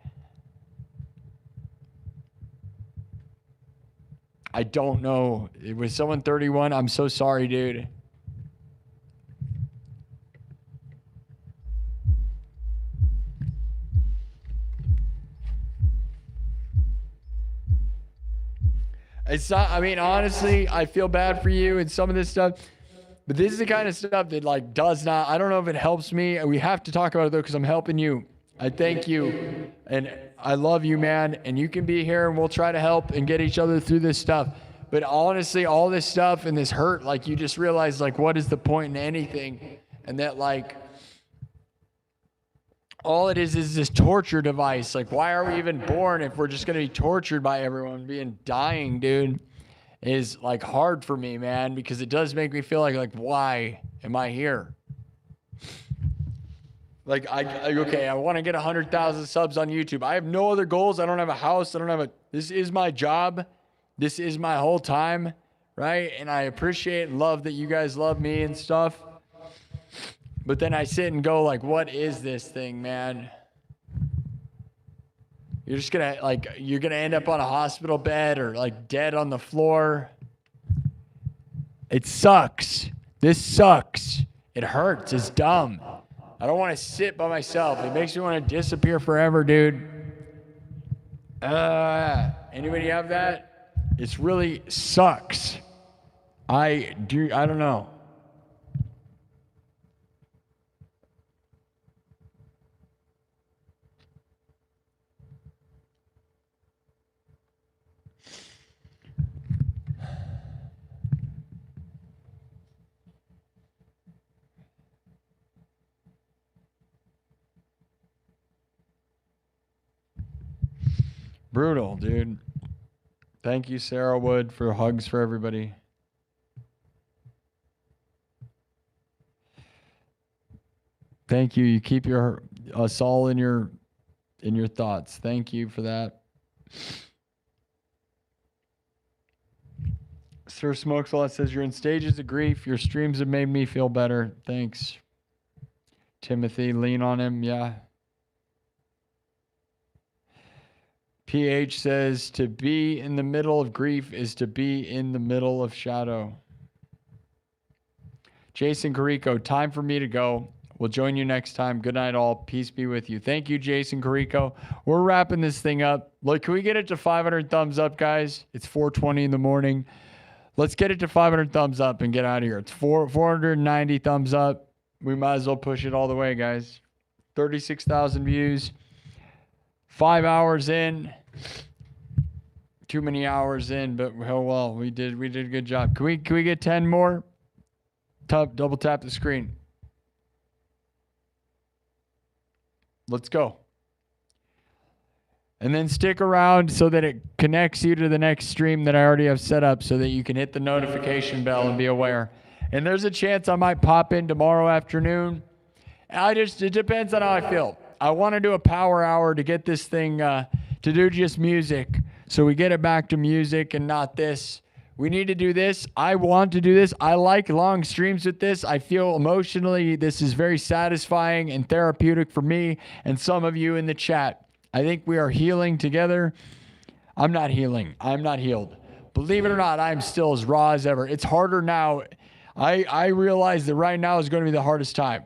don't know. It was someone 31. I'm so sorry, dude. It's not, I mean, honestly, I feel bad for you and some of this stuff. But this is the kind of stuff that like does not, I don't know if it helps me. We have to talk about it though, because I'm helping you. I thank you. And I love you, man. And you can be here and we'll try to help and get each other through this stuff. But honestly, all this stuff and this hurt, like you just realize like, what is the point in anything? And that like, all it is this torture device. Like, why are we even born if we're just going to be tortured by everyone? Dying, dude, is like hard for me, man, because it does make me feel like why am I here? Like, okay, I want to get 100,000 subs on YouTube. I have no other goals. I don't have a house. This is my job. This is my whole time, right? And I appreciate and love that you guys love me and stuff. But then I sit and go like, what is this thing, man? You're just gonna you're gonna end up on a hospital bed or like dead on the floor. It sucks. This sucks. It hurts. It's dumb. I don't want to sit by myself. It makes me want to disappear forever, dude. Anybody have that? It's really sucks. I don't know. Brutal, dude. Thank you, Sarah Wood, for hugs for everybody. Thank you. You keep us all in your thoughts. Thank you for that. Sir Smokesaw says, you're in stages of grief. Your streams have made me feel better. Thanks. Timothy, lean on him. Yeah. PH says, to be in the middle of grief is to be in the middle of shadow. Jason Carrico, time for me to go. We'll join you next time. Good night, all. Peace be with you. Thank you, Jason Carrico. We're wrapping this thing up. Look, can we get it to 500 thumbs up, guys? It's 4:20 in the morning. Let's get it to 500 thumbs up and get out of here. It's 490 thumbs up. We might as well push it all the way, guys. 36,000 views. 5 hours in. Too many hours in, but oh well, we did a good job. Can we get 10 more? Double tap the screen. Let's go. And then stick around so that it connects you to the next stream that I already have set up so that you can hit the notification bell and be aware. And there's a chance I might pop in tomorrow afternoon. It depends on how I feel. I want to do a power hour to get this thing, to do just music. So we get it back to music and not this. We need to do this. I want to do this. I like long streams with this. I feel emotionally this is very satisfying and therapeutic for me and some of you in the chat. I think we are healing together. I'm not healing. I'm not healed. Believe it or not, I'm still as raw as ever. It's harder now. I realize that right now is going to be the hardest time.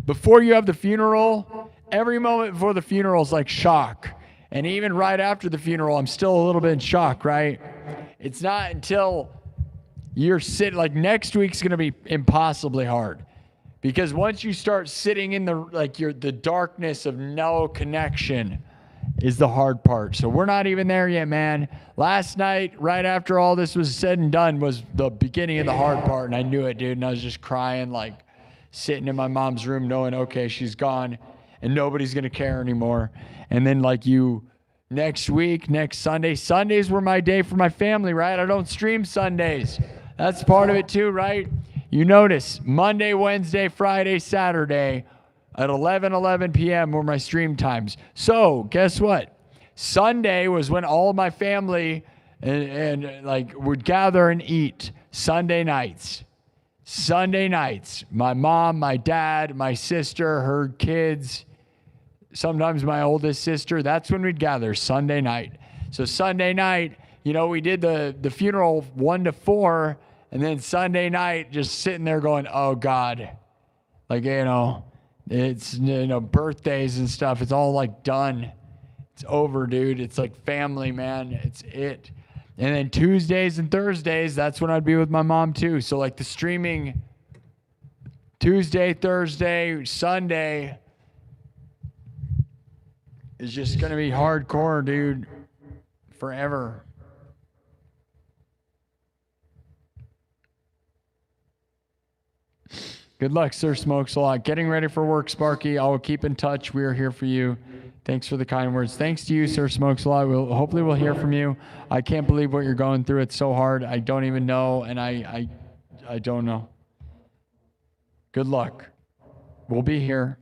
Before you have the funeral, every moment before the funeral is like shock. And even right after the funeral, I'm still a little bit in shock, right? It's not until you're sitting, like next week's going to be impossibly hard. Because once you start sitting in the darkness of no connection is the hard part. So we're not even there yet, man. Last night, right after all this was said and done, was the beginning of the hard part, and I knew it, dude. And I was just crying, like sitting in my mom's room knowing, okay, she's gone and nobody's going to care anymore. And then like next week, next Sunday, Sundays were my day for my family, right? I don't stream Sundays. That's part of it too, right? You notice Monday, Wednesday, Friday, Saturday at 11 p.m. were my stream times. So guess what? Sunday was when all of my family and like would gather and eat. Sunday nights. My mom, my dad, my sister, her kids, sometimes my oldest sister. That's when we'd gather, Sunday night. So Sunday night, we did the funeral 1 to 4, and then Sunday night just sitting there going, oh God, like, it's, birthdays and stuff. It's all like done. It's over, dude. It's like family, man. It's it. And then Tuesdays and Thursdays, that's when I'd be with my mom too. So like the streaming Tuesday, Thursday, Sunday is just going to be hardcore, dude, forever. Good luck, Sir Smokes a Lot. Getting ready for work, Sparky. I will keep in touch. We are here for you. Thanks for the kind words. Thanks to you, Sir Smokes a Lot. Hopefully we'll hear from you. I can't believe what you're going through. It's so hard. I don't even know, and I don't know. Good luck. We'll be here,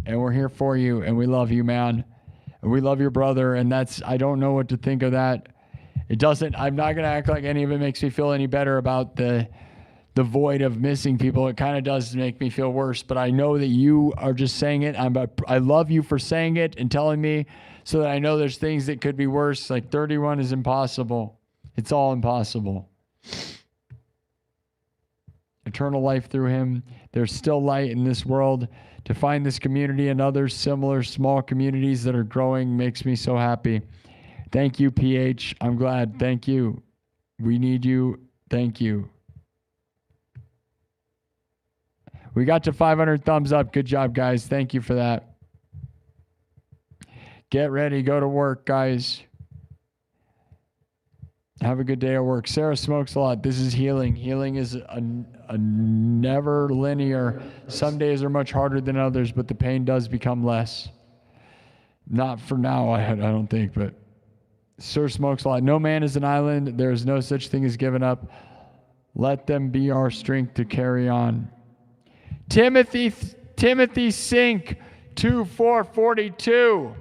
and we're here for you, and we love you, man. And we love your brother, and I don't know what to think of that. I'm not going to act like any of it makes me feel any better about the void of missing people. It kind of does make me feel worse, but I know that you are just saying it. I love you for saying it and telling me so that I know there's things that could be worse. Like 31 is impossible. It's all impossible. Eternal life through him. There's still light in this world. To find this community and others similar small communities that are growing makes me so happy. Thank you, PH. I'm glad. Thank you. We need you. Thank you. We got to 500 thumbs up. Good job, guys. Thank you for that. Get ready. Go to work, guys. Have a good day at work. Sarah Smokes a Lot. This is healing. Healing is a never linear. Some days are much harder than others, but the pain does become less. Not for now, I don't think, but Sir Smokes a Lot. No man is an island. There is no such thing as giving up. Let them be our strength to carry on. Timothy Sink, 2442.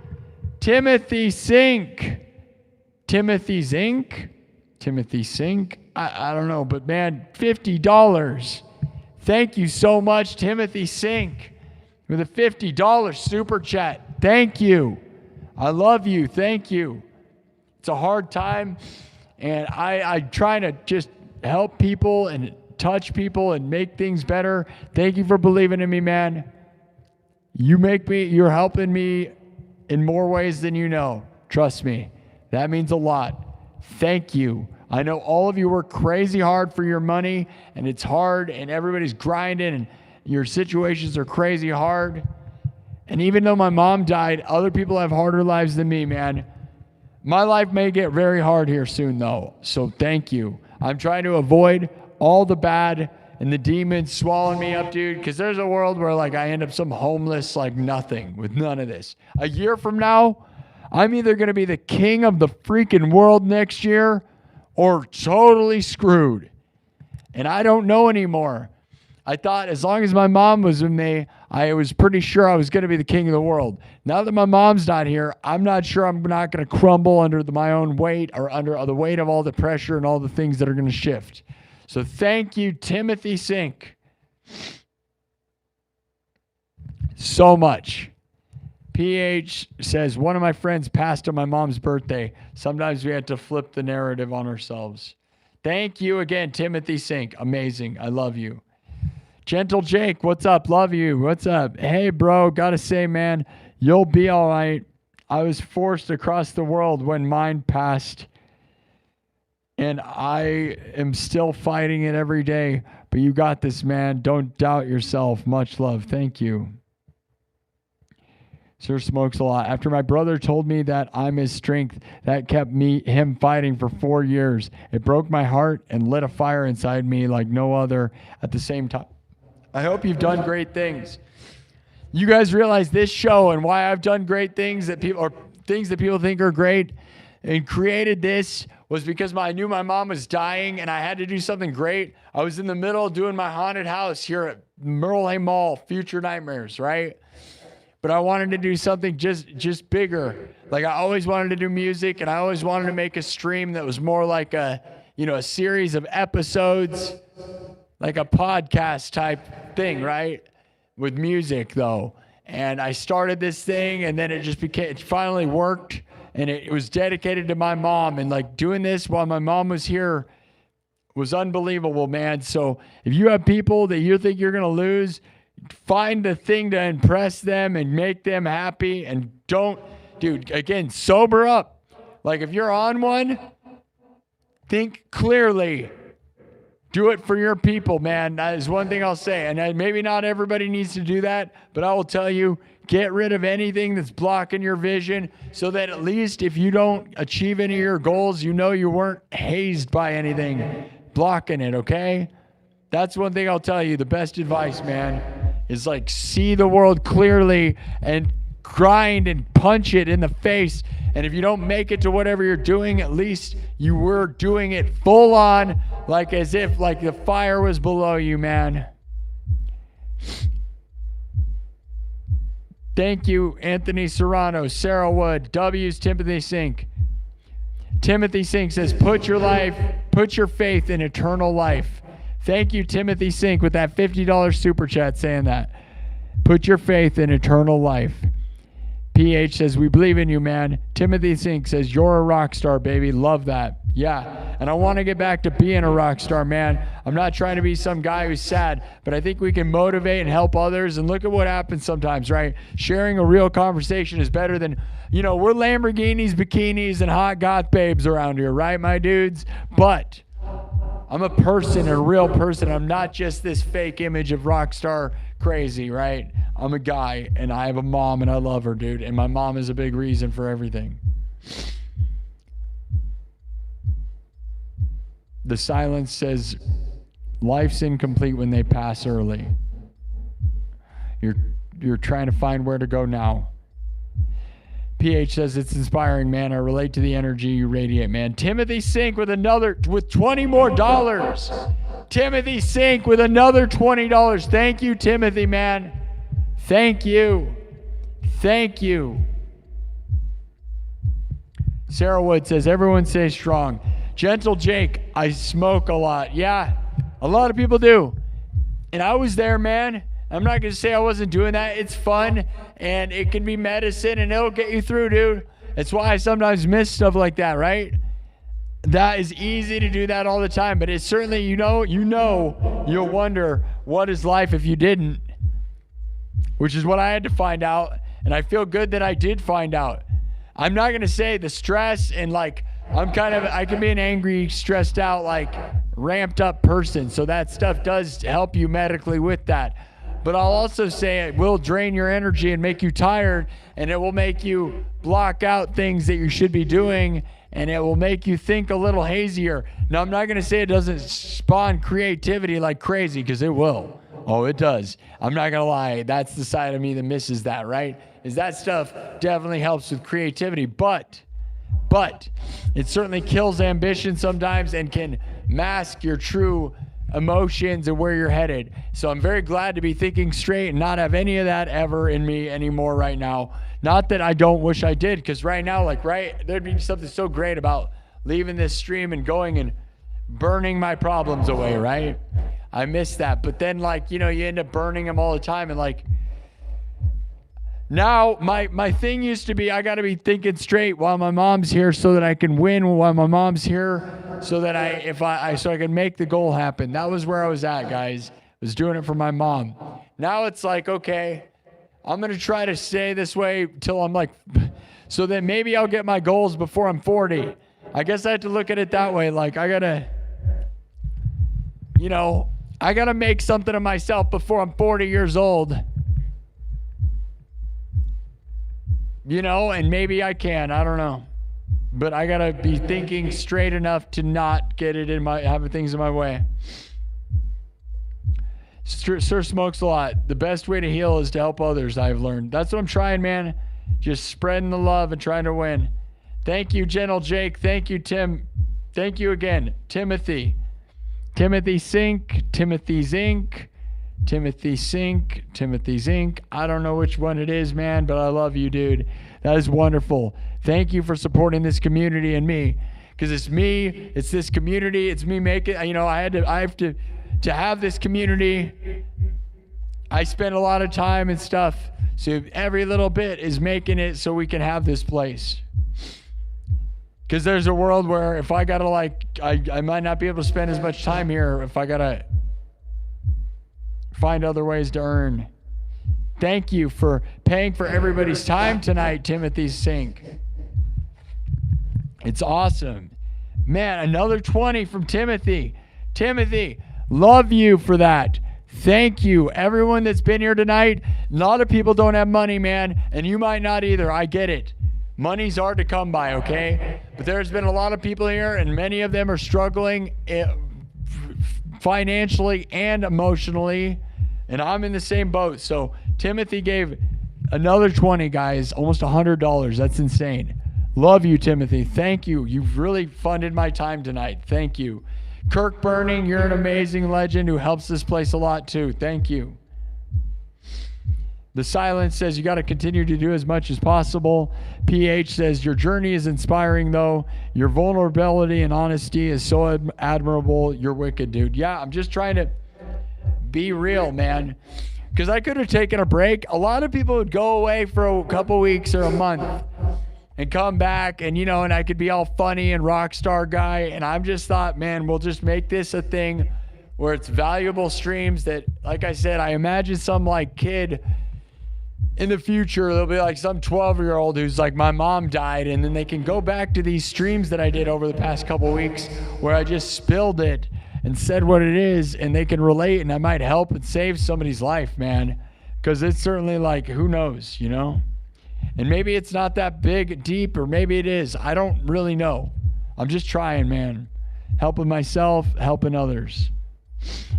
Timothy Sink. Timothy Zink? Timothy Sink? I don't know, but man, $50. Thank you so much, Timothy Sink, with a $50 super chat. Thank you. I love you. Thank you. It's a hard time, and I try to just help people and touch people and make things better. Thank you for believing in me, man. You're helping me in more ways than you know. Trust me. That means a lot. Thank you. I know all of you work crazy hard for your money, and it's hard, and everybody's grinding, and your situations are crazy hard. And even though my mom died, other people have harder lives than me, man. My life may get very hard here soon, though. So thank you. I'm trying to avoid all the bad and the demons swallowing me up, dude, because there's a world where like I end up some homeless, like nothing with none of this. A year from now, I'm either going to be the king of the freaking world next year or totally screwed. And I don't know anymore. I thought as long as my mom was with me, I was pretty sure I was going to be the king of the world. Now that my mom's not here, I'm not sure I'm not going to crumble under my own weight or under the weight of all the pressure and all the things that are going to shift. So thank you, Timothy Sink, so much. PH says, one of my friends passed on my mom's birthday. Sometimes we had to flip the narrative on ourselves. Thank you again, Timothy Sink. Amazing. I love you. Gentle Jake, what's up? Love you. What's up? Hey, bro, gotta say, man, you'll be all right. I was forced across the world when mine passed, and I am still fighting it every day. But you got this, man. Don't doubt yourself. Much love. Thank you. Sir smokes a lot. After my brother told me that I'm his strength, that kept him fighting for 4 years. It broke my heart and lit a fire inside me like no other at the same time. I hope you've done great things. You guys realize this show and why I've done great things that people think are great and created this was because I knew my mom was dying and I had to do something great. I was in the middle of doing my haunted house here at Merle Mall, Future Nightmares, right? But I wanted to do something just bigger. Like I always wanted to do music and I always wanted to make a stream that was more like a series of episodes, like a podcast type thing, right? With music though. And I started this thing and then it finally worked and it was dedicated to my mom, and like doing this while my mom was here was unbelievable, man. So if you have people that you think you're going to lose, find the thing to impress them and make them happy, and again, sober up. Like if you're on one, think clearly. Do it for your people, man. That is one thing I'll say. And maybe not everybody needs to do that, but I will tell you, get rid of anything that's blocking your vision so that at least if you don't achieve any of your goals, you weren't hazed by anything blocking it, okay? That's one thing I'll tell you. The best advice, man, is like see the world clearly and grind and punch it in the face. And if you don't make it to whatever you're doing, at least you were doing it full on, like as if like the fire was below you, man. Thank you, Anthony Serrano, Sarah Wood, W's Timothy Sink. Timothy Sink says, put your faith in eternal life. Thank you, Timothy Sink, with that $50 super chat saying that. Put your faith in eternal life. PH says, we believe in you, man. Timothy Sink says, you're a rock star, baby. Love that. Yeah. And I want to get back to being a rock star, man. I'm not trying to be some guy who's sad, but I think we can motivate and help others. And look at what happens sometimes, right? Sharing a real conversation is better than, we're Lamborghinis, bikinis, and hot goth babes around here, right, my dudes? But I'm a person, a real person. I'm not just this fake image of rock star crazy, right? I'm a guy, and I have a mom, and I love her, dude. And my mom is a big reason for everything. The silence says, life's incomplete when they pass early. You're trying to find where to go now. PH says, it's inspiring, man. I relate to the energy you radiate, man. Timothy Sink with $20 more. Timothy Sink with another $20. Thank you, Timothy, man. Thank you. Thank you. Sarah Wood says, everyone stay strong. Gentle Jake, I smoke a lot. Yeah, a lot of people do. And I was there, man. I'm not going to say I wasn't doing that. It's fun, and it can be medicine, and it'll get you through, dude. That's why I sometimes miss stuff like that, right? That is easy to do that all the time, but it's certainly, you'll wonder, what is life if you didn't? Which is what I had to find out, and I feel good that I did find out. I'm not going to say the stress and I can be an angry, stressed out, ramped up person. So that stuff does help you medically with that. But I'll also say it will drain your energy and make you tired, and it will make you block out things that you should be doing, and it will make you think a little hazier. Now, I'm not going to say it doesn't spawn creativity like crazy, because it will. Oh, it does. I'm not going to lie. That's the side of me that misses that, right? Is that stuff definitely helps with creativity, but it certainly kills ambition sometimes and can mask your true emotions and where you're headed. So I'm very glad to be thinking straight and not have any of that ever in me anymore right now. Not that I don't wish I did, because right now, there'd be something so great about leaving this stream and going and burning my problems away, right? I miss that. But then, you end up burning them all the time, and now, my thing used to be, I got to be thinking straight while my mom's here so that I can win while my mom's here, so that so I can make the goal happen. That was where I was at, guys. I was doing it for my mom. Now it's okay, I'm going to try to stay this way till I'm so that maybe I'll get my goals before I'm 40. I guess I have to look at it that way. I got to make something of myself before I'm 40 years old. and maybe I can. I don't know. But I got to be thinking straight enough to not get it having things in my way. Sir smokes a lot. The best way to heal is to help others, I've learned. That's what I'm trying, man. Just spreading the love and trying to win. Thank you, Gentle Jake. Thank you, Tim. Thank you again, Timothy. Timothy Sink, Timothy Zink, Timothy Sink, Timothy Zink. I don't know which one it is, man, but I love you, dude. That is wonderful. Thank you for supporting this community and me, because it's me, it's this community, it's me making. I have to have this community. I spend a lot of time and stuff, so every little bit is making it so we can have this place. Because there's a world where if I gotta I might not be able to spend as much time here if I gotta find other ways to earn. Thank you for paying for everybody's time tonight, Timothy Sink. It's awesome. Man, another 20 from Timothy. Timothy, love you for that. Thank you. Everyone that's been here tonight, a lot of people don't have money, man, and you might not either. I get it. Money's hard to come by, okay? But there's been a lot of people here, and many of them are struggling financially and emotionally, and I'm in the same boat. So Timothy gave another 20, guys, almost $100. That's insane. Love you, Timothy. Thank you. You've really funded my time tonight. Thank you. Kirk Burning, you're an amazing legend who helps this place a lot too. Thank you. The Silence says you got to continue to do as much as possible. PH says your journey is inspiring though. Your vulnerability and honesty is so admirable. You're wicked, dude. Yeah, I'm just trying to be real, man. Because I could have taken a break. A lot of people would go away for a couple weeks or a month and come back and, and I could be all funny and rock star guy. And I've just thought, man, we'll just make this a thing where it's valuable streams that, like I said, I imagine some kid in the future, there'll be some 12-year-old who's my mom died, and then they can go back to these streams that I did over the past couple weeks where I just spilled it and said what it is, and they can relate, and I might help and save somebody's life, man. Because it's certainly who knows, And maybe it's not that big, deep, or maybe it is. I don't really know. I'm just trying, man. Helping myself, helping others.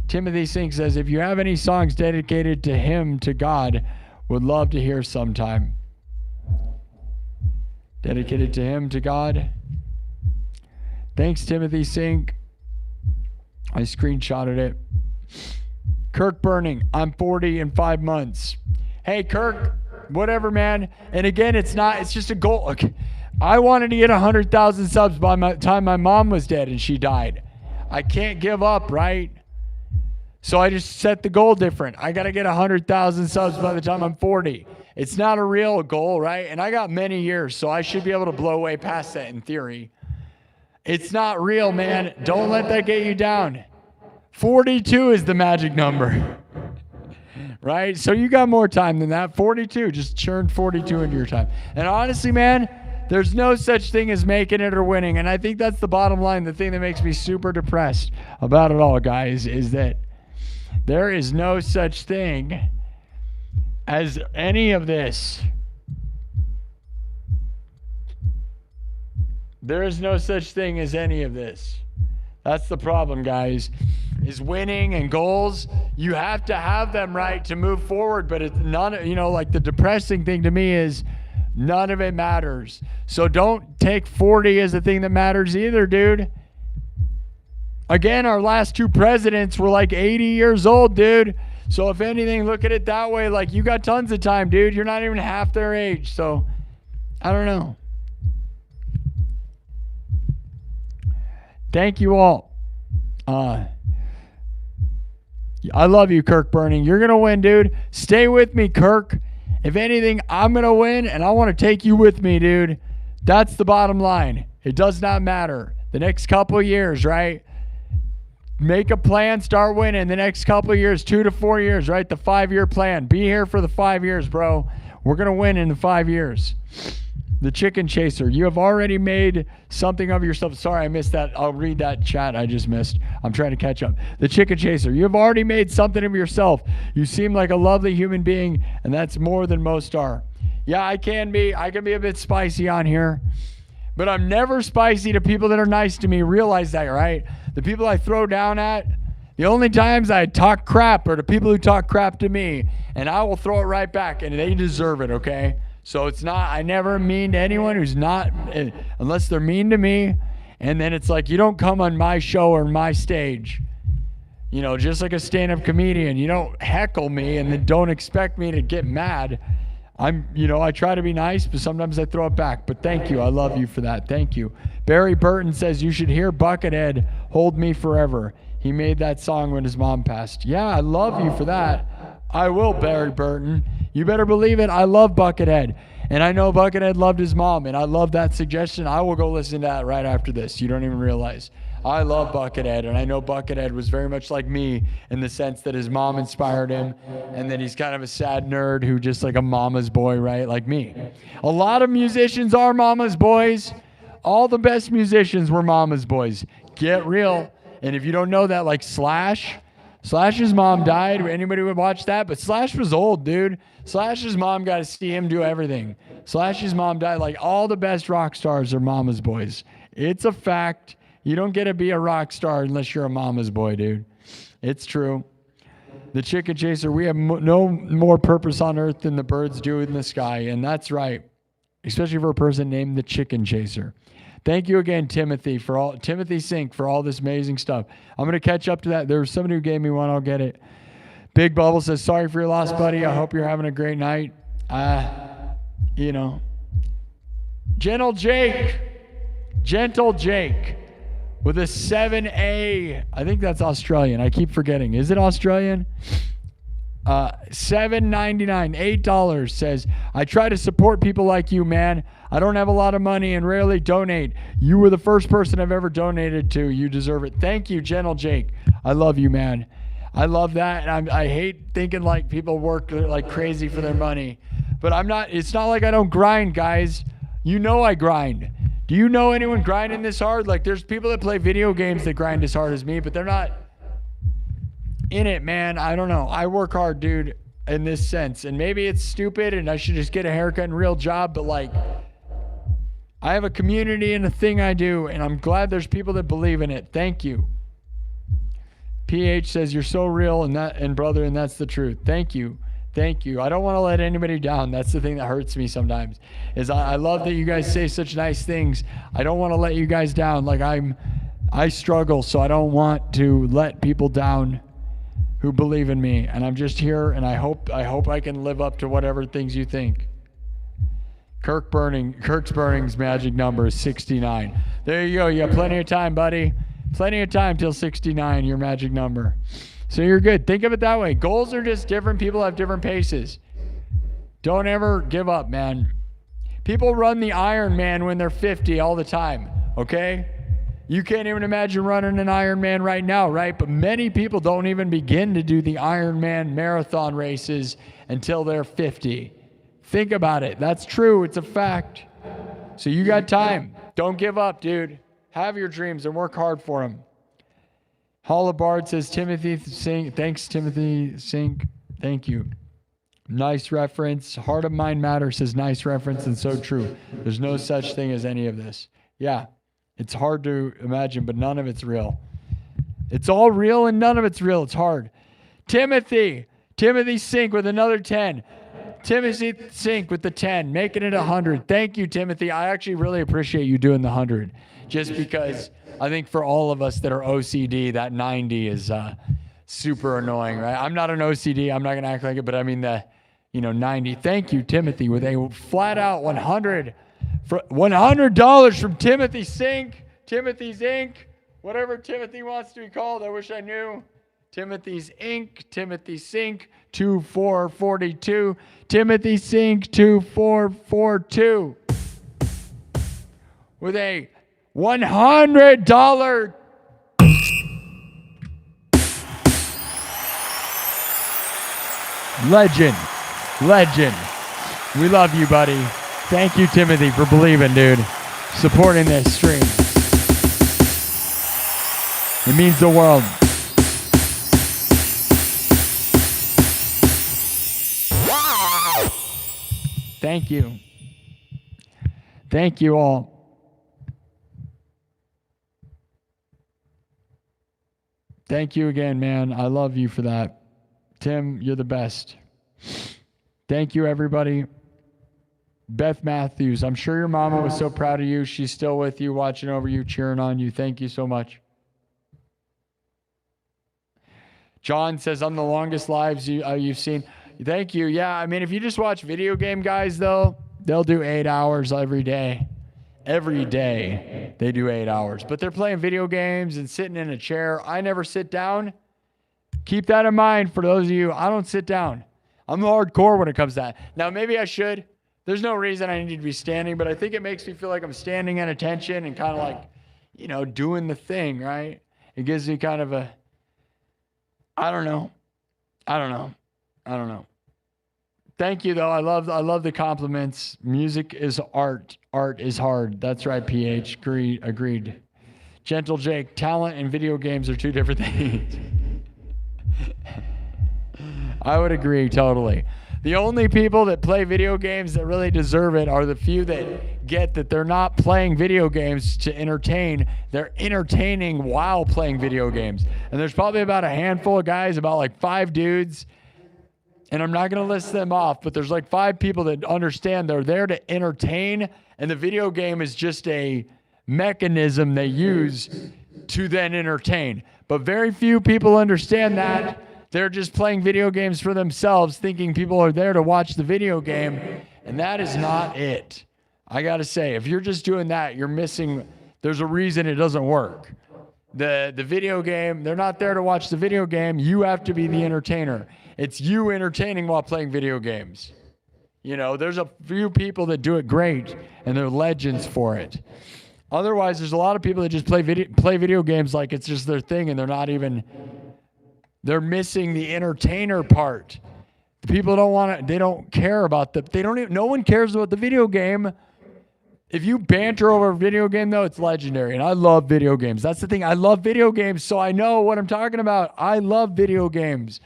Timothy Sink says, if you have any songs dedicated to him, to God, would love to hear sometime. Dedicated to him, to God. Thanks, Timothy Sink. I screenshotted it. Kirk Burning, I'm 40 in 5 months. Hey, Kirk, whatever, man. And again, it's just a goal. Okay. I wanted to get 100,000 subs by the time my mom was dead and she died. I can't give up, right? So I just set the goal different. I got to get 100,000 subs by the time I'm 40. It's not a real goal, right? And I got many years, so I should be able to blow way past that in theory. It's not real, man. Don't let that get you down. 42 is the magic number, right? So you got more time than that. 42, just churn 42 into your time. And honestly, man, there's no such thing as making it or winning. And I think that's the bottom line. The thing that makes me super depressed about it all, guys, is that there is no such thing as any of this. There is no such thing as any of this. That's the problem, guys, is winning and goals. You have to have them right to move forward, but it's none, the depressing thing to me is none of it matters. So don't take 40 as the thing that matters either, dude. Again, our last 2 presidents were 80 years old, dude. So if anything, look at it that way. You got tons of time, dude. You're not even half their age. So I don't know. Thank you all. I love you, Kirk Burning. You're going to win, dude. Stay with me, Kirk. If anything, I'm going to win, and I want to take you with me, dude. That's the bottom line. It does not matter. The next couple of years, right? Make a plan, start winning the next couple of years, 2 to 4 years, right? The 5-year plan. Be here for the 5 years, bro. We're going to win in the 5 years. The Chicken Chaser. You have already made something of yourself. Sorry, I missed that. I'll read that chat I just missed. I'm trying to catch up. The Chicken Chaser. You have already made something of yourself. You seem like a lovely human being, and that's more than most are. Yeah, I can be a bit spicy on here, but I'm never spicy to people that are nice to me. Realize that, right? The people I throw down at, the only times I talk crap are the people who talk crap to me, and I will throw it right back, and they deserve it, okay? So it's not, I never mean to anyone who's not, unless they're mean to me, and then it's like, you don't come on my show or my stage. You know, just like a stand-up comedian, you don't heckle me and then don't expect me to get mad. I try to be nice, but sometimes I throw it back. But thank you. I love you for that. Thank you. Barry Burton says, you should hear Buckethead, Hold Me Forever. He made that song when his mom passed. Yeah, I love you for that. I will, Barry Burton. You better believe it. I love Buckethead. And I know Buckethead loved his mom, and I love that suggestion. I will go listen to that right after this. You don't even realize. I love Buckethead, and I know Buckethead was very much like me in the sense that his mom inspired him, and that he's kind of a sad nerd who just like a mama's boy, right? Like me. A lot of musicians are mama's boys. All the best musicians were mama's boys. Get real. And if you don't know that, like Slash's mom died. Anybody would watch that? But Slash was old, dude. Slash's mom got to see him do everything. Slash's mom died. Like all the best rock stars are mama's boys. It's a fact. You don't get to be a rock star unless you're a mama's boy, dude. It's true. The Chicken Chaser, we have no more purpose on earth than the birds do in the sky. And that's right. Especially for a person named the Chicken Chaser. Thank you again, Timothy Sink, for all this amazing stuff. I'm going to catch up to that. There was somebody who gave me one. I'll get it. Big Bubble says, sorry for your loss, buddy. I hope you're having a great night. Gentle Jake with a 7A. I think that's Australian. I keep forgetting. Is it Australian? $7.99, $8 says, I try to support people like you, man. I don't have a lot of money and rarely donate. You were the first person I've ever donated to. You deserve it. Thank you, Gentle Jake. I love you, man. I love that. And I hate thinking like people work like crazy for their money. But it's not like I don't grind, guys. You know I grind. Do you know anyone grinding this hard? Like there's people that play video games that grind as hard as me, but they're not in it, man. I don't know. I work hard, dude, in this sense. And maybe it's stupid and I should just get a haircut and a real job, but like I have a community and a thing I do, and I'm glad there's people that believe in it. Thank you. PH says, you're so real and brother, and that's the truth. Thank you. Thank you. I don't want to let anybody down. That's the thing that hurts me sometimes is I love that you guys say such nice things. I don't want to let you guys down. Like I struggle, so I don't want to let people down who believe in me. And I'm just here, and I hope I can live up to whatever things you think. Kirk's Burning's magic number is 69. There you go. You got plenty of time, buddy. Plenty of time till 69, your magic number. So you're good. Think of it that way. Goals are just different. People have different paces. Don't ever give up, man. People run the Ironman when they're 50 all the time, okay? You can't even imagine running an Ironman right now, right? But many people don't even begin to do the Ironman marathon races until they're 50. Think about it. That's true. It's a fact. So you got time. Don't give up, dude. Have your dreams and work hard for them. Hollabard says, Timothy Sink. Thanks, Timothy Sink. Thank you. Nice reference. Heart of Mind Matter says nice reference and so true. There's no such thing as any of this. Yeah, it's hard to imagine, but none of it's real. It's all real and none of it's real. It's hard. Timothy Sink with another 10. Timothy Sink with the 10, making it 100. Thank you, Timothy. I actually really appreciate you doing the 100. Just because I think for all of us that are OCD, that 90 is super annoying, right? I'm not an OCD. I'm not going to act like it, but I mean 90. Thank you, Timothy, with a flat out 100. $100 from Timothy Sink, Timothy's Inc., whatever Timothy wants to be called. I wish I knew. Timothy's Inc., Timothy Sink, 2442. Timothy Sink, 2442. With a $100 legend. We love you, buddy. Thank you, Timothy, for believing, dude. Supporting this stream. It means the world. Thank you. Thank you all. Thank you again, man. I love you for that. Tim, you're the best. Thank you, everybody. Beth Matthews, I'm sure your mama was so proud of you. She's still with you, watching over you, cheering on you. Thank you so much. John says, I'm the longest lives you've seen. Thank you. Yeah, I mean, if you just watch video game guys, though, they'll do 8 hours every day. Every day they do 8 hours. But they're playing video games and sitting in a chair. I never sit down. Keep that in mind for those of you. I don't sit down. I'm hardcore when it comes to that. Now, maybe I should. There's no reason I need to be standing, but I think it makes me feel like I'm standing at attention and kind of like, you know, doing the thing, right? It gives me kind of a, I don't know. Thank you, though. I love the compliments. Music is art. Art is hard. That's right, PH. Agreed. Gentle Jake, talent and video games are two different things. I would agree totally. The only people that play video games that really deserve it are the few that get that they're not playing video games to entertain. They're entertaining while playing video games. And there's probably about a handful of guys, about like 5 dudes. And I'm not going to list them off, but there's like 5 people that understand they're there to entertain. And the video game is just a mechanism they use to then entertain. But very few people understand that. They're just playing video games for themselves, thinking people are there to watch the video game. And that is not it. I got to say, if you're just doing that, you're missing. There's a reason it doesn't work. The video game, they're not there to watch the video game. You have to be the entertainer. It's you entertaining while playing video games. You know, there's a few people that do it great, and they're legends for it. Otherwise, there's a lot of people that just play video games like it's just their thing, and they're not even. They're missing the entertainer part. People don't want to, they don't care about no one cares about the video game. If you banter over a video game, though, it's legendary. And I love video games. That's the thing. I love video games, so I know what I'm talking about. I love video games.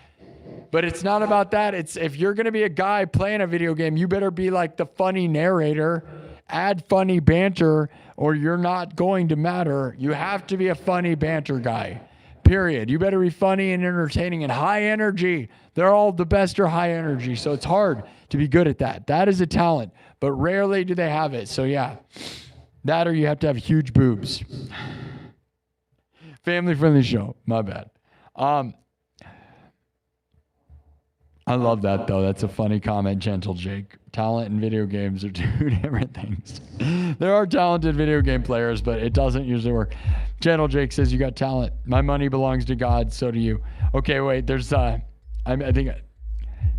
But it's not about that. It's if you're going to be a guy playing a video game, you better be like the funny narrator, add funny banter, or you're not going to matter. You have to be a funny banter guy. Period. You better be funny and entertaining and high energy. They're all the best are high energy. So it's hard to be good at that. That is a talent, but rarely do they have it. So yeah, that or you have to have huge boobs. Family friendly show. My bad. I love that though. That's a funny comment, Gentle Jake. Talent and video games are two different things. There are talented video game players, but it doesn't usually work. Gentle Jake says you got talent. My money belongs to God, so do you. Okay, wait. There's I think.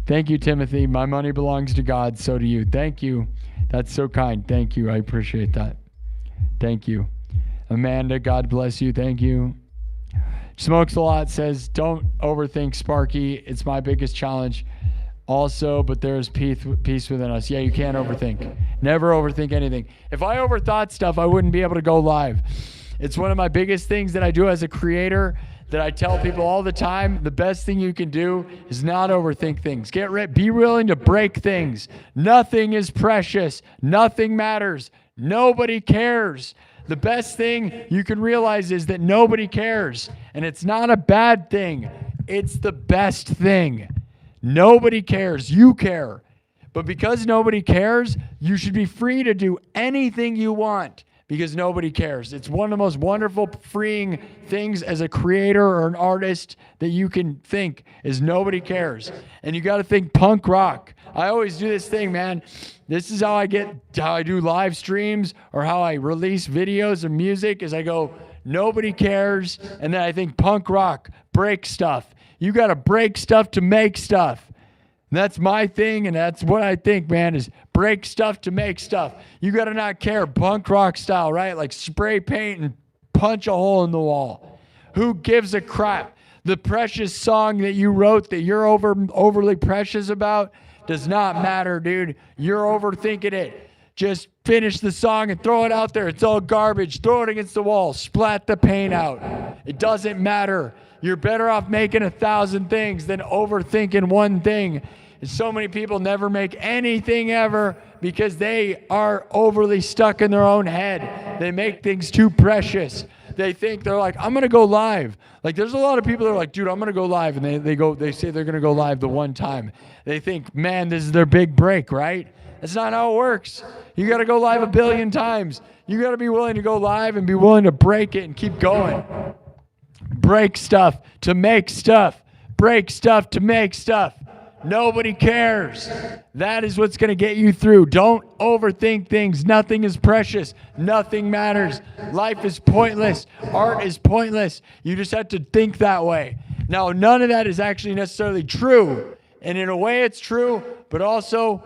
Thank you, Timothy. My money belongs to God, so do you. Thank you. That's so kind. Thank you. I appreciate that. Thank you. Amanda, God bless you. Thank you. Smokes a lot says, don't overthink Sparky. It's my biggest challenge also, but there is peace within us. Yeah, you can't overthink. Never overthink anything. If I overthought stuff, I wouldn't be able to go live. It's one of my biggest things that I do as a creator that I tell people all the time. The best thing you can do is not overthink things. Be willing to break things. Nothing is precious. Nothing matters. Nobody cares. The best thing you can realize is that nobody cares. And it's not a bad thing. It's the best thing. Nobody cares. You care. But because nobody cares, you should be free to do anything you want because nobody cares. It's one of the most wonderful, freeing things as a creator or an artist that you can think is nobody cares. And you got to think punk rock. I always do this thing, man. This is how I do live streams or how I release videos of music is I go, nobody cares. And then I think punk rock, break stuff. You got to break stuff to make stuff. And that's my thing, and that's what I think, man, is break stuff to make stuff. You got to not care, punk rock style, right? Like spray paint and punch a hole in the wall. Who gives a crap? The precious song that you wrote that you're overly precious about does not matter, dude. You're overthinking it. Just finish the song and throw it out there. It's all garbage. Throw it against the wall. Splat the paint out. It doesn't matter. You're better off making 1,000 things than overthinking one thing. is so many people never make anything ever because they are overly stuck in their own head. They make things too precious. They think they're like, I'm going to go live. Like there's a lot of people that are like, dude, I'm going to go live. And they say they're going to go live the one time. They think, man, this is their big break, right? That's not how it works. You got to go live 1 billion times. You got to be willing to go live and be willing to break it and keep going. Break stuff to make stuff. Break stuff to make stuff. Nobody cares. That is what's going to get you through. Don't overthink things. Nothing is precious. Nothing matters. Life is pointless. Art is pointless. You just have to think that way. Now, none of that is actually necessarily true. And in a way it's true, but also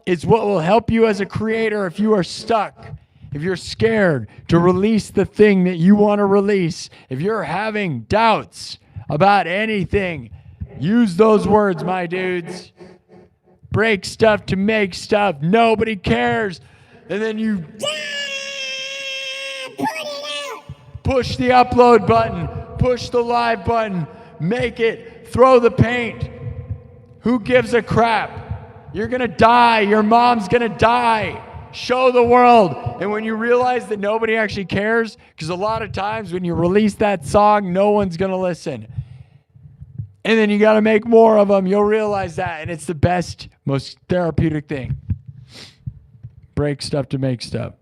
it's what will help you as a creator if you are stuck. If you're scared to release the thing that you want to release, if you're having doubts about anything, use those words, my dudes. Break stuff to make stuff. Nobody cares. And then you push the upload button, push the live button, make it, throw the paint. Who gives a crap? You're going to die. Your mom's going to die. Show the world. And when you realize that nobody actually cares, because a lot of times when you release that song, no one's going to listen. And then you got to make more of them. You'll realize that. And it's the best, most therapeutic thing. Break stuff to make stuff.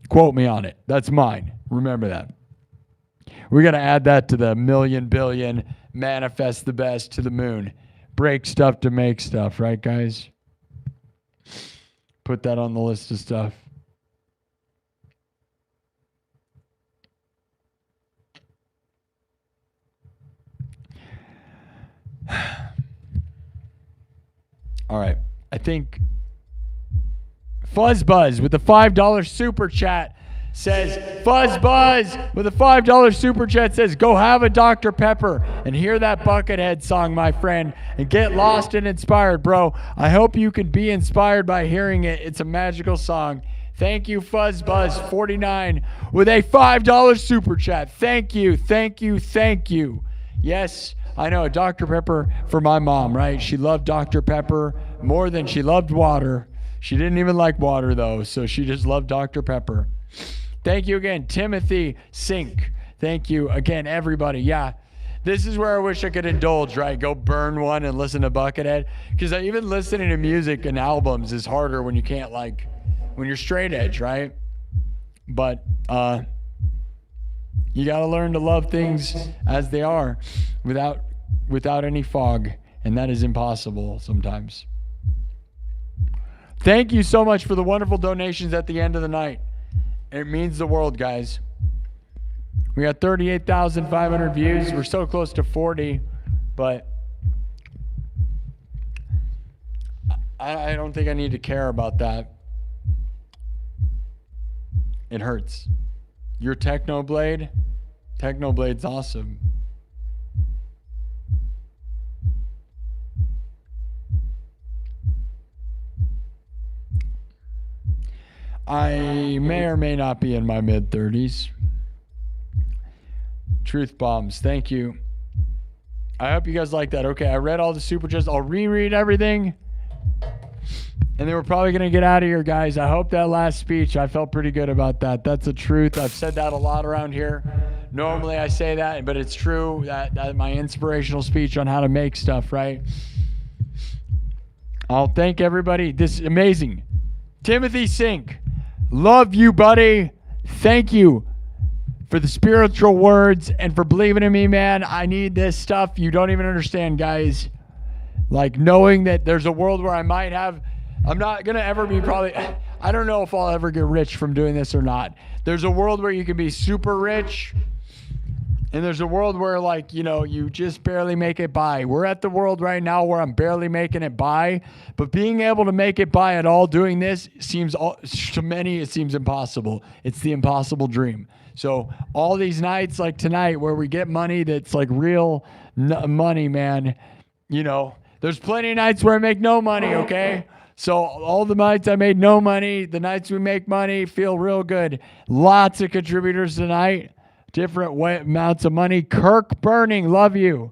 Quote me on it. That's mine. Remember that. We're going to add that to the million, billion, manifest the best to the moon. Break stuff to make stuff. Right, guys? Put that on the list of stuff. All right. I think Fuzzbuzz with the $5 super chat says, Fuzzbuzz with a $5 super chat says, go have a Dr. Pepper and hear that Buckethead song, my friend, and get lost and inspired, bro. I hope you can be inspired by hearing it. It's a magical song. Thank you, Fuzzbuzz49 with a $5 super chat. Thank you, thank you, thank you. Yes, I know, Dr. Pepper for my mom, right? She loved Dr. Pepper more than she loved water. She didn't even like water, though, so she just loved Dr. Pepper. Thank you again, Timothy Sink. Thank you again, everybody. Yeah, this is where I wish I could indulge, right? Go burn one and listen to Buckethead. Because even listening to music and albums is harder when you can't, like, when you're straight edge, right? But you got to learn to love things as they are without any fog. And that is impossible sometimes. Thank you so much for the wonderful donations at the end of the night. It means the world, guys. We got 38,500 views. We're so close to 40, but I don't think I need to care about that. It hurts. Your Technoblade's awesome. I may or may not be in my mid-30s. Truth bombs. Thank you. I hope you guys like that. Okay, I read all the super chats. I'll reread everything. And then we're probably going to get out of here, guys. I hope that last speech, I felt pretty good about that. That's the truth. I've said that a lot around here. Normally I say that, but it's true. That my inspirational speech on how to make stuff, right? I'll thank everybody. This is amazing. Timothy Sink. Love you, buddy. Thank you for the spiritual words and for believing in me, man. I need this stuff. You don't even understand, guys. Like knowing that there's a world where I might have, I'm not going to ever be probably, I don't know if I'll ever get rich from doing this or not. There's a world where you can be super rich. And there's a world where, like, you know, you just barely make it by. We're at the world right now where I'm barely making it by. But being able to make it by at all doing this seems, to many, it seems impossible. It's the impossible dream. So all these nights like tonight where we get money that's like real money, man, you know, there's plenty of nights where I make no money, okay? So all the nights I made no money, the nights we make money feel real good. Lots of contributors tonight. Different amounts of money. Kirk Burning, love you.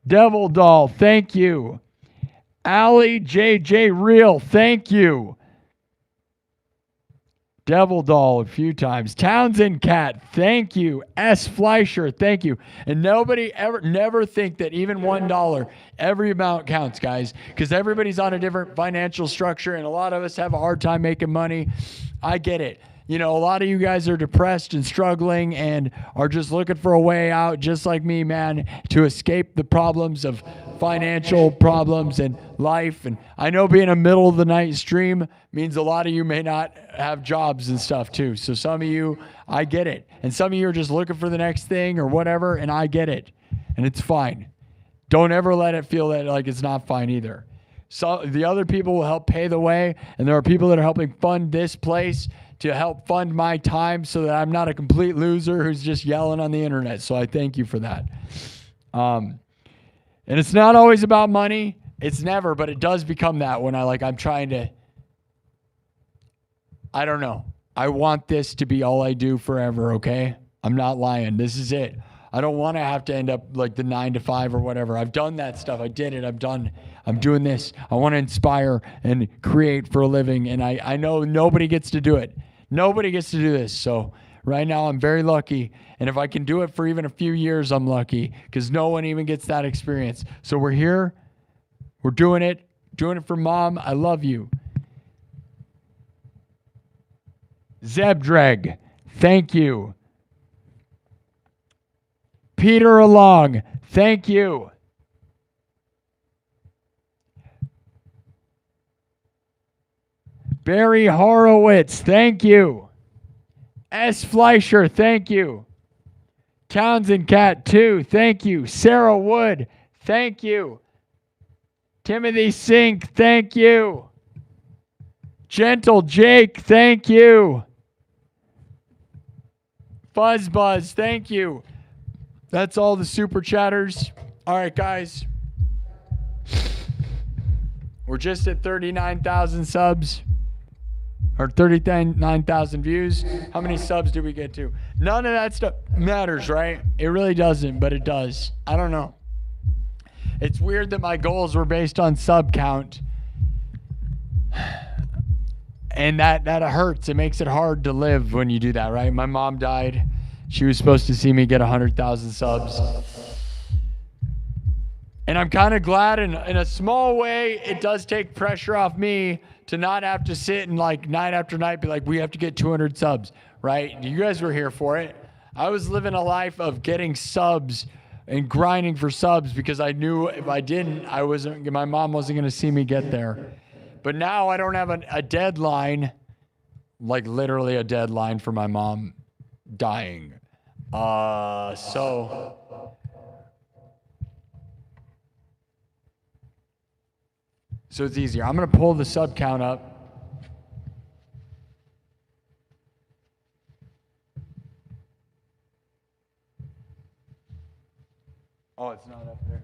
Devil Doll, thank you. Allie JJ Real, thank you. Devil Doll a few times. Townsend Cat, thank you. S. Fleischer, thank you. And nobody ever, never think that even $1, every amount counts, guys, because everybody's on a different financial structure, and a lot of us have a hard time making money. I get it. You know, a lot of you guys are depressed and struggling and are just looking for a way out, just like me, man, to escape the problems of financial problems and life. And I know being a middle of the night stream means a lot of you may not have jobs and stuff too. So some of you, I get it. And some of you are just looking for the next thing or whatever, and I get it. And it's fine. Don't ever let it feel that like it's not fine either. So the other people will help pay the way, and there are people that are helping fund this place to help fund my time so that I'm not a complete loser who's just yelling on the internet. So I thank you for that. And it's not always about money. It's never, but it does become that when I'm trying to, I don't know. I want this to be all I do forever, okay? I'm not lying. This is it. I don't want to have to end up like the 9 to 5 or whatever. I've done that stuff. I did it. I'm doing this. I want to inspire and create for a living. And I know nobody gets to do it. Nobody gets to do this. So right now I'm very lucky. And if I can do it for even a few years, I'm lucky because no one even gets that experience. So we're here. We're doing it for Mom. I love you. Zebdrag, thank you. Peter Along, thank you. Barry Horowitz, thank you. S. Fleischer, thank you. Townsend Cat 2, thank you. Sarah Wood, thank you. Timothy Sink, thank you. Gentle Jake, thank you. Fuzzbuzz, thank you. That's all the super chatters. All right, guys. We're just at 39,000 subs. Or 39,000 views. How many subs did we get to? None of that stuff matters, right? It really doesn't, but it does. I don't know. It's weird that my goals were based on sub count. And that hurts. It makes it hard to live when you do that, right? My mom died. She was supposed to see me get 100,000 subs. And I'm kind of glad in a small way, it does take pressure off me to not have to sit and like night after night be like, we have to get 200 subs, right? You guys were here for it. I was living a life of getting subs and grinding for subs because I knew if I didn't, my mom wasn't going to see me get there. But now I don't have a deadline, like literally a deadline for my mom dying. So it's easier. I'm going to pull the sub count up. Oh, it's not up there.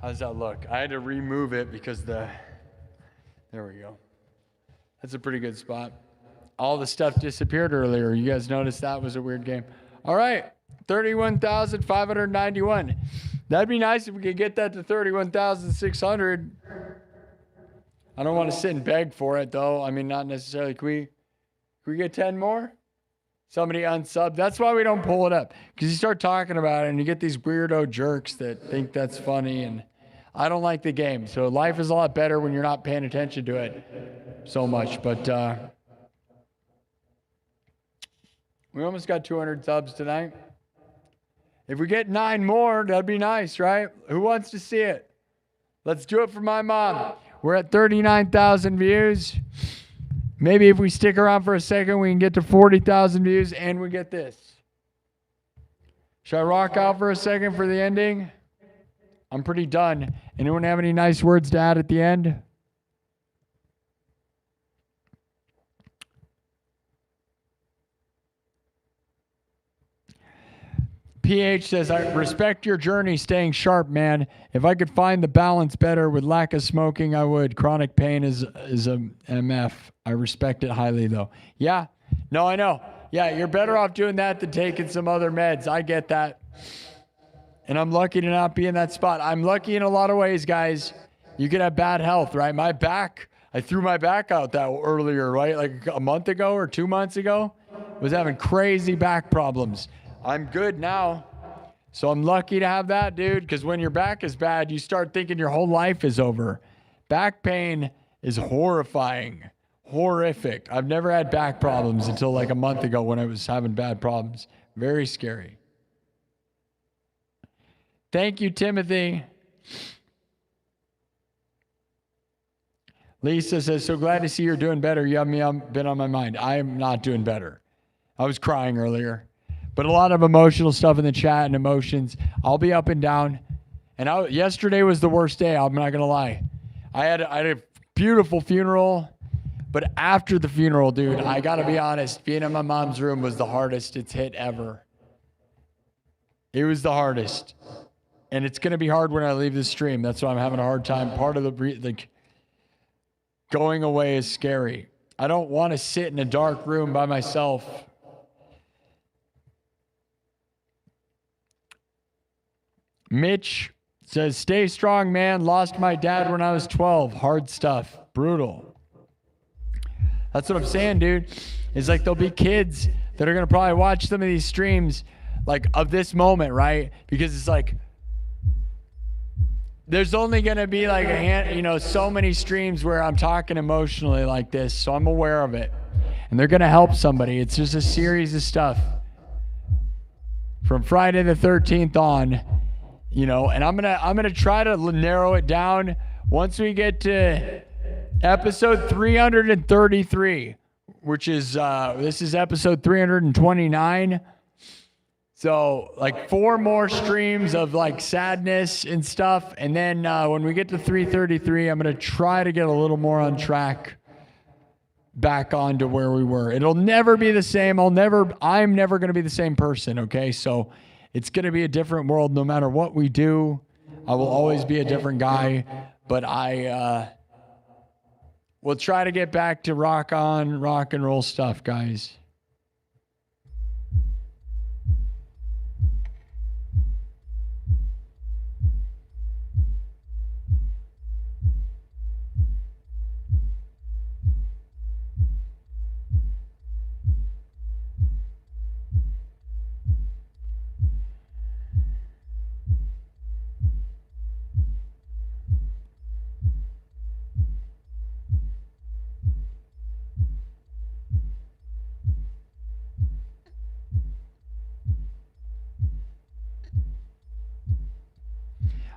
How does that look? I had to remove it because there we go. That's a pretty good spot. All the stuff disappeared earlier. You guys noticed that was a weird game. All right, 31,591. That'd be nice if we could get that to 31,600. I don't want to sit and beg for it though. I mean, not necessarily. Can we get 10 more? Somebody unsub. That's why we don't pull it up. Because you start talking about it and you get these weirdo jerks that think that's funny. And I don't like the game. So life is a lot better when you're not paying attention to it so much. But we almost got 200 subs tonight. If we get 9 more, that'd be nice, right? Who wants to see it? Let's do it for my mom. We're at 39,000 views. Maybe if we stick around for a second, we can get to 40,000 views and we get this. Should I rock out for a second for the ending? I'm pretty done. Anyone have any nice words to add at the end? PH says, I respect your journey staying sharp, man. If I could find the balance better with lack of smoking, I would. Chronic pain is a MF. I respect it highly, though. Yeah. No, I know. Yeah, you're better off doing that than taking some other meds. I get that. And I'm lucky to not be in that spot. I'm lucky in a lot of ways, guys. You could have bad health, right? My back, I threw my back out that earlier, right? Like a month ago or 2 months ago. Was having crazy back problems. I'm good now. So I'm lucky to have that, dude, because when your back is bad, you start thinking your whole life is over. Back pain is horrifying, horrific. I've never had back problems until like a month ago when I was having bad problems. Very scary. Thank you, Timothy. Lisa says, so glad to see you're doing better. You have me been on my mind. I am not doing better. I was crying earlier. But a lot of emotional stuff in the chat and emotions. I'll be up and down. And yesterday was the worst day. I'm not going to lie. I had a beautiful funeral. But after the funeral, dude, I got to be honest. Being in my mom's room was the hardest it's hit ever. It was the hardest. And it's going to be hard when I leave this stream. that's why I'm having a hard time. Part of the going away is scary. I don't want to sit in a dark room by myself. Mitch says, stay strong, man. Lost my dad when I was 12. Hard stuff. Brutal. That's what I'm saying, dude. It's like there'll be kids that are going to probably watch some of these streams like of this moment, right? Because it's like there's only going to be like so many streams where I'm talking emotionally like this. So I'm aware of it. And they're going to help somebody. It's just a series of stuff. From Friday the 13th on. And I'm gonna try to narrow it down once we get to episode 333, which is this is episode 329. So like 4 more streams of like sadness and stuff, and then when we get to 333, I'm gonna try to get a little more on track, back on to where we were. It'll never be the same. I'm never gonna be the same person. Okay, so. It's going to be a different world no matter what we do. I will always be a different guy, but I will try to get back to rock and roll stuff, guys.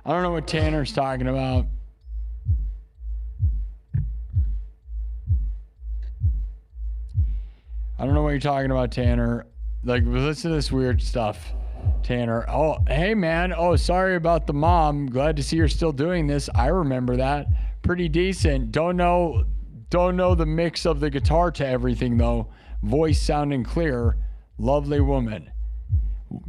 I don't know what Tanner's talking about. I don't know what you're talking about, Tanner. Like, listen to this weird stuff, Tanner. Oh, hey, man. Oh, sorry about the mom. Glad to see you're still doing this. I remember that. Pretty decent. Don't know the mix of the guitar to everything, though. Voice sounding clear. Lovely woman.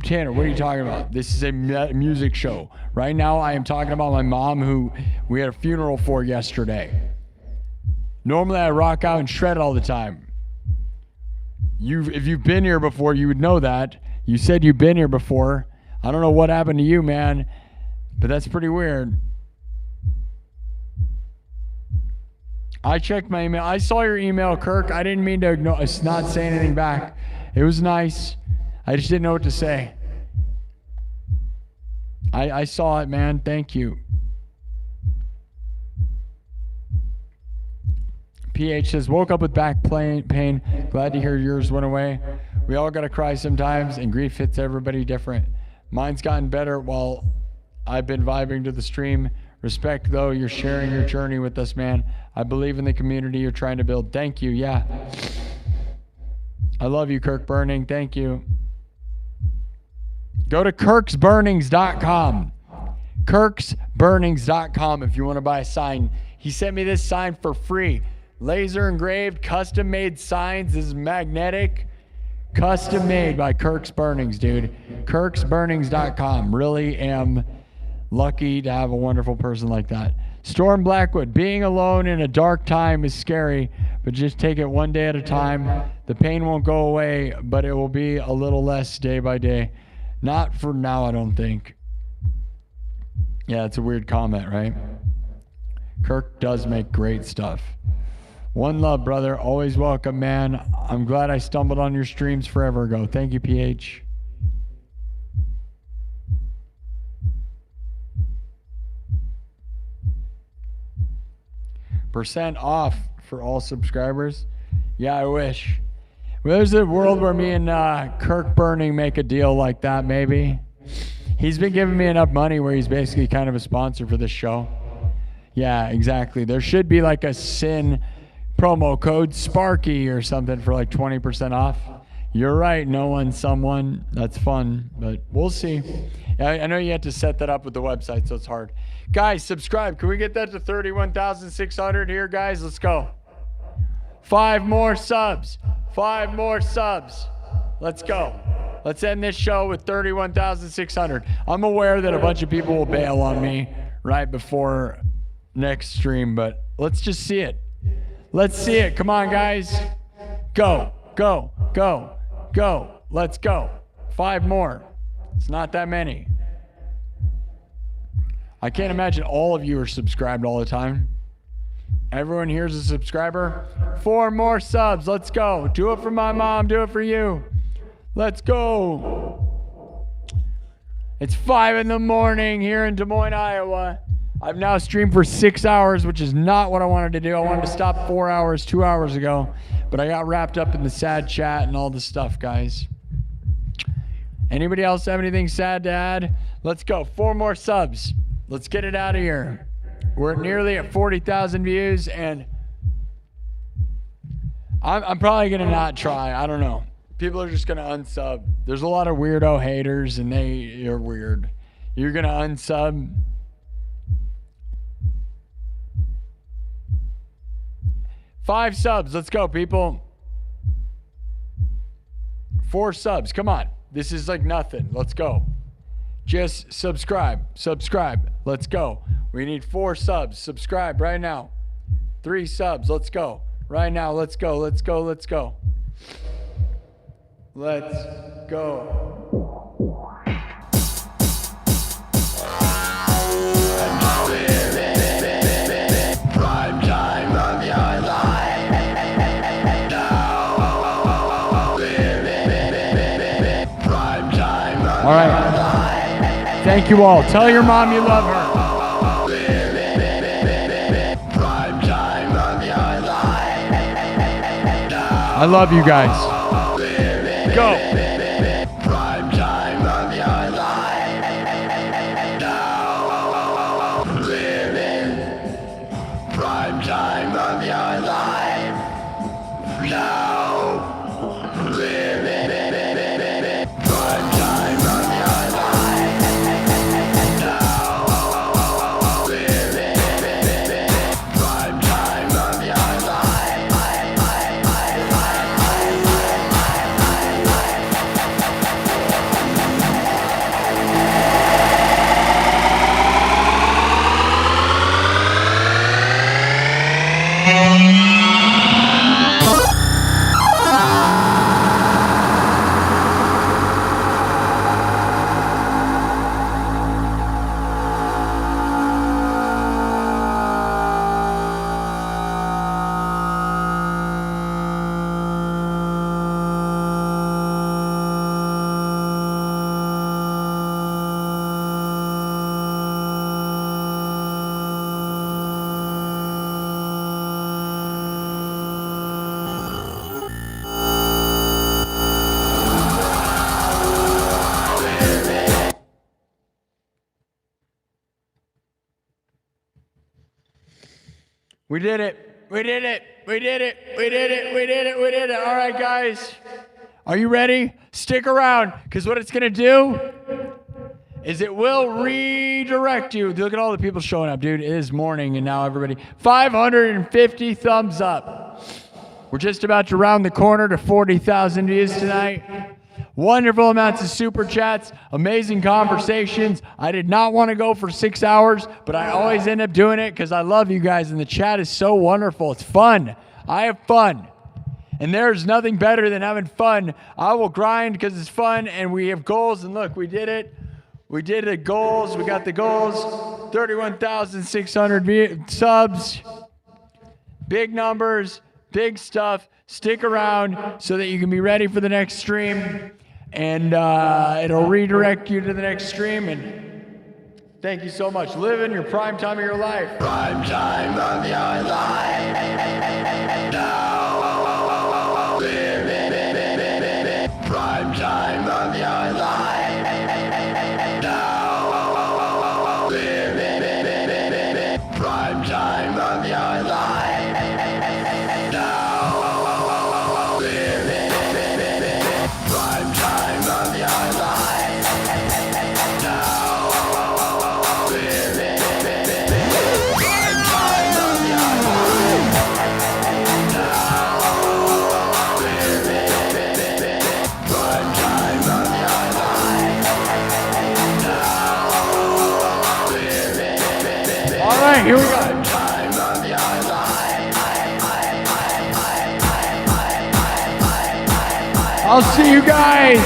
Tanner, what are you talking about? This is a music show. Right now, I am talking about my mom, who we had a funeral for yesterday. Normally, I rock out and shred all the time. If you've been here before, you would know that. You said you've been here before. I don't know what happened to you, man, but that's pretty weird. I checked my email. I saw your email, Kirk. I didn't mean to not say anything back. It was nice. I just didn't know what to say. I saw it, man. Thank you. PH says, woke up with back pain. Glad to hear yours went away. We all got to cry sometimes, and grief hits everybody different. Mine's gotten better while I've been vibing to the stream. Respect, though. You're sharing your journey with us, man. I believe in the community you're trying to build. Thank you. Yeah. I love you, Kirk Burning. Thank you. Go to kirksburnings.com. kirksburnings.com if you want to buy a sign. He sent me this sign for free. Laser engraved, custom made signs. This is magnetic. Custom made by Kirk's Burnings, dude. KirksBurnings.com. Really am lucky to have a wonderful person like that. Storm Blackwood. Being alone in a dark time is scary, but just take it one day at a time. The pain won't go away, but it will be a little less day by day. Not for now, I don't think. Yeah, it's a weird comment, right? Kirk does make great stuff. One love, brother. Always welcome, man. I'm glad I stumbled on your streams forever ago. Thank you, PH. % off for all subscribers. Yeah, I wish. Well, there's a world where me and Kirk Burning make a deal like that, maybe. He's been giving me enough money where he's basically kind of a sponsor for this show. Yeah, exactly. There should be like a Sin promo code, Sparky or something, for like 20% off. You're right, no one, someone. That's fun, but we'll see. I know you have to set that up with the website, so it's hard. Guys, subscribe. Can we get that to 31,600 here, guys? Let's go. 5 more subs. 5 more subs. Let's go. Let's end this show with 31,600. I'm aware that a bunch of people will bail on me right before next stream, but let's just see it. Let's see it. Come on, guys. Go, go, go, go. Let's go. 5 more. It's not that many. I can't imagine all of you are subscribed all the time. Everyone here's a subscriber. 4 more subs. Let's go. Do it for my mom. Do it for you. Let's go. It's 5 in the morning here in Des Moines, Iowa. I've now streamed for 6 hours, which is not what I wanted to do. I wanted to stop 4 hours, 2 hours ago, but I got wrapped up in the sad chat and all the stuff, guys. Anybody else have anything sad to add? Let's go. 4 more subs. Let's get it out of here. We're nearly at 40,000 views, and I'm probably going to not try. I don't know. People are just going to unsub. There's a lot of weirdo haters, and you're weird. You're going to unsub. Five subs. Let's go, people. 4 subs. Come on. This is like nothing. Let's go. Just subscribe. Subscribe. Let's go. We need 4 subs. Subscribe right now. 3 subs. Let's go. Right now. Let's go. Let's go. Let's go. Let's go. Prime time of your life. Prime time of All right. Thank you all. Tell your mom you love her. prime time of your life. I love you guys. Go. Prime time of your life. Now living. Prime time of your life. Now living. Prime time of your life. Now living. Prime time of your life. We did it. We did it. We did it. We did it. We did it. We did it. All right, guys. Are you ready? Stick around, because what it's going to do is it will redirect you. Look at all the people showing up, dude. It is morning, and now everybody. 550 thumbs up. We're just about to round the corner to 40,000 views tonight. Wonderful amounts of super chats, amazing conversations. I did not want to go for 6 hours, but I always end up doing it because I love you guys and the chat is so wonderful. It's fun. I have fun. And there's nothing better than having fun. I will grind because it's fun and we have goals. And look, we did it. We did the goals. We got the goals. 31,600 subs. Big numbers, big stuff. Stick around so that you can be ready for the next stream. And it'll redirect you to the next stream. And thank you so much. Live in your prime time of your life. Prime time of your life. Now. Live in prime time of your life. Now. Live in prime time of your life. Now. Live in prime time of your life. Now. Live in prime time of your life. Now. Live in prime time of your life. Now. Live in All right, here we go. time of your life. I'll see you guys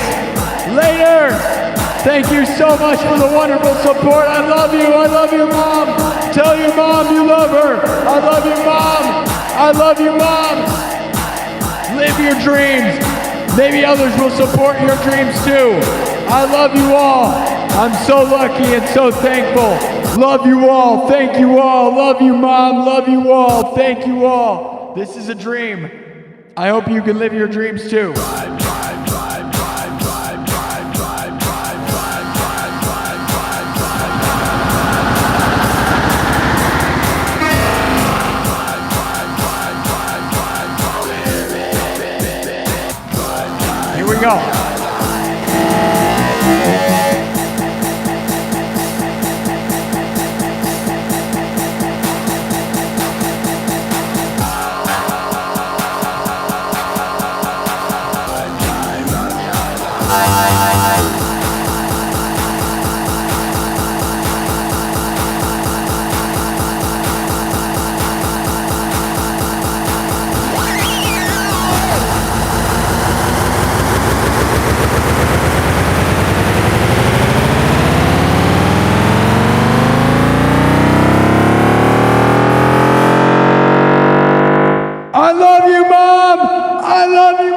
later. Thank you so much for the wonderful support. I love you. I love you, Mom. Tell your mom you love her. I love you, Mom. I love you, Mom. Live your dreams. Maybe others will support your dreams too. I love you all. I'm so lucky and so thankful. Love you all. Thank you all. Love you, Mom. Love you all. Thank you all. This is a dream. I hope you can live your dreams too. Here we go. I love you, Mom. I love you,